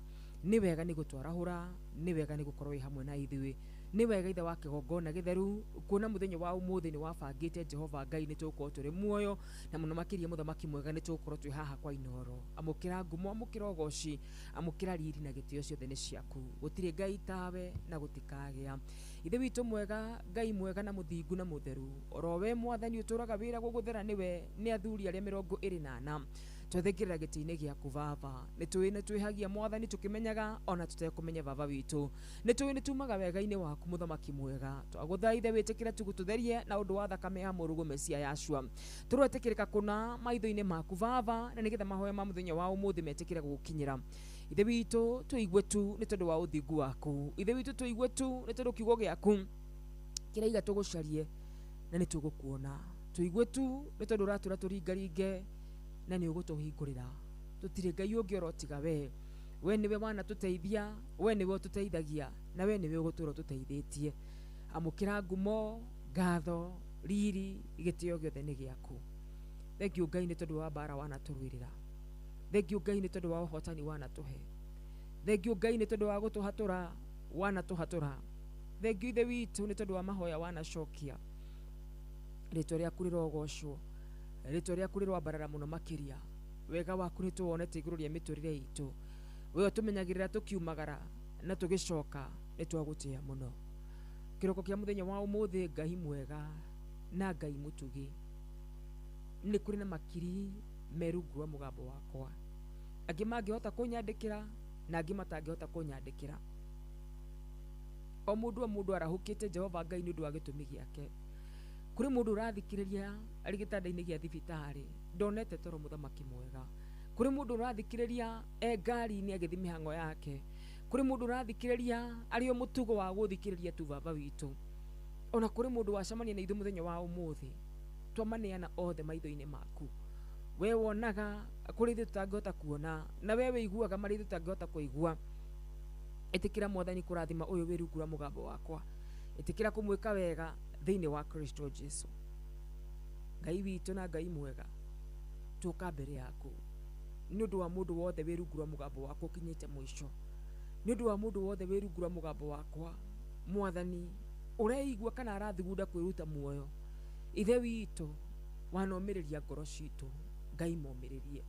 nĩ wega nĩ gũtwarahũra nĩ wega nĩ gũkorwo wĩ hamwe na ithuĩ nĩ wega ithe wa kĩgongona gĩtheru kuona mũthenya wa ũmũthĩ nĩ wabangĩte Jehova Ngai nĩ tũgũkorwo tũrĩ muoyo na mũno makĩria mũthamaki mwega nĩ tũgũkorwo twĩ haha kwa inoro amũkĩra ngumo amũkĩra ũgoci amũkĩra riri na gĩtĩo ciothe nĩ ciaku gũtirĩ ngai tawe na gũtikagĩa ithe witũ mwega ngai mwega na mũthingu na mũtheru oro we mwathani ũtũraga wĩra gũgũthera nĩwe nĩ athuri arĩa 24 twethekĩrĩra gĩtĩ-inĩ gĩaku baba nĩ tũĩ nĩ twĩhagia mwathani tũkĩmenyaga ona tũtekũmenya baba witũ nĩ tũĩ nĩ tumaga wega-inĩ waku mũthamaki mwega twagũthaitha wĩtĩkĩre tũgũtũtherie na ũndũ wa thakame ya mũrũgũ mecia yacua tũrwetĩkĩrĩka kũna maitho-inĩ maku baba na nĩgetha mahoya ma mũthenya wa ũmũthĩ metĩkĩre gũgũkinyĩra ithe witũ tũigue tu nĩ tondũ wa ũthingu waku ithe witũ tũigue tu nĩ tondũ kiugo gĩaku kĩraiga tũgũcarie na nĩ tũgũkuona tũigue tu nĩ tondũ ũratũra tũringaringe na nĩ ũgũtũhingũrĩra tũtirĩ ngai ũngĩ orotiga we nĩwe wanatũteithia we nĩwe ũtũteithagia na we nĩwe ũgũtũra ũtũteithĩtie amũkĩra ngumo ngatho riri gĩtĩo gĩothe nĩ gĩaku thengiũ ngai nĩ tondũ wa mbara wanatũrũĩrĩra thengiũ ngai nĩ tondũ wa ũhotani wanatũhe thengiũ ngai nĩ tondũ wa gũtũhatũra wanatũhatũra thengiũ ithe witũ nĩ tondũ wa mahoya wanacokia rĩtwa rĩaku rĩrogocwo rĩtwa rĩaku rĩrwambarara mũno makĩria wega waku nĩ tũwonete igũrũ rĩa mĩtũrĩre itũ we ũtũmenyagĩrĩra tũkiumagara na tũgĩcoka nĩ twagũtĩĩa mũno kĩroko kĩa mũthenya wa ũmũthĩ ngai mwega na ngai mũtugi nĩ kũrĩ na makiri merungu wa mũgambo wakwa angĩ mangĩhota kũnyandĩkĩra na angĩ matangĩhota kũnyandĩkĩra o mũndũ arahũkĩte Jehova Ngai nĩ ũndũ wa gĩtũmi gĩake kũrĩ mũndũ ũrathikĩrĩria arĩ gĩtanda-inĩ gĩa thibitarĩ ndonete toro mũthamaki mwega kũrĩ mũndũ ũrathikĩrĩria ngari-inĩ agĩthiĩ mĩhang'o yake kũrĩ mũndũ ũrathikĩrĩria arĩ o mũtugo wa gũthikĩrĩria tu baba witũ ona kũrĩ mũndũ wacemania na ithuĩ mũthenya wa ũmũthĩ twamaneana othe maitho-inĩ maku we wonaga kũrĩ ithuĩ tũtangĩhota kuona na we wĩiguaga marĩ ithuĩ tũtangĩhota kũigua ĩtĩkĩra mwathani kũrathima ũyũ wĩ rungu rwa mũgambo wakwa ĩtĩkĩra kũmwĩka wega thĩinĩ wa Kristo Jesu ngai witũ na ngai mwega tũka mbere yaku nĩ ũndũ wa mũndũ wothe wĩ rungu rwa mũgambo wakwa ũkinyĩte mũico nĩ ũndũ wa mũndũ wothe wĩ rungu rwa mũgambo wakwa mwathani ũreigua kana arathugunda kwĩruta muoyo ithe witũ wanomĩrĩria ngoro citũ ngai momĩrĩrie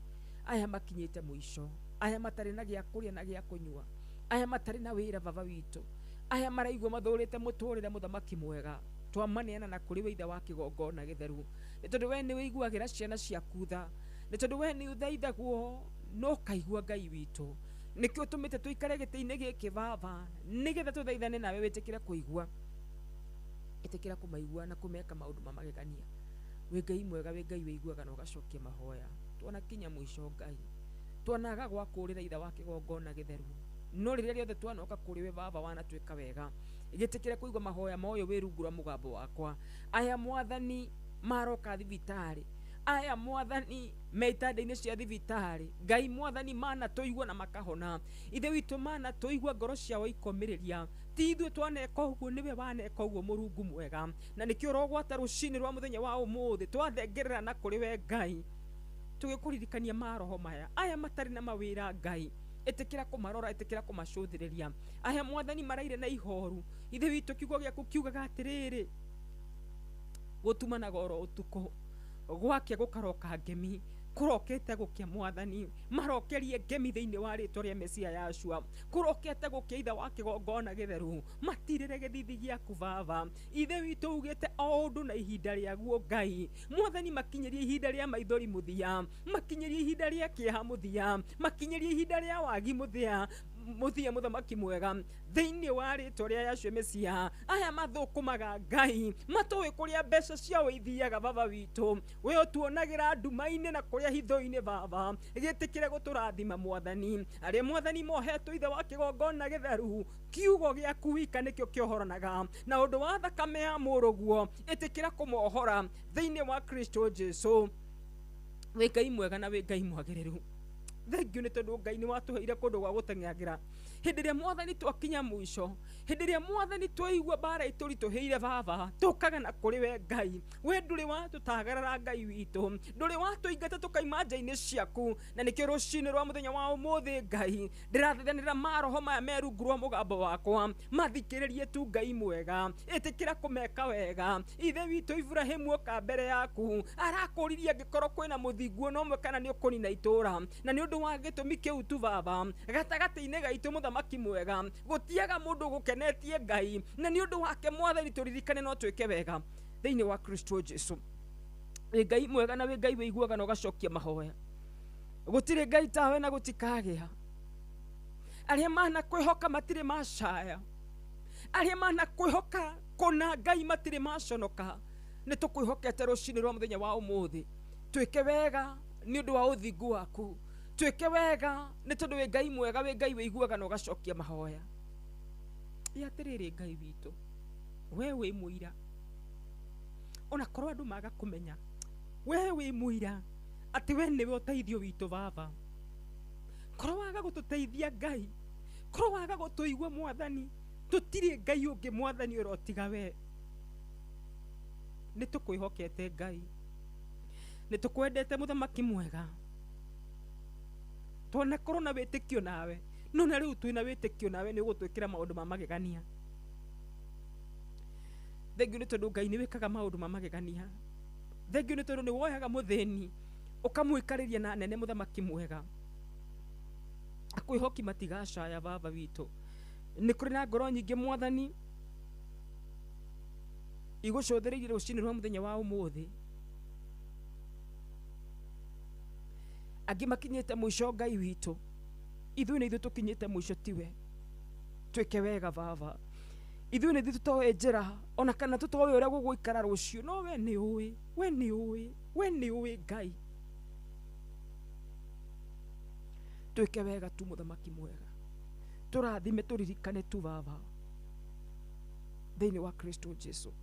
aya makinyĩte mũico aya matarĩ na gĩa kũrĩa na gĩa kũnyua aya matarĩ na wĩra baba witũ aya maraigua mathũrĩte mũtũrĩre mũthamaki mwega twamaneana na kũrĩ we ithe wa kĩgongona gĩtheru nĩ tondũ we nĩ wĩiguagĩra ciana ciaku tha nĩ tondũ we nĩ ũthaithagwo no kaigua ngai witũ nĩkĩo ũtũmĩte tũikare gĩtĩ-inĩ gĩkĩ baba nĩgetha tũthaithane nawe wĩtĩkĩra kũigua ĩtĩkĩra kũmaigua na kũmeka maũndũ ma magegania wĩ ngai mwega wĩ ngai wĩiguaga na ũgacokia mahoya twanakinya mũico ngai twanaga gwakũrĩra ithe wa kĩgongona gĩtheru no rĩrĩa rĩothe twanoka kũrĩ we baba wanatuĩka wega gĩtĩkĩre kũigua mahoya ma ũyũ wĩ rungu rwa mũgambo wakwa aya mwathani maroka thibitarĩ aya mwathani me itanda-inĩ cia thibitarĩ ngai mwathani manatũigua na makahona ithe witũ manatũigua ngoro ciao ikomĩrĩria ti ithuĩ twaneka ũguo nĩwe waneka ũguo mũrungu mwega na nĩkĩo ũrogwata rũcinĩ rwa mũthenya wa ũmũthĩ twathengerera na kũrĩ we ngai tũgĩkũririkania maroho maya aya matarĩ na mawĩra ngai ĩtĩkĩra kũmarora ĩtĩkĩra kũmacũthĩrĩria aya mwathani maraire na ihoru ithe witũ kiugo gĩaku kiugaga atĩrĩrĩ gũtumanaga oro ũtukũ gwakĩa gũkaroka ngemi kurokete gukia mwathani marokerie ngemi thiini wa ritwa ria Mesia Yashua kurokete gukia ithe wa kigongona githeru matirire githithi giaku baba ithe witu ugite o undu na ihinda riaguo Ngai mwathani makinyerie ihinda ria maithori muthia makinyerie ihinda ria kieha muthia makinyerie ihinda ria wagi muthia muthamaki mwega thiini wa ritwa ria Yashua Mesia aya mathukumaga Ngai matowe kuria mbeca ciao ithiaga baba witu we utuonagira nduma-ini na kuria hitho-ini baba gitikire guturathima mwathani aria mwathani mohetwo ithe wa kigongona githeru kiugo giaku wika nikio kiohoranaga na undu wa thakame ya muruguo itikira kumohora thiini wa Kristo Jesu we Ngai mwega na we Ngai mwagiriru thank you ni tondu Ngai ni watuheire kundu gwa guteng'agira hindi ria mwathani twakinya mwisho hindi ria mwathani twaigua bara iturituheire baba tukaga na kuri we Ngai we nduri watutagarara Ngai witu nduri watuingata tukaima nja-ini ciaku na nikio rucini rwa muthenya wa umuthi Ngai ndirathethanira maroho maya merungu rwa mugambo wakwa mathikiririe tu Ngai mwega itikira kumeka wega ithe witu Ibrahimu oka mbere yaku arakuririe angikoro kwina muthingu no mwe kana ni ukunina itura na ni undu wa gitumi kiu tu baba gatagati-ini gaitu muthamaki mwega gutiaga mundu gukenetie Ngai na ni undu wake mwathani turirikane no twike wega thiini wa Kristo Jesu we Ngai mwega na we Ngai wiguaga no gacokia mahoya gutire Ngai tawe na gutikagia aria mana kwihoka matire macaya aria mana kwihoka kona Ngai matire maconoka ni tukwihokete rucini rwa muthenya wa umuthi twike wega ni undu wa uthingu waku twike wega ni tondu we Ngai mwega we Ngai wiguaga no gacokia mahoya yatiriri Ngai witu we wi muira ona korwo andu maga kumenya we wi muira ati we niwe uteithio witu baba korwo waga gututeithia Ngai korwo waga gutuigua mwathani tutiri Ngai ungi mwathani urotiga we ni tukwihokete Ngai ni tukwendete muthamaki mwega twana korwo na witikio nawe no na riu twina witikio nawe ni ugutwikira maundu ma magegania thengiu ni tondu Ngai ni wikaga maundu ma magegania thengiu ni tondu ni woyaga muthini ukamwikariria na nene muthamaki mwega akwihoki matigacaya baba witu ni kuri na ngoro nyingi mwathani igucuthiririe rucini rwa muthenya wa umuthi angi makinyite mwisho Ngai witu ithui ni ithu tukinyite mwisho tiwe twike wega baba ithui ni ithu tutoe njira ona kana tutoe uria guguikara rucio no we ni uwi we ni uwi we ni uwi Ngai twike wega tu muthamaki mwega turathime turirikane tu baba thiini wa Kristo Jesu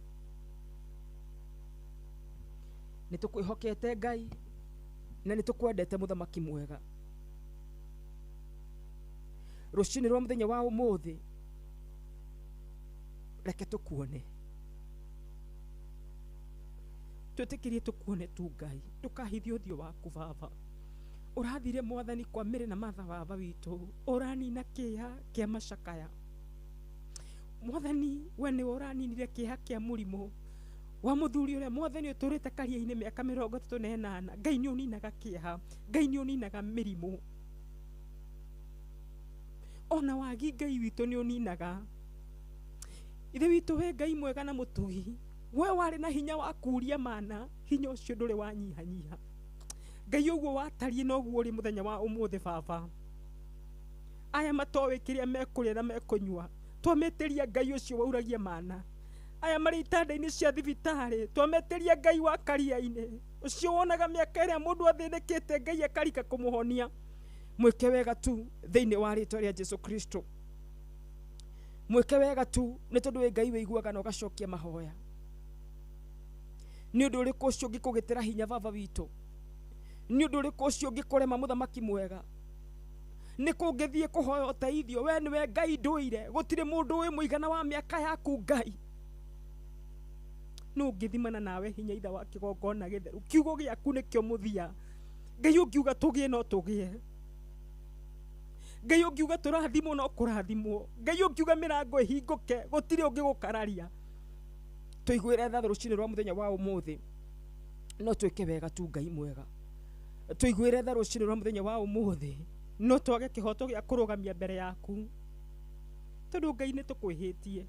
ni tukwihokete Ngai na ni tukwendete muthamaki mwega rucini rwa muthenya wa umuthi reke tukuone twitikirie tukuone tu Ngai tukahithie uthio waku baba urathire mwathani kwa mire na matha baba witu uranina kiha kia macakaya mwathani we ni uraninire kiha kia murimo wa muthuri uria mwathani uturite karia-ini miaka 38 Ngai ni uninaga kiha Ngai ni uninaga mirimo ona wagi Ngai witu ni uninaga ithe witu we Ngai mwega na mutugi we wari na hinya wa kuria mana hinya ucio nduri wanyihanyiha Ngai uguo watarie noguo uri muthenya wa umuthi baba aya matowe kiria mekuria na mekunyua twametiria Ngai ucio wauragia mana aya mari itanda-ini cia thibitari twametiria Ngai wa karia-ini ucio wonaga miaka iria mundu athinikite Ngai akarika kumuhonia mwike wega tu thiini wa ritwa ria Jesu Kristo mwike wega tu ni tondu we Ngai wiguaga no gacokia mahoya ni undu uriku ucio ngikugitira hinya baba witu ni undu uriku ucio ngikurema muthamaki mwega ni kungithie kuhoya uteithio we ni we Ngai nduire gutire mundu wi muigana wa miaka yaku Ngai no ngithimana nawe hinya itha wa kigongona githeru kiugo giaku nikio muthia Ngai ungiuga tugie no tugie Ngai ungiuga turathimwo no kurathimwo Ngai ungiuga mirango ihinguke gutire ungigukararia tuiguire tha rucini rwa muthenya wa umuthi no twike wega tu Ngai mwega tuiguire tha rucini rwa muthenya wa umuthi no twage kihoto gya kurugamia mbere yaku tondu Ngai ni tukwihitie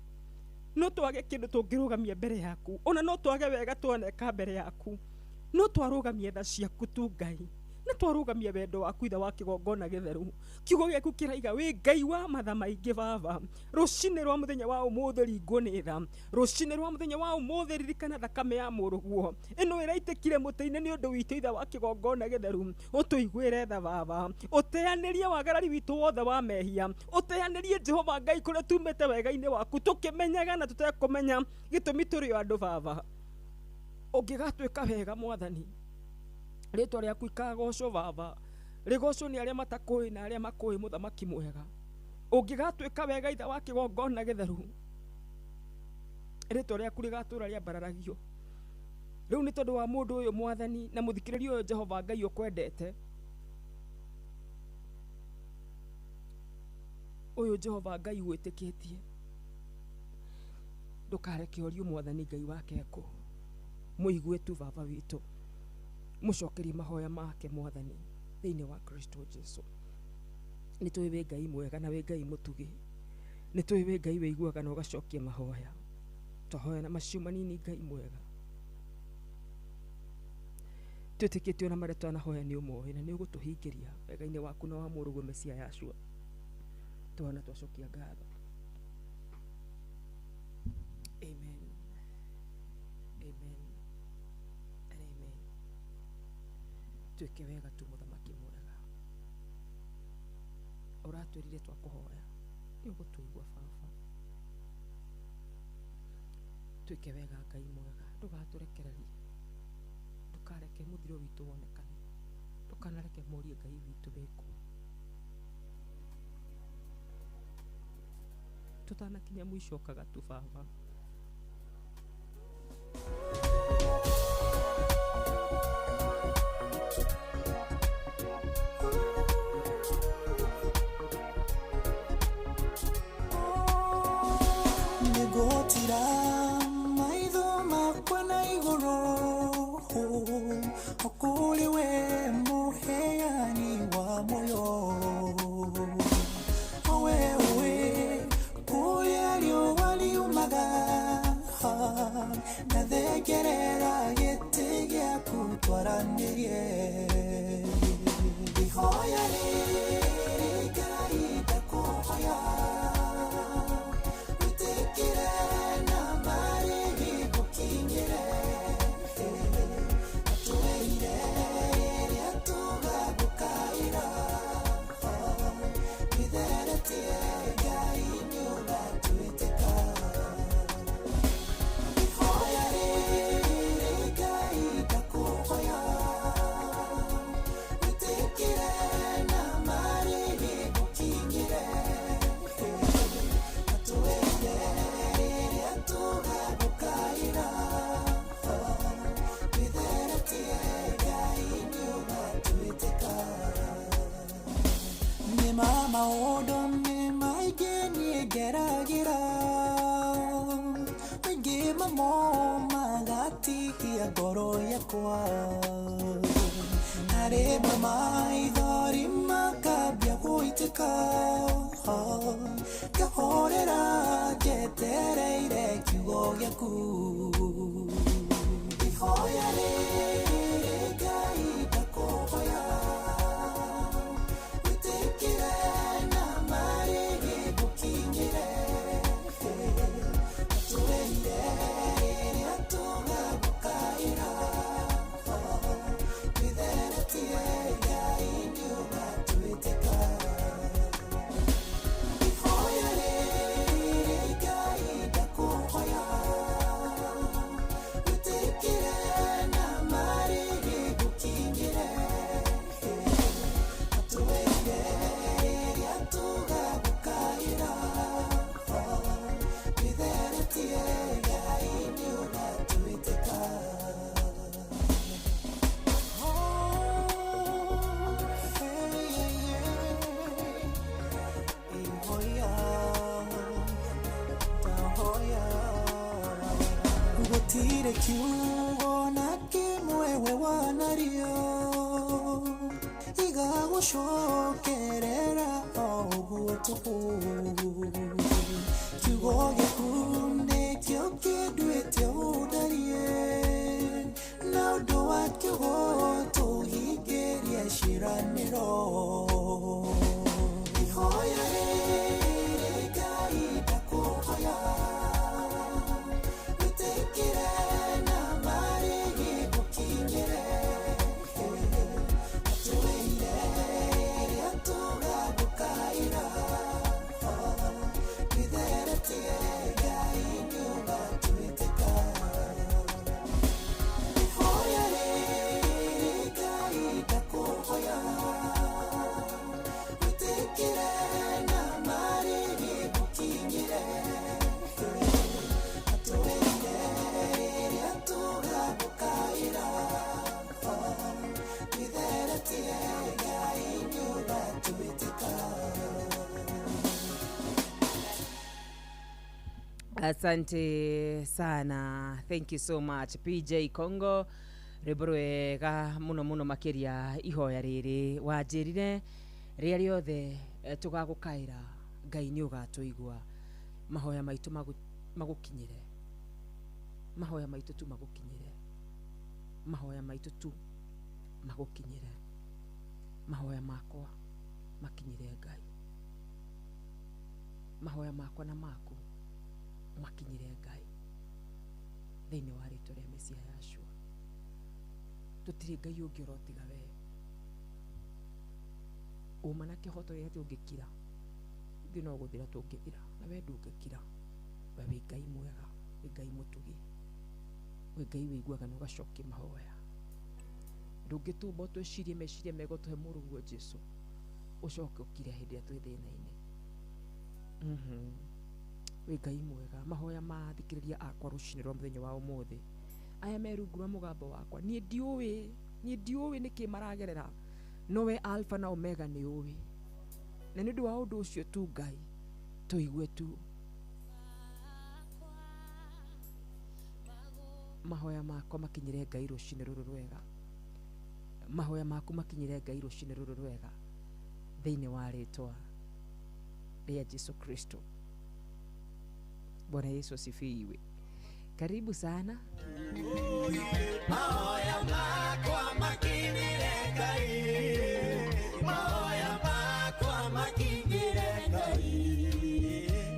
no twage kindu tungirugamia mbere yaku ona no twage wega tuoneka mbere yaku no twarugamia tha ciaku tu Ngai na twarugamia wendo waku itha wa kigongona githeru kiugo giaku kiraiga wi Ngai wa matha maingi baba rucini rwa muthenya wa umuthi ringwo ni tha rucini rwa muthenya wa umuthi ririkana thakame ya muruguo ino iraitikire muteine ni undu witu itha wa kigongona githeru utuiguire tha baba uteanirie wagarari witu wothe wa mehia uteanirie Jehova Ngai kuria tumite wega-ini waku tukimenyaga na tutekumenya gitumi turi andu baba ungigatwika wega mwathani ritwa riaku ikagocwo baba rigocwo ni aria matakui na aria makui muthamaki mwega ungigatwika wega itha wa kigongona githeru ritwa riaku rigatura ria bararagio riu ni tondu wa mundu uyu mwathani na muthikiririo uyu Jehova Ngai ukwendete uyu Jehova Ngai witikitie ndukareke orio mwathani Ngai wake ku muigue tu baba witu mucokerie mahoya make mwathani thiini wa Kristo Jesu ni twiwe Ngai mwega na we Ngai mutugi ni twiwe Ngai weiguaga na ugacokia mahoya twahoya na macio manini Ngai mwega tutikitio na maretwa na hoya ni umoe na ni ugutuhingiria wega-ini waku na wa murugu Mesia Yashua twana twacokia ngatho amen amen and amen twike wega tu muthamaki mwega uratwirire twakuhoya ni ugutuigua baba twike wega Ngai mwega ndugaturekererie ndukareke muthiro witu wonekane ndukanareke morie Ngai witu beku tutanakinya mwisho kaga tu baba negotira maitho makwa na iguru okuri we muheani wa moyo owe kuya riũa riumaga ndathegerera gĩtĩ gĩaku twaranĩrie ihoya rĩrĩ Ngai ndakuhoya wĩtĩkĩre na marĩ gĩgũkinyĩre atũheire rĩrĩa tũgagũkaĩra wĩtheretie Ngai nĩ ũgatwĩtĩka ihoya rĩrĩ Ngai ndakuhoya wĩtĩkĩre na marĩ gĩgũkinyĩre atũheire rĩrĩa tũgagũkaĩra wĩtheretie Ngai nĩ ũgatwĩtĩka nĩma maũndũ nĩ maingĩ niĩ ngeragĩra maingĩ mamo magatigia ngoro yakwa na rĩmwe maithori makambia gũitĩka ngahorera njetereire kiugo gĩaku ihoya rĩrĩ Ngai ndakuhoya wĩtĩkĩre na marĩ gĩgũkinyĩre atũheire rĩrĩa tũgagũkaĩra wĩtheretie Ngai nĩ ũgatwĩtĩka ihoya rĩrĩ Ngai ndakuhoya wĩtĩkĩre na marĩ gĩgũkinyĩre atũheire rĩrĩa tũgagũkaĩra wĩtheretie Ngai nĩ ũgatwĩtĩka gũtirĩ kiugo na kĩmwe we wanario kiugo gĩaku nĩkĩo kĩnduĩte ũtharie na ũndũ wa kiugo tũhingĩrie ciĩranĩro ihoya rĩrĩ Ngai ndakũhoya wĩtĩkĩre na marĩgĩ gũkinyĩre atũĩire rĩrĩa tũgagũkaĩra twĩtheretie Ngai nĩũgatwĩtĩka ihoya rĩrĩ Ngai ndakũhoya wĩtĩkĩre na marĩgĩ gũkinyĩre atũĩire rĩrĩa tũgagũkaĩra twĩtheretie Ngai nĩũgatwĩtĩka. Asante sana, thank you so much PJ Congo rwĩmbo rwega muno muno makiria ihoya rĩrĩ wanjĩrire rĩrĩa rĩothe tũgagũkaĩra Ngai nĩ ũgatũigua mahoya maitũ magũkinyĩre mahoya maitũ tu magũkinyĩre mahoya maitũ tu magũkinyĩre mahoya makwa makinyĩre Ngai mahoya makwa na maku makinyĩre Ngai thĩinĩ wa rĩtwa rĩa Mesia Yashua tũtirĩ Ngai ũngĩ ũrotiga we uma na kĩhoto gĩa tũngĩkira ithuĩ no gũthira tũngĩthira na we ndũngĩkira we wĩ Ngai mwega wĩ Ngai mũtugi wĩ Ngai wĩiguaga na ũgacokia mahoya ndũngĩtũmba ũtwĩcirie meciria mega ũtũhe mũrũguo Jesũ ũcoke ũkire hĩndĩ ĩrĩa twĩ thĩna-inĩ wĩ Ngai mwega mahoya mathikĩrĩria akwa rũcinĩ rwa mũthenya wa ũmũthĩ aya merungu rwa mũgambo wakwa niĩ ndiũĩ nĩkĩ maragerera nowe Alpha na Omega nĩ ũĩ na nĩ ũndũ wa ũndũ ũcio tu Ngai tũigue tu mahoya makwa makinyĩre Ngai rũcinĩ rũrũ rwega mahoya maku makinyĩre Ngai rũcinĩ rũrũ rwega thĩinĩ wa rĩtwa rĩa Jesu Kristo. Bwana Yesu asifiwe. Karibu sana. Mahoya makwa makinyĩre Ngai mahoya makwa makinyĩre Ngai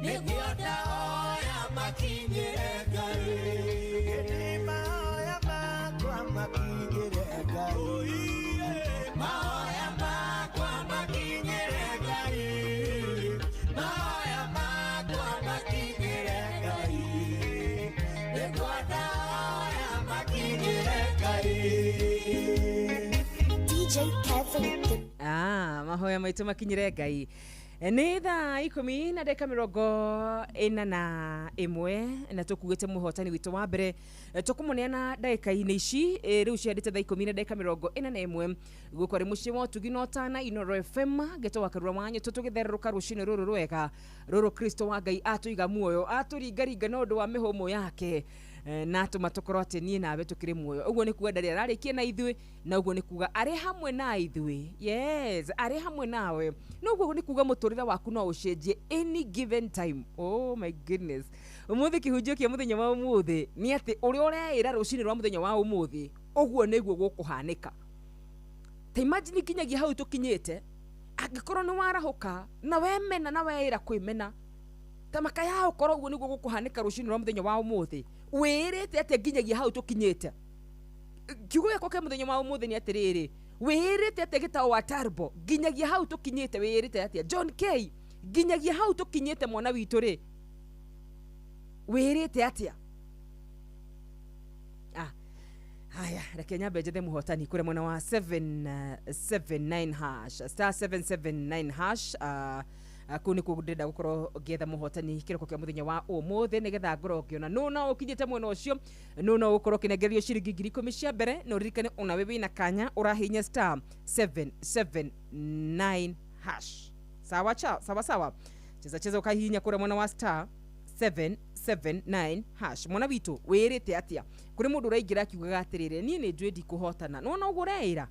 nĩguo ndahoya makinyĩre Ngai mahoya makwa makinyĩre Ngai mahoya makwa makinyĩre Ngai mahoya makwa makinyĩre Ngai nĩguo ndahoya makinyĩre Ngai. DJ Kevin. Mahoya maitũ makinyĩre Ngai. Nĩ thaa 10:41 na tũkugĩte mũhotani witũ wa mbere tũkũmũneana ndagĩka-inĩ ici rĩu ciandĩte thaa 10:41 gũkũ rĩ mũciĩ wa ũtugi na ũtana Inooro FM ngetwo karũra wanyu tũtũgĩtherũka rũcinĩ rũrũ rwega rũrũ Kristo wa Ngai atũiga muoyo atũringaringa na ũndũ wa mĩhũmũ yake na atũma tũkorwo atĩ niĩ nawe tũkĩrĩ muoyo ũguo nĩ kuga ndarĩ ararĩkia na ithuĩ na ũguo nĩ kuga arĩ hamwe na ithuĩ yes arĩ hamwe nawe na ũguo nĩ kuga mũtũrĩre waku no ũcenjie any given time. Oh my goodness ũmũthĩ kĩhunjio kĩa mũthenya wa ũmũthĩ nĩ atĩ ũrĩa ũreĩra rũcinĩ rwa mũthenya wa ũmũthĩ ũguo nĩguo gũkũhanĩka. Ta imagine kinyagia hau tũkinyĩte angĩkorwo nĩ warahũka na wemena na weĩra kwĩmena ta makaya ũkorwo ũguo nĩguo gũkũhanĩka rũcinĩ rwa mũthenya wa ũmũthĩ wĩrĩte atĩ nginyagia hau tũkinyĩte. Kiugo gĩakwa kĩa mũthenya wa ũmũthĩ nĩ atĩrĩrĩ wĩrĩte atĩ gĩtaũ wa Tarbo nginyagia hau tũkinyĩte wĩrĩte atĩa John K nginyagia hau tũkinyĩte mwana witũ rĩ wĩrĩte atĩa. Haya reke nyambe njethe mũhotani kũrĩa mwena wa 779 hash star 779 hash kũu nĩ kũu ndĩrenda gũkorwo ngĩetha mũhotani kĩroko kĩa mũthenya wa ũmũthĩ nĩgetha ngorwo ngĩona nũ no ũkinyĩte mwena ũcio nũ no ũkorwo kĩnengererio ciringi 10,000 cia mbere na ũririkane ona we wĩna kanya ũrahihinya star 779 hash sawa sawa cheza ũkahihinya kũrĩa mwena wa star 779 hash mwana witũ wĩrĩte atĩa kũrĩ mũndũ ũraingĩra akiugaga atĩrĩrĩ niĩ nĩ njũĩ ndikũhotana no ũguo ũreĩra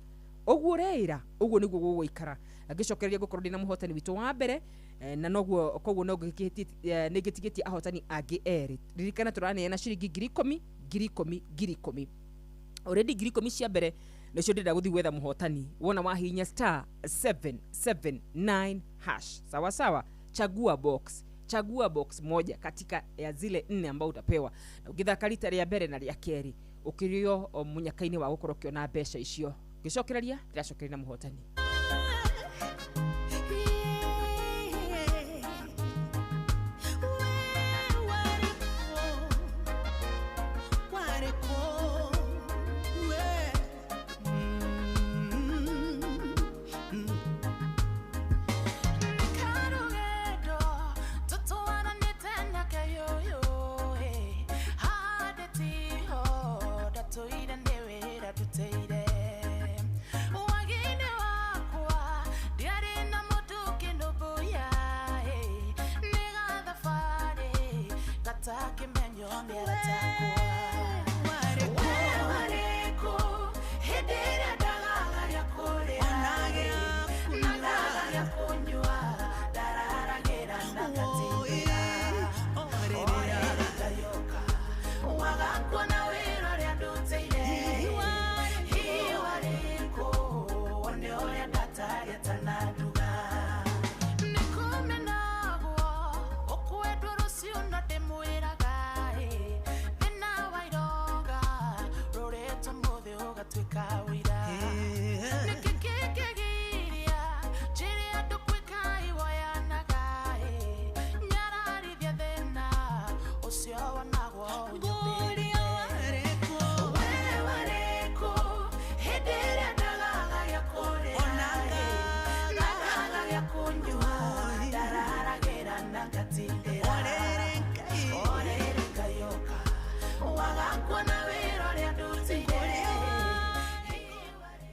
Oguo reira, oguo niguo gugwikara. Agicokereria gukorwo ndina muhotani witu wa mbere na noguo koguo no ngitigetie ahotani angi eri. Ririkana turaneana ciringi 10,000 already 10,000 cia mbere nicio ndenda guthi wetha muhotani wona wahinya *779#. Sawa sawa, chagua box moja katika ya zile 4 ambao utapewa, na ukithaka rita ria mbere na ria keri ukirio munyakaini wa gukorwo kiona mbeca icio. Gicokereria ndiracokeria na muhotani.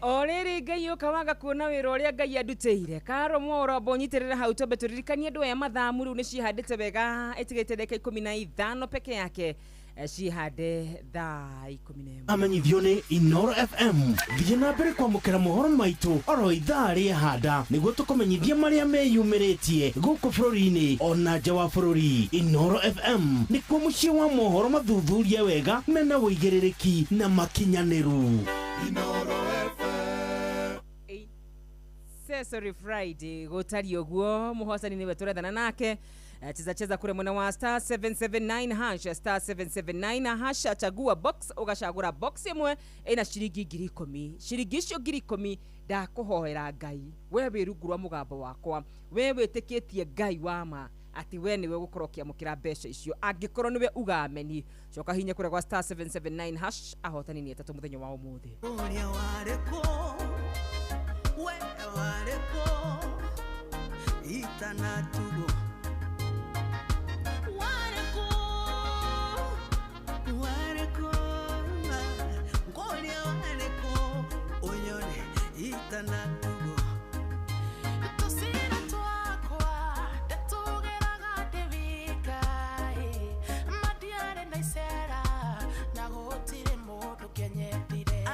Orere Ngai ukawaga kuona wira uria Ngai anduteire. Karo mworo bonyitirira hau tobe turirikanie andu aya mathamu riu ni cihandite wega itigite ndeka 15 peke yake cihande thaa 11. Amenyithio ni Inoro FM. Thiĩ na mbere kwamũkĩra mohoro maitũ oro ithaa rĩhanda nĩguo tũkũmenyithia marĩa meyumĩrĩtie gũkũ bũrũri-inĩ ona nja wa bũrũri. Inoro FM nĩkuo mũciĩ wa mohoro mathuthurie wega mena wũigĩrĩrĩki na makinyanĩru. Inoro Sorry Friday gutari oguo muhosani niwe turethana nake cheza kure mwena wa *779#. Achagua box ugacagura box imwe ina ciringi 10,000. Ciringi icio 10,000 ndakuhoera Ngai wewe rugurwa mugambo wakwa wewe teketie Ngai wama ati we niwe gukorwo kiamukira mbeca icio angikorwo niwe ugameni coka hinya kure kwa *779# ahotani ni 3 muthenya wa umuthi. Wareko itanatugo wareko ngoria wareko onyone itanatugo tusira twakwa datugeraga devika madiare naisera na gotire mundu kenyetire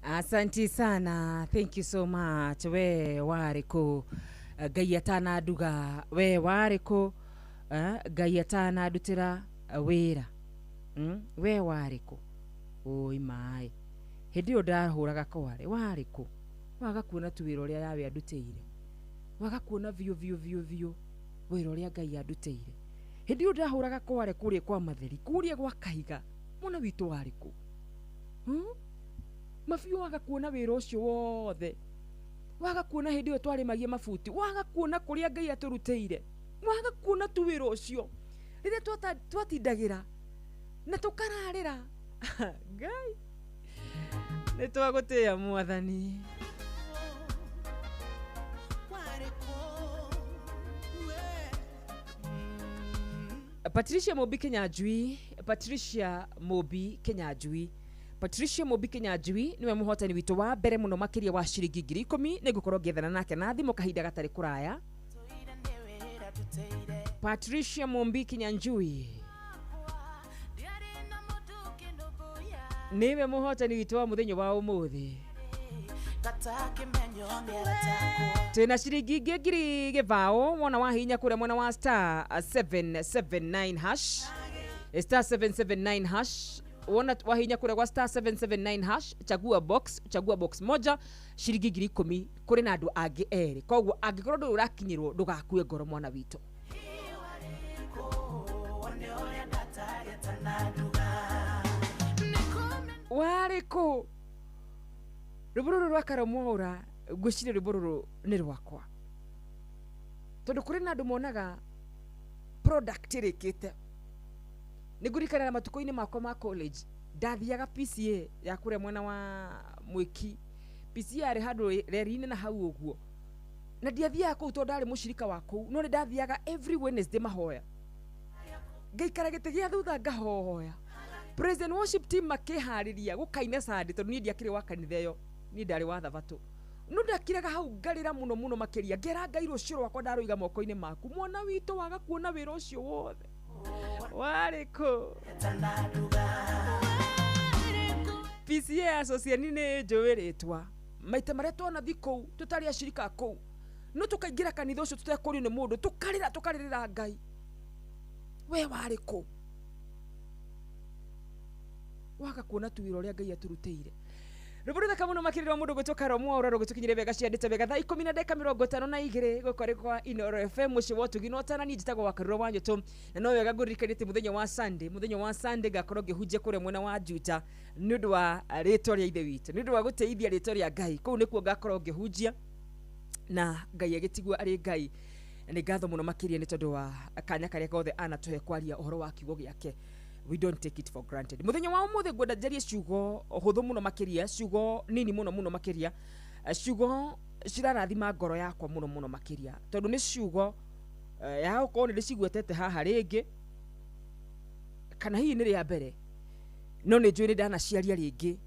Asante sana, thank you so much. We wariko gayatana duga, we wariko gayatana dutira wera. We wariko oi mai hedi odahuraga kware wariko wagakuona tuwiro ria yawe aduteire wagakuona vio wiro ria Ngai aduteire hedi odahuraga kware kurie kwa matheri kurie gwa kahiga mona witu wariko mafio wagakuona wiro ucio wothe wagakuona hedi o twarimagie mafuti wagakuona kuria Ngai aturuteire wagakuona tuwiro ucio rire twatindagira na tukararira Ngai nitwagutia mwathani Patricia Mobi Kenyanjui niwe muhotani witu wa mbere muno makiria wa ciringi 10,000 nigukorwo ngethana nake na thimo kahinda gatari kuraya. Patricia Mobi Kenyanjui niwe muhotani witu wa muthenya wa umuthi. Tena ciringi ngiri givao mwana wa hinya kure mwana wa star 779 hash star 779 hash wona wa hinya kure kwa star 779 hash chagua box moja ciringi 10,000 kuri na andu angi eri koguo angikorwo ndu urakinyirwo ndugakue ngoro mwana witu. Wariko rubururu rwakara mwora gwicire rubururu ni rwakwa tondu kuri na andu monaga product rikite nigurikana na matuko-ini makwa ma college ndathiaga PCA ya kure mwena wa Mwiki PCA ari handu reri-ini na hau uguo na ndiathiaga kuu tondu ndari mucirika wa kuu no ni ndathiaga every Wednesday mahoya ngaikara gite gia thutha ngahoya President worship team makihariria gukaine Sunday tondu ni ndiakire wa kanitha yo ni ndari wa thabato no ndakiraga hau ngarira muno makiria ngera Ngai rucio rwakwa ndaruiga moko-ini maku mwana witu waga kuona wira ucio wothe wariko PCA association ni njoweretwa maita maria twona thiko tutari ashirika kou no tukaingira kanitha ucio tutekuri ni mundu tukaririra Ngai we wariko waga kuona tuwiro ria Ngai aturuteire ruburutha kamuno makiriro mundu gutoka romwa ura rugutukinyire bega ciandite bega thaa 10:52 gukore kwa Inoro FM muci wotugi no tana ni njitagwo wakariro wanyu tu na no wega ngurikanite muthenya wa Sunday gakorwo ngihunjia kure mwena wa Juta nundu wa ritwa ria ithe witu nundu wa guteithia ritwa ria Ngai kou nikuo gakorwo ngihunjia na Ngai agitigwa ari Ngai ni ngatho muno makiria ni tondu wa kanya karia gothe anatuhe kwaria uhoro wa kiugo giake. We don't take it for granted. Muthenya wa umuthe gwenda jarie ciugo huthu muno makiria ciugo nini muno makiria ciugo cirarathima ngoro yakwa muno makiria tondu ni ciugo ya uko ni ndicigwetete haha ringi kana hihi ni ria mbere no ni njui ni ndana ciaria ringi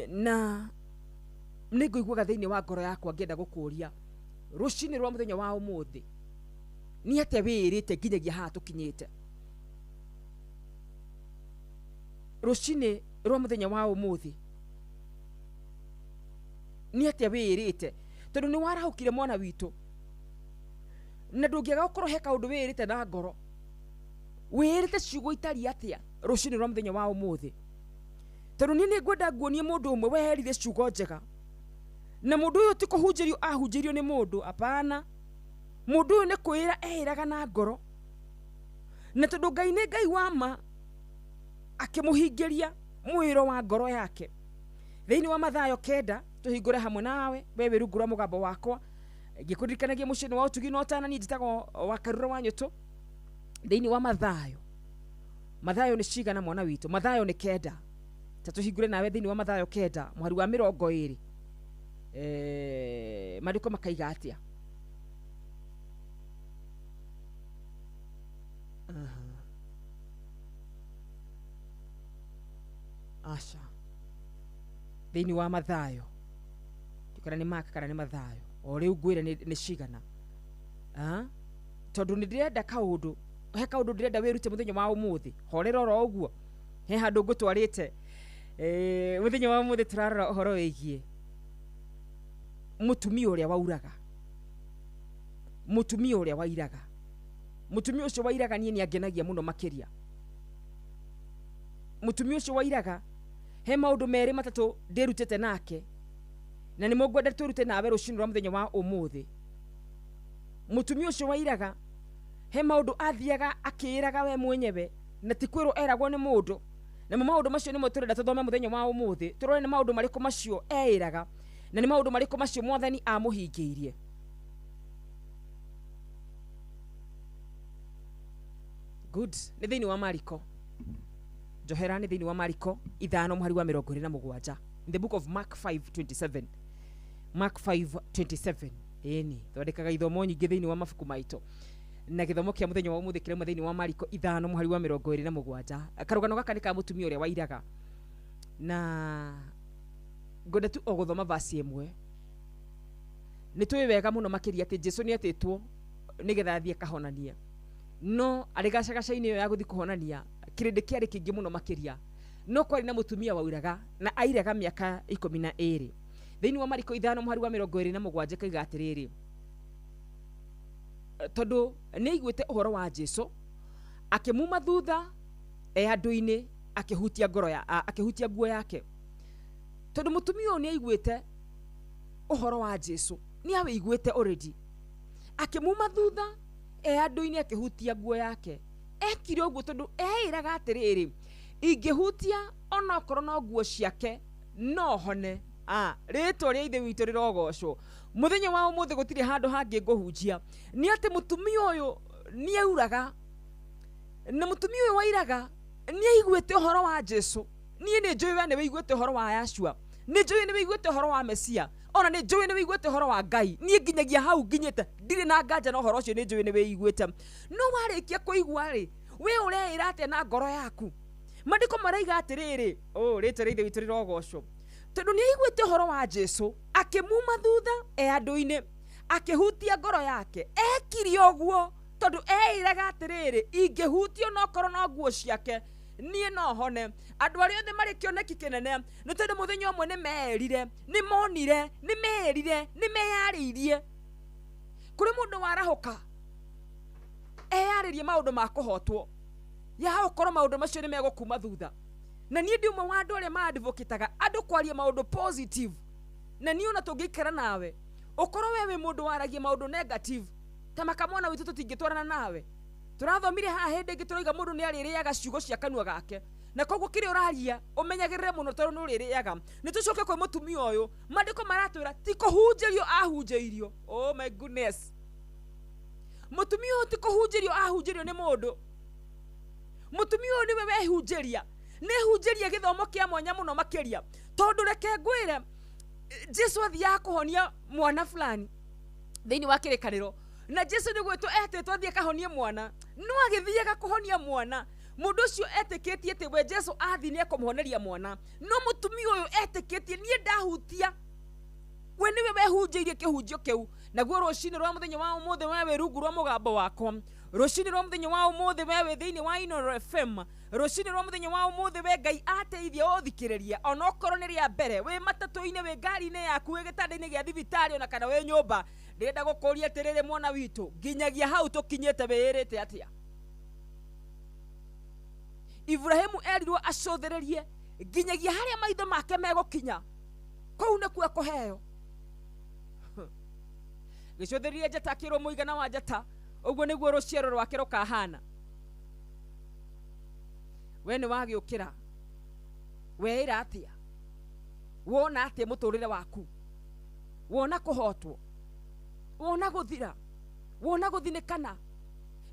na ni nguiguaga thiini wa ngoro yakwa ngenda gukuria rucini rwa muthenya wa umuthe ni atia wirite nginyagia haha tukinyite rucini rwa muthenya wa umuthi ni atia wirite tondu ni warahukire mwana witu na ndungiaga gukorwo he kaundu wirite na ngoro wirite ciugo itari atia rucini rwa muthenya wa umuthi tondu ni ngwenda nguonie mundu umwe weherire ciugo njega na mundu uyu ti kuhunjirio ahunjirio ni mundu apana mundu uyu ni kwira ehiraga na ngoro na tondu Ngai ni Ngai wa ma akimuhingiria mwiro wa ngoro yake thiini wa mathayo kenda tuhingure hamwe nawe wewe rungu rwa mugambo wakwa ngikuririkanagia mucini wa utugi no tana ni njitagwo wa Karura wa Nyutu thiini wa mathayo ni cigana mwana witu mathayo ni kenda ta tuhingure nawe thiini wa mathayo kenda mwari wa 20 mariko makaiga atia asha thiini wa mathayo kana ni Mark kana ni mathayo o riu ngwire ni cigana tondu ni ndirenda kaundu he kaundu ndirenda wirute muthenya wa umuthi horera oro uguo he handu ngutwarite muthenya wa umuthi turarora horo wigie mutumia uria wauraga mutumia uria wairaga mutumia ucio wairaga ni angenagia muno makiria mutumia ucio wairaga he maundu meri matatu ndirutete nake na ni mugwenda turute nawe rucini rwa muthenya wa umuthi mutumia ucio wairaga he maundu athiaga akiraga we mwenyewe na tikwiro eragwo ni mundu na maundu macio nimo turenda tuthome muthenya wa umuthi turore ni maundu mariko macio eiraga na ni maundu mariko macio mwathani amuhingiirie good ni thiini wa Mariko johera ni thiini wa Mariko 5:27 in the book of Mark 5:27 Mark 5:27 eni thondekaga ithomo nyingi thiini wa mabuku maito na githomo kia muthenya wa umuthi kirema thiini wa Mariko 5:27 karugano gaka ni ka mutumia uria wairaga na ngoda tu oguthoma verse imwe ni tuwe wega muno makiria ati Jesu ni atitwo nigetha athie kahonania no arigacagacaini yo ya guthi kuhonania kirindi kiari kingi muno makiria no kwari na mutumia wauraga na airaga miaka 12 thiini wa Mariko 5:27 kaiga atiriri tondu ni igwite uhoro wa Jesu akimuma thutha andu-ini akihutia ngoro ya akihutia nguo yake tondu mutumia ni aigwite uhoro wa Jesu ni awe igwite already akimuma thutha andu-ini akihutia nguo yake ekire uguo tondu eiraga atiriri ingihutia ona okoro no nguo ciake no hone ritwa ria ithe witu rirogocwo muthenya wa umuthi gutire handu hangi nguhunjia ni ati mutumia uyu ni auraga na mutumia uyu wairaga ni aigwite uhoro wa Jesu ni njui we ni wiguite uhoro wa Yashua ni njui ni wiguite uhoro wa Mesia ona ni njui ni wiguite uhoro wa Ngai ni nginyagia hau nginyete ndire na nganja na uhoro ucio ni njui ni wiguite no warikia kuigua ri we ureira ate na ngoro yaku mandiko maraiga atiriri ritwa ria ithe witu rirogocwo tondu ni aigwite uhoro wa Jesu akimuma thutha andu-ini akihutia ngoro yake ekiri oguo tondu eiraga atiriri ingihutio no korwo no nguo ciake nie no hone andu aria othe mari kioneki kinene ni tondu muthenya umwe ni merire ni monire ni merire ni meyariirie kuri mundu warahuka eyaririe maundu ma kuhotwo ya ukorwo maundu macio ni megukuma thutha na nie ndi umwe wa andu aria ma-advocataga andu kwaria maundu positive na nie ona tungikara nawe ukorwo wewe mundu waragia maundu negative ta makamwana witu tutingitwarana nawe turathomire haha hindi ingi turaiga mundu ni aririaga ciugo cia kanua gake na koguo kiri uraria umenyagirire muno tondu ni uririaga ni tucoke kwi mutumia uyu mandiko maratwira ti kuhunjirio ahunjiirio oh my goodness mutumia uyu ti kuhunjirio ahunjiirio ni mundu mutumia uyu niwe wehunjiria ni hunjiria githomo kia mwanya muno makiria tondu reke ngwire Jesu athia kuhonia mwana fulani thiini wa kirikaniro na Jesu ni gwetwo etetwo athie kahonie mwana no agithiaga kuhonia mwana mundu ucio etikitie ati we Jesu athi ni ekumuhoneria mwana no mutumia uyu etikitie nie ndahutia we niwe wehunjiirie kihunjio kiu naguo rucini rwa muthenya wa umuthi wewe rungu rwa mugambo wakwa rucini rwa muthenya wa umuthi wewe thiini wa Ino FM rucini rwa muthenya wa umuthi we Ngai ateithia uthikiriria ona okorwo ni ria mbere we matatu-ini we ngari-ini yaku we gitanda-ini gia thibitari ona kana we nyumba ndirenda gukuria atiriri mwana witu nginyagia hau tukinyete wirite atia Ibrahimu erirwo acothererie nginyagia haria maitho make megukinya kou nikuo kuheo gicothererie njata akirwo muigana wa njata uguo niguo ruciaro rwake rukahana we ni wagiukira we ira atia wona atä må tå rä re waku, wona kå hotwo, wona gå thira, wona gå thinä kana,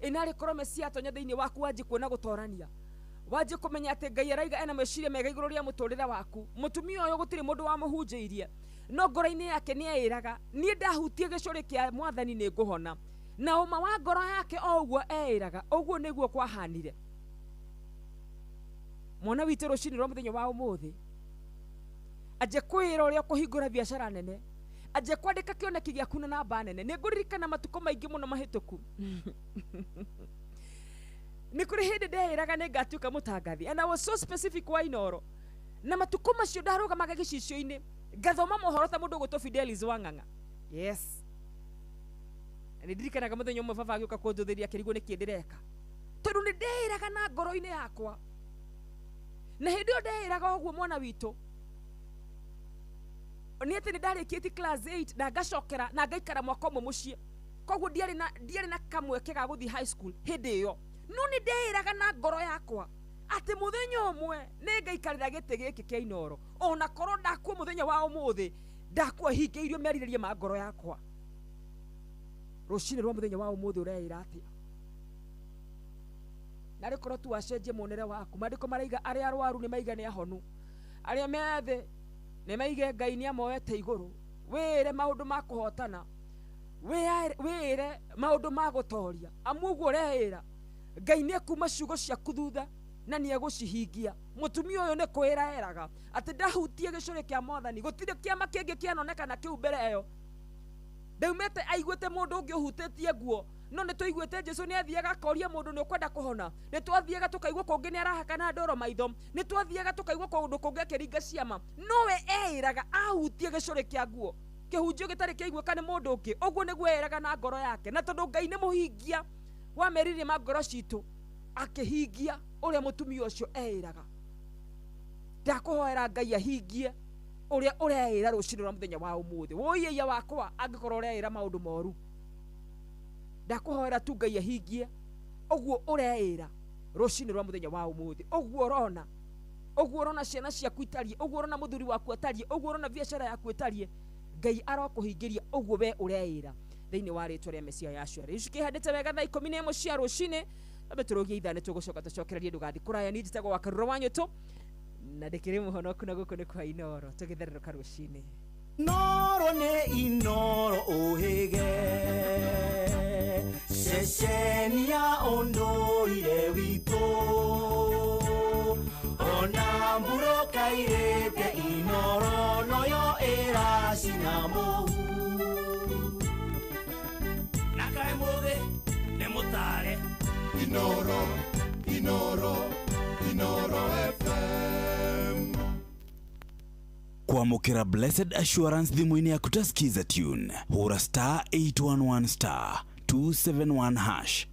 ä narä korwo mecia tonya thä inä waku wanjä kuona gå torania, wanjä kå menya atä Ngai araiga ena meciria mega igå rå rä a må tå rä re waku. Må tumia å yå gå tirä må ndå wa må hunjä irie, no ngoro-inä yake nä aä raga niä ndahutie gä cå rä kä a Mwathani nä ngå hona, na å ma wa ngoro yake o ũguo eä raga ũguo nä guo kwahanire. Mwana witå rå cinä rwa må thenya wa å må thä anjä kwä ra å rä a å kå hingå ra biacara nene, anjä kwandä ka kä oneki gä aku na namba nene. Nä ngå ririkana matukå maingä må no mahä tå ku nä kå rä hä ndä ndeä raga nä ngatuä ka må tangathi, and I was so specific wa Inoro, na matukå macio ndarå gamaga gä cicio-inä ngathoma mohoro ta må ndå gå two Fidelis wa Ng'ang'a. Yes, nä ndirikanaga må thenya å mwe baba agä å ka kå njå thä ria kä rigwo nä kä ndä reka, tondå nä ndeä raga na ngoro-inä yakwa, na hä ndä ä yo ndeä raga å guo mwana witå nä atä nä ndarä kä ti class 8 na ngacokera na ngaikara mwaka å mwe må ciä, koguo ndiarä na kamweke ga gå thiä high school hä ndä ä yo, no nä ndeä raga na ngoro yakwa atä må thenya å mwe nä ngaikarä ra gä tä gä kä kä a Inoro, ona korwo ndakua må thenya wa å må thä ndakua hingä irio merirä rie ma ngoro yakwa. Rå cinä rwa må thenya wa å må thä å reä ra atä narä korwo tu wacenjie muonere waku. Maandĩko maraiga arĩa arwaru nĩ maiga nĩ ahonu, arĩa methe nĩ maige Ngai nĩ amoete igũrũ. Wĩre maũndũ ma kũhotana, wĩre maũndũ ma gũtoria, amu ũguo ũreĩra Ngai nĩ ekuma ciugo ciaku thutha na nĩ egũcihingia. Mũtumia ũyũ nĩ kwĩra eraga atĩ ndahutie gĩcũrĩ kĩa Mwathani, gũtirĩ kĩama kĩngĩ kĩanonekana kĩu mbere ĩyo. Ndaumĩte aiguĩte mũndũ ũngĩ ũhutĩtie nguo, no nĩ tũiguĩte Jesũ nĩ athiaga akoria mũndũ nĩ ũkwenda kũhona. Nĩ twathiaga tũkaigua kũngĩ nĩ arahakana ndoro maitho, nĩ twathiaga tũkaigua kũndũ kũngĩ akĩringa ciama, nowe eĩraga ahutie gĩcũrĩ kĩa nguo, kĩhunjio gĩtarĩ kĩaiguĩka nĩ mũndũ ũngĩ. Ũguo nĩguo eraga na ngoro yake, na tondũ Ngai nĩ mũhingia wa meririe ma ngoro citũ, akĩhingia ũrĩa mũtumia ũcio eĩraga. Ndakũhoera Ngai ahingie ũrĩa ũreĩra rũcinĩ rwa mũthenya wa ũmũthĩ. Wũiya wakwa angĩkorwo ũreĩra maũndũ moru, ndakũhoera tu Ngai ahingie ũguo ũreĩra rũcinĩ rwa mũthenya wa ũmũthĩ. Ũguo ũrona ciana ciaku itariĩ, ũguo ũrona mũthuri waku atariĩ, ũguo ũrona biacara yaku ĩtariĩ, Ngai arokũhingĩria ũguo we ũreĩra thĩinĩ wa rĩtwa rĩa Mesia Yashua. Rĩu cikĩhandĩte wega thaa 11 cia rũcinĩ, ambe tũrũgie ithaa nĩ tũgũcoka tũcokererie ndũgathi kũraya. Niĩ njĩtagwo wa Karũra wa Nyũtũ na ndĩkĩrĩ mũhonoku na gũkũ nĩ kwa Inoro, tũgĩthererũka rũcinĩ. Inoro nĩ Inoro ũhĩge, ceceni ya ũndũire witũ, ona mbũrũka irĩte Inoro noyo ĩracina mũhu. Na kaĩ mũthĩ nĩ mũtare Inoro, Inoro, Inoro FM. Kwamũkĩra Blessed Assurance thimũ-inĩ yaku ta skiza tune, hũra star 811 star 271 hash.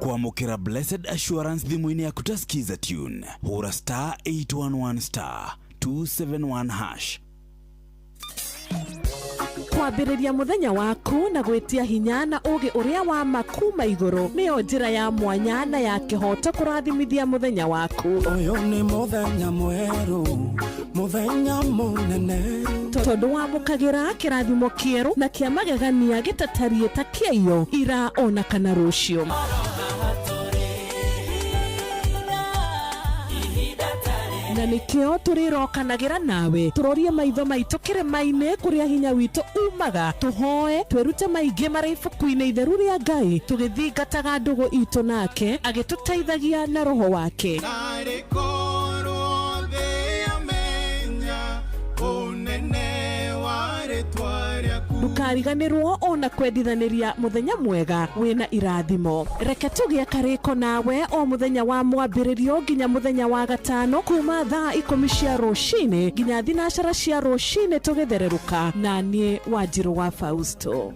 Kwamũkĩra Blessed Assurance thimũ-inĩ yaku ta skiza tune, hũra star 811 star 271 hash. Kwambĩrĩria mũthenya waku na gwĩtia hinya na ũgĩ ũrĩa wa makuma igũrũ nĩyo njĩra ya mwanya na ya kĩhoto kũrathimithia mũthenya waku. Ũyũ nĩ mũthenya mwerũ, mũthenya mũnene, tondũ wamũkagĩra kĩrathimo kĩerũ na kĩa magegania gĩtatariĩ ta kĩayo ira ona kana rũciũ. Na nĩkĩo tũrĩrokanagĩra nawe tũrorie maitho maitũ kĩrĩma-inĩ kũrĩa hinya witũ umaga, tũhoe twĩrute maingĩ marĩ ibuku-inĩ itheru rĩa Ngai, tũgĩthingataga ndũgũ itũ nake agĩtũteithagia na roho wake. Unene wa rĩtwa rĩaku ndukariganirwo ona kwendithaniria muthenya mwega wina irathimo. Reke tugie kariko nawe o muthenya wa mwambiririo nginya muthenya wa gatano kuma thaa 10 cia rucini nginya thinacara cia rucini tugithereruka na nie Wanjiru wa Fausto.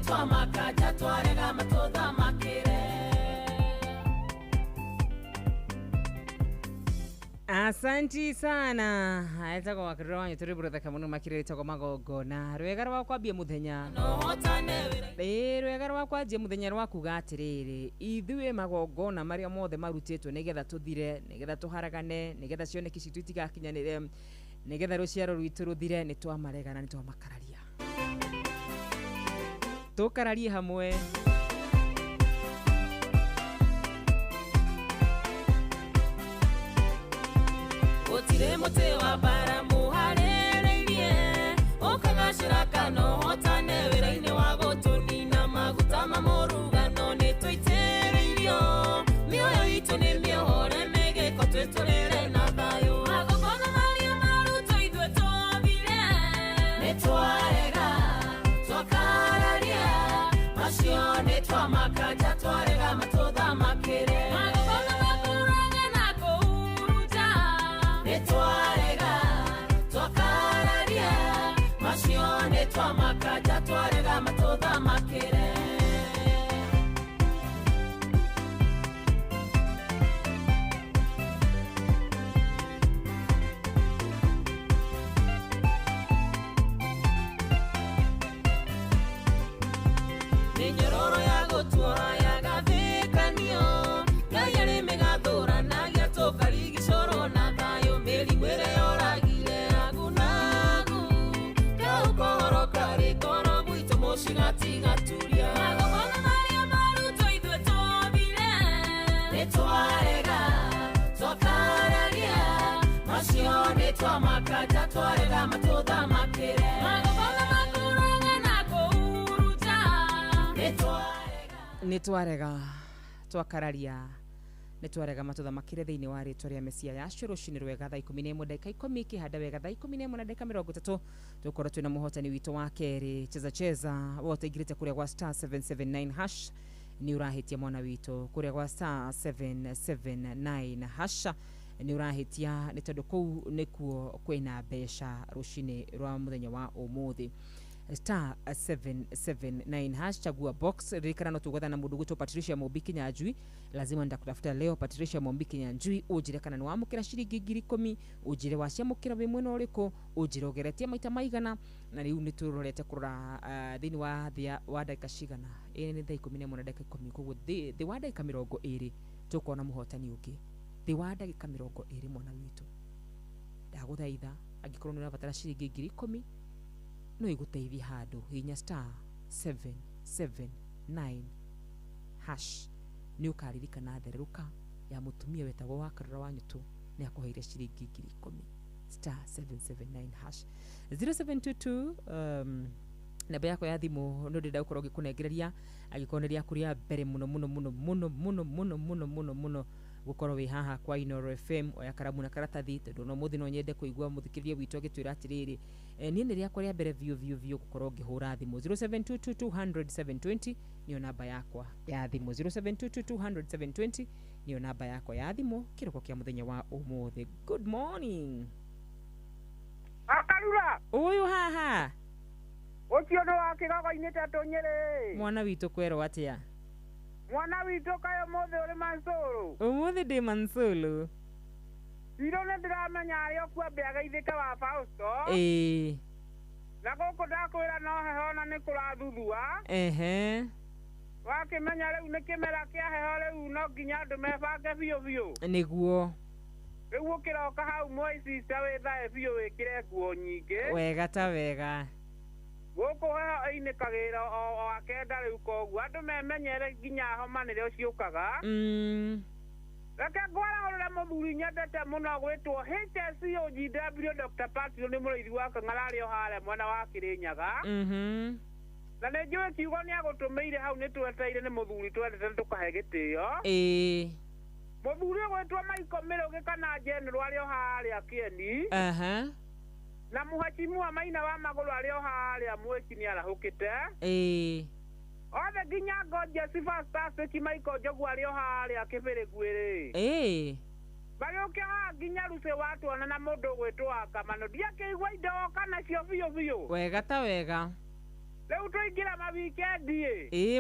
twamakaja twarega matuthamakire. Asanti sana. Aita kwa wakiriro wanyu turi brother kamuno makire toko magogona. Rwega rwa kwambia muthenya. Rwega rwa kwambia muthenya rwa kuga atiriri. Ithuwe magogona maria mothe marutitwo nigetha tuthire, nigetha tuharagane, nigetha cioneki citu itigakinyanire, nigetha ruciaro rwitu ruthire ni twamarega na ni twamakararia. Tukararie hamwe. Otire mote wa bara muharereirie okagashira kano hotane wiraine wa gotuni na maguta mamorugano ni twitereirio mioyo itu ni miohore megeko twetorere na thayo magogona maria maruto ithwe twabire ni twarega twakararia macio ni twamakaja twarega matuthamakire magogona makuroge na kuhuruja twarega twakararia macio ni twamakaja twarega matuthamakire. Minyororo ya gutua ya gathikanio gayari megathura na giatoka ligicoro na thayo meri mwere yoragire agunagu kaukohoro kari koro gwito mushigati gaturia magogona maria maruto ithwe twabire ni twarega twakararia macio ni twamakaja twarega matuthamakire magogona makuroge na kuhuruja ni twarega twakararia ni twarega matuthamakire thiini wa ritwa ria mesia ya rucini rwega thaa 11 dakika 10 kihanda wega thaa 11 na dakika 30 tukorwo twina muhotani witu wa keri cheza wote igirite kuria kwa star 779 hash ni urahitia mwana witu kuria kwa star 779 hash ni urahitia ni tondu kuu nikuo kwina besha rucini rwa muthenya wa umuthi star 779 hash chagua box rikana no tugwetha na mundu gutwa Patricia Mombiki Nyanjui lazima ndakutafuta leo Patricia Mombiki Nyanjui ujire kana ni wamukira shiringi 10,000 ujire waciamukira we mwena uriko ujire ugeretie maita maigana na riu niturorete kurora thini wa thia wa dakika cigana ene ni thaa 11 na dakika 10 koguo thi wa dakika 20 tukona muhotani ungi thi wa dakika 20 mwana witu ndaguthaitha angikorwo ni urabatara shiringi 10,000 no iguteithia handu hinya star 779 hash ni ukaririkana theruka ya mutumia wetagwo wa karora wanyu tu ni akuheire shiringi 10,000 star 779 hash 0722 namba yako ya thimu no ndenda ukorwo gikunengereria agikoneria kuria mbere muno gukorwo wi haha kwa Inoro FM oya karamu na karatathi tondu no muthi no nyende kuigua muthikirie witu agitwira atiriri ni ne riakwa ria mbere view gukorwo ngihura thimu 0722 niyo namba yakwa ya thimu 0722 niyo namba yakwa ya thimu kiroko kia muthenya wa umuthi. Good morning Akarura uyu haha ucio ndo wakigaga-ini tatu Nyeri mwana witu kwero atia mwana witu kayo mothe uri Mansuru umuthi ndi Mansuru iro ne ndiramenya ari okwambia gaithika wa Fausto na guku ndakwira no heho na nikurathuthuwa wakimenya riu ni kimera kia heho riu no nginya andu mebange biu niguo riu ukiroka hau Moisisa withae biu wikire nguo nyingi wega ta wega guku heho inikagira o akenda riu koguo andu memenyere nginya homa nire uciukaga reke ngwarahurire muthuri nyendete muno gwitwo HSOGW Dr. Patrick ni murithi wa Kang'arari o hare mwena wa Kirinyaga na nĩ njũĩ kiugo nĩ agũtũmĩire hau nĩ tweteire nĩ mũthuri twendete tũkahe gĩtĩo mũthuri ũgwĩtwo Maiko Mĩrũgĩ kana General arĩ o harĩa Kieni na Mheshimiwa Maina wa Magũrũ arĩ o harĩa Mwĩki nĩ arahũkĩte othe nginya Ngoja Superstar Maiko Njogu arĩ o harĩa Kĩbĩrĩgu-ĩ bagĩũkia haha nginya Ruce watuona na mũndũ ũgwĩtwo Kamano ndiakĩigua indo oka nacio biũ wega ta wega Leo tuingira ma weekend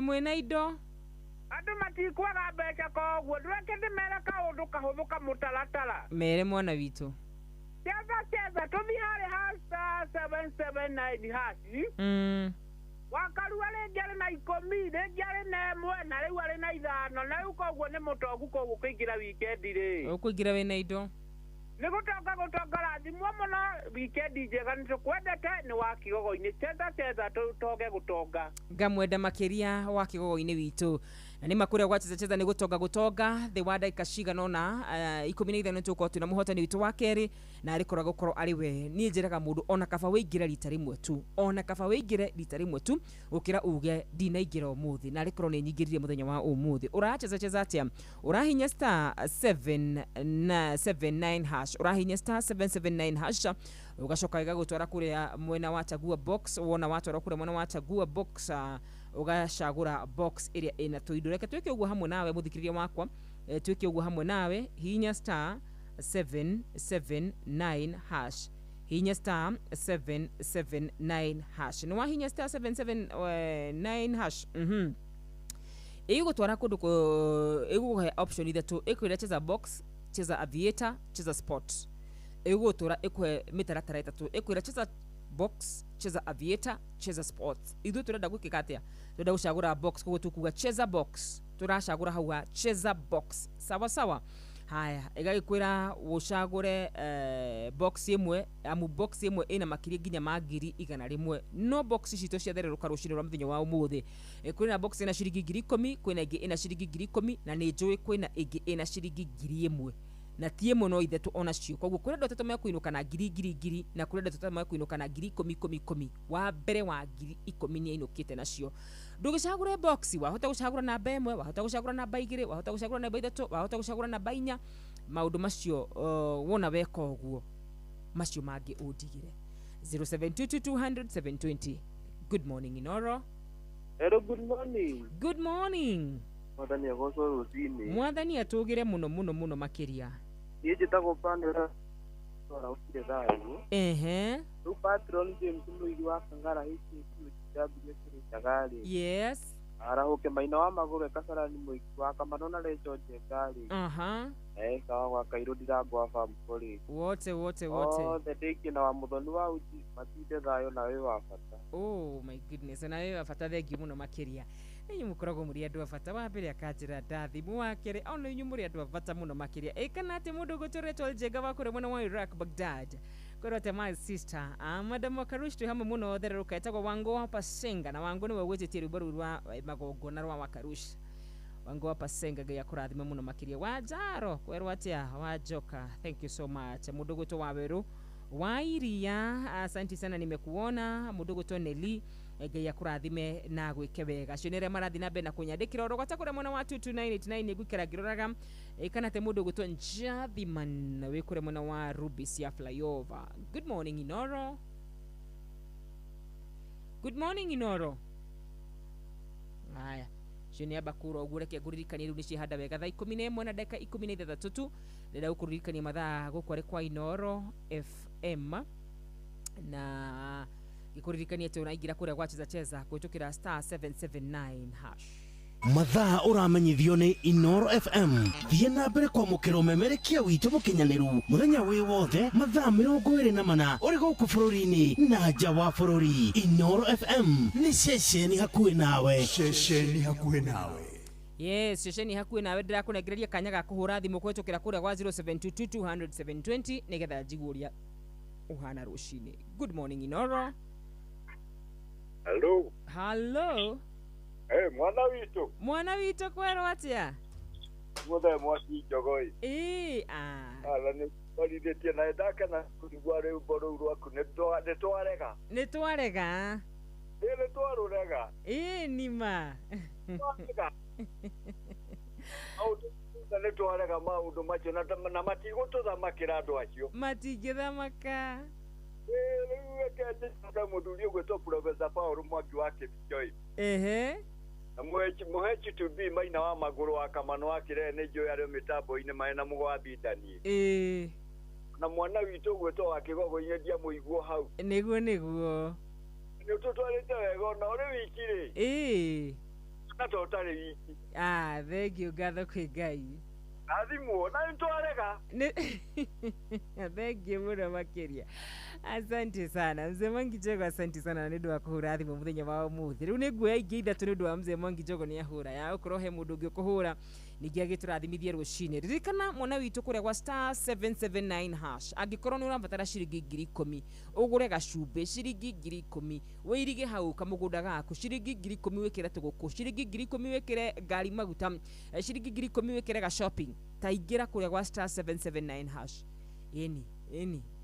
mwena indo. Andu matikwaga mbeca koguo ndureke ndimera kaundu kahuthuka mutaratara. Mere mwana witu. Cheza tuthi hari hasta 779 hash. Wakarua rĩngĩ arĩ na 10 rĩngĩ arĩ na 1 na rĩu arĩ na 5 na rĩu koguo nĩ mũtongu koguo kũingĩra weekend ũkũingĩra wĩna indo. Nĩ gũtonga rathimwo mũno weekend njega nĩ tũkwendete nĩ wa Kigogo-inĩ cheza tũtoge gũtonga. Ngamwenda makĩria wa Kigogo-inĩ witũ. Na nĩ makũrĩa gwa cheza nĩ gũtonga thĩ wa ndagĩka cigana ũna 15 tũkorwo twĩna mũhotani witũ wa kerĩ na arĩ kora gũkorwo arĩ we. Niĩ njĩraga mũndũ ona kaba wĩingĩre rita rĩmwe tu, ona kaba wĩingĩre rita rĩmwe tu ũkĩra uge ndinaingĩra ũmũthĩ na arĩ korwo nĩ nyingĩrire mũthenya wa ũmũthĩ. Ũracheza atĩa? Ũrahinya star 779 hash, ũrahinya star 779 hash ugacoka igagũtwara kũrĩa mwena wa Chagua box. Wona watwara kũrĩa mwena wa Chagua box ugacagura box ĩrĩa ĩna tũindo. Reke twĩke ũguo hamwe nawe mũthikĩrĩria wakwa, twĩke ũguo hamwe nawe. Hinya star 779 hash, hinya star 779 hash. Nĩ wahinya star 779 hash igũtwara kũndũ igũhe option ithatũ. Ĩkwĩra cheza box, cheza aviator, cheza sport. Igũtwara ĩkũhe mĩtaratara ĩtatũ. Ĩkwĩra cheza box, cheza aviator, cheza sports. Ithuĩ tũrenda gwĩka atĩa? Tũrenda gũcagũra box, koguo tukuga cheza box. Turacagũra hau cheza box. Sawa sawa. Haya, ĩgagĩkwĩra ũcagũre box ĩmwe, amu box ĩmwe ĩna makĩria nginya ma 100,000. No box citũ ciathererũka rũcinĩ rwa mũthenya wa ũmũthĩ. Kwĩna box ĩna ciringi 10,000, kwĩna ĩngĩ ĩna ciringi 10,000 na nĩ njũĩ kwĩna ĩngĩ ĩna ciringi 1,000. Na tie mũno ithetũ ona cio. Koguo kũrĩa ndotetwo mekuinũka na 1,000 na kũrĩa ndotetwo mekuinũka na 10,000. Wa mbere wa 10,000 nĩ ainũkĩte nacio. Ndũgĩcagũre box, wahota gũcagũra namba 1, wahota gũcagũra namba 2, wahota gũcagũra namba 3, wahota gũcagũra namba 4. Maũndũ macio wona weka ũguo macio mangĩ ũndigire. 0722200720. Good morning Inoro. Hello, good morning. Good morning. Mwathani agocwo rũcinĩ. Mwathani atũgĩre mũno makĩria. Niĩ njĩtagwo Pandora twara ũkire thayũ. Rĩu Patron James mũigi wa Kangara HQ kĩrĩtagarĩ. Yes. Arahũke Maina wa Magũrũ Kasarani mũigi wa Kamano na Recho Njengarĩ. Kawa gwa Kairũ Ndirango wa Farm College. Wote. Othe ndĩngĩ na wa Mũthoni wa Uji matinde thayũ na wĩ wa bata. Oh my goodness, na wĩ wa bata thengi mũno makĩria. Nĩ mũkoragwo mũrĩ andũ a bata. Wa mbere akanjĩra ndathi wa kerĩ ona inyuĩ mũrĩ andũ a bata mũno makĩria. Kana atĩ mũndũ gũtũretwo Njenga wa kũrĩa mwena wa Iraq Baghdad. Kwĩrote my sister Madam Wakarush tu hamwe mũno thererũka etagwo Wango wa Pasenga, na Wango nĩwe gwĩtĩtie rwĩmbo rũu rwa magongona rwa Wakarush. Wango wa Pasenga Ngai akũrathime mũno makĩria. Wanjaro kwerwo atĩa Wanjoka, thank you so much. Mũndũ gwĩtwo Waweru wa Iria, asante sana nimekuona. Mũndũ gwĩtwo Nelly, Ngai akũrathime na gwĩke wega. Cionere marathi na mbere na kũnyandĩkĩra ũrogota kũrĩa mwena wa 22989 nĩngwĩkĩra ngĩroraga. Kana te mũndũ gwĩtwo Njathiman wĩ kũrĩa mwena wa Ruby cia flyover. Good morning Inoro. Good morning Inoro. Haya, cionea bakura ũguo reke ngũririkanie rĩu nĩciehanda wega thaa 11 na dakika 13 ndĩrenda gũkũririkania mathaa gũkũ arĩ kwa Inoro FM na gĩkũririkania atĩ ũraingĩra kũrĩa gwa cheza kũhĩtũkĩra star 779 hash. Mathaa ũramenyithio nĩ Inoro FM. Thiĩ na mbere kwamũkĩra ũmemerekia witũ mũkinyanĩru mũthenya wĩ wothe mathaa 24 ũrĩ gũkũ bũrũri-inĩ na nja wa bũrũri. Inoro FM nĩ ceceni hakuhĩ nawe. Ceceni hakuhĩ nawe. Yes, ceceni hakuhĩ nawe. Ndĩrakũnengereria kanya ga kũhũra thimũ kũhĩtũkĩra kũrĩa gwa 0722200720 nĩgetha njiguũria uhana rũcinĩ. Good morning Inoro. Hello. Mwana witũ kwerwo atĩa? Mũthee Mwaki Njogoi. Nĩ twarithĩtie na ndakena kũigua rwĩmbo rũu rwaku nĩtwarega. Nĩtwarega? Nĩtwarũrega. Nima. Nĩtwarega maũndũ macio na matigũtũthamakĩra andũ acio. Matingĩthamaka. Rĩu reke mũthuri ũgwĩtwo Professor Paul Mwangi wa Kĩbichoi. Na mũhechi to be Maina wa Magũrũ wa Kamano wa Kĩrehe nĩ njũĩ arĩ mĩtambo-inĩ marĩ na mũgwambi Daniel. Na mwana witũ gwĩtwo wa Kĩgogo-inĩ ndiamũiguo hau. Nĩguo. Nĩ tũtwarĩte wega ona ũrĩ wiki rĩ. Na tũtarĩ wiki. Thengiũ ngatho kwĩ Ngai. Athimwo na nĩtwarega. Thengiũ mũno makĩria. Asante sana Mzee Mwangi Njogo, asante sana nĩ ũndũ wa kũhũra thimũ mũthenya wa ũmũthĩ. Rĩu nĩ nguoya ingĩ ithatũ nĩ ũndũ wa Mzee Mwangi Njogo nĩ ahũra ya ũkorwo he mũndũ ũngĩ ũkũhũra ningĩ agĩtũrathimithie rũcinĩ. Ririkana mwana witũ kũrĩa gwa *779# angĩkorwo nĩ ũrabatara ciringi 10,000 ũgũre gacumbĩ ciringi 10,000 wĩirige hau kamũgũnda gaku ciringi 10,000 wĩkĩre tũgũkũ ciringi 10,000 wĩkĩre ngari maguta ciringi 10,000 wĩkĩre ga shopping taingĩra kũrĩa gwa *779#.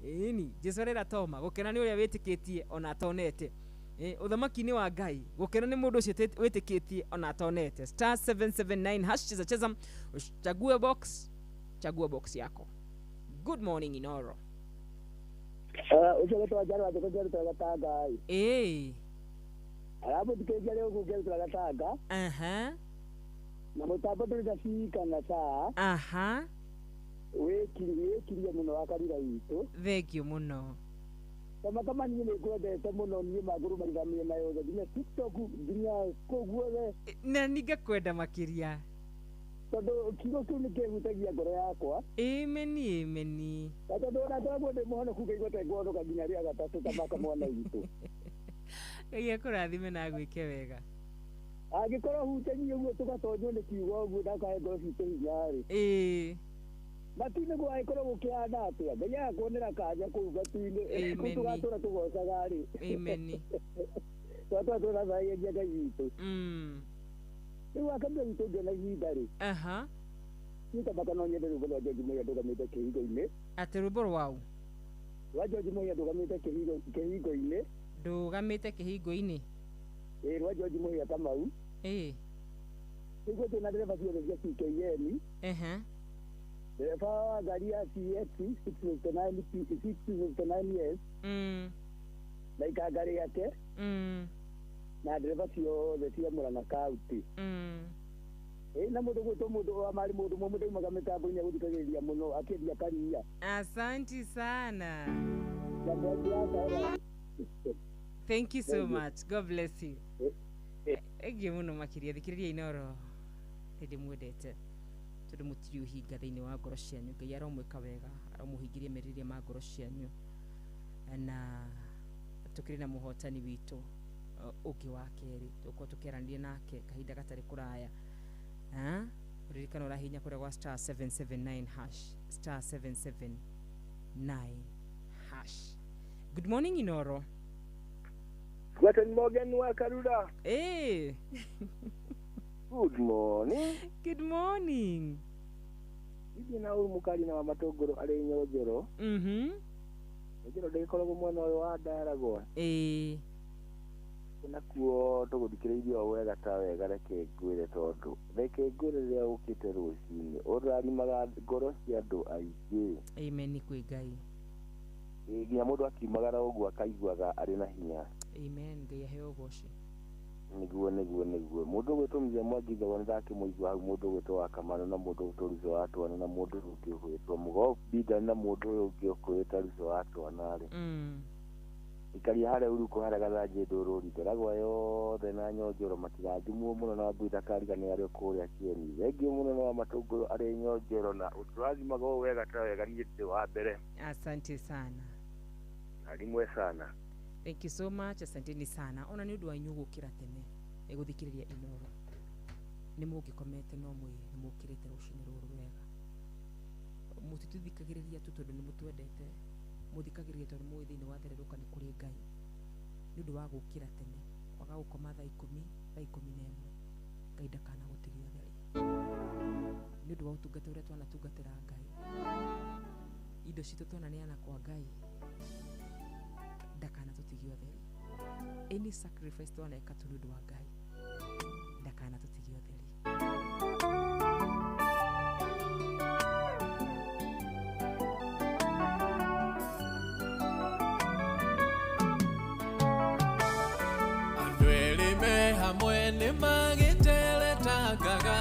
Eni jesorera toma gũkena nĩ ũrĩa wĩtĩkĩtie ona atonete. Uthamaki-inĩ wa Ngai gũkena nĩ mũndũ ũcio wĩtĩkĩtie ona atonete. *779# cheza chagua box yako. Good morning Inoro. Ucho kwa jana watu kwa Gatanga. Alafu tukija leo kwa Gatanga. Na mutaboto ndafika na saa. Wekirie muno wakarira witũ. Thengiũ mũno. Kama niĩ nĩngwendete mũno niĩ magũrũ marithamire na yothe nginya TikTok nginya kũguothe. Na ningakwenda makĩria. Tondũ kiugo kĩu nĩkĩhutagia ngoro yakwa. Ameni. Tondũ ona ndagwo ndĩmuhonoku ngaigua ta ngwonoka nginya rĩa gatatũ tamaka mwana witũ. Ngai akũrathime na agwĩke wega. Angĩkorwo hutania ũguo tũgatonywo nĩ kiugo ũguo ndakahe ngoro citũ hinya rĩ. Matine kwa aikora gũkĩhana atĩa Ngai agakuonera kanya kũu batu-inĩ tũgatũra tũgocaga rĩ. Ameni. Twatũra thaĩria Ngai witũ. Rĩu akambe witũ ngĩona ihinda rĩ. Niĩ tambaka no nyende rũmbo rwa George Muigai ndũgamĩte kĩhingo-inĩ. Atĩ rũmbo rwau rwa George Muigai ndũgamĩte kĩhingo-inĩ. Ndũgamĩte kĩhingo-inĩ. Rwa George Muigai Kamau. Nĩguo twĩna ndereba ciothe cia CKN. Dereva gari ya CX 659 years. Na ikagari yake. Na dereva ciothe cia Murang'a County. Na mũndũ gwĩtwo mũndũ wa mari mũndũ mũndũ umaga mĩtambo-inĩ gũthikagĩrĩria mũno akĩendia karia. Asante sana. Thank you so much. God bless you. Ege mũno makĩria thikĩrĩria Inoro. Ndĩmwendete. Tondũ mũtiũhinga thĩinĩ wa ngoro cianyu. Ngai aromwĩka wega aromũhingĩria merirĩria ma ngoro cianyu. Na tũkĩrĩ na mũhotani witũ ũngĩ wa kerĩ tũkorwo tũkĩaranĩria nake kahinda gatarĩ kũraya. Ririkana ũrahihinya kũrĩa gwa *779# *779#. Good morning Inoro. Guten Morgen wa Karura. Good morning. Good morning. Hivi na mukali na matogoro arĩ Nyonjero. Nyonjero ndĩkoragwo mwena ũyũ wa Ndaragwa. Na kuo tũgũthikĩrĩirie o wega ta wega reke ngwĩre tondũ reke ngwĩre rĩrĩa ũkĩte rũcinĩ ũrarimaga ngoro cia andũ aingĩ. Amen kwĩ Ngai. Nginya mũndũ akiumagara ũguo akaiguaga arĩ na hinya. Amen. Ngai aheo ũgooci. Niguo mũndũ gwĩtwo Mzee Mwangi Njogo nĩndakĩmũigua hau mũndũ gwĩtwo wa Kamano na mũndũ gwĩtwo Ruzo wa Twana na mũndũ ũngĩ gwĩtwo Mũgo Bida na mũndũ ũyũ ũngĩ ũkwĩta Ruzo wa Twana rĩ. Ikaria harĩa uruko harĩa gathanjĩ ndũrũri nderagwa yothe na Nyonjero matirathimwo mũno na Ngui Ndakariganĩra arĩ kũrĩa Kieni. Thengiũ mũno na matũngũrũ arĩ Nyonjero na ũtũrathimaga o wega ta wega niĩ ndĩ wa mbere. Asante sana. Alimwe sana. Thank you so much. Asanteni sana. Ona nĩ ũndũ wa inyuĩ gũkĩra tene gũthikĩrĩria Inoro. Nĩ mũngĩkomete no nĩ mũkĩrĩte rũcinĩ rũrũ wega. Mũtituthikagĩrĩria tu tondũ nĩ mũtwendete. Mũthikagĩrĩria tondũ mũĩ thĩinĩ wa thererũka nĩ kũrĩ Ngai. Nĩ ũndũ wa gũkĩra tene kwaga gũkoma thaa 10 thaa 11 Ngai ndakanagũtigia ũtheri. Nĩ ũndũ wa ũtungata ũrĩa twanatungatĩra Ngai. Indo citũ twananĩana kwa Ngai ndakanatũtigia ũtheri. Any sacrifice twaneka tu nĩ ũndũ wa Ngai ndakanatũtigia ũtheri. Hamwe nĩ magĩteretangaga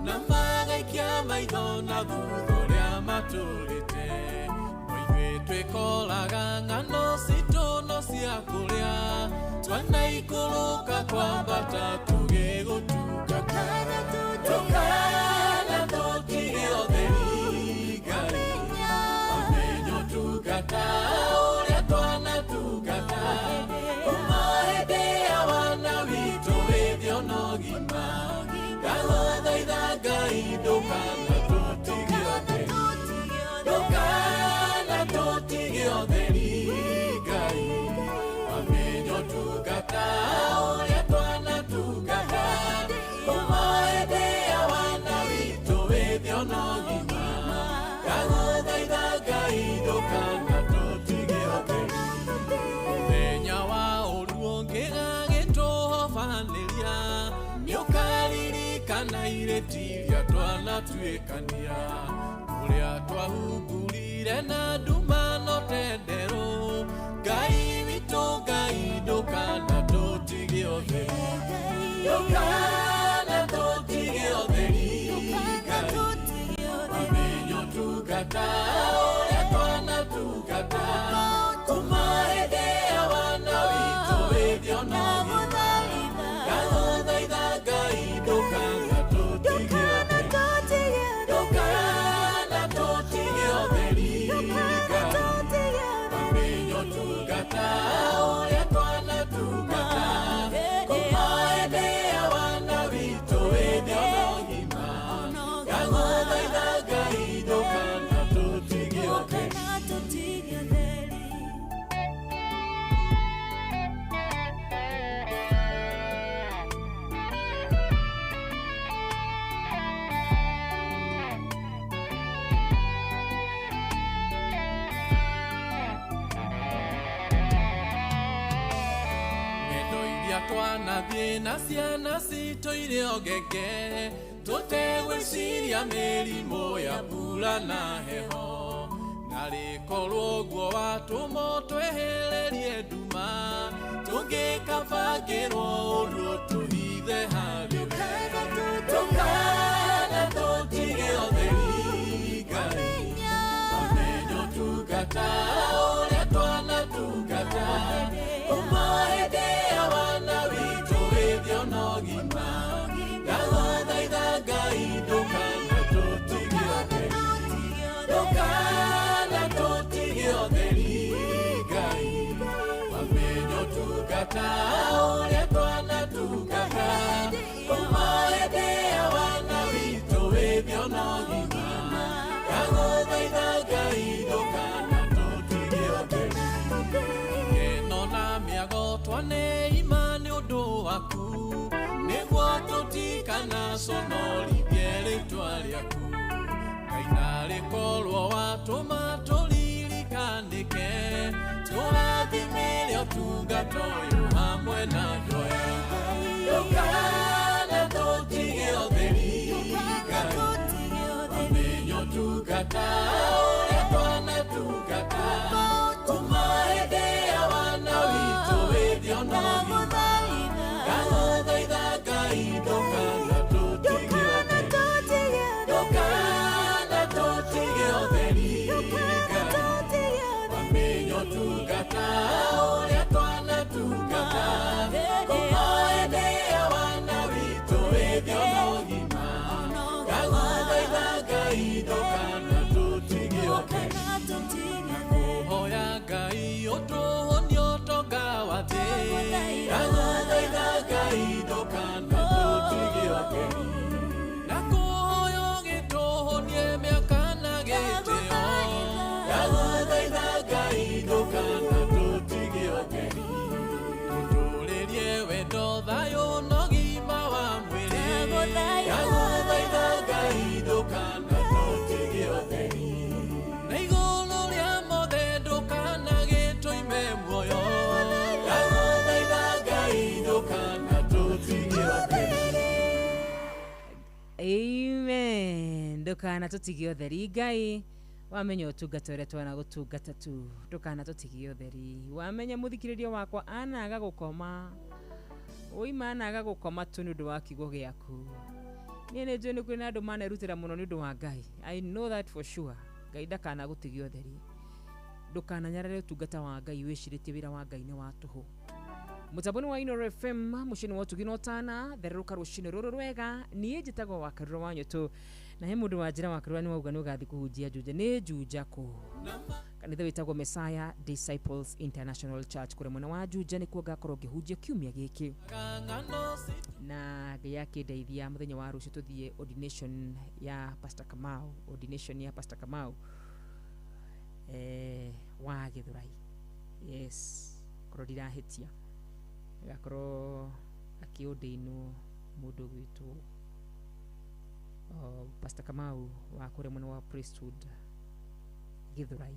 na magaikia maitho na thutha ũrĩa matũrĩte. twikolaga ng'ano citũ no cia kũrĩa twana ikũrũka kwambata tũgĩgũtungata tũkana tũtige ũtheri Ngai wamenyo tungata ũrĩa twanatungata kuma hĩndĩ ya wana witũ wĩthio na ũgima ndagũthaitha Ngai ndũkana tũtige ũtheri ndũkana tũtige ũtheri Ngai wamenyo tungata ũrĩa twanatungata kuma hĩndĩ ya wana witũ wĩthio na ũgima ndagũthaitha Ngai ndũkana tũtige ũtheri mũthenya wa ũruo ngĩgagĩtũhobanĩria nĩũkaririkana irĩtiria twanatuĩkania ũrĩa twahungurire na nduma no tenderũ Ngai witũ Ngai ndũkana tũtige ũtheri ndũkana tũtige ũtheri Ngai wamenyo tungata ũrĩa twanatungata kuma hĩndĩ ya wana witũ wĩthio na ũgima ndagũthaitha Ngai ndũkana tũtige ũtheri ndũkana tũtige ũtheri Ngai wamenyo tungata ũrĩa twanatungata kuma hĩndĩ ya wana witũ wĩthio na ũgima ndagũthaitha Ngai ndũkana tũtige ũtheri ng'endo iria twanathiĩ na ciana citũ irĩ o ngenge tũtegwĩciria mĩrimũ ya mbura na heho na rĩkorwo ũguo watũmwo twehererie nduma tũngĩkabangĩrwo ũndũ tũhithe harĩwe tũkana tũtige ũtheri Ngai wamenyo tungata ũrĩa twanatungata kuma hĩndĩ ya wana witũ wĩthio na ũgima ndagũthaitha Ngai ndũkana tũtige ũtheri ndũkana tũtige ũtheri Ngai wamenyo tungata ũrĩa twanatungata kuma hĩndĩ ya wana witũ wĩthio na ũgima ndagũthaitha Ngai ndũkana tũtige ũtheri ng'eno na mĩago twaneima nĩ ũndũ waku nĩguo tũtikanaconorithie rĩtwa rĩaku Ngai na rĩkorwo watũma tũririkanĩke tũrathimĩre ũtungata ũyũ hamwe na njoya ndũkana tũtige ũtheri Ngai wamenyo tungata ũrĩa twanatungata kuma hĩndĩ ya wana witũ wĩthio na ũgima ndagũthaitha Ngai ndũkana tũtige ũtheri ndũkana tũtige ũtheri Ngai wamenyo tungata ũrĩa twanatungata kuma hĩndĩ ya wana witũ wĩthio na ũgima ndagũthaitha Ngai ndũkana tũtige ũtheri kũhoya Ngai ũtũhonie ũtonga wa thĩ ndagũthaitha Ngai ndũkana tũtige ũtheri na kũhoya ũgĩtũhonie mĩaka na gĩtĩo ndagũthaitha Ngai ndũkana tũtige ũtheri tũtũrĩrie wendo thayũ na ũgima wa mwĩrĩ ndagũthaitha Ngai ndũkana tũtige ũtheri na igũrũ rĩa mothe ndũkana gĩtũime muoyo ndagũthaitha Ngai ndũkana tũtige ũtheri Amen. Ndũkana tũtige ũtheri Ngai wamenya ũtungata ũrĩa twanagũtungata tu ndũkana tũtige ũtheri wamenya mũthikĩrĩria wakwa anaga gũkoma oima anaga gũkoma tu nĩ ũndũ wa kiugo gĩaku niĩ nĩ njũĩ nĩ kũrĩ na andũ manerutĩra mũno nĩ ũndũ wa Ngai I know that for sure Ngai ndakana gũtigia ũtheri ndukananyarare utungata wa Ngai wiciritie wira wa Ngai ni wa tuhu. Mutaboni wa Ino FM mushini wa tuginotana theruka rushini ruru rwega nie njitagwo wa Karura wanyu tu na he mundu wa njira wa Karura ni wauga ni ugathi kuhunjia Juja ni Juja ku kanitha witagwo Messiah Disciples International Church kure mwena wa Juja ni kuo gakorwo ngihunjia kiumia giki na giyake ndeithia muthenya wa rucio tuthie ordination ya Pastor Kamau wa Githurai. Yes, korodira hetia gakoro akiodino mudo gitu Pastor Kamau wa kure mwena wa priesthood Githurai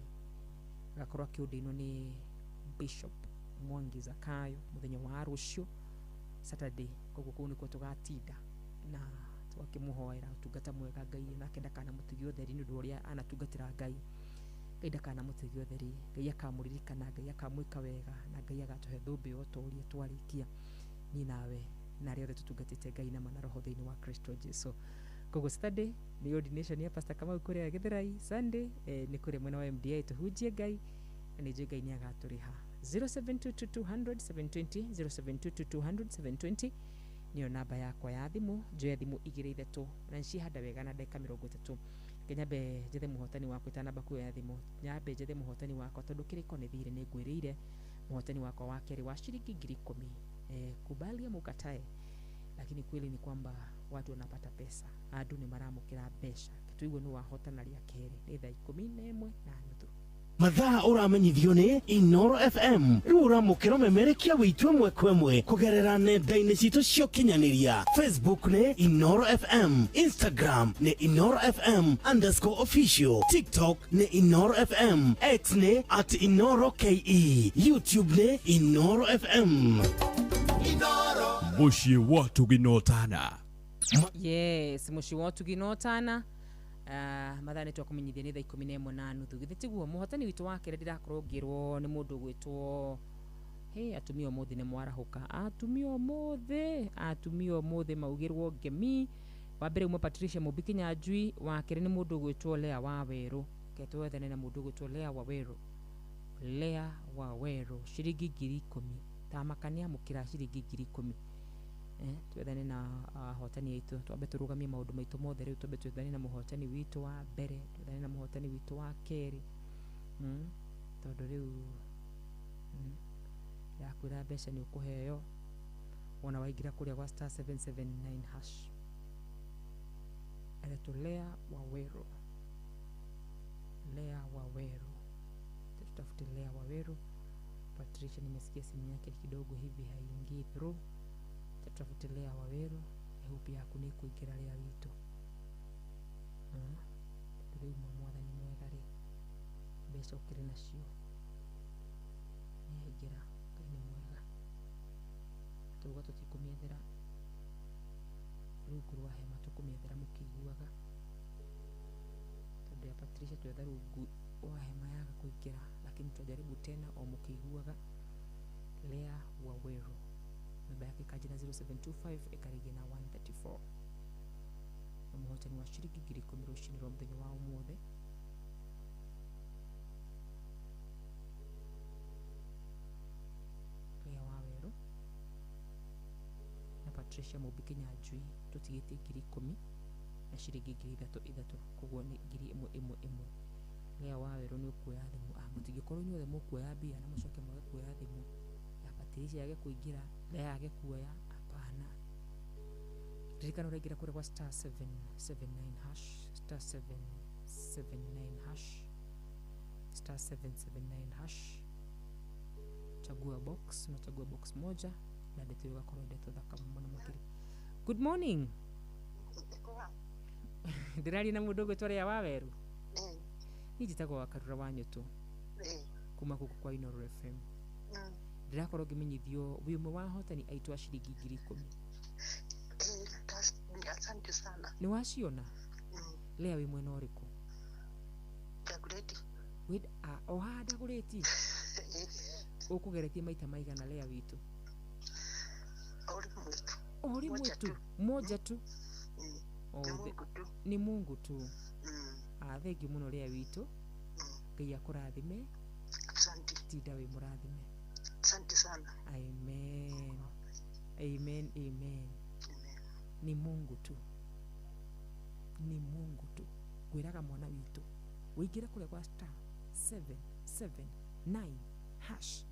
gakoro akiodino ni Bishop Mwangi Zakayo muthenya wa rucio Saturday koguo kuni ko tugatinda na twakimuhoera utungata mwega Ngai na kenda kana mutigio theri ni ndoria anatungatira Ngai kaida kana mutigio theri Ngai akamuririkana Ngai akamwika wega na Ngai agatuhe thumbi otoria twarikia ni nawe na rĩothe tutungatite Ngai na mana roho thĩinĩ wa Kristo Jesu. Koguo Saturday ni ordination ya Pastor Kamau kũrĩa Githurai. Sunday ni kũrĩa mwena wa MDA tuhunjie Ngai na nĩ Ngai ni agatũrĩha 0722000720 0722000720 niyo namba yakwa ya thimu njoya thimu 23 na ncihanda wega na ndeka 30 kenyambe jethe muhotani wakwa ta namba ku ya thimu nyambe jethe muhotani wakwa tondu kiriko ni thire ni ngwirire muhotani wakwa wa keri wa shilingi 10,000 kubalia mukatae lakini kweli ni kwamba watu wanapata pesa adu ni maramukira besha kitu hivyo ni wahotana ria keri ni thaa 11 na nusu mathaa uramenyithio ni Inoro FM rura mukiro memerekia witwe mwekwemwe kugerera nenda-ini citu cio kinyaniria Facebook ni Inoro FM, Instagram ni Inoro FM_official, TikTok ni Inoro FM, X ni @InoroKE, YouTube ni Inoro FM. Inoro mushi watu ginotana. Yes, mushi watu ginotana. Mathani twa kumenyithia ni thaa 11 na nuthu githitiguo muhotani witu wake ndirakorwo ngirwo ni mundu gwitwo atumio muthi ni mwarahuka atumio muthi maugirwo ngemi wa mbere umwe Patricia Mubikinya Njui wa kere ni mundu gwitwo Lea Waweru ketwo ethene na mundu gwitwo Lea Waweru shilingi 10,000 tamakania mukira shilingi 10,000 twethane na hotani yitu twabe turugamia maundu maitu mothe riu twabe twethane na muhotani witu wa mbere twethane na muhotani witu wa keri tondu riu ya kwira besha ni ukuheo ona waigira kuria kwa *779# Lea Waweru tutafute Lea Waweru. Patricia nimesikia simu yake kidogo hivi haingii through tutafute Lea Waweru hupi ya kuni kuingira Lea witu riu mwathani mwega ri beso kire nacio nigira kaini mwega tuga tutikumiethera rungu rwa hema tukumiethera mukiguaga tondu ya Patricia twetha rungu wa hema yaga kuingira lakini tujaribu tena o mukiguaga Lea Waweru namba yake kajina 0725 ekarige na 134 na muhotani wa shilingi 10,000 rushini rwa muthenya wa umuthi Lea Waweru na Patricia Mubikinya Njui tutigite 10,000 na shilingi 3,300 koguo ni 1,100 Lea Waweru ni ukuoya thimu mutigikorwo nyothe mukuoya mbia na mucoke mwage kuoya thimu ya Patricia yage kuingira Lea yage kuoya hapana ririkana uregira kure kwa *779# *779# chagua box unachagua box moja na ndeto yako ndeto thaka mbona makiri. Good morning. Ndirari na mudogo tore ya Waweru nijitagwo wa Karura wanyu tu kuma kuku kwa Inoro FM ndirakorwo ngimenyithio wimwe wa hotani aitwa shilingi 10,000. Asante sana. Ni waciona Lea wimwe no riku Dagureti wid ohada gureti ukugeretie maita maigana Lea witu ori mwitu moja tu ni Mungu tu thengi muno Lea witu Ngai akurathime tida we murathime. Asante sana. Amen. Amen, amen. Ni Mungu tu. Ni Mungu tu. Gwiraga mwana witu. Wigira kule kwa star 779 hash.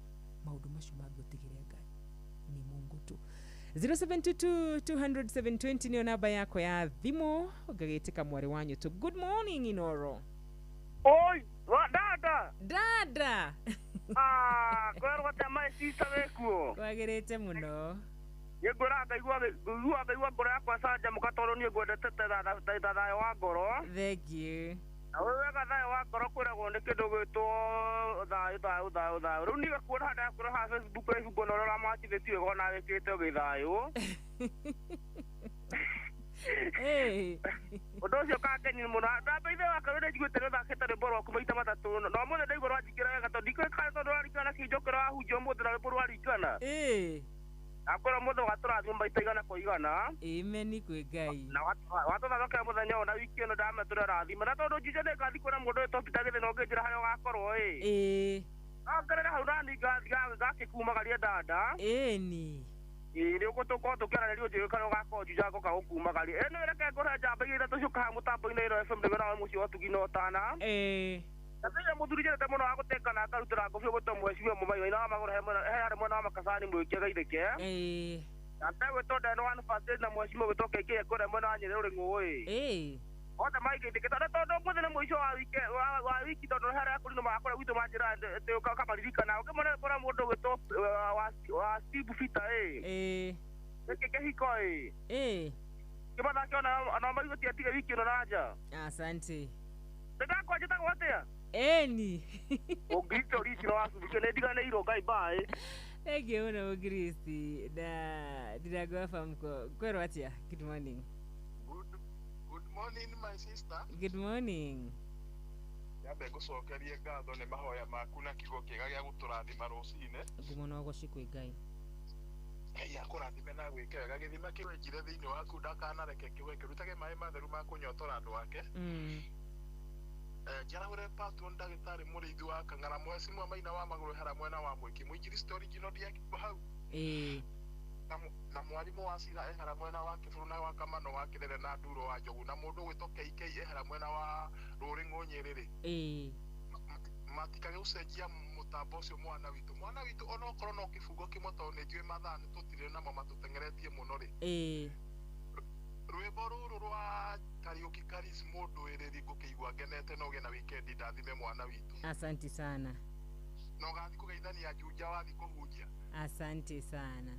Maundu macio magũtigire Ngai. Ni Mungu tu. 0722 niyo namba yako ya thimo gagitika mwari wanyu tu. Good morning Inoro. Oi, dada. Dada. Kwero tema sister wekuo. Kwagirite muno. Yegora ngaigua ngoro yakwa sanja mukatoro ni ngwendete thayo wa ngoro. Thank you. Wewe thayo wa ngoro kwiragwo ni kindu gwitwo thayo. Riu ni gakuona handa kuri ha Facebook no rora machithitio gona wikite githayo. Undu ucio kangeni muno ndamba ithe wa karore njiguite ni thakite rwimbo rwaku maita matatu no mothe ndaigua rwanjikira wega tondu ndikwikara tondu rwarikana kinjokera wahunjio mothe na rwimbo rwarikana. Akora mothe waturathima maita igana kwa igana. Amen kwi Ngai. Na watuthathokera muthenya ona wiki ino ndametura rathima na tondu njije ndingathi kuona mundu utopita githi no nginjira haria ugakorwo ongerere hau nani ngakikuumagaria dada. Ni ni ugutukorwo tukiaranĩria njĩgĩkara ũgakorwo njuja ngoka gũkumagaria nĩ reke ngũre njamba igĩrĩ tũcokaga mũtambo-inĩ ĩno FM nĩguo nawe mũciĩ watugi na ũtana na thĩinĩ mũthuri nyendete mũno wa gũtekana akarutĩra ngũbio gũtwo mweciria mũmaio-inĩ wa magũrũ he harĩ mwena wa makacani mwĩkia gaithĩke na ndegwĩtwo ndeno one first aid na mweciria gwĩtwo KK kũrĩa mwena wa Nyĩrĩ Ũrĩng'ũ othe maigĩndĩke tondu mũthĩ nĩ mũico wa wiki tondu harĩa akũrinũ magakora gwitũ manjĩra kamaririkana ũkĩmona mũndũ gwĩtwo wa Steve Peter gĩkĩ kĩhiko kĩmathake ona maigũtia tige wiki ĩno na nja. Asante. Ndĩgakwa njĩtagwo atĩa? Eni. Ũngirite ũricino wa Subukia nĩ ndiganĩirwo Ngai bye. Thank you muno Kristi na ndĩragwa famko kwero atia. Good morning. Good morning my sister. Good morning. Yambe ngucokerie ngatho nĩ mahoya maku na kiugo kĩega gĩa gũtũrathima rũcinĩ. Ngumono gũcikwe Ngai. Ngai akũrathime na gwĩke wega gĩthima kĩwenjire thĩinĩ waku ndakanareke kĩgwe kĩrutage maĩ matheru ma kũnyotora andũ ake. Njaragũre patron ndagĩtarĩ mũrĩithi wa Kang'ara Mheshimiwa Maina wa Magũrũ hara mwena wa Mwiki mũinjilisti original ndiakĩko hau. Na mwarimu wa Cira ehara mwena wa Kĩbũrũ na wa Kamano wa Kĩrere na Nduro wa Njogu na mũndũ gwĩtwo KK ehara mwena wa Rũrĩng'ũ Nyĩrĩ matikage gũcenjia mũtambo ũcio mwana witũ ona okorwo no kĩbungo kĩmwe tondũ nĩ njũĩ mathaa nĩ tũtirĩ namo matũteng'eretie mũno rwĩmbo rũrũ rwa Kariuki Karis mũndũ ĩrĩri ngũkĩigua ngenete no ũgĩe na wikendi ndathime mwana witũ. Asante sana. No gathi kũgeithania Juja wathi kũhunjia. Asante sana.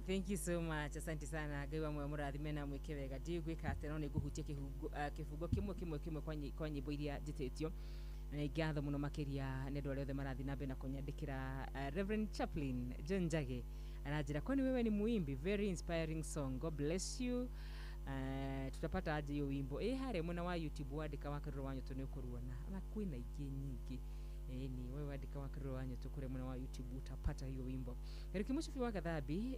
Thank you so much. Asante sana. Ngai wa mwe mũrathime na mwĩke wega. Ndigwĩka atĩ no nĩ ngũhutia kĩbungo kĩmwe kwa nyĩmbo iria njĩtĩtio. Na ngatho mũno makĩria nĩ andũ arĩa othe marathi na mbere na kũnyandĩkĩra Reverend Chaplain John Njage anajira kwani wewe ni muimbi, very inspiring song, God bless you. Tutapata aje hiyo wimbo hare mwana wa YouTube wandika wa Karura wanyu tunikuruona ama kwina ingĩ nyingĩ ni wewe wandika wa Karura wanyu tukure mwana wa YouTube utapata hiyo wimbo. Eriki Mushifi wa Gathambi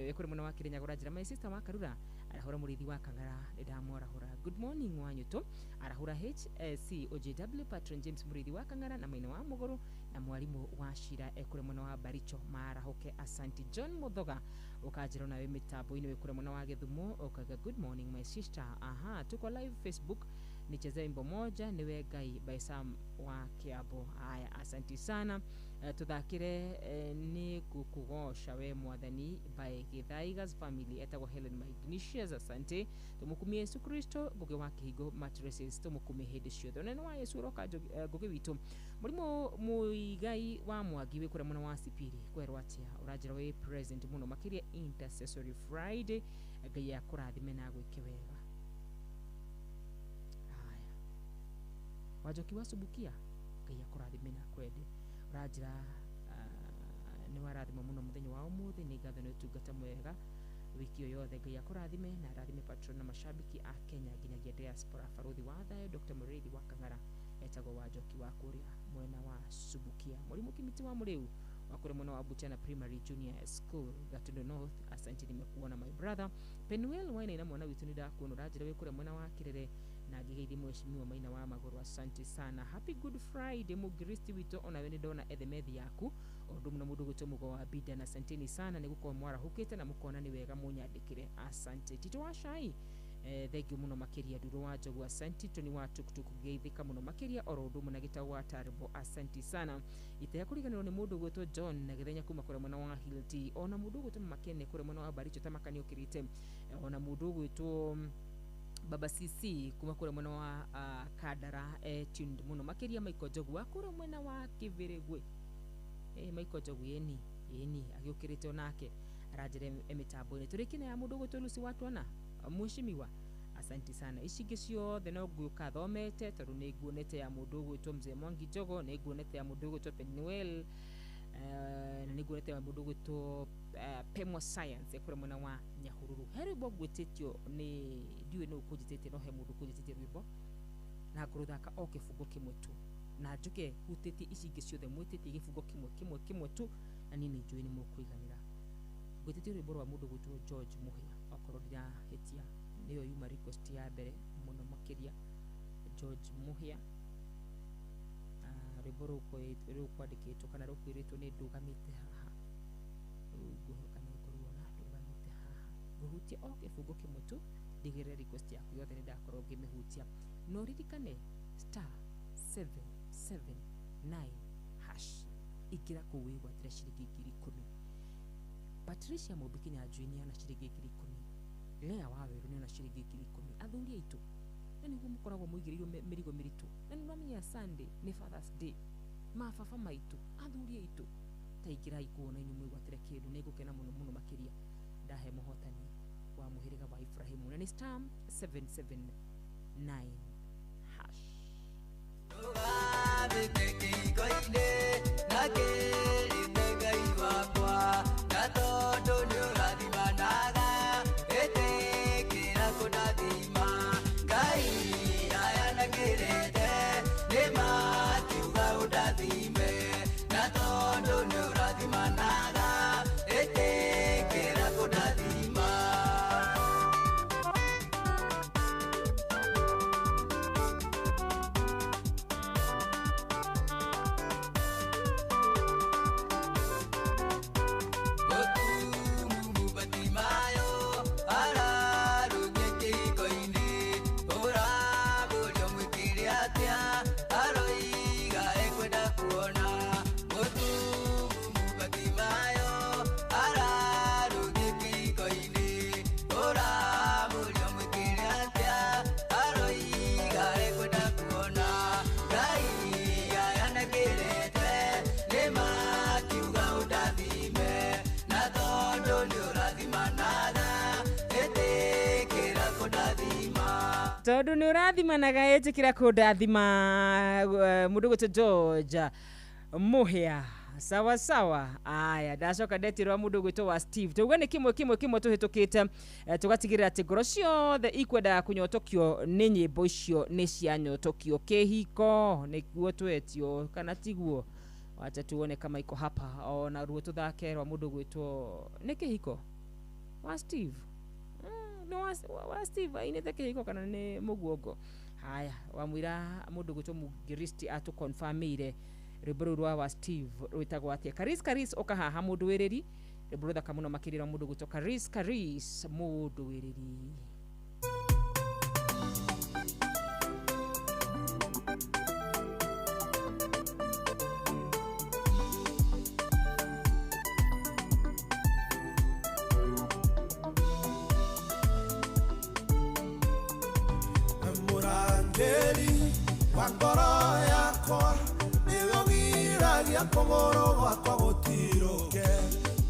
ekure mwana wa Kirenya gurajira my sister wa Karura arahura murithi wa Kang'ara ndamora hura. Good morning wanyu tu arahura HC OJW Patron James murithi wa Kang'ara na Maina wa Muguru na mwalimu wa Shira ekure mwana wa Baricho marahoke. Asante John Muthoga ukajira nawe mitambo ine ekure mwana wa Githumo okaga. Good morning my sister. Tuko live Facebook nicheze wimbo moja niwe Ngai by Sam wa Kiambu. Haya, asante sana. Tuthakire ni kukugosha we mwathani by Githaigas family etagwo Helen Magnicius. Asante tumukumie Yesu Kristo ngugi wa kihigo mattresses tumukumie hedi ciothe nene wa Yesu roka ngugi witu murimo muigai wa Mwangi we kure mwana wa Sipiri kwerwa atia urajira we present muno makiria intercessory Friday Ngai ya kurathime na gwike wega. Haya wajoki wa Subukia Ngai ya kurathime na kwende urajira ni warathima muno muthenya wa umuthi ni ngatho ni tungata mwega wiki yothe Ngai ya kurathime na rathime patron na mashabiki a Kenya nginyagia diaspora faruthi wa thayo Dr. Murithi wa Kang'ara etagwo wajoki wa kuria mwena wa Subukia murimu kimiti wa muriu wakure mwana wa Butiana Primary Junior School Gatundo North. Asante nimekuona my brother Penuel waina ina mwana witu nida kuona rajira we kure mwana wa Kirere na gigeithie mheshimiwa Maina wa Maguru, asante sana. Happy Good Friday mugiristi wito ona wene ndona ethemethi yaku ondu muno mundu gwitwo mugo wa bida na asanteni sana niguko mwara hukite na mukona ni wega munyandikire, asante. Tito wa Shai thegio muno makiria Nduru wa Njogu, asante. Toni wa tukutuku geithika muno makiria orodu muna gitawa wa Taribo, asante sana. Itaya kuriganirwo ni mundu gwitwo John na githenya kuma kure mwana wa Hilti, ona mundu gwitwo Makene kure mwana wa Baricho tamakani ukirite, ona mundu gwitwo Baba CC kuma kure mwana wa Kadara tuned muno makiria Maiko Njogu akure mwana wa Kiviregwe, Maiko Njogu yeni agiukirite onake arajire emitambo-ini turikine ya mundu gwitwo Lucy Watwana mwishimiwa, asante sana. Icigi ciothe no guka thomete tondu ni nguonete ya mundu gwitwo Mzee Mwangi Njogo, ni nguonete ya mundu gwitwo Penuel, na ni nguonete ya mundu gwitwo Pemo Science kure mwana wa Nyahururu. Heri bo gwititio ni ndiwe no kujitete no he mundu kujitete rwimbo na kuruthaka o kifungo kimwe tu na njuke huteti icigi ciothe mwitete gifungo kimwe tu na nini njui ni mukuiganira gwititio rwimbo rwa mundu gwitwo George Muhia okorwo ndira hetia niyo yuma request ya mbere muno makiria George Muhia rwimbo rukwandikitwo kana rukwiritwo ni ndugamite haha guhoka ni kuruona ndugamite haha guhutia o kifungo kimwe tu ndigire request yaku yothe ni ndakorwo ngimehutia no ririkane *779# ikira kuwigwa tira shiringi 10,000. Patricia Mobikinya Junior na shiringi 10,000. Lea Waweru ni na shiringi 10,000. Athuri aitu na niguo mukoragwo muigiririo mirigo miritu na ni mwamenya Sunday ni Father's Day mababa maitu athuri aitu taikirai kuona inyu mwigwatire kindu ni gukena muno makiria ndahe muhotani wa muhiriga wa Ibrahimu na ni *779#. Tondu ni urathimanaga etikira kundathima mundu gwitwo George Muhia sawa sawa. Aya ndacoka ndetirwa mundu gwitwo wa Steve tuguo ni kimwe tuhitukite tugatigirira ati ngoro ciothe ikwenda kunyotokio ni nyimbo icio ni cianyotokio kihiko niguo twetio kana tiguo wacha tuone kama iko hapa ona ruo tuthake rwa mundu gwitwo ni kihiko wa Steve no wa Steve inete kihiko kana ni muguongo. Haya wamwira mundu gwitwo mugiristi atu confirmire riburu wa Steve rwitagwo atia Karis okahaha mundu wiriri riburu thaka muno makirira mundu gwitwo Karis mundu wiriri. Wangoro yakwa niwogiragia kogoro gwakwa gutiruke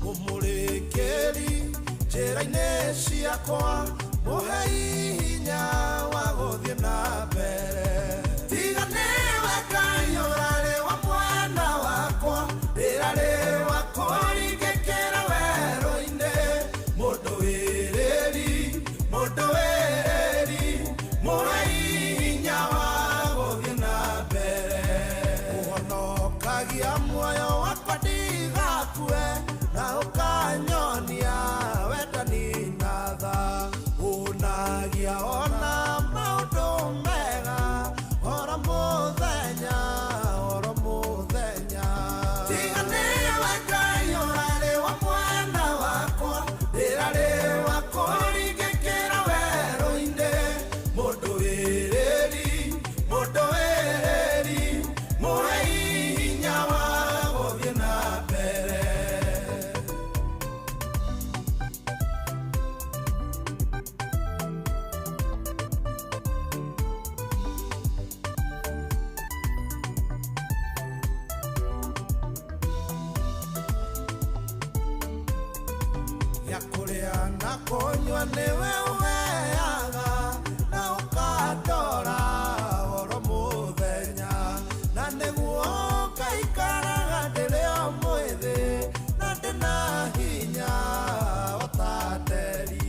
umurikiri njira-ini ciakwa muhe hinya wa guthie na mbere tiga niwe Ngai urari wa mwana wakwa rirari wakwa rigekera werũ-inĩ mũndũ wĩrĩri muhe hinya wa muoyo wakwa ndigakue na ukanyonia wendani na tha unagia ona kũnyua nĩwe ũheaga na ũkandora oro mũthenya na nĩguo ngaikaraga ndĩrĩ o mwĩthĩ na ndĩna hinya otanderi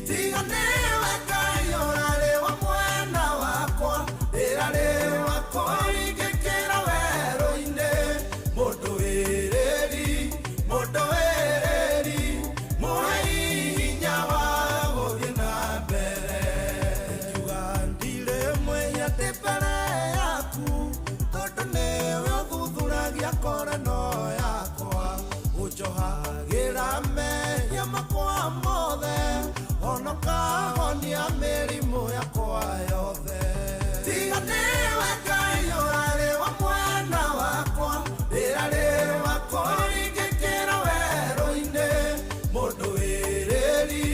tiga nĩwe Ngai ũrarĩ wa mwena wakwa ndĩrarĩ wakwa ingĩkĩra werũ-inĩ mũndũ wĩrĩri mũhe hinya wa gũthiĩ na mbere ngiuga ndirĩ mwĩnyatĩ mbere yaku tondũ nĩwe ũthuthuragia koreno yakwa ũnjohagĩra mehia makwa mothe ona ũkahonia mĩrimũ yakwa yothe tiga nĩwe Ngai ũrarĩ wa mwena wakwa ndĩrarĩ wakwa ingĩkĩra werũ-inĩ mũndũ wĩrĩri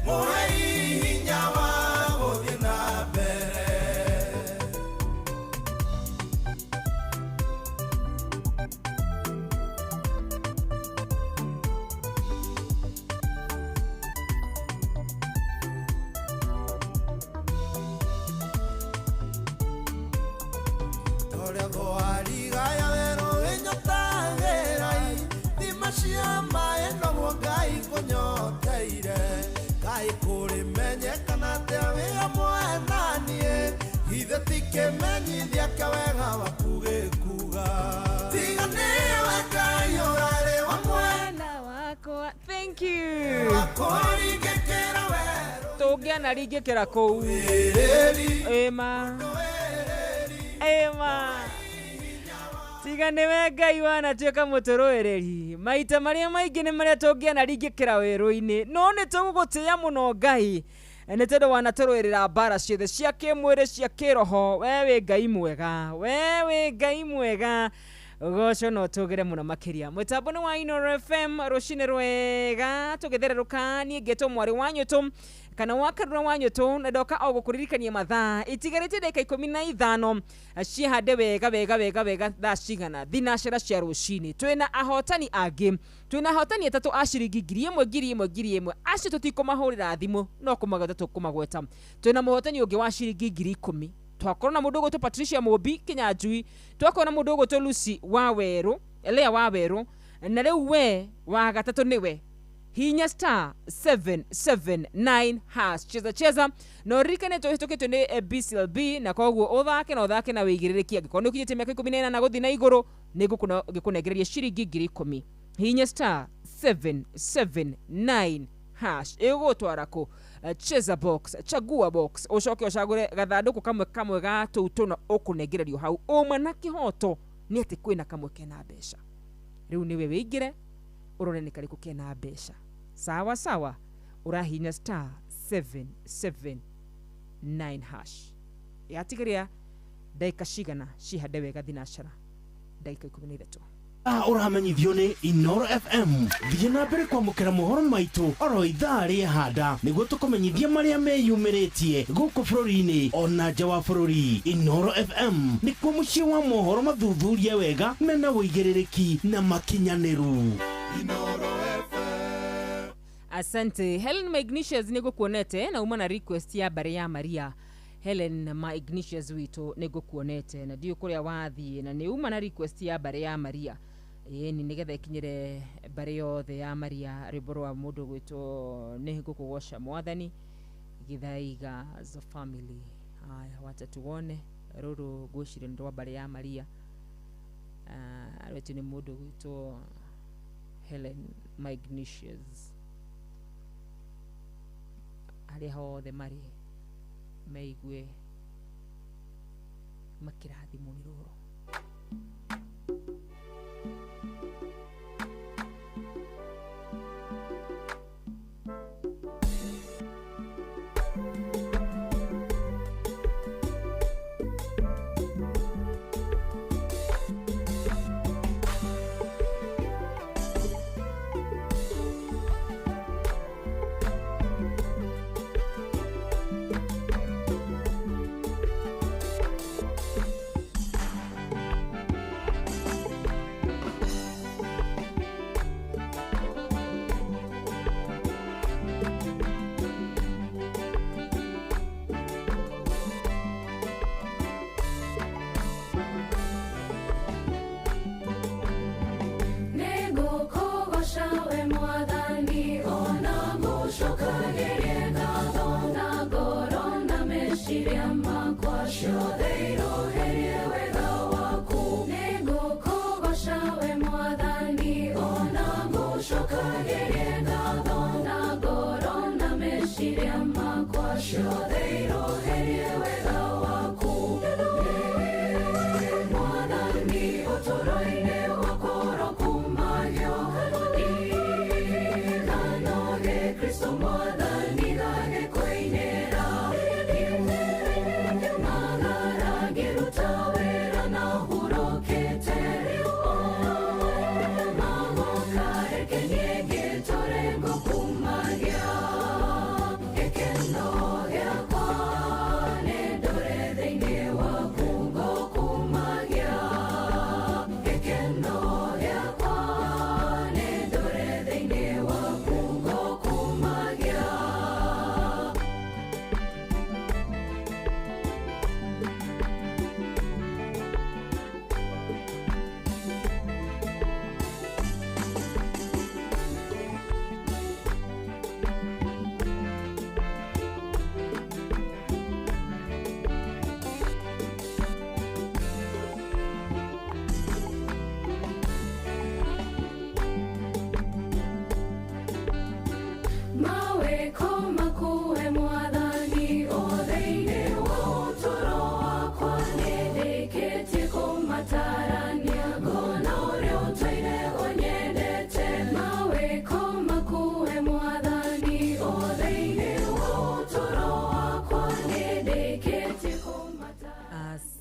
mũhe hinya wa gũthiĩ na mbere Thank you. Togia na rigekera kou. Ema. Tiga nĩwe Ngai wanatuĩka mũtũrũĩrĩri maita marĩa maingĩ nĩ marĩa tũngĩana rigĩkĩra werũ-inĩ no nĩ tũgũgũtĩĩa mũno Ngai nĩ tondũ wanatũrũĩrĩra mbara ciothe cia kĩmwĩrĩ cia kĩroho we wĩ Ngai mwega goco no tũgere mũno makĩria mũtambo nĩ wa Inooro FM rũcinĩ rwega tũgĩthererũka niĩ ngetwo mwarĩ wa nyũtũ kana wakarura wa nyũtũ na ndoka o gũkũririkania mathaa itigarĩte dakika 15 ciehande wega thaa cigana thinacera cia rũcinĩ twĩna ahotani angĩ twĩna ahotani atatũ a ciringi ngiri ĩmwe acio tũtikũmahũrĩra thimũ no kũmagweta tũkũmagweta twĩna mũhotani ũngĩ wa ciringi 10,000 twakorwo na mũndũ ũgwĩtwo Patricia Mũmbi Kinyanjui twakorwo na mũndũ ũgwĩtwo Lucy Lea Wawerũ na rĩu we wa gatatũ nĩwe hinya *779# cheza no rikane tũhĩtũkĩtwo nĩ BCLB na koguo ũthake na wĩigĩrĩrĩki angĩkorwo nĩ ũkinyĩte mĩaka 18 na gũthiĩ na igũrũ nĩngũkũnengereria ciringi 10,000 hinya *779# ĩgũtwara kũ cheza box chagua box ucoke ucagure gathandũkũ kamwe ga tũtũna ũkũnengererio hau ũma na kĩhoto nĩ atĩ kwĩna kamwe kena mbeca rĩu nĩwe wĩingĩre urone nĩ karĩkũ kena mbeca sawa urahinya *779# yatigaria dakika cigana cihande wega thinacara dakika 13 uramenyithio nĩ Inooro FM thiĩ na mbere kwamũkĩra mohoro maitũ oro ithaa rĩehanda nĩguo tũkũmenyithia marĩa meyumĩrĩtie gũkũ bũrũri-inĩ ona nja wa bũrũri Inooro FM nĩkuo mũciĩ wa mohoro mathuthurie wega mena wĩigĩrĩrĩki na makinyanĩru Inooro FM. Asante Helen Magnicius nĩgũkuonete na uma na request ya Bare ya Maria Helen Magnicius witũ nĩgũkuonete na ndiũ kũrĩa wathiĩ na nĩ uma na request ya Bare ya Maria ni nĩgetha ikinyire Bare yothe ya Maria rwĩmbo rwa mũndũ gwĩtwo nĩ ngũkũgoca mwathani gĩthaiga as a family haya wacha tuone rũrũ ngwĩciria nĩ rwa Bare ya Maria rwĩtwo nĩ mũndũ gwĩtwo Helen Magnicius harĩa hothe marĩ meigue makĩrathimwo nĩ rũrũ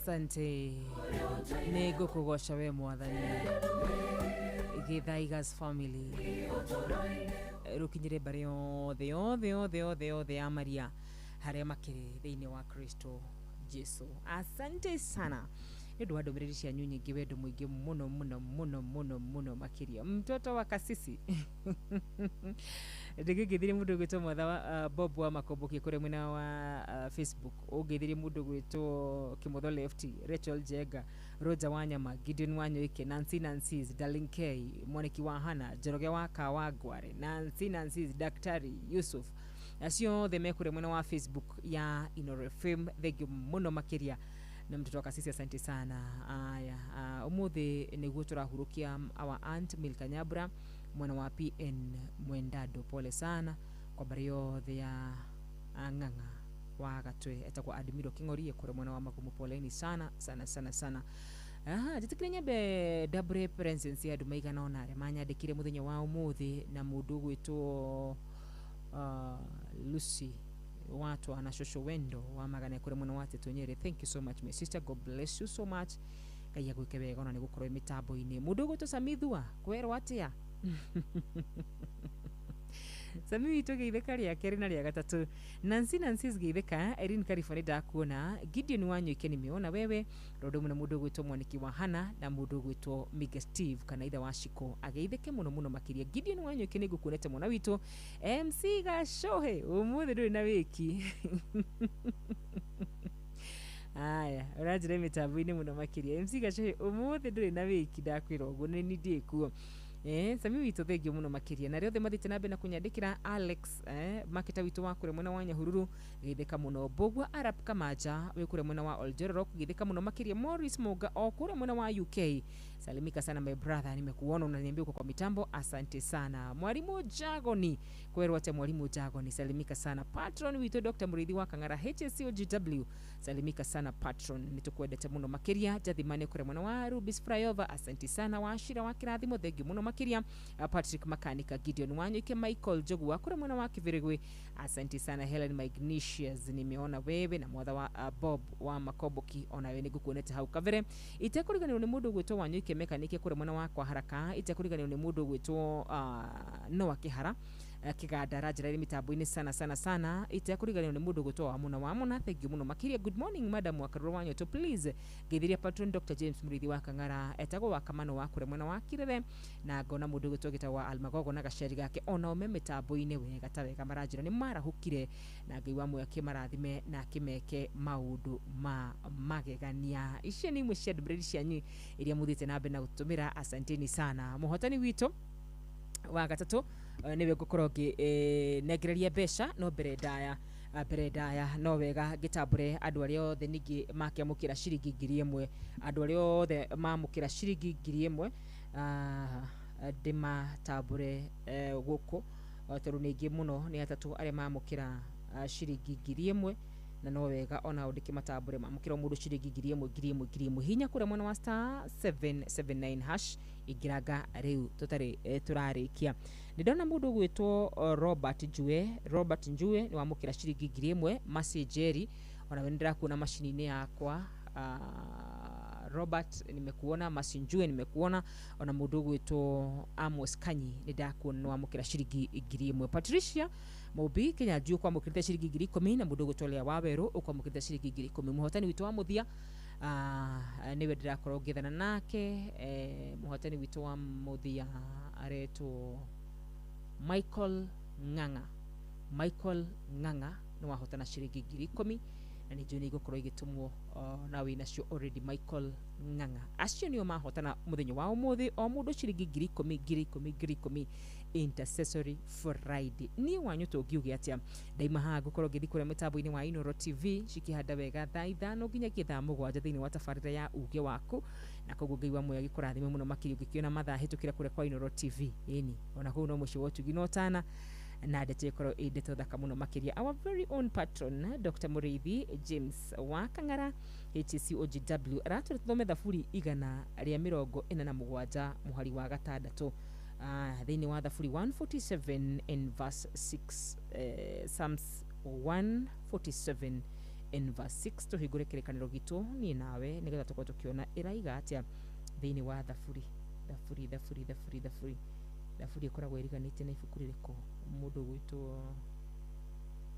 Asante nego kugosha we mwathani Githaigas family rukinyire bare othe ya Maria haria makiri thiini wa Kristo Jesu. Asante sana ndu wa ndomereri cia nyunyi ngiwendo muingi muno makiria mtoto wa kasisi ndikigithiri mundu gwitwo motha wa Bob wa Makomboki kure mwena wa Facebook ugithiri mundu gwitwo Kimotho Lefty Rachel Jega Roger Wanyama Gideon Wanyoike Nancy Darling K Moniki wa Hana Joroge wa Kawagware Nancy Daktari Yusuf acio the mekure mwena wa Facebook ya Inore FM thegio muno makiria na mtoto wa kasisi. Asante sana. Aya umuthi niguo turahurukia our aunt Milka Nyabra mwana wa PN Mwendado, pole sana kwa bario ya anganga wa gatwe etakwa Admiro Kingorie kure mwana wa Makumu, poleni sana. Jitikirenya be double presence ya Dumaiga na onare manya dekire muthenya wa umuthi na mundu gwitwo Lucy watu anashosho wendo wa magana kure mwana wate tonyere. Thank you so much my sister, God bless you so much. Kaya gwikebega ona nigukorwo imitabo ine mundu gwitwo Samithua kwero atia Sami wito geitheka ria keri na ria gatatu Nancy geitheka Erin Karifone ndakuona Gideon Wanyoike nimeona wewe rodo muno mundu gwitwo Mwaniki wa Hana na mundu gwitwo Mega Steve kana itha wa Shiko ageitheke muno makiria. Gideon Wanyoike nigukuonete mwana wito MC Gashohe umuthi nduri na wiki aya urajire mitambo-ini muno makiria MC Gashohe umuthi nduri na wiki ndakwira uguo ni ndikuo. Sami wito thegio muno makiria na riothe mathite nambe na kunyandikira Alex maketa wito wa kure mwena wa Nyahururu geitheka muno. Bogwa Arab Kamaja we kure mwena wa Oljoro geitheka muno makiria. Morris Moga o kure mwena wa UK salimika sana my brother, nimekuona unaniambia uko kwa mitambo, asante sana. Mwalimu Jagoni kwero wate mwalimu Jagoni salimika sana. Patron wito Dr. Murithi wa Kangara HSCOGW salimika sana patron, nitukwendete muno makiria. Jathimane kure mwena wa Rubis Fryover asante sana. Washira wa Kirathimo thegio muno makiria. Patrick Makanika Gideon Wanyoike Michael Jogu wa kure mwena wa Kivirigwe asante sana. Helen Magnesius nimeona wewe na mwadha wa Bob wa Makomboki ona wewe nigukuonete hau Kavere. Itekuriganirwo ni mundu gwitwo Wanyoike mekanike kure mwena wa kwa haraka. Itekuriganirwo ni mundu gwitwo Noah Kihara kiganda rajira mitambo-ini sana. Itekuriganirwo ni mundu gwitwo wa muna thank you muno makiria. Good morning madam wa Karuru Wanyo to please geithiria patron Dr. James Murithi wa Kangara etago wa Kamano wa kure mwena wa Kirere na ngona mundu gwitwo gitawa Almagogo na gaceri gake ona ome mitambo-ini wega tawega marajira ni marahukire na ngai wa mwe kimarathime na kimeke maundu magegania. Icio ni imwe cia ndumĩrĩri cianyu iria muthite nambe na gutumira. Asanteni sana. Muhotani wito wa gatatu niwe gukorwo negereria besha no mbere ndaya Brenda ya no wega gitambure andu aria othe ningi makiamukira ciringi 1000 andu aria othe mamukira ciringi 1000 ndima tambure guku toru ningi muno ni atatu aria mamukira ciringi 1000 na no wega ona undiki matambure mamukira mundu ciringi 1000 hinya kure mwana wa star 779 hash igiraga riu tutari turarikia ndona mundu gwitwo Robert Njue ni wamukira ciringi 1000 Masejeri ona wendera kuona mashini yakwa Robert nimekuona, Masinjue nimekuona, ona mundu gwitwo Amos Kanyi nidakuona no wamukira ciringi 1000 Patricia Mobi Kenya Juu kwa mukirite ciringi 10,000 na mundu gwitwo Lea Waweru ukwa mukirite ciringi 10,000 muhotani witwa wa muthia niwe ndirakorwo ngithana nake muhotani witwa wa muthia areto Michael Nganga no wahotana ciringi 10,000 na ni juni gukorwo igitumwo na wina cio already Michael Nganga acio nio mahotana muthenyo wa umuthi o mundu ciringi 10,000 intercessory Friday ni wanyu tungiuge atia daima ha gukorwo githi kure mitambo-ini wa Inoro TV cikihanda wega thaa 5 nginya kithaa 7 thiini wa tafarira ya uge waku na koguo ngai wa moyo gikurathime muno makiri ugikiona mathaa hitukira kure kwa Inoro TV ini ona kuu no mucio wotu ginotana na ndete koro ideto thaka muno makiria our very own patron Dr. Muriithi James wa Kang'ara HCOGW aratu thome thaburi igana ria 47 muhari wa gatandatu thiini wa thaburi 147 in verse 6 Psalms 147 in verse 6 tuhigure kirekaniro gitu ni nawe nigetha tukwo tukiona iraiga atia thiini wa thaburi ikoragwo iriganite na ibuku ririko mundu gwitwo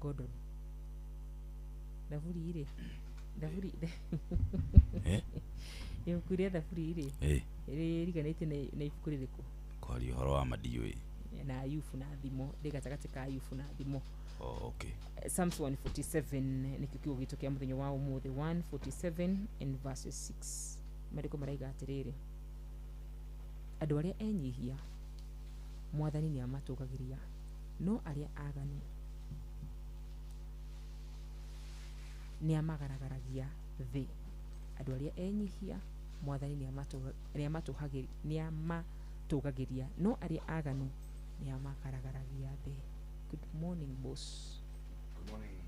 Gordon thaburi iri ibuku ria thaburi iri iriganite na ibuku ririko kwari horo wa madiwe na Ayubu na thimo ndigatagati ka Ayubu na thimo okay Psalms 147 nikikio gitu kia muthenyo wa umuthi 147 in verse 6 mariko maraiga atiriri andu aria enyihia mwathani ni amatugagiria no aria aganu ni amagaragaragia thi andu aria enyihia mwathani ni amatugagiria no aria aganu ni amagaragaragia thi. Good morning boss. Good morning.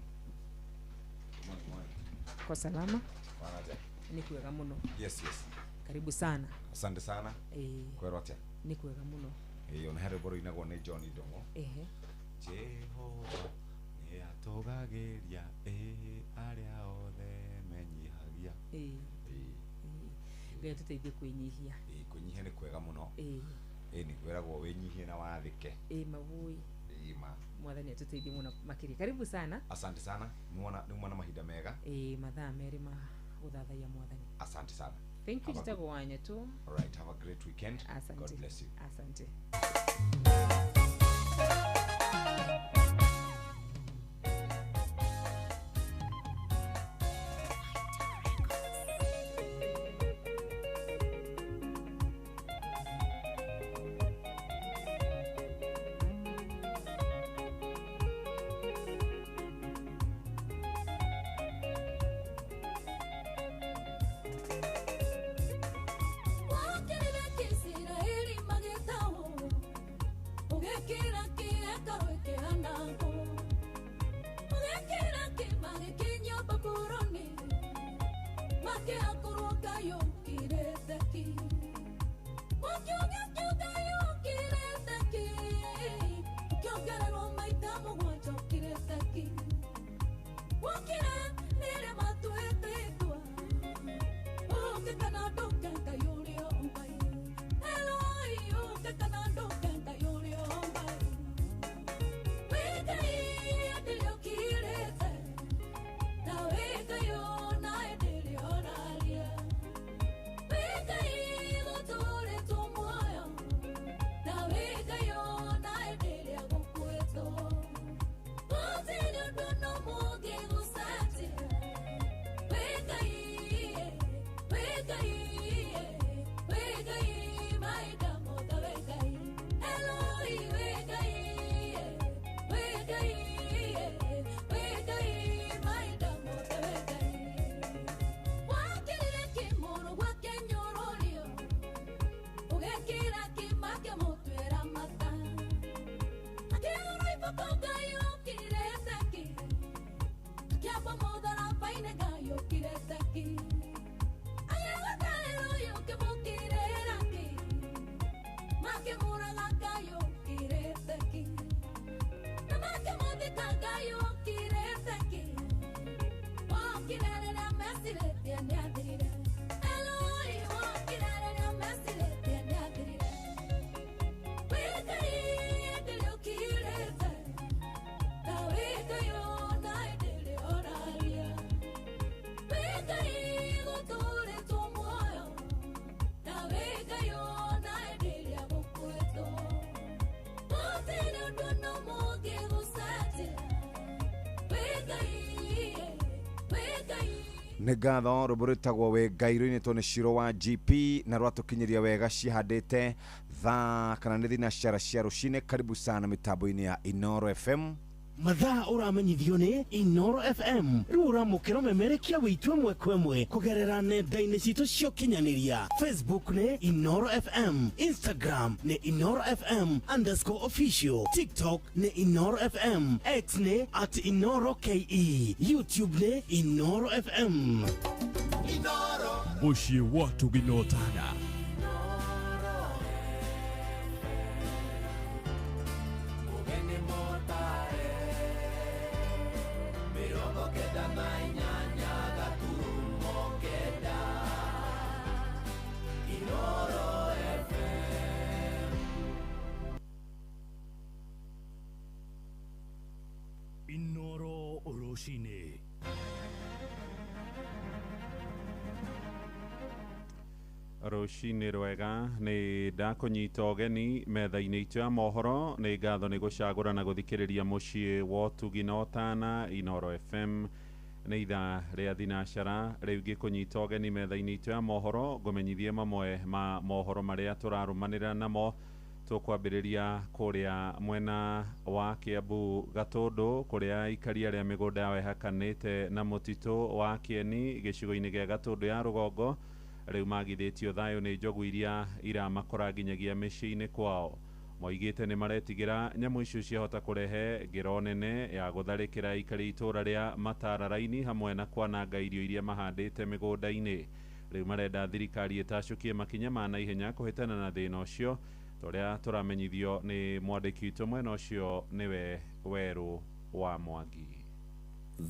Kwa salama? Wanaje? Ni kwega muno. Yes. Karibu sana. Asante sana. Kwero atia? Ni kwega muno. Ona here boro inagwo ni John Ndongo. Jehova ni atogagiria aria othe menyihagia. Ngai tuteithie kuinyihia. Kunyihia ni kwega muno. Ni kweragwo winyihie na wathike. Magui. Ma mwathani atuteithie muno makiri. Karibu sana. Asante sana. Ni mwana mahinda mega. Mathaa meri ma guthathaiya mwathani. Asante sana. Thank you Jitago wanya tu. All right, have a great weekend. Asante. God bless you. Asante. nä ngatho rå mbå rä tagwo wä ngairå-inä tå nä ciro wa GP na rwatåkinyeria wega cihandä thaa kana nä thinacara cia rå cinä. Karibu sana mitambo-inä ya Inoro FM. mathaa uramenyithio ni Inoro FM riu uramukira memerekia witwe mwekwemwe kugerera nenda-ini citu cio kinyaniria. Facebook ni Inoro FM, Instagram ni Inoro FM _official, TikTok ni Inoro FM, X ni @InoroKE, YouTube ni Inoro FM. Muciĩ watu ginotana Inoro Oroshine. Rucinĩ rwega nĩ ndakũnyita ũgeni metha-inĩ itũ ya mohoro. Nĩ ngatho nĩ gũcagũra na gũthikĩrĩria mũciĩ wa ũtugi na ũtana Inoro FM. Nĩ ithaa rĩa thinacara rĩu ngĩkũnyita ũgeni metha-inĩ itũ ya mohoro ngũmenyithie mamwe ma mohoro marĩa tũrarũmanĩrĩra namo. Tũkwambĩrĩria kũrĩa mwena wa Kiambu Gatũndũ kũrĩa aikari arĩa mĩgũnda yao ĩhakanĩte na mũtitũ wa Kieni gĩcigo-inĩ gĩa Gatũndũ ya rũgongo rĩu magithĩtio thayũ nĩ njogu iria iramakora nginyagia mĩciĩ-inĩ kwao. Moigĩte nĩ maretigĩra nyamũ icio ciahota kũrehe ngero nene ya gũtharĩkĩra aikari itũra rĩa Matararaini hamwe na kwananga irio iria mahandĩte mĩgũnda-inĩ. Rĩu marenda thirikari ĩtacũkie makinya ma naihenya kũhĩtana na thĩna ũcio. Torĩa tũramenyithio nĩ mwandĩki witũ mwena ũcio nĩwe Werũ wa Mwangi.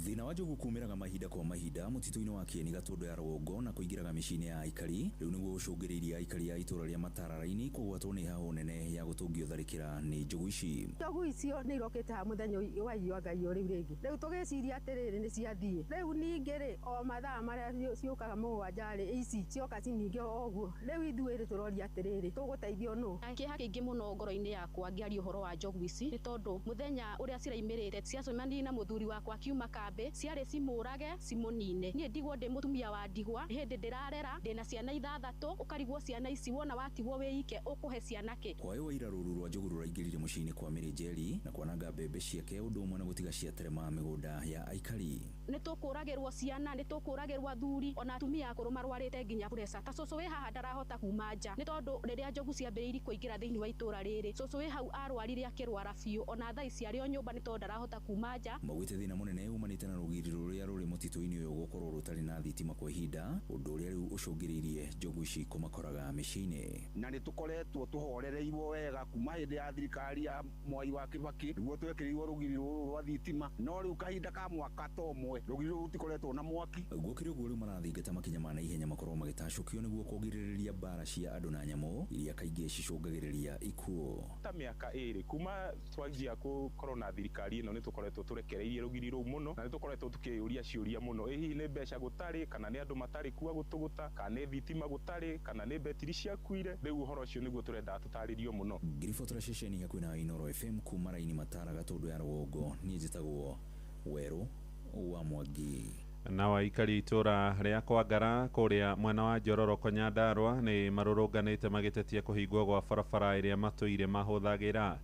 Thina wa njogu kumiraga mahinda kwa mahinda mutito-ini wa Kieni Gatũndũ ya rũgongo na kũingĩraga mĩciĩ-inĩ ya aikari. Rĩu nĩguo gũcũngĩrĩirie aikari a itũra rĩa Matararaini kũgwatwo nĩ hahũ nene ya gũtũngio tharĩkĩra nĩ njogu ici. Njogu icio nĩ irokĩte ha mũthenya wa iyo Ngai rĩu rĩngĩ. Rĩu tũgĩciria atĩrĩrĩ nĩ ciathiĩ. Rĩu ningĩ rĩ o mathaa marĩa ciũkaga mũgwanja rĩ ici cioka ciningĩ o ũguo. Rĩu ithuĩ rĩ tũroria atĩrĩrĩ tũgũteithio nũ? Kĩeha kĩingĩ mũno ngoro-inĩ yakwa ngĩaria ũhoro wa njogu ici nĩ tondũ mũthenya ũrĩa ciraimĩrĩte ciacemanirie na mũthuri wakwa kiuma kambĩ ciarĩ cimũrage cimunine. Niĩ ndigwo ndĩ mũtumia wa ndigwa hĩndĩ ndĩrarera ndĩna ciana 6 ũkarigwo ciana ici wona watigwo wĩ ike ũkũhe ciana kĩ? Kwayo wa ira rũru rwa njogu rũraingĩrire mũciĩ-inĩ kwa Mary Njeri na kwananga mbembe ciake ũndũ ũmwe na gũtiga ciaterema mĩgũnda ya aikari. Nĩ tũkũragĩrwo ciana, nĩ tũkũragĩrwo athuri ona atumia akũrũ marwarĩte nginya pressure. Ta cũcũ wĩ haha ndarahota kuma nja nĩ tondũ rĩrĩa njogu ciambĩrĩirie kũingĩra thĩinĩ wa itũra rĩrĩ. Cũcũ wĩ hau arwarire akĩrwara biũ ona thaa ici arĩ o nyũmba nĩ tondũ ndarahota kuma nja. Maugĩte thĩna mũnene umanĩte na rũgiri rũrĩa rũrĩ mũtitũ-inĩ ũyũ gũkorwo rũtarĩ na thitima kwa ihinda, ũndũ ũrĩa rĩu ũcũngĩrĩirie njogu ici kũmakoraga mĩciĩ-inĩ. Na nĩ tũkoretwo tũhorereirwo wega kuma hĩndĩ ya thirikari ya Mwai wa Kĩbakĩ nĩguo twekĩrĩirwo rũgiri rũrũ rwa thitima, no rĩu kahinda ka mwaka ta ũmwe rũgiri rũrũ rũtikoretwo na mwaki. Gũkĩrĩ ũguo rĩu marathingata makinya ma naihenya makorwo magĩtacũkio nĩguo kũgirĩrĩria mbara cia andũ na nyamũ iria kaingĩ cicũngagĩrĩria ikuũ. Ta mĩaka ĩrĩ kuma twanjia gũkorwo na thirikari ĩno nĩ tũkoretwo tũrekereirie rũgiri rũu mũno na nĩ tũkoretwo tũkĩyũria ciũria mũno. Hihi nĩ mbeca gũtarĩ kana nĩ andũ matarĩ kuo gũtũgũta kana nĩ thitima gũtarĩ kana nĩ betiri ciakuire. Rĩu ũhoro ũcio nĩguo tũrenda tũtarĩrio mũno. Ngiribotera ceceni hakuhĩ na Inoro FM kuma raini Matara Gatũndũ ya rũgongo. Niĩ njĩtagwo Werũ wa Mwangi. Na aikari itũra rĩa Kwangara kũrĩa mwena wa Njororoko Nyandarua nĩ marũrũnganĩte magĩtetia kũhingwo gwa barabara ĩrĩa matũire mahũthagĩra.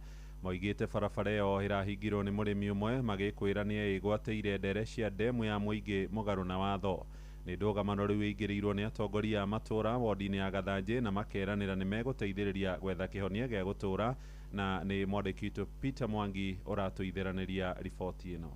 Moigĩte barabara ĩyo ĩrahingirwo nĩ mũrĩmi ũmwe magĩkwĩra nĩ ĩgwatĩire ndere cia ndemu ya mũingĩ mũgarũ na watho. Nĩ ndũgamano rĩu ĩingĩrĩirwo nĩ atongoria a matũra wodi-inĩ ya Gathanjĩ na makeranĩra nĩ megũteithĩrĩria gwetha kĩhonia gĩa gũtũra. Na nĩ mwandĩki witũ Peter Mwangi ũratũithĩranĩria riboti ĩno.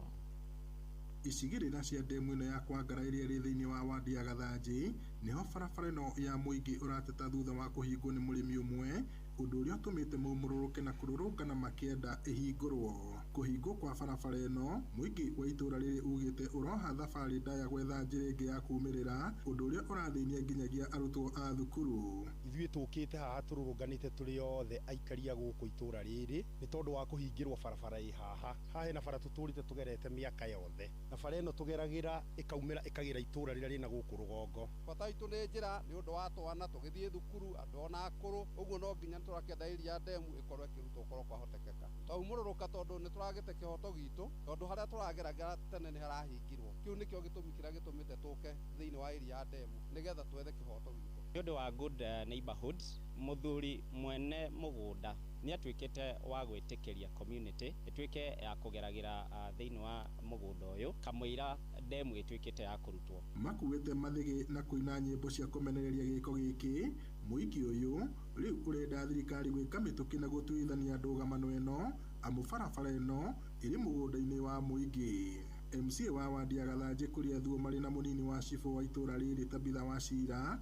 Icigĩrĩra cia ndemu ĩno ya Kwangara ĩrĩa ĩrĩ thĩinĩ wa wadi ya Gathanjĩ nĩho barabara ĩno ya mũingĩ ũrateta thutha wa kũhingwo nĩ mũrĩmi ũmwe, ũndũ ũrĩa ũtũmĩte maumũrũrũke na kũrũrũngana makĩenda ĩhingũrwo. Kũhingwo kwa barabara ĩno mũingĩ wa itũra rĩrĩ ugĩte ũroha thabarĩ ndaya gwetha njĩra ĩngĩ ya kumĩrĩra, ũndũ ũrĩa ũrathĩnia nginyagia arutwo a thukuru. Ithuĩ tũkĩte haha tũrũrũnganĩte tũrĩ othe aikari a gũkũ itũra rĩrĩ nĩ tondũ wa kũhingĩrwo barabara ĩ haha. Haha hena bara tũtũrĩte tũgerete mĩaka yothe na bara ĩno tũgeragĩra ĩkaumĩra ĩkagĩra itũra rĩrĩa rĩna gũkũ rũgongo. Bata itu nĩ njĩra nĩ ũndũ wa twana tũgĩthiĩ thukuru andũ ona akũrũ ũguo no nginya tũrakĩenda iria ndemu ĩkorwo ĩkĩrutwo ũkorwo kwahotekeka twaumũrũrũka tondũ nĩ tũragĩte kĩhoto gitũ tondũ harĩa tũrageragera tene nĩ harahingirwo kĩu nĩkĩo gĩtũmi kĩrĩa gĩtũmĩte tũke thĩinĩ wa iria ndemu nĩgetha twethe kĩhoto gitũ nĩ ũndũ wa good neighborhoods mũthuri mwene mũgũnda nĩ atuĩkĩte wa gwĩtĩkĩria community ĩtuĩke ya kũgeragĩra thĩinĩ wa mũgũnda ũyũ kamũira ndemu ĩtuĩkĩte ya kũrutwo makuĩte mathĩgĩ na kũina nyĩmbo cia kũmenereria gĩko gĩkĩ mũingĩ ũyũ rĩu ũrenda thirikari gwĩka mĩtũkĩ na gũtuithania ndũgamano ĩno amu barabara ĩno ĩrĩ mũgũnda-inĩ wa mũingĩ MCA wa wadi ya Gathanjĩ kũrĩa thuo marĩ na mũnini wa cibũ wa itũra rĩrĩ Tabitha Wachira